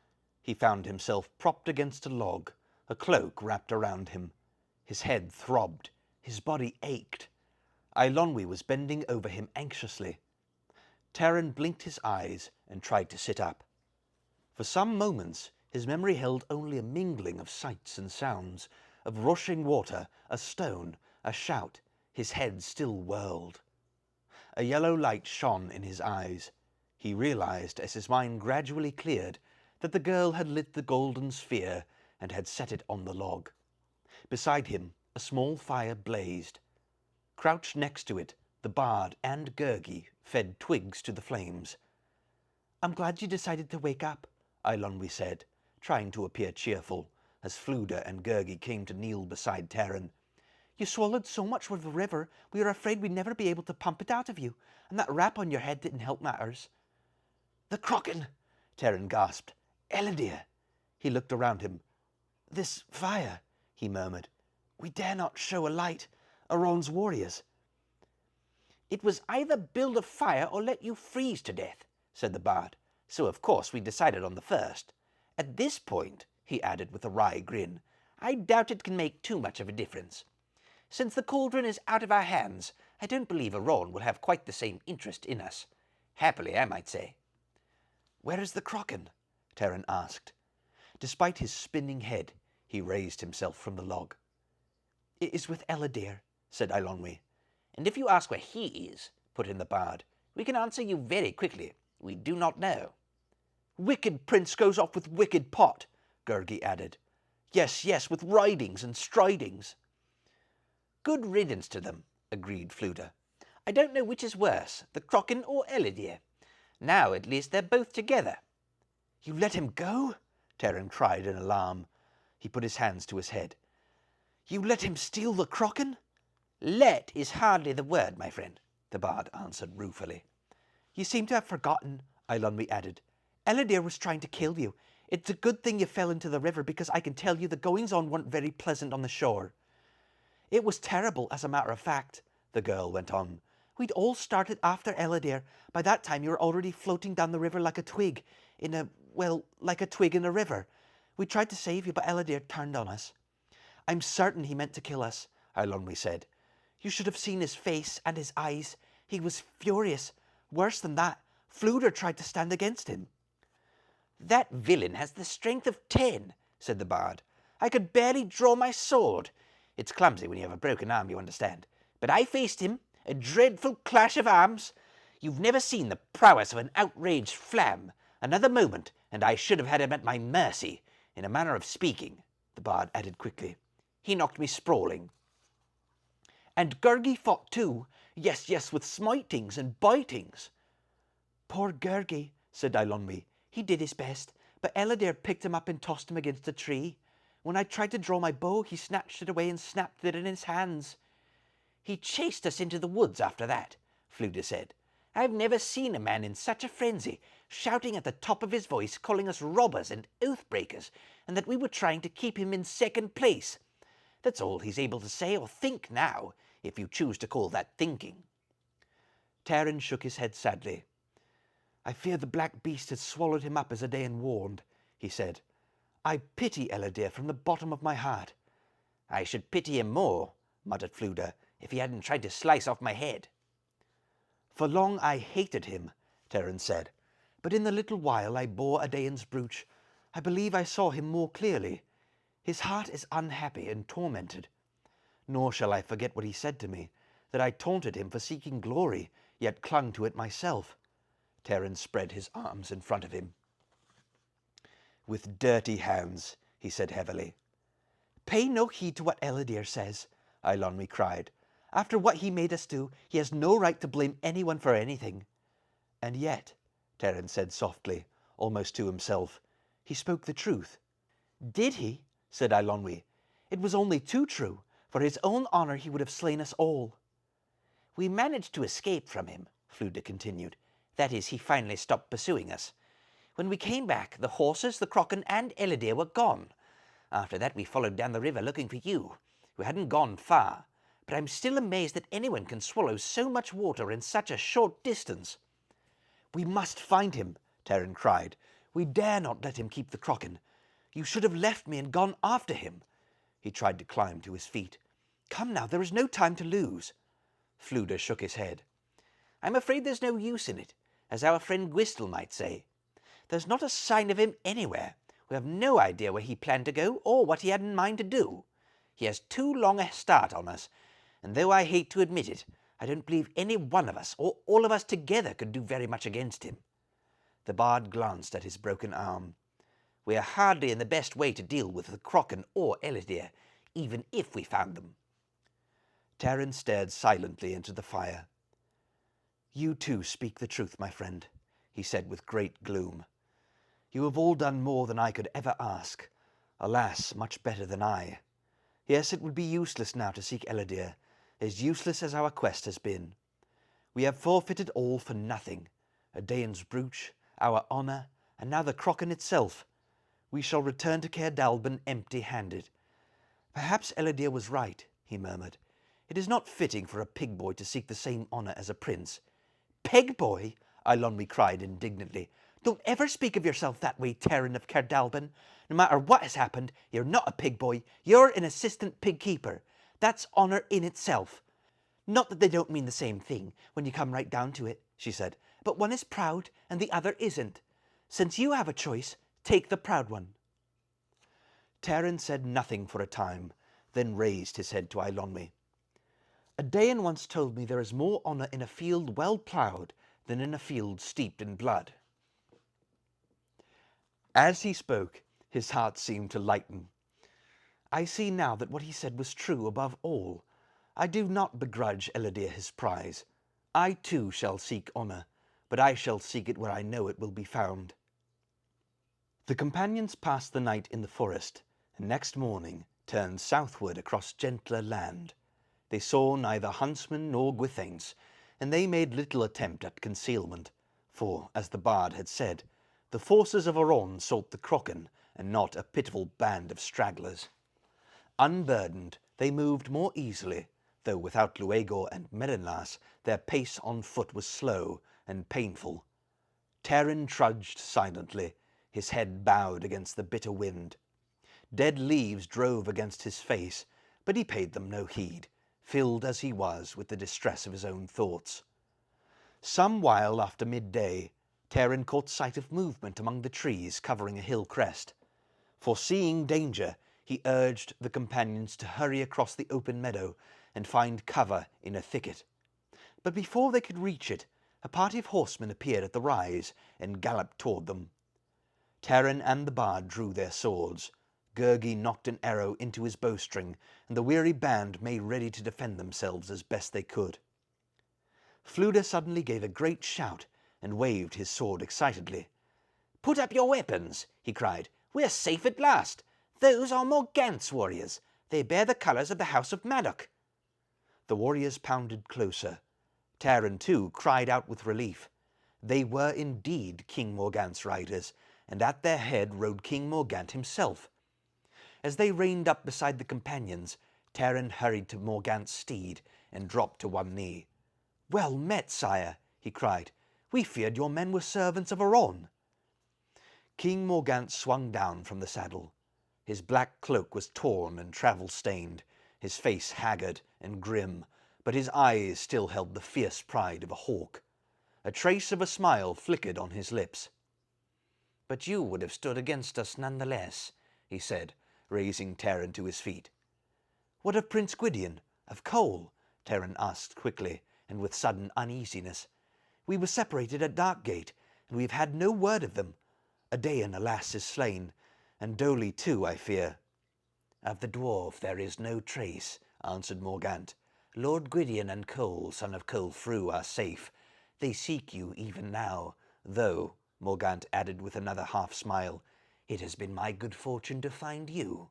He found himself propped against a log, a cloak wrapped around him. His head throbbed, his body ached. Eilonwy was bending over him anxiously. Terran blinked his eyes and tried to sit up. For some moments his memory held only a mingling of sights and sounds, of rushing water, a stone, a shout. His head still whirled. A yellow light shone in his eyes. He realized, as his mind gradually cleared, that the girl had lit the golden sphere and had set it on the log. Beside him, a small fire blazed. Crouched next to it, the bard and Gurgi fed twigs to the flames. "I'm glad you decided to wake up," Eilonwy said, trying to appear cheerful, as Fflewddur and Gurgi came to kneel beside Terran. "You swallowed so much with the river, we were afraid we'd never be able to pump it out of you, and that rap on your head didn't help matters." "The Kraken!" Terran gasped. "Eladir!" He looked around him. "This fire," he murmured. "We dare not show a light. Aron's warriors."
"It was either build a fire or let you freeze to death," said the bard. "So of course we decided on the first. At this point," he added with a wry grin, "I doubt it can make too much of a difference. Since the cauldron is out of our hands, I don't believe Aron will have quite the same interest in us. Happily, I might say."
"Where is the Kraken?" Terran asked. Despite his spinning head, he raised himself from the log. "It is with Eladir," said Eilonwy.
"And if you ask where he is," put in the bard, "we can answer you very quickly. We do not know."
"Wicked prince goes off with wicked pot," Gurgi added. Yes, with ridings and stridings."
"Good riddance to them," agreed Fflewddur. "I don't know which is worse, the Kraken or Eladir. Now at least they're both together."
"You let him go?" Terran cried in alarm. He put his hands to his head. "You let him steal the Kraken?"
"Let is hardly the word, my friend," the bard answered ruefully.
"You seem to have forgotten," Eilonwy added. "Eladir was trying to kill you. It's a good thing you fell into the river, because I can tell you the goings-on weren't very pleasant on the shore." "It was terrible, as a matter of fact," the girl went on. "We'd all started after Eladir. By that time you were already floating down the river like a twig like a twig in a river. We tried to save you, but Eladir turned on us." "I'm certain he meant to kill us," Eilonwy said. "You should have seen his face and his eyes. He was furious. Worse than that, Fflewddur tried to stand against him."
"That villain has the strength of 10, said the bard. "I could barely draw my sword. It's clumsy when you have a broken arm, you understand. But I faced him, a dreadful clash of arms. You've never seen the prowess of an outraged flam. Another moment, and I should have had him at my mercy, in a manner of speaking," the bard added quickly. "He knocked me sprawling."
"And Gurgi fought too. Yes, with smitings and bitings." "Poor Gurgi,"
said Eilonwy. "He did his best, but Ellidyr picked him up and tossed him against a tree. When I tried to draw my bow, he snatched it away and snapped it in his hands." "He chased us into the woods after that," Fflewddur said. "I've never seen a man in such a frenzy, shouting at the top of his voice, calling us robbers and oath-breakers, and that we were trying to keep him in second place. That's all he's able to say or think now, if you choose to call that thinking."
Taran shook his head sadly. "I fear the black beast has swallowed him up as Edain warned," he said. "I pity Ellidyr from the bottom of my heart."
"I should pity him more," muttered Fflewddur, "if he hadn't tried to slice off my head."
"For long I hated him," Taran said, "but in the little while I bore Edain's brooch, I believe I saw him more clearly. His heart is unhappy and tormented. Nor shall I forget what he said to me, that I taunted him for seeking glory, yet clung to it myself." Taran spread his arms in front of him. "With dirty hands," he said heavily.
"Pay no heed to what Ellidyr says,"
Eilonwy cried.
"After what he made us do, he has no right to blame anyone for anything."
"And yet," Taran said softly, almost to himself, "he spoke the truth."
"Did he?"
said Eilonwy.
"It was only too true. For his own honour he would have slain us all." "We managed to escape from him," Fflewddur continued. "That is, he finally stopped pursuing us. When we came back, the horses, the Crochan and Ellidyr were gone. After that we followed down the river looking for you. We hadn't gone far, but I'm still amazed that anyone can swallow so much water in such a short distance."
"We must find him," Taran cried. "We dare not let him keep the Crochan. You should have left me and gone after him." He tried to climb to his feet. "Come now, there is no time to lose."
Fflewddur shook his head. "I'm afraid there's no use in it, as our friend Gwistel might say. There's not a sign of him anywhere. We have no idea where he planned to go or what he had in mind to do. He has too long a start on us, and though I hate to admit it, I don't believe any one of us, or all of us together, could do very much against him."
The bard glanced at his broken arm.
"We are hardly in the best way to deal with the Crochan or Ellidyr, even if we found them."
Taran stared silently into the fire. "You too speak the truth, my friend," he said with great gloom. "You have all done more than I could ever ask. Alas, much better than I. Yes, it would be useless now to seek Ellidyr, as useless as our quest has been. We have forfeited all for nothing. Edain's brooch, our honour, and now the Crochan itself. We shall return to Caer Dallben empty-handed." "Perhaps Ellidyr was right," he murmured. "It is not fitting for a pig boy to seek the same honour as a prince."
"Pig boy!"
Eilonwy cried indignantly.
"Don't ever speak of yourself that way, Taran of Caer Dallben. No matter what has happened, you're not a pig boy. You're an assistant pig keeper. That's honour in itself. Not that they don't mean the same thing, when you come right down to it," she said, "but one is proud and the other isn't. Since you have a choice, take the proud one."
Taran said nothing for a time, then raised his head to Eilonwy. "Edain once told me there is more honour in a field well ploughed than in a field steeped in blood." As he spoke, his heart seemed to lighten. "I see now that what he said was true above all. I do not begrudge Ellidyr his prize. I too shall seek honour, but I shall seek it where I know it will be found." The companions passed the night in the forest, and next morning turned southward across gentler land. They saw neither Huntsmen nor Gwithaints, and they made little attempt at concealment, for, as the bard had said, the forces of Aron sought the Crochan, and not a pitiful band of stragglers. Unburdened, they moved more easily, though without Luegor and Merenlas their pace on foot was slow and painful. Taran trudged silently, his head bowed against the bitter wind. Dead leaves drove against his face, but he paid them no heed, filled as he was with the distress of his own thoughts. Some while after midday, Taran caught sight of movement among the trees covering a hill crest. Foreseeing danger, he urged the companions to hurry across the open meadow and find cover in a thicket. But before they could reach it, a party of horsemen appeared at the rise and galloped toward them. Taran and the bard drew their swords. Gurgi knocked an arrow into his bowstring, and the weary band made ready to defend themselves as best they could. Fflewddur suddenly gave a great shout,
and waved his sword excitedly. "Put up your weapons," he cried. "We're safe at last. Those are Morgant's warriors. They bear the colours of the House of Maddock." The warriors pounded closer. Taran, too, cried out with relief. They were indeed King Morgant's riders, and at their head rode King Morgant himself. As they reined up beside the companions, Taran hurried to Morgant's steed and dropped to one knee. "Well met, sire," he cried. "We feared your men were servants of Aron." King Morgant swung down from the saddle. His black cloak was torn and travel-stained, his face haggard and grim, but his eyes still held the fierce pride of a hawk. A trace of a smile flickered on his lips. "But you would have stood against us none the less," he said, raising Taran to his feet. "What of Prince Gwydion? Of Cole?" Taran asked quickly, and with sudden uneasiness. "We were separated at Darkgate, and we have had no word of them. Adain, alas, is slain, and Dolly too, I fear." "Of the dwarf there is no trace," answered Morgant. "Lord Gwydion and Cole, son of Colefru, are safe. They seek you even now, though," Morgant added with another half-smile, "it has been my good fortune to find you."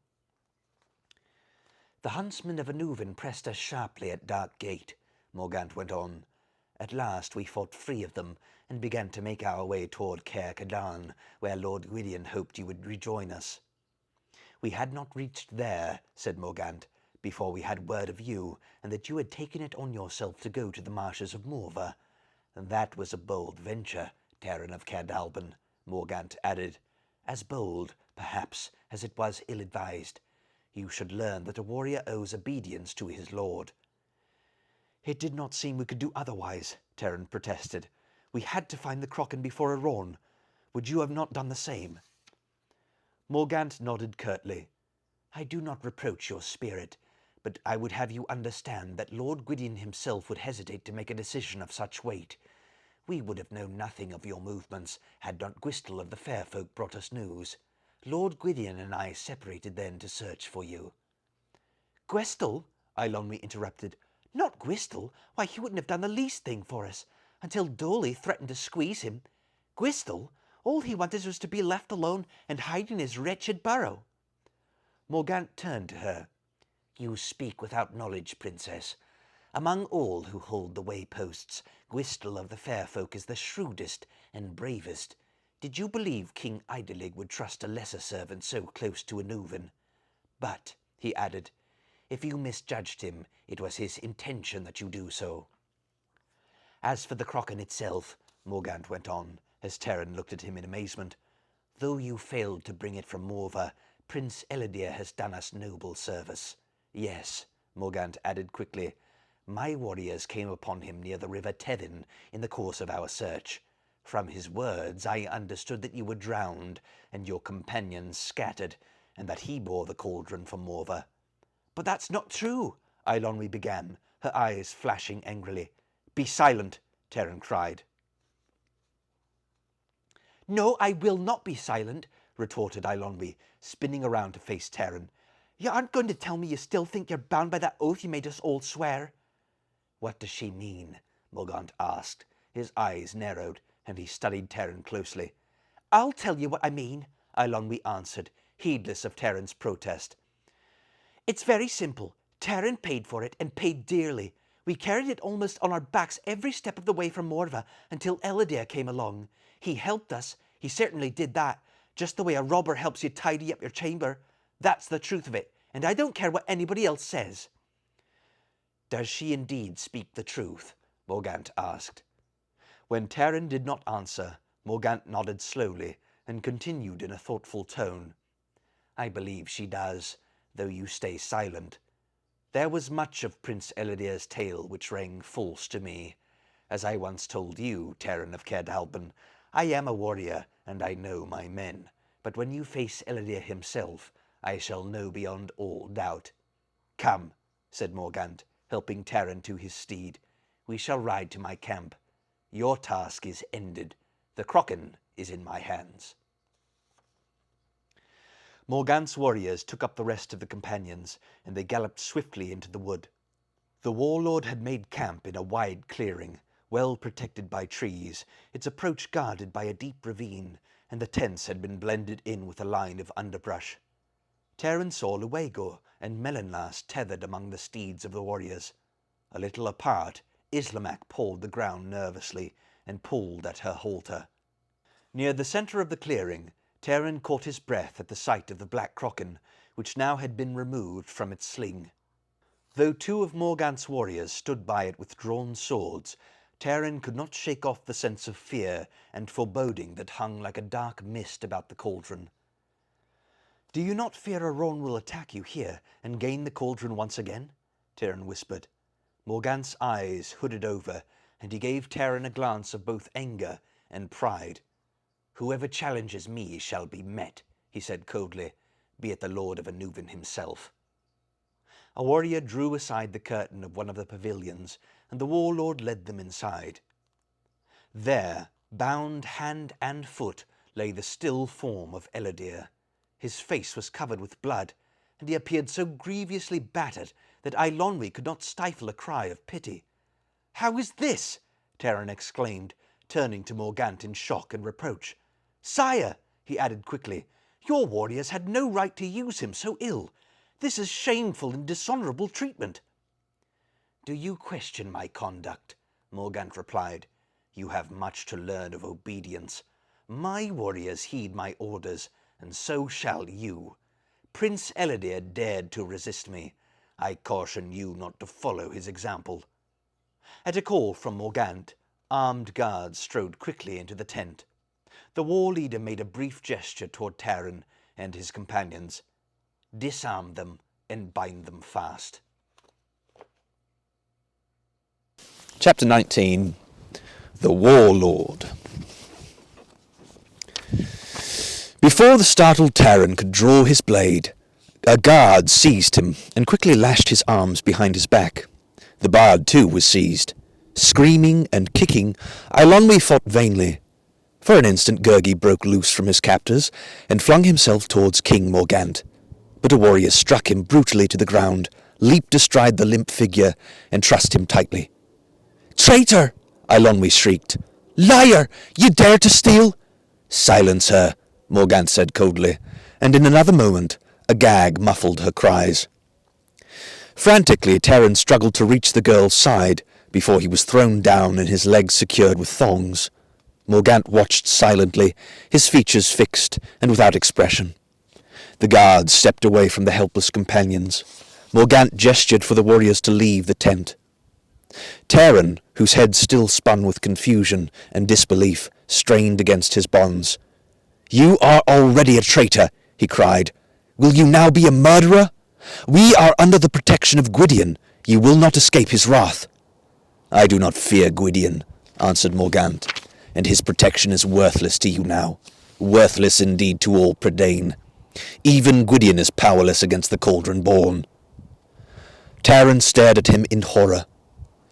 "The huntsmen of Annuvin pressed us sharply at Darkgate," Morgant went on. "At last we fought free of them, and began to make our way toward Caer Dallben, where Lord Gwydion hoped you would rejoin us." "We had not reached there," said Morgant, "before we had word of you, and that you had taken it on yourself to go to the marshes of Morva. That was a bold venture, Taran of Caer Dallben," Morgant added. "As bold, perhaps, as it was ill-advised. You should learn that a warrior owes obedience to his lord." "It did not seem we could do otherwise," Taran protested. "We had to find the Crocken before Aron. Would you have not done the same?" Morgant nodded curtly. "I do not reproach your spirit, but I would have you understand that Lord Gwydion himself would hesitate to make a decision of such weight. We would have known nothing of your movements had not Gwistel of the Fair Folk brought us news. Lord Gwydion and I separated then to search for you." "Gwistel?" Eilonwy interrupted. "Not Gwistel? Why, he wouldn't have done the least thing for us, until Dolly threatened to squeeze him. Gwistel? All he wanted was to be left alone and hide in his wretched burrow." Morgant turned to her. "You speak without knowledge, Princess. Among all who hold the way-posts, Gwistel of the Fair Folk is the shrewdest and bravest. Did you believe King Idelig would trust a lesser servant so close to Annuvin? But," he added, "if you misjudged him, it was his intention that you do so." "As for the Crocken itself," Morgant went on, as Taran looked at him in amazement, "though you failed to bring it from Morva, Prince Ellidyr has done us noble service. Yes," Morgant added quickly, "my warriors came upon him near the river Tevin in the course of our search. From his words I understood that you were drowned and your companions scattered, and that he bore the cauldron from Morva." "But that's not true," Eilonwy began, her eyes flashing angrily. "Be silent," Taran cried. "No, I will not be silent," retorted Eilonwy, spinning around to face Taran. "You aren't going to tell me you still think you're bound by that oath you made us all swear?" "What does she mean?" Morgant asked. His eyes narrowed, and he studied Taran closely. "I'll tell you what I mean," Eilonwy answered, heedless of Taran's protest. "It's very simple. Taran paid for it, and paid dearly. We carried it almost on our backs every step of the way from Morva until Ellidyr came along. He helped us. He certainly did that, just the way a robber helps you tidy up your chamber. That's the truth of it, and I don't care what anybody else says." "Does she indeed speak the truth?" Morgant asked. When Taran did not answer, Morgant nodded slowly and continued in a thoughtful tone. "I believe she does, though you stay silent. There was much of Prince Ellidyr's tale which rang false to me. As I once told you, Taran of Caer Dallben, I am a warrior, and I know my men. But when you face Ellidyr himself, I shall know beyond all doubt." "Come," said Morgant, helping Taran to his steed. "We shall ride to my camp. Your task is ended. The Crocken is in my hands." Morgant's warriors took up the rest of the companions, and they galloped swiftly into the wood. The warlord had made camp in a wide clearing,
well protected by trees, its approach guarded by a deep ravine, and the tents had been blended in with a line of underbrush. Taran saw Luego and Melanlas tethered among the steeds of the warriors. A little apart, Islamak pawed the ground nervously and pulled at her halter. Near the centre of the clearing, Taran caught his breath at the sight of the Black Cauldron, which now had been removed from its sling. Though two of Morgant's warriors stood by it with drawn swords, Taran could not shake off the sense of fear and foreboding that hung like a dark mist about the cauldron. "Do you not fear Aron will attack you here and gain the cauldron once again?" Taran whispered. Morgant's eyes hooded over, and he gave Taran a glance of both anger and pride. "Whoever challenges me shall be met," he said coldly, "be it the Lord of Anuvin himself." A warrior drew aside the curtain of one of the pavilions, and the warlord led them inside. There, bound hand and foot, lay the still form of Ellidyr. His face was covered with blood, and he appeared so grievously battered that Eilonwy could not stifle a cry of pity. "How is this?" Taran exclaimed, turning to Morgant in shock and reproach. "Sire," he added quickly, "your warriors had no right to use him so ill. This is shameful and dishonourable treatment." "Do you question my conduct?" Morgant replied. "You have much to learn of obedience. My warriors heed my orders, and so shall you. Prince Ellidyr dared to resist me. I caution you not to follow his example." At a call from Morgant, armed guards strode quickly into the tent. The war leader made a brief gesture toward Taran and his companions. "Disarm them and bind them fast."
Chapter 19. The Warlord. Before the startled Taran could draw his blade, a guard seized him and quickly lashed his arms behind his back. The bard, too, was seized. Screaming and kicking, Eilonwy fought vainly. For an instant Gurgi broke loose from his captors and flung himself towards King Morgant. But a warrior struck him brutally to the ground, leaped astride the limp figure, and trussed him tightly. "Traitor!" Eilonwy shrieked. "Liar! You dare to steal—" "Silence her," Morgant said coldly, and in another moment a gag muffled her cries. Frantically, Taran struggled to reach the girl's side before he was thrown down and his legs secured with thongs. Morgant watched silently, his features fixed and without expression. The guards stepped away from the helpless companions. Morgant gestured for the warriors to leave the tent. Taran, whose head still spun with confusion and disbelief, strained against his bonds. "You are already a traitor," he cried. "Will you now be a murderer? We are under the protection of Gwydion. You will not escape his wrath." "I do not fear Gwydion," answered Morgant, "and his protection is worthless to you now. Worthless indeed to all Prydain. Even Gwydion is powerless against the Cauldron-born." Taran stared at him in horror.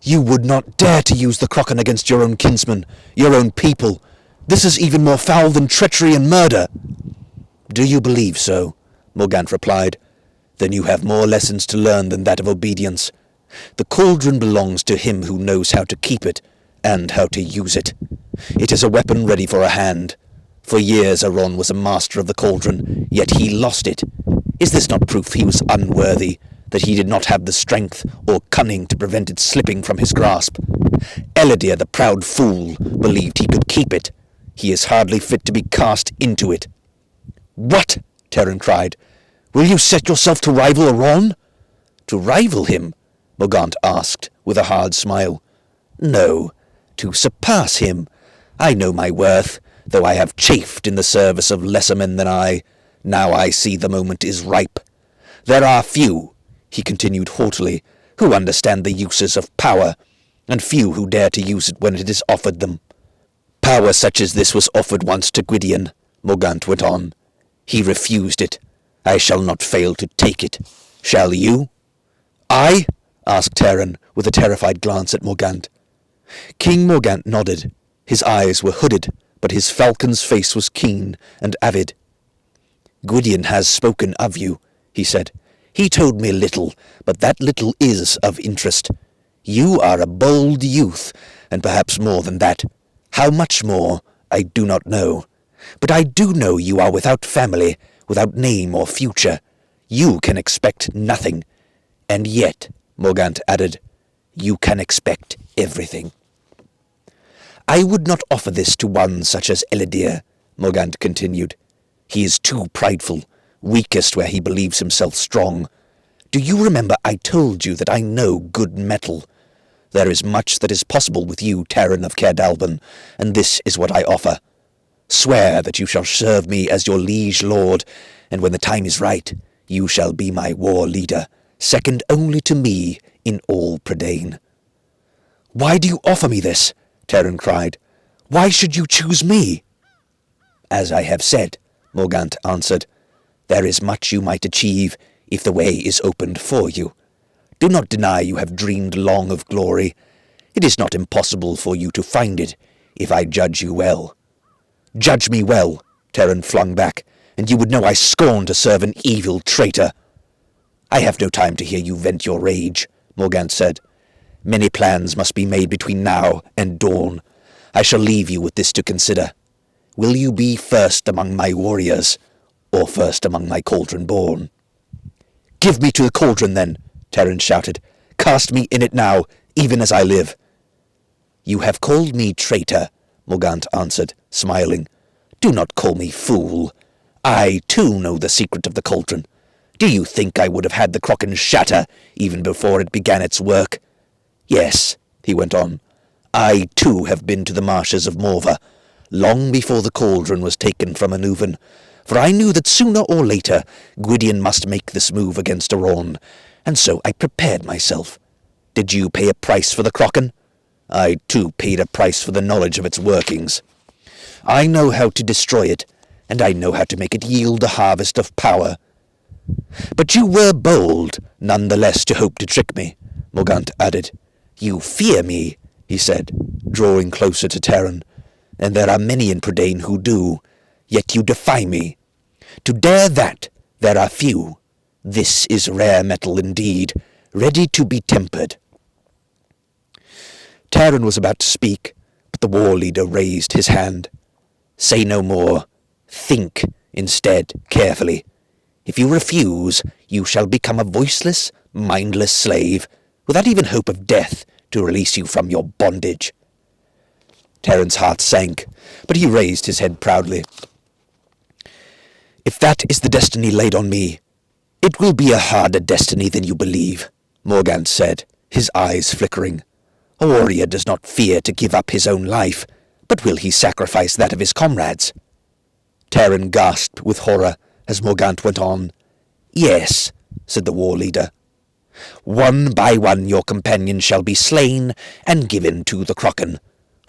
"You would not dare to use the Crochan against your own kinsmen, your own people. This is even more foul than treachery and murder." "Do you believe so?" Morgant replied. "Then you have more lessons to learn than that of obedience. The cauldron belongs to him who knows how to keep it, and how to use it. It is a weapon ready for a hand. For years Aron was a master of the cauldron, yet he lost it. Is this not proof he was unworthy, that he did not have the strength or cunning to prevent it slipping from his grasp? Ellidyr, the proud fool, believed he could keep it. He is hardly fit to be cast into it." "What?" Taran cried. "Will you set yourself to rival Aron?" "To rival him?" Morgant asked, with a hard smile. "No, to surpass him. I know my worth, though I have chafed in the service of lesser men than I. Now I see the moment is ripe. There are few," he continued haughtily, "who understand the uses of power, and few who dare to use it when it is offered them. Power such as this was offered once to Gwydion," Morgant went on. "He refused it. I shall not fail to take it. Shall you?" "I?" asked Taran, with a terrified glance at Morgant. King Morgant nodded. His eyes were hooded, but his falcon's face was keen and avid. "Gwydion has spoken of you," he said. "He told me little, but that little is of interest. You are a bold youth,
and perhaps more than that. How much more, I do not know. But I do know you are without family, without name or future. You can expect nothing. And yet, Morgant added, you can expect everything. I would not offer this to one such as Ellidyr, Morgant continued. He is too prideful, weakest where he believes himself strong. Do you remember I told you that I know good metal? There is much that is possible with you, Terran of Caer Dallben, and this is what I offer. Swear that you shall serve me as your liege lord, and when the time is right, you shall be my war leader, second only to me in all Prydain. Why do you offer me this? Terran cried. Why should you choose me? As I have said, Morgant answered, there is much you might achieve if the way is opened for you. Do not deny you have dreamed long of glory. It is not impossible for you to find it, if I judge you well. Judge me well, Terran flung back, and you would know I scorn to serve an evil traitor. I have no time to hear you vent your rage, Morgant said. Many plans must be made between now and dawn. I shall leave you with this to consider. Will you be first among my warriors, or first among my cauldron-born? Give me to the cauldron, then, Terran shouted. Cast me in it now, even as I live. You have called me traitor, Morgant answered, smiling. Do not call me fool. I, too, know the secret of the cauldron. Do you think I would have had the Kraken shatter even before it began its work? Yes, he went on, I, too, have been to the marshes of Morva, long before the cauldron was taken from Anuvan, for I knew that sooner or later Gwydion must make this move against Aron, and so I prepared myself. Did you pay a price for the Kraken? I, too, paid a price for the knowledge of its workings. I know how to destroy it, and I know how to make it yield a harvest of power. But you were bold, none the less, to hope to trick me, Morgant added. You fear me, he said, drawing closer to Terran, and there are many in Prydain who do, yet you defy me. To dare that, there are few. This is rare metal indeed, ready to be tempered. Terran was about to speak, but the war leader raised his hand. Say no more. Think, instead, carefully. If you refuse, you shall become a voiceless, mindless slave, without even hope of death to release you from your bondage. Terran's heart sank, but he raised his head proudly. If that is the destiny laid on me, it will be a harder destiny than you believe, Morgant said, his eyes flickering. A warrior does not fear to give up his own life, but will he sacrifice that of his comrades? Terran gasped with horror as Morgant went on. Yes, said the war leader. One by one your companions shall be slain and given to the Kraken.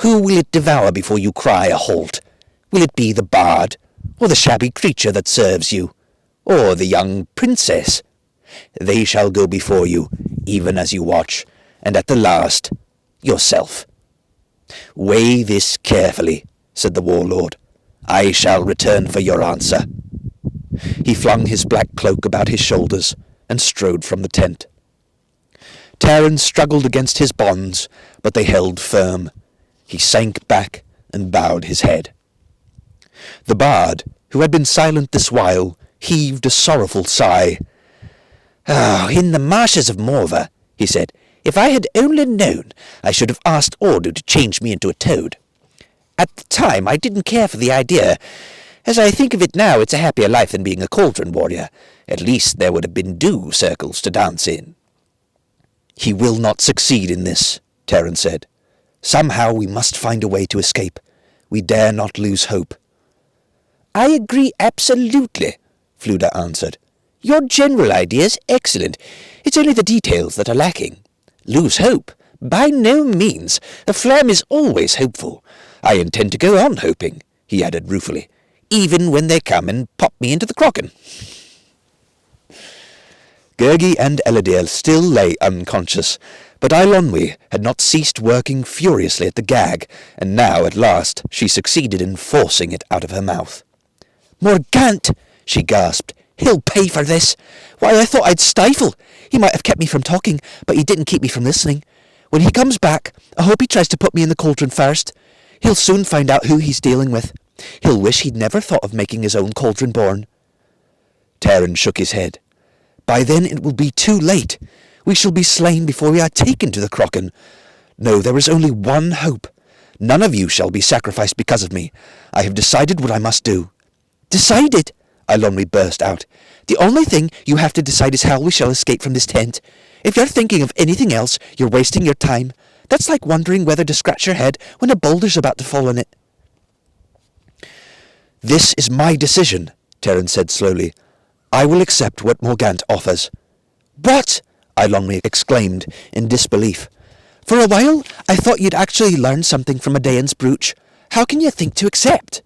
Who will it devour before you cry a halt? Will it be the bard, or the shabby creature that serves you, or the young princess? They shall go before you, even as you watch, and at the last, yourself. Weigh this carefully, said the warlord. I shall return for your answer. He flung his black cloak about his shoulders and strode from the tent. Terran struggled against his bonds, but they held firm. He sank back and bowed his head. The bard, who had been silent this while, heaved a sorrowful sigh. "Oh, in the marshes of Morva," he said, "if I had only known, I should have asked Ordu to change me into a toad. At the time, I didn't care for the idea. As I think of it now, it's a happier life than being a cauldron warrior. At least there would have been dew circles to dance in." "He will not succeed in this," Terran said. "Somehow we must find a way to escape. We dare not lose hope." "I agree absolutely," Fluda answered. "Your general idea is excellent. It's only the details that are lacking. Lose hope? By no means. The Flam is always hopeful. I intend to go on hoping," he added ruefully, "even when they come and pop me into the Kraken." Gurgi and Ellidyr still lay unconscious, but Eilonwy had not ceased working furiously at the gag, and now, at last, she succeeded in forcing it out of her mouth. "Morgant!" she gasped. "He'll pay for this! Why, I thought I'd stifle. He might have kept me from talking, but he didn't keep me from listening.
When he comes back, I hope he tries to put me in the cauldron first. He'll soon find out who he's dealing with. He'll wish he'd never thought of making his own cauldron born."
Taran shook his head. "By then it will be too late. We shall be slain before we are taken to the Crochan. No, there is only one hope. None of you shall be sacrificed because of me. I have decided what I must do."
"Decided?"
Eilonwy burst out.
"The only thing you have to decide is how we shall escape from this tent. If you're thinking of anything else, you're wasting your time. That's like wondering whether to scratch your head when a boulder's about to fall on it."
"This is my decision," Taran said slowly. "I will accept what Morgant offers."
"What?"
Eilonwy exclaimed in disbelief.
"For a while, I thought you'd actually learned something from Adain's brooch. How can you think to accept?"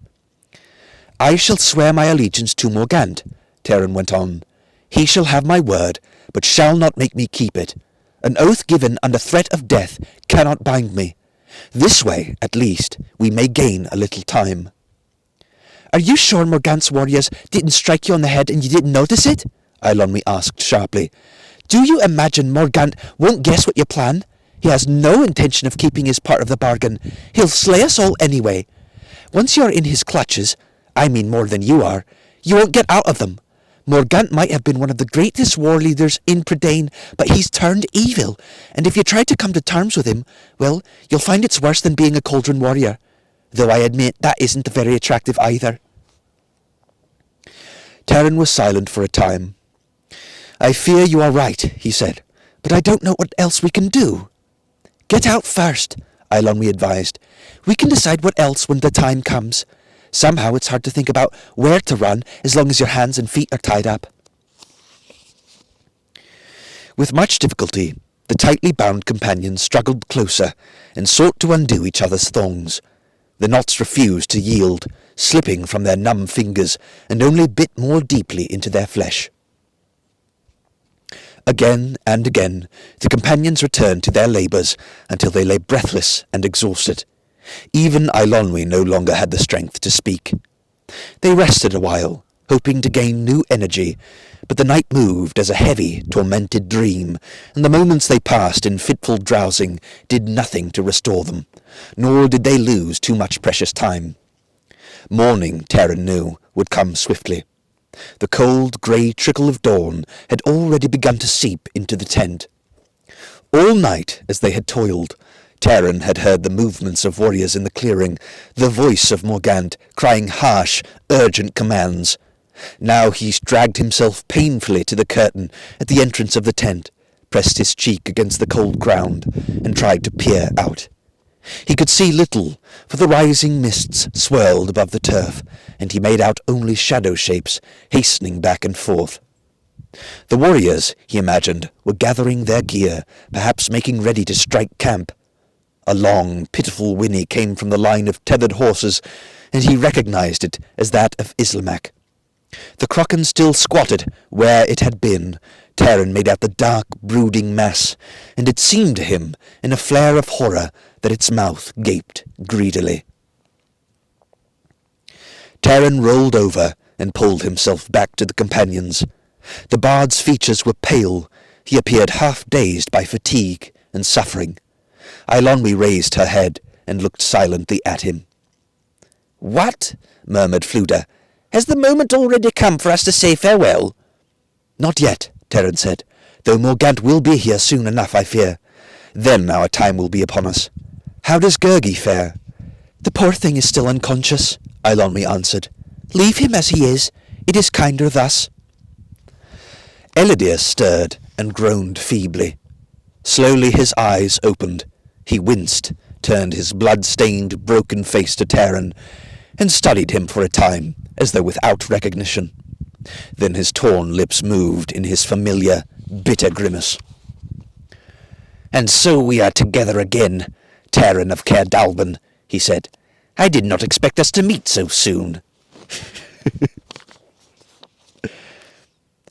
"I shall swear my allegiance to Morgant," Taran went on. "He shall have my word, but shall not make me keep it. An oath given under threat of death cannot bind me. This way, at least, we may gain a little time."
"Are you sure Morgant's warriors didn't strike you on the head and you didn't notice it?"
Eilonwy asked sharply.
"Do you imagine Morgant won't guess what you plan? He has no intention of keeping his part of the bargain. He'll slay us all anyway. Once you're in his clutches, I mean more than you are, you won't get out of them. Morgant might have been one of the greatest war leaders in Prydain, but he's turned evil, and if you try to come to terms with him, well, you'll find it's worse than being a cauldron warrior. Though I admit that isn't very attractive either."
Taran was silent for a time. "I fear you are right," he said, "but I don't know what else we can do."
"Get out first," Eilonwy advised. "We can decide what else when the time comes. Somehow it's hard to think about where to run as long as your hands and feet are tied up."
With much difficulty, the tightly bound companions struggled closer and sought to undo each other's thongs. The knots refused to yield, slipping from their numb fingers, and only bit more deeply into their flesh. Again and again, the companions returned to their labours until they lay breathless and exhausted. Even Eilonwy no longer had the strength to speak. They rested a while, hoping to gain new energy, but the night moved as a heavy, tormented dream, and the moments they passed in fitful drowsing did nothing to restore them, nor did they lose too much precious time. Morning, Taran knew, would come swiftly. The cold, grey trickle of dawn had already begun to seep into the tent. All night, as they had toiled, Taran had heard the movements of warriors in the clearing, the voice of Morgant crying harsh, urgent commands. Now he dragged himself painfully to the curtain at the entrance of the tent, pressed his cheek against the cold ground, and tried to peer out. He could see little, for the rising mists swirled above the turf, and he made out only shadow shapes hastening back and forth. The warriors, he imagined, were gathering their gear, perhaps making ready to strike camp. A long, pitiful whinny came from the line of tethered horses, and he recognized it as that of Islamak. The Crochan still squatted where it had been. Taran made out the dark, brooding mass, and it seemed to him, in a flare of horror, that its mouth gaped greedily. Taran rolled over and pulled himself back to the companions. The bard's features were pale. He appeared half-dazed by fatigue and suffering. Eilonwy raised her head and looked silently at him.
"What?" murmured Fflewddur. "Has the moment already come for us to say farewell?"
"Not yet," Taran said, "though Morgant will be here soon enough, I fear. Then our time will be upon us. How does Gurgi fare?"
"The poor thing is still unconscious," Eilonwy answered. "Leave him as he is. It is kinder thus."
Ellidyr stirred and groaned feebly. Slowly his eyes opened. He winced, turned his blood-stained, broken face to Taran, and studied him for a time, as though without recognition. Then his torn lips moved in his familiar, bitter grimace.
"And so we are together again, Taran of Caer Dallben," he said. "I did not expect us to meet so soon."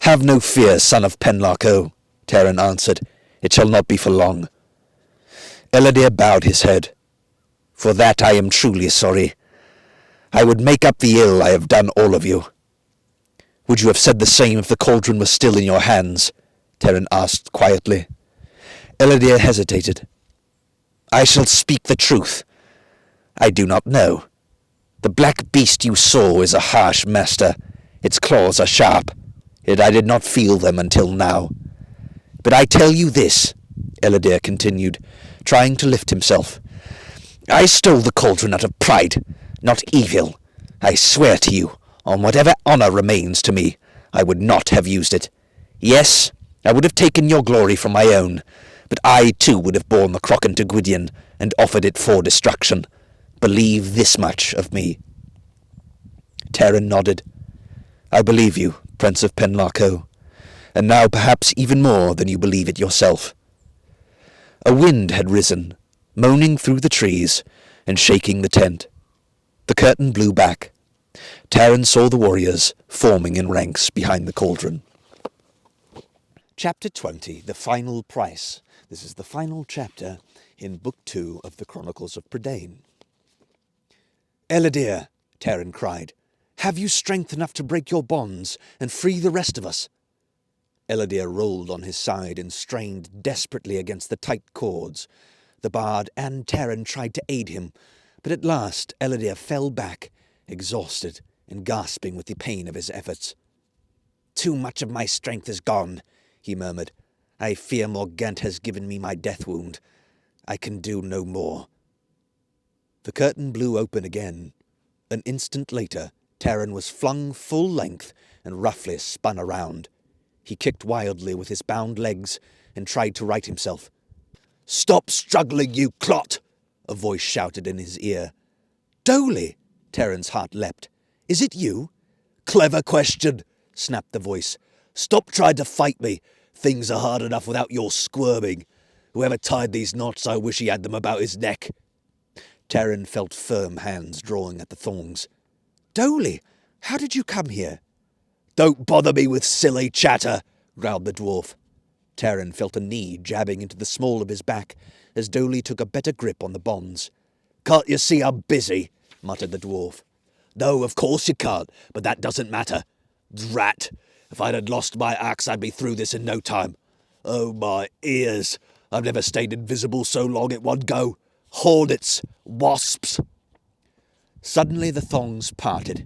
"Have no fear, son of Penlarco," Taran answered. "It shall not be for long." Ellidyr bowed his head. "For that I am truly sorry. I would make up the ill I have done all of you." "Would you have said the same if the cauldron was still in your hands?" Taran asked quietly. Ellidyr hesitated.
I shall speak the truth. I do not know. The black beast you saw is a harsh master. Its claws are sharp, yet I did not feel them until now. But I tell you this, Eladir continued, trying to lift himself. I stole the cauldron out of pride, not evil. I swear to you, on whatever honour remains to me, I would not have used it. Yes, I would have taken your glory from my own, but I too would have borne the Crocken to Gwydion and offered it for destruction. Believe this much of me. Terran nodded. I believe you, Prince of Penlarco, and now perhaps even more than you believe it yourself. A wind had risen, moaning through the trees and shaking the tent. The curtain blew back. Terran saw the warriors forming in ranks behind the cauldron. Chapter 20, The Final Price. This is the final chapter in Book 2 of the Chronicles of Prydain. Eladir, Terran cried, have you strength enough to break your bonds and free the rest of us? Eladir rolled on his side and strained desperately against the tight cords. The bard and Terran tried to aid him, but at last Eladir fell back, exhausted and gasping with the pain of his efforts. Too much of my strength is gone, he murmured. I fear Morgant has given me my death wound. I can do no more. The curtain blew open again. An instant later, Terran was flung full length and roughly spun around. He kicked wildly with his bound legs and tried to right himself. Stop struggling, you clot! A voice shouted in his ear. Dolly! Terran's heart leapt. Is it you? Clever question, snapped the voice. Stop trying to fight me. Things are hard enough without your squirming. Whoever tied these knots, I wish he had them about his neck. Terran felt firm hands drawing at the thongs. Dolly, how did you come here? Don't bother me with silly chatter, growled the dwarf. Terran felt a knee jabbing into the small of his back as Dolly took a better grip on the bonds. Can't you see I'm busy? Muttered the dwarf. No, of course you can't, but that doesn't matter. Drat! If I'd had lost my axe, I'd be through this in no time. Oh, my ears! I've never stayed invisible so long at one go. Hornets! Wasps! Suddenly the thongs parted.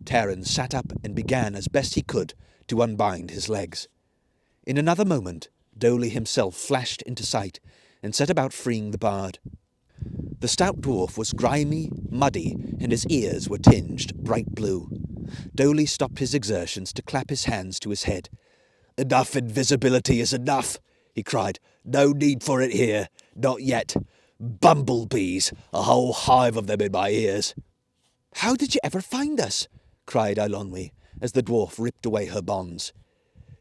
Terran sat up and began as best he could to unbind his legs. In another moment, Dolly himself flashed into sight and set about freeing the bard. The stout dwarf was grimy, muddy, and his ears were tinged bright blue. Dolly stopped his exertions to clap his hands to his head. Enough invisibility is enough, he cried. No need for it here. Not yet. Bumblebees, a whole hive of them in my ears. How did you ever find us? Cried Eilonwy, as the dwarf ripped away her bonds.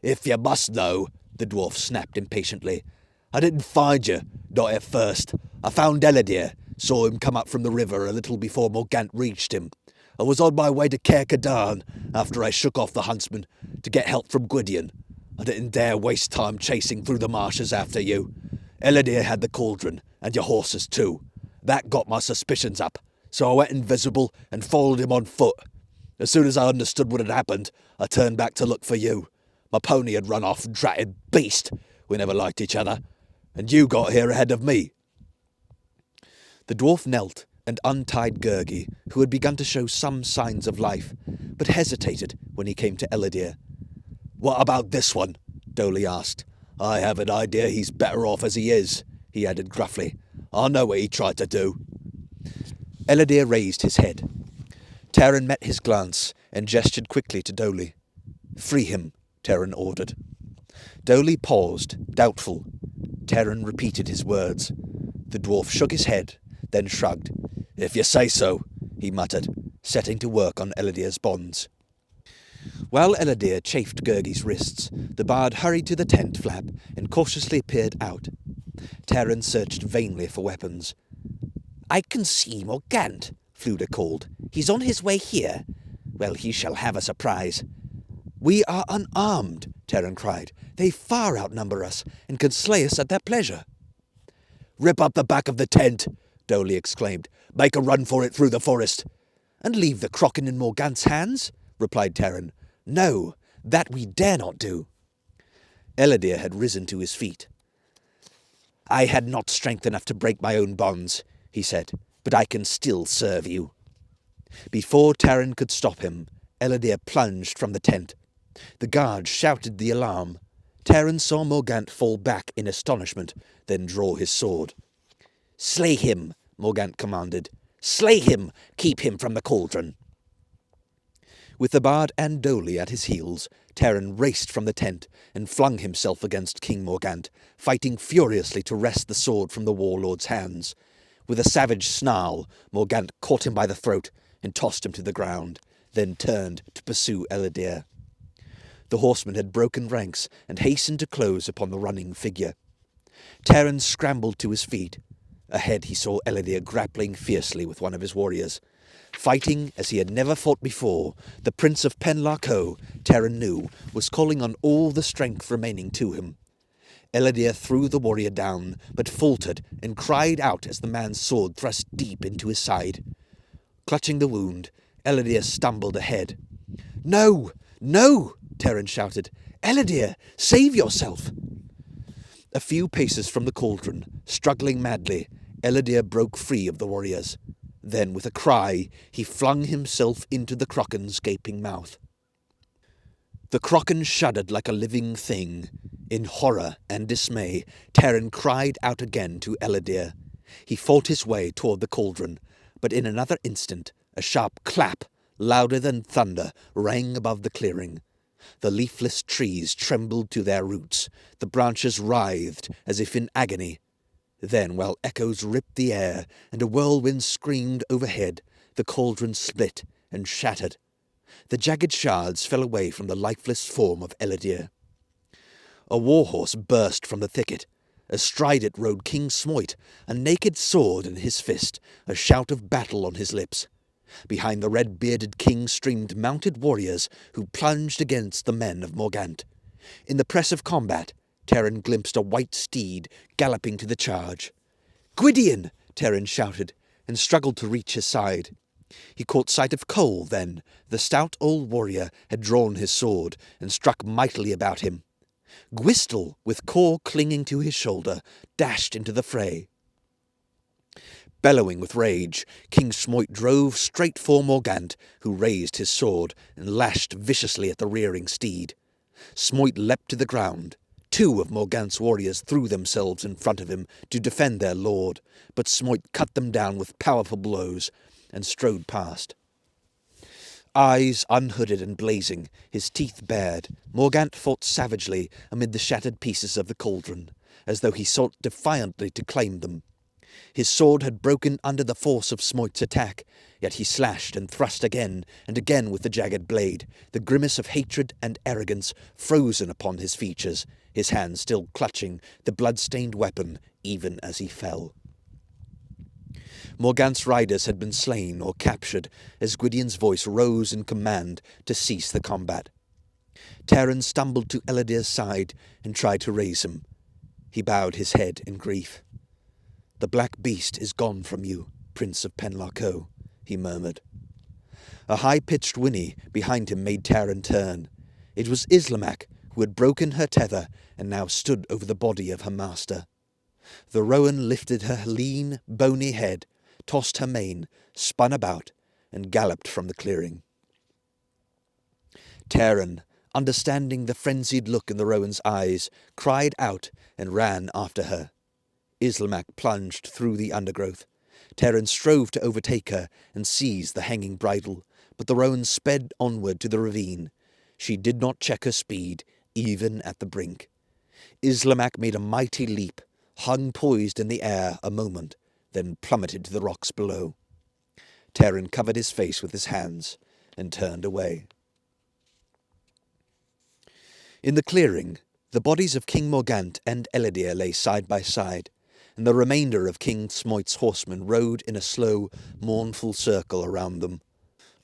If you must know, the dwarf snapped impatiently. I didn't find you, not at first. I found Eladir, saw him come up from the river a little before Morgant reached him. I was on my way to Caer Dallben after I shook off the Huntsmen to get help from Gwydion. I didn't dare waste time chasing through the marshes after you. Eladir had the cauldron, and your horses too. That got my suspicions up, so I went invisible and followed him on foot. As soon as I understood what had happened, I turned back to look for you. My pony had run off, dratted beast. We never liked each other. And you got here ahead of me. The dwarf knelt and untied Gurgi, who had begun to show some signs of life, but hesitated when he came to Eladir. What about this one? Dolly asked. I have an idea he's better off as he is, he added gruffly. I know what he tried to do. Eladir raised his head. Terran met his glance and gestured quickly to Dolly. Free him, Terran ordered. Dolly paused, doubtful. Terran repeated his words. The dwarf shook his head, then shrugged. If you say so, he muttered, setting to work on Eladir's bonds. While Eladir chafed Gurgi's wrists, the bard hurried to the tent flap and cautiously peered out. Terran searched vainly for weapons. I can see Morgant, Fluda called. He's on his way here. Well, he shall have a surprise. We are unarmed, Terran cried. They far outnumber us and can slay us at their pleasure. Rip up the back of the tent, Dolly exclaimed. Make a run for it through the forest. And leave the Crocken in Morgant's hands, replied Terran. No, that we dare not do. Eladir had risen to his feet. I had not strength enough to break my own bonds, he said, but I can still serve you. Before Taran could stop him, Ellidyr plunged from the tent. The guards shouted the alarm. Taran saw Morgant fall back in astonishment, then draw his sword. "Slay him," Morgant commanded. "Slay him! Keep him from the cauldron!" With the bard and Dolly at his heels, Taran raced from the tent and flung himself against King Morgant, fighting furiously to wrest the sword from the warlord's hands. With a savage snarl, Morgant caught him by the throat and tossed him to the ground, then turned to pursue Ellidyr. The horsemen had broken ranks and hastened to close upon the running figure. Taran scrambled to his feet. Ahead he saw Ellidyr grappling fiercely with one of his warriors. Fighting as he had never fought before, the Prince of Penlarco, Taran knew, was calling on all the strength remaining to him. Ellidyr threw the warrior down, but faltered and cried out as the man's sword thrust deep into his side. Clutching the wound, Ellidyr stumbled ahead. "No! No!" Taran shouted. "Ellidyr, save yourself!" A few paces from the cauldron, struggling madly, Ellidyr broke free of the warriors. Then, with a cry, he flung himself into the Crocken's gaping mouth. The Crocken shuddered like a living thing. In horror and dismay, Taran cried out again to Ellidyr. He fought his way toward the cauldron, but in another instant, a sharp clap, louder than thunder, rang above the clearing. The leafless trees trembled to their roots. The branches writhed as if in agony. Then, while echoes ripped the air and a whirlwind screamed overhead, the cauldron split and shattered. The jagged shards fell away from the lifeless form of Ellidyr. A war-horse burst from the thicket. Astride it rode King Smoit, a naked sword in his fist, a shout of battle on his lips. Behind the red-bearded king streamed mounted warriors who plunged against the men of Morgant. In the press of combat, Taran glimpsed a white steed galloping to the charge. "Gwydion!" Taran shouted, and struggled to reach his side. He caught sight of Cole then. The stout old warrior had drawn his sword and struck mightily about him. Gwistel, with Caer clinging to his shoulder, dashed into the fray. Bellowing with rage, King Smoit drove straight for Morgant, who raised his sword and lashed viciously at the rearing steed. Smoit leapt to the ground. Two of Morgant's warriors threw themselves in front of him to defend their lord, but Smoit cut them down with powerful blows and strode past. Eyes unhooded and blazing, his teeth bared, Morgant fought savagely amid the shattered pieces of the cauldron, as though he sought defiantly to claim them. His sword had broken under the force of Smoit's attack, yet he slashed and thrust again and again with the jagged blade, the grimace of hatred and arrogance frozen upon his features, his hand still clutching the blood-stained weapon even as he fell. Morgant's riders had been slain or captured as Gwydion's voice rose in command to cease the combat. Taran stumbled to Ellidyr's side and tried to raise him. He bowed his head in grief. "The black beast is gone from you, Prince of Penlarco," he murmured. A high-pitched whinny behind him made Taran turn. It was Islamak, who had broken her tether and now stood over the body of her master. The rowan lifted her lean, bony head, tossed her mane, spun about, and galloped from the clearing. Taran, understanding the frenzied look in the rowan's eyes, cried out and ran after her. Islamak plunged through the undergrowth. Taran strove to overtake her and seize the hanging bridle, but the rowan sped onward to the ravine. She did not check her speed, even at the brink. Islamak made a mighty leap, hung poised in the air a moment, then plummeted to the rocks below. Taran covered his face with his hands and turned away. In the clearing, the bodies of King Morgant and Ellidyr lay side by side, and the remainder of King Smoit's horsemen rode in a slow, mournful circle around them.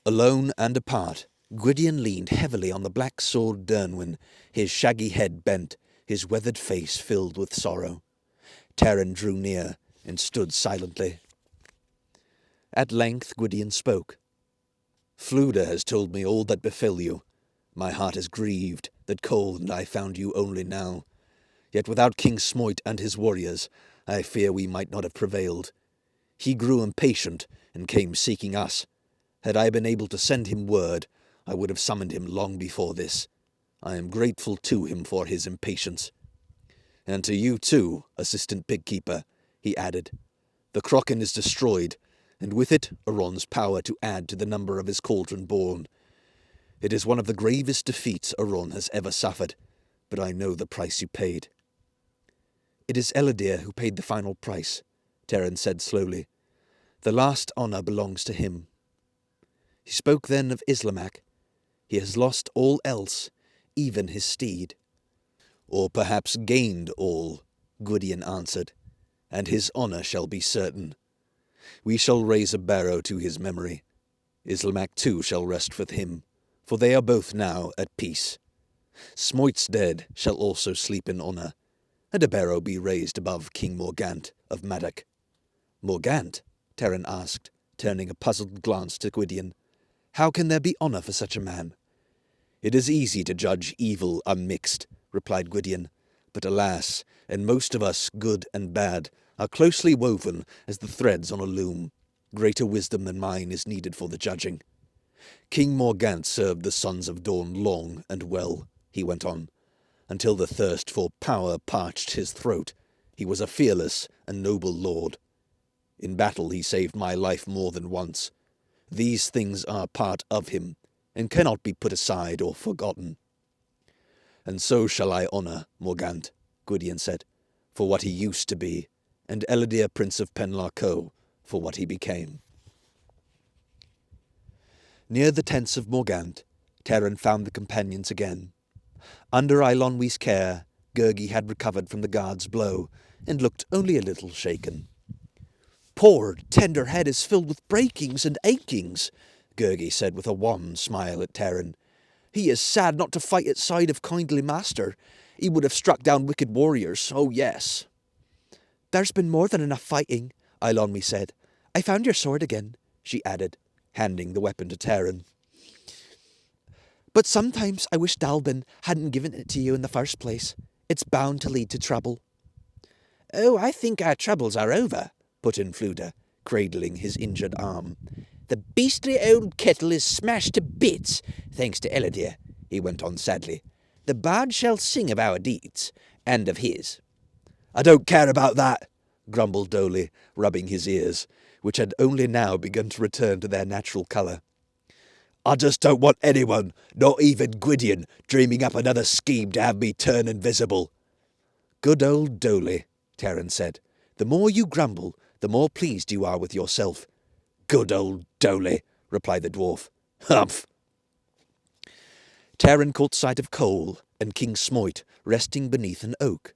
Alone and apart, Gwydion leaned heavily on the black sword Dernwyn, his shaggy head bent, his weathered face filled with sorrow. Taran drew near and stood silently. At length Gwydion spoke. "Fflewddur has told me all that befell you. My heart is grieved that Cole and I found you only now. Yet without King Smoit and his warriors, I fear we might not have prevailed. He grew impatient and came seeking us. Had I been able to send him word, I would have summoned him long before this. I am grateful to him for his impatience. And to you too, assistant pigkeeper, he added. The Kraken is destroyed, and with it Aron's power to add to the number of his cauldron born. It is one of the gravest defeats Aron has ever suffered, but I know the price you paid. It is Ellidyr who paid the final price, Terran said slowly. The last honour belongs to him. He spoke then of Islamak. He has lost all else, even his steed. Or perhaps gained all, Gwydion answered, and his honour shall be certain. We shall raise a barrow to his memory. Islamak too shall rest with him, for they are both now at peace. Smoit's dead shall also sleep in honour, and a barrow be raised above King Morgant of Maddock. Morgant? Terran asked, turning a puzzled glance to Gwydion. How can there be honour for such a man? It is easy to judge evil unmixed, replied Gwydion, but alas, and most of us, good and bad, are closely woven as the threads on a loom. Greater wisdom than mine is needed for the judging. King Morgant served the Sons of Dawn long and well, he went on. Until the thirst for power parched his throat, he was a fearless and noble lord. In battle he saved my life more than once. These things are part of him, and cannot be put aside or forgotten. And so shall I honour Morgant, Gwydion said, for what he used to be, and Ellidyr, Prince of Penlarco, for what he became. Near the tents of Morgant, Terran found the companions again. Under Eilonwy's care, Gurgi had recovered from the guard's blow, and looked only a little shaken. Poor, tender head is filled with breakings and achings, Gurgi said with a wan smile at Terran. He is sad not to fight at side of kindly master. He would have struck down wicked warriors, oh yes. There's been more than enough fighting, Eilonwy said. I found your sword again, she added, handing the weapon to Terran. But sometimes I wish Dallben hadn't given it to you in the first place. It's bound to lead to trouble. Oh, I think our troubles are over, put in Fluda, cradling his injured arm. The beastly old kettle is smashed to bits, thanks to Ellidyr, he went on sadly. The bard shall sing of our deeds, and of his. I don't care about that, grumbled Dolly, rubbing his ears, which had only now begun to return to their natural colour. I just don't want anyone, not even Gwydion, dreaming up another scheme to have me turn invisible. Good old Dolly, Terran said. The more you grumble, the more pleased you are with yourself. Good old Dolly, replied the dwarf. Humph. Terran caught sight of Cole and King Smoit resting beneath an oak.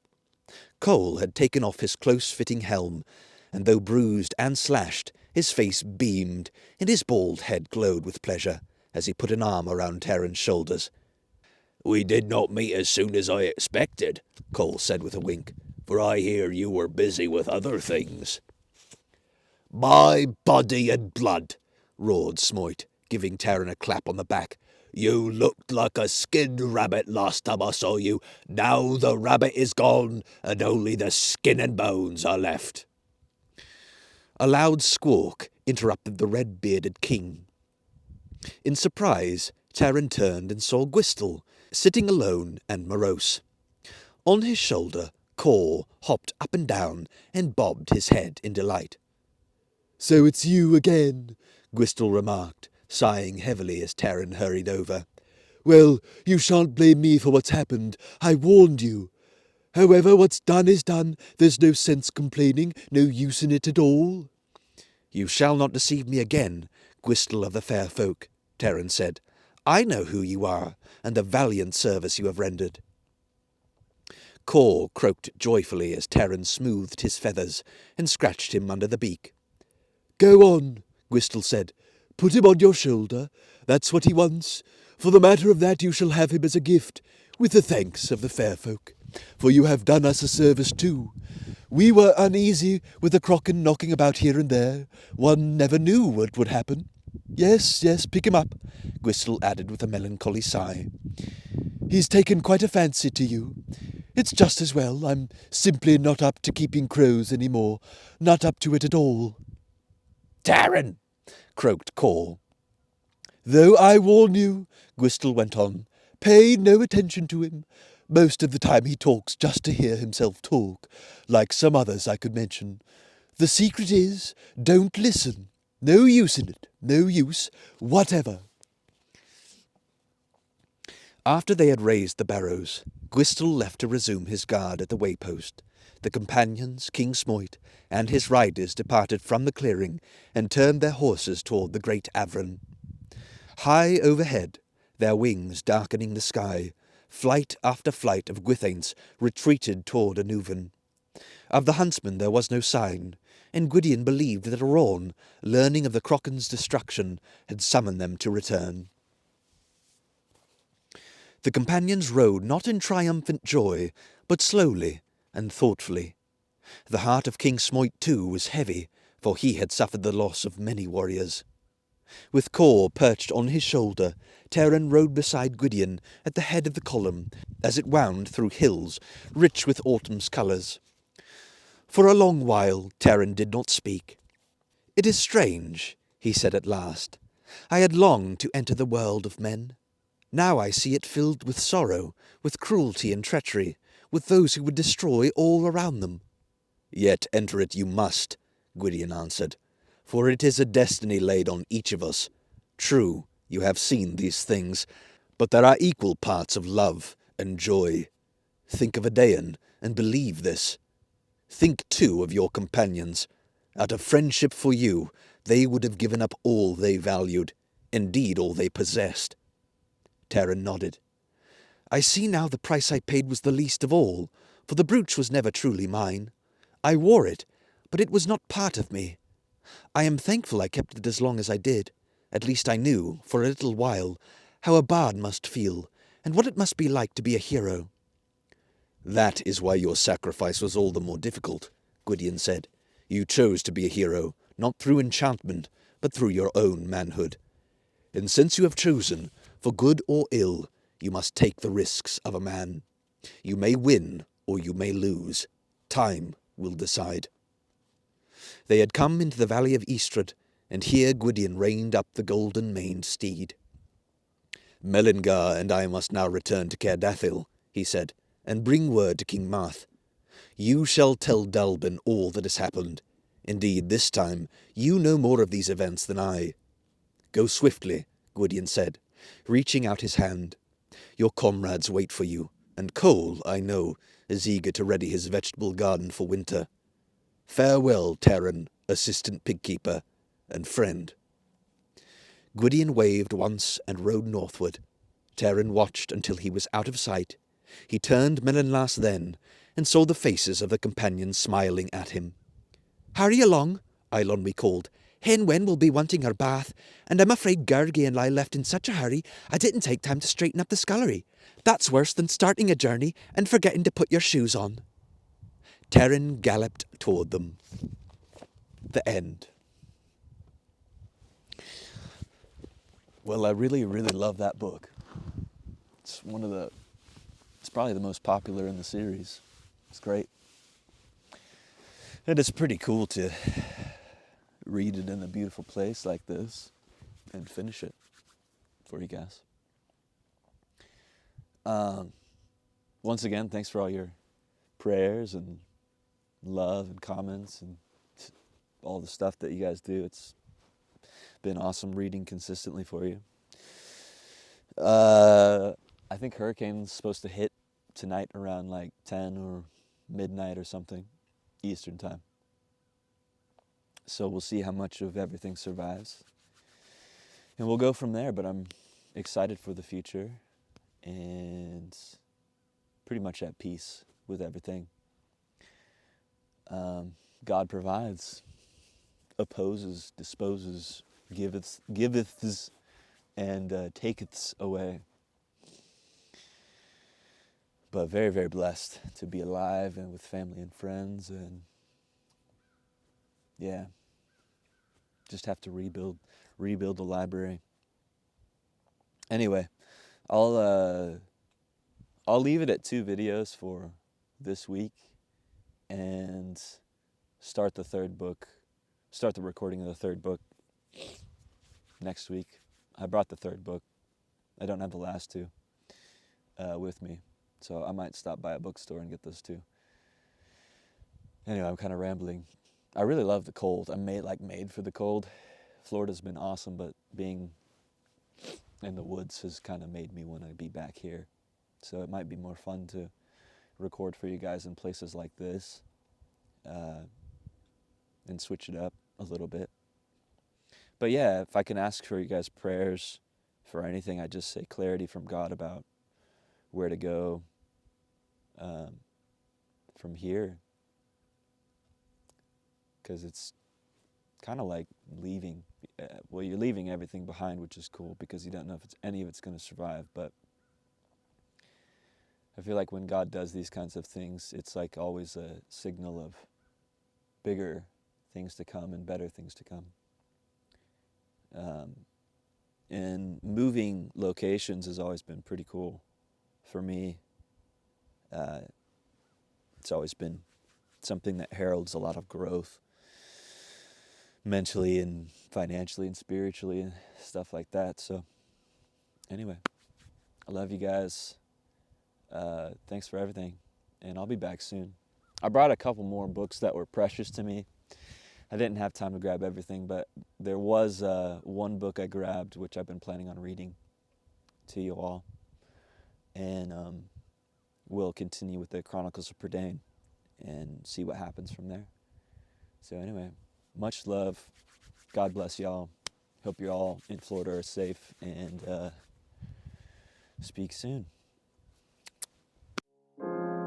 Cole had taken off his close-fitting helm, and though bruised and slashed, his face beamed, and his bald head glowed with pleasure, as he put an arm around Terran's shoulders. We did not meet as soon as I expected, Cole said with a wink, for I hear you were busy with other things. My body and blood, roared Smoit, giving Terran a clap on the back. You looked like a skinned rabbit last time I saw you. Now the rabbit is gone, and only the skin and bones are left. A loud squawk interrupted the red-bearded king. In surprise, Terran turned and saw Gwistel, sitting alone and morose. On his shoulder, Caer hopped up and down and bobbed his head in delight. So it's you again, Gwistel remarked, sighing heavily as Terran hurried over. Well, you shan't blame me for what's happened. I warned you. However, what's done is done. There's no sense complaining, no use in it at all. You shall not deceive me again, Gwistel of the fair folk, Terran said. I know who you are, and the valiant service you have rendered. Caer croaked joyfully as Terran smoothed his feathers and scratched him under the beak. Go on, Gwistel said. Put him on your shoulder. That's what he wants. For the matter of that, you shall have him as a gift, with the thanks of the fair folk. For you have done us a service too. We were uneasy with the Kraken knocking about here and there. One never knew what would happen. Yes, pick him up, Gwistel added with a melancholy sigh. He's taken quite a fancy to you.
It's just as well. I'm simply not up to keeping crows any more. Not up to it at all.
Taran! Croaked Caer.
Though I warn you, Gwistel went on, pay no attention to him. Most of the time he talks just to hear himself talk, like some others I could mention. The secret is, don't listen. No use in it. No use whatever.
After they had raised the barrows, Gwistel left to resume his guard at the waypost. The companions, King Smoit, and his riders departed from the clearing and turned their horses toward the great Avron. High overhead, their wings darkening the sky, flight after flight of Gwithaints retreated toward Anuvan. Of the huntsmen there was no sign, and Gwydion believed that Arawn, learning of the Crocken's destruction, had summoned them to return. The companions rode not in triumphant joy, but slowly and thoughtfully. The heart of King Smoit, too, was heavy, for he had suffered the loss of many warriors. With Caer perched on his shoulder, Taran rode beside Gwydion at the head of the column, as it wound through hills rich with autumn's colours. For a long while Taran did not speak. "It is strange," he said at last. "I had longed to enter the world of men. Now I see it filled with sorrow, with cruelty and treachery, with those who would destroy all around them." "Yet enter it you must," Gwydion answered, "for it is a destiny laid on each of us. True, you have seen these things, but there are equal parts of love and joy. Think of Prydain, and believe this. Think, too, of your companions. Out of friendship for you, they would have given up all they valued, indeed all they possessed." Taran nodded. "I see now the price I paid was the least of all, for the brooch was never truly mine. I wore it, but it was not part of me. I am thankful I kept it as long as I did. At least I knew, for a little while, how a bard must feel, and what it must be like to be a hero." "That is why your sacrifice was all the more difficult," Gwydion said. "You chose to be a hero, not through enchantment, but through your own manhood. And since you have chosen, for good or ill, you must take the risks of a man. You may win, or you may lose. Time will decide." They had come into the valley of Estrad, and here Gwydion reined up the golden-maned steed. "Melingar and I must now return to Caer Dallben," he said, "and bring word to King Marth. You shall tell Dallben all that has happened. Indeed, this time you know more of these events than I." "Go swiftly," Gwydion said, reaching out his hand. "Your comrades wait for you, and Cole, I know, is eager to ready his vegetable garden for winter. Farewell, Taran, assistant pigkeeper and friend." Gwydion waved once and rode northward. Taran watched until he was out of sight. He turned Melinlas then, and saw the faces of the companions smiling at him. "Hurry along," Eilonwy called. "Hen Wen will be wanting her bath, and I'm afraid Gergie and I left in such a hurry I didn't take time to straighten up the scullery. That's worse than starting a journey and forgetting to put your shoes on." Taran galloped toward them. The end.
Well, I really, really love that book. It's probably the most popular in the series. It's great. And it's pretty cool to read it in a beautiful place like this and finish it for you guys. Once again, thanks for all your prayers and love and comments and all the stuff that you guys do. It's been awesome reading consistently for you. I think Hurricane's supposed to hit tonight around like 10 or midnight or something, Eastern time. So we'll see how much of everything survives. And we'll go from there, but I'm excited for the future and pretty much at peace with everything. God provides, opposes, disposes, giveth, and taketh away. But very, very blessed to be alive and with family and friends, and yeah, just have to rebuild the library. Anyway, I'll leave it at 2 videos for
this week and start the recording of the third book next week. I brought the third book. I don't have the last two with me, so I might stop by a bookstore and get those two. Anyway, I'm kind of rambling. I really love the cold. I'm made for the cold. Florida's been awesome, but being in the woods has kind of made me want to be back here. So it might be more fun to record for you guys in places like this and switch it up a little bit. But yeah, if I can ask for you guys' prayers for anything, I just say clarity from God about where to go from here. Because it's kind of like leaving. Well, you're leaving everything behind, which is cool because you don't know if any of it's going to survive. But I feel like when God does these kinds of things, it's like always a signal of bigger things to come and better things to come. And moving locations has always been pretty cool for me. It's always been something that heralds a lot of growth, mentally and financially and spiritually and stuff like that. So anyway, I love you guys. Thanks for everything, and I'll be back soon. I brought a couple more books that were precious to me. I didn't have time to grab everything, but there was one book I grabbed, which I've been planning on reading to you all, and we'll continue with the Chronicles of Prydain and see what happens from there. So anyway, much love. God bless y'all. Hope you all in Florida are safe, and speak soon.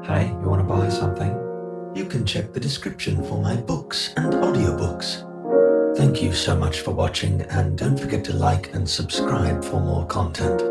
Hi, you want to buy something? You can check the description for my books and audiobooks. Thank you so much for watching, and don't forget to like and subscribe for more content.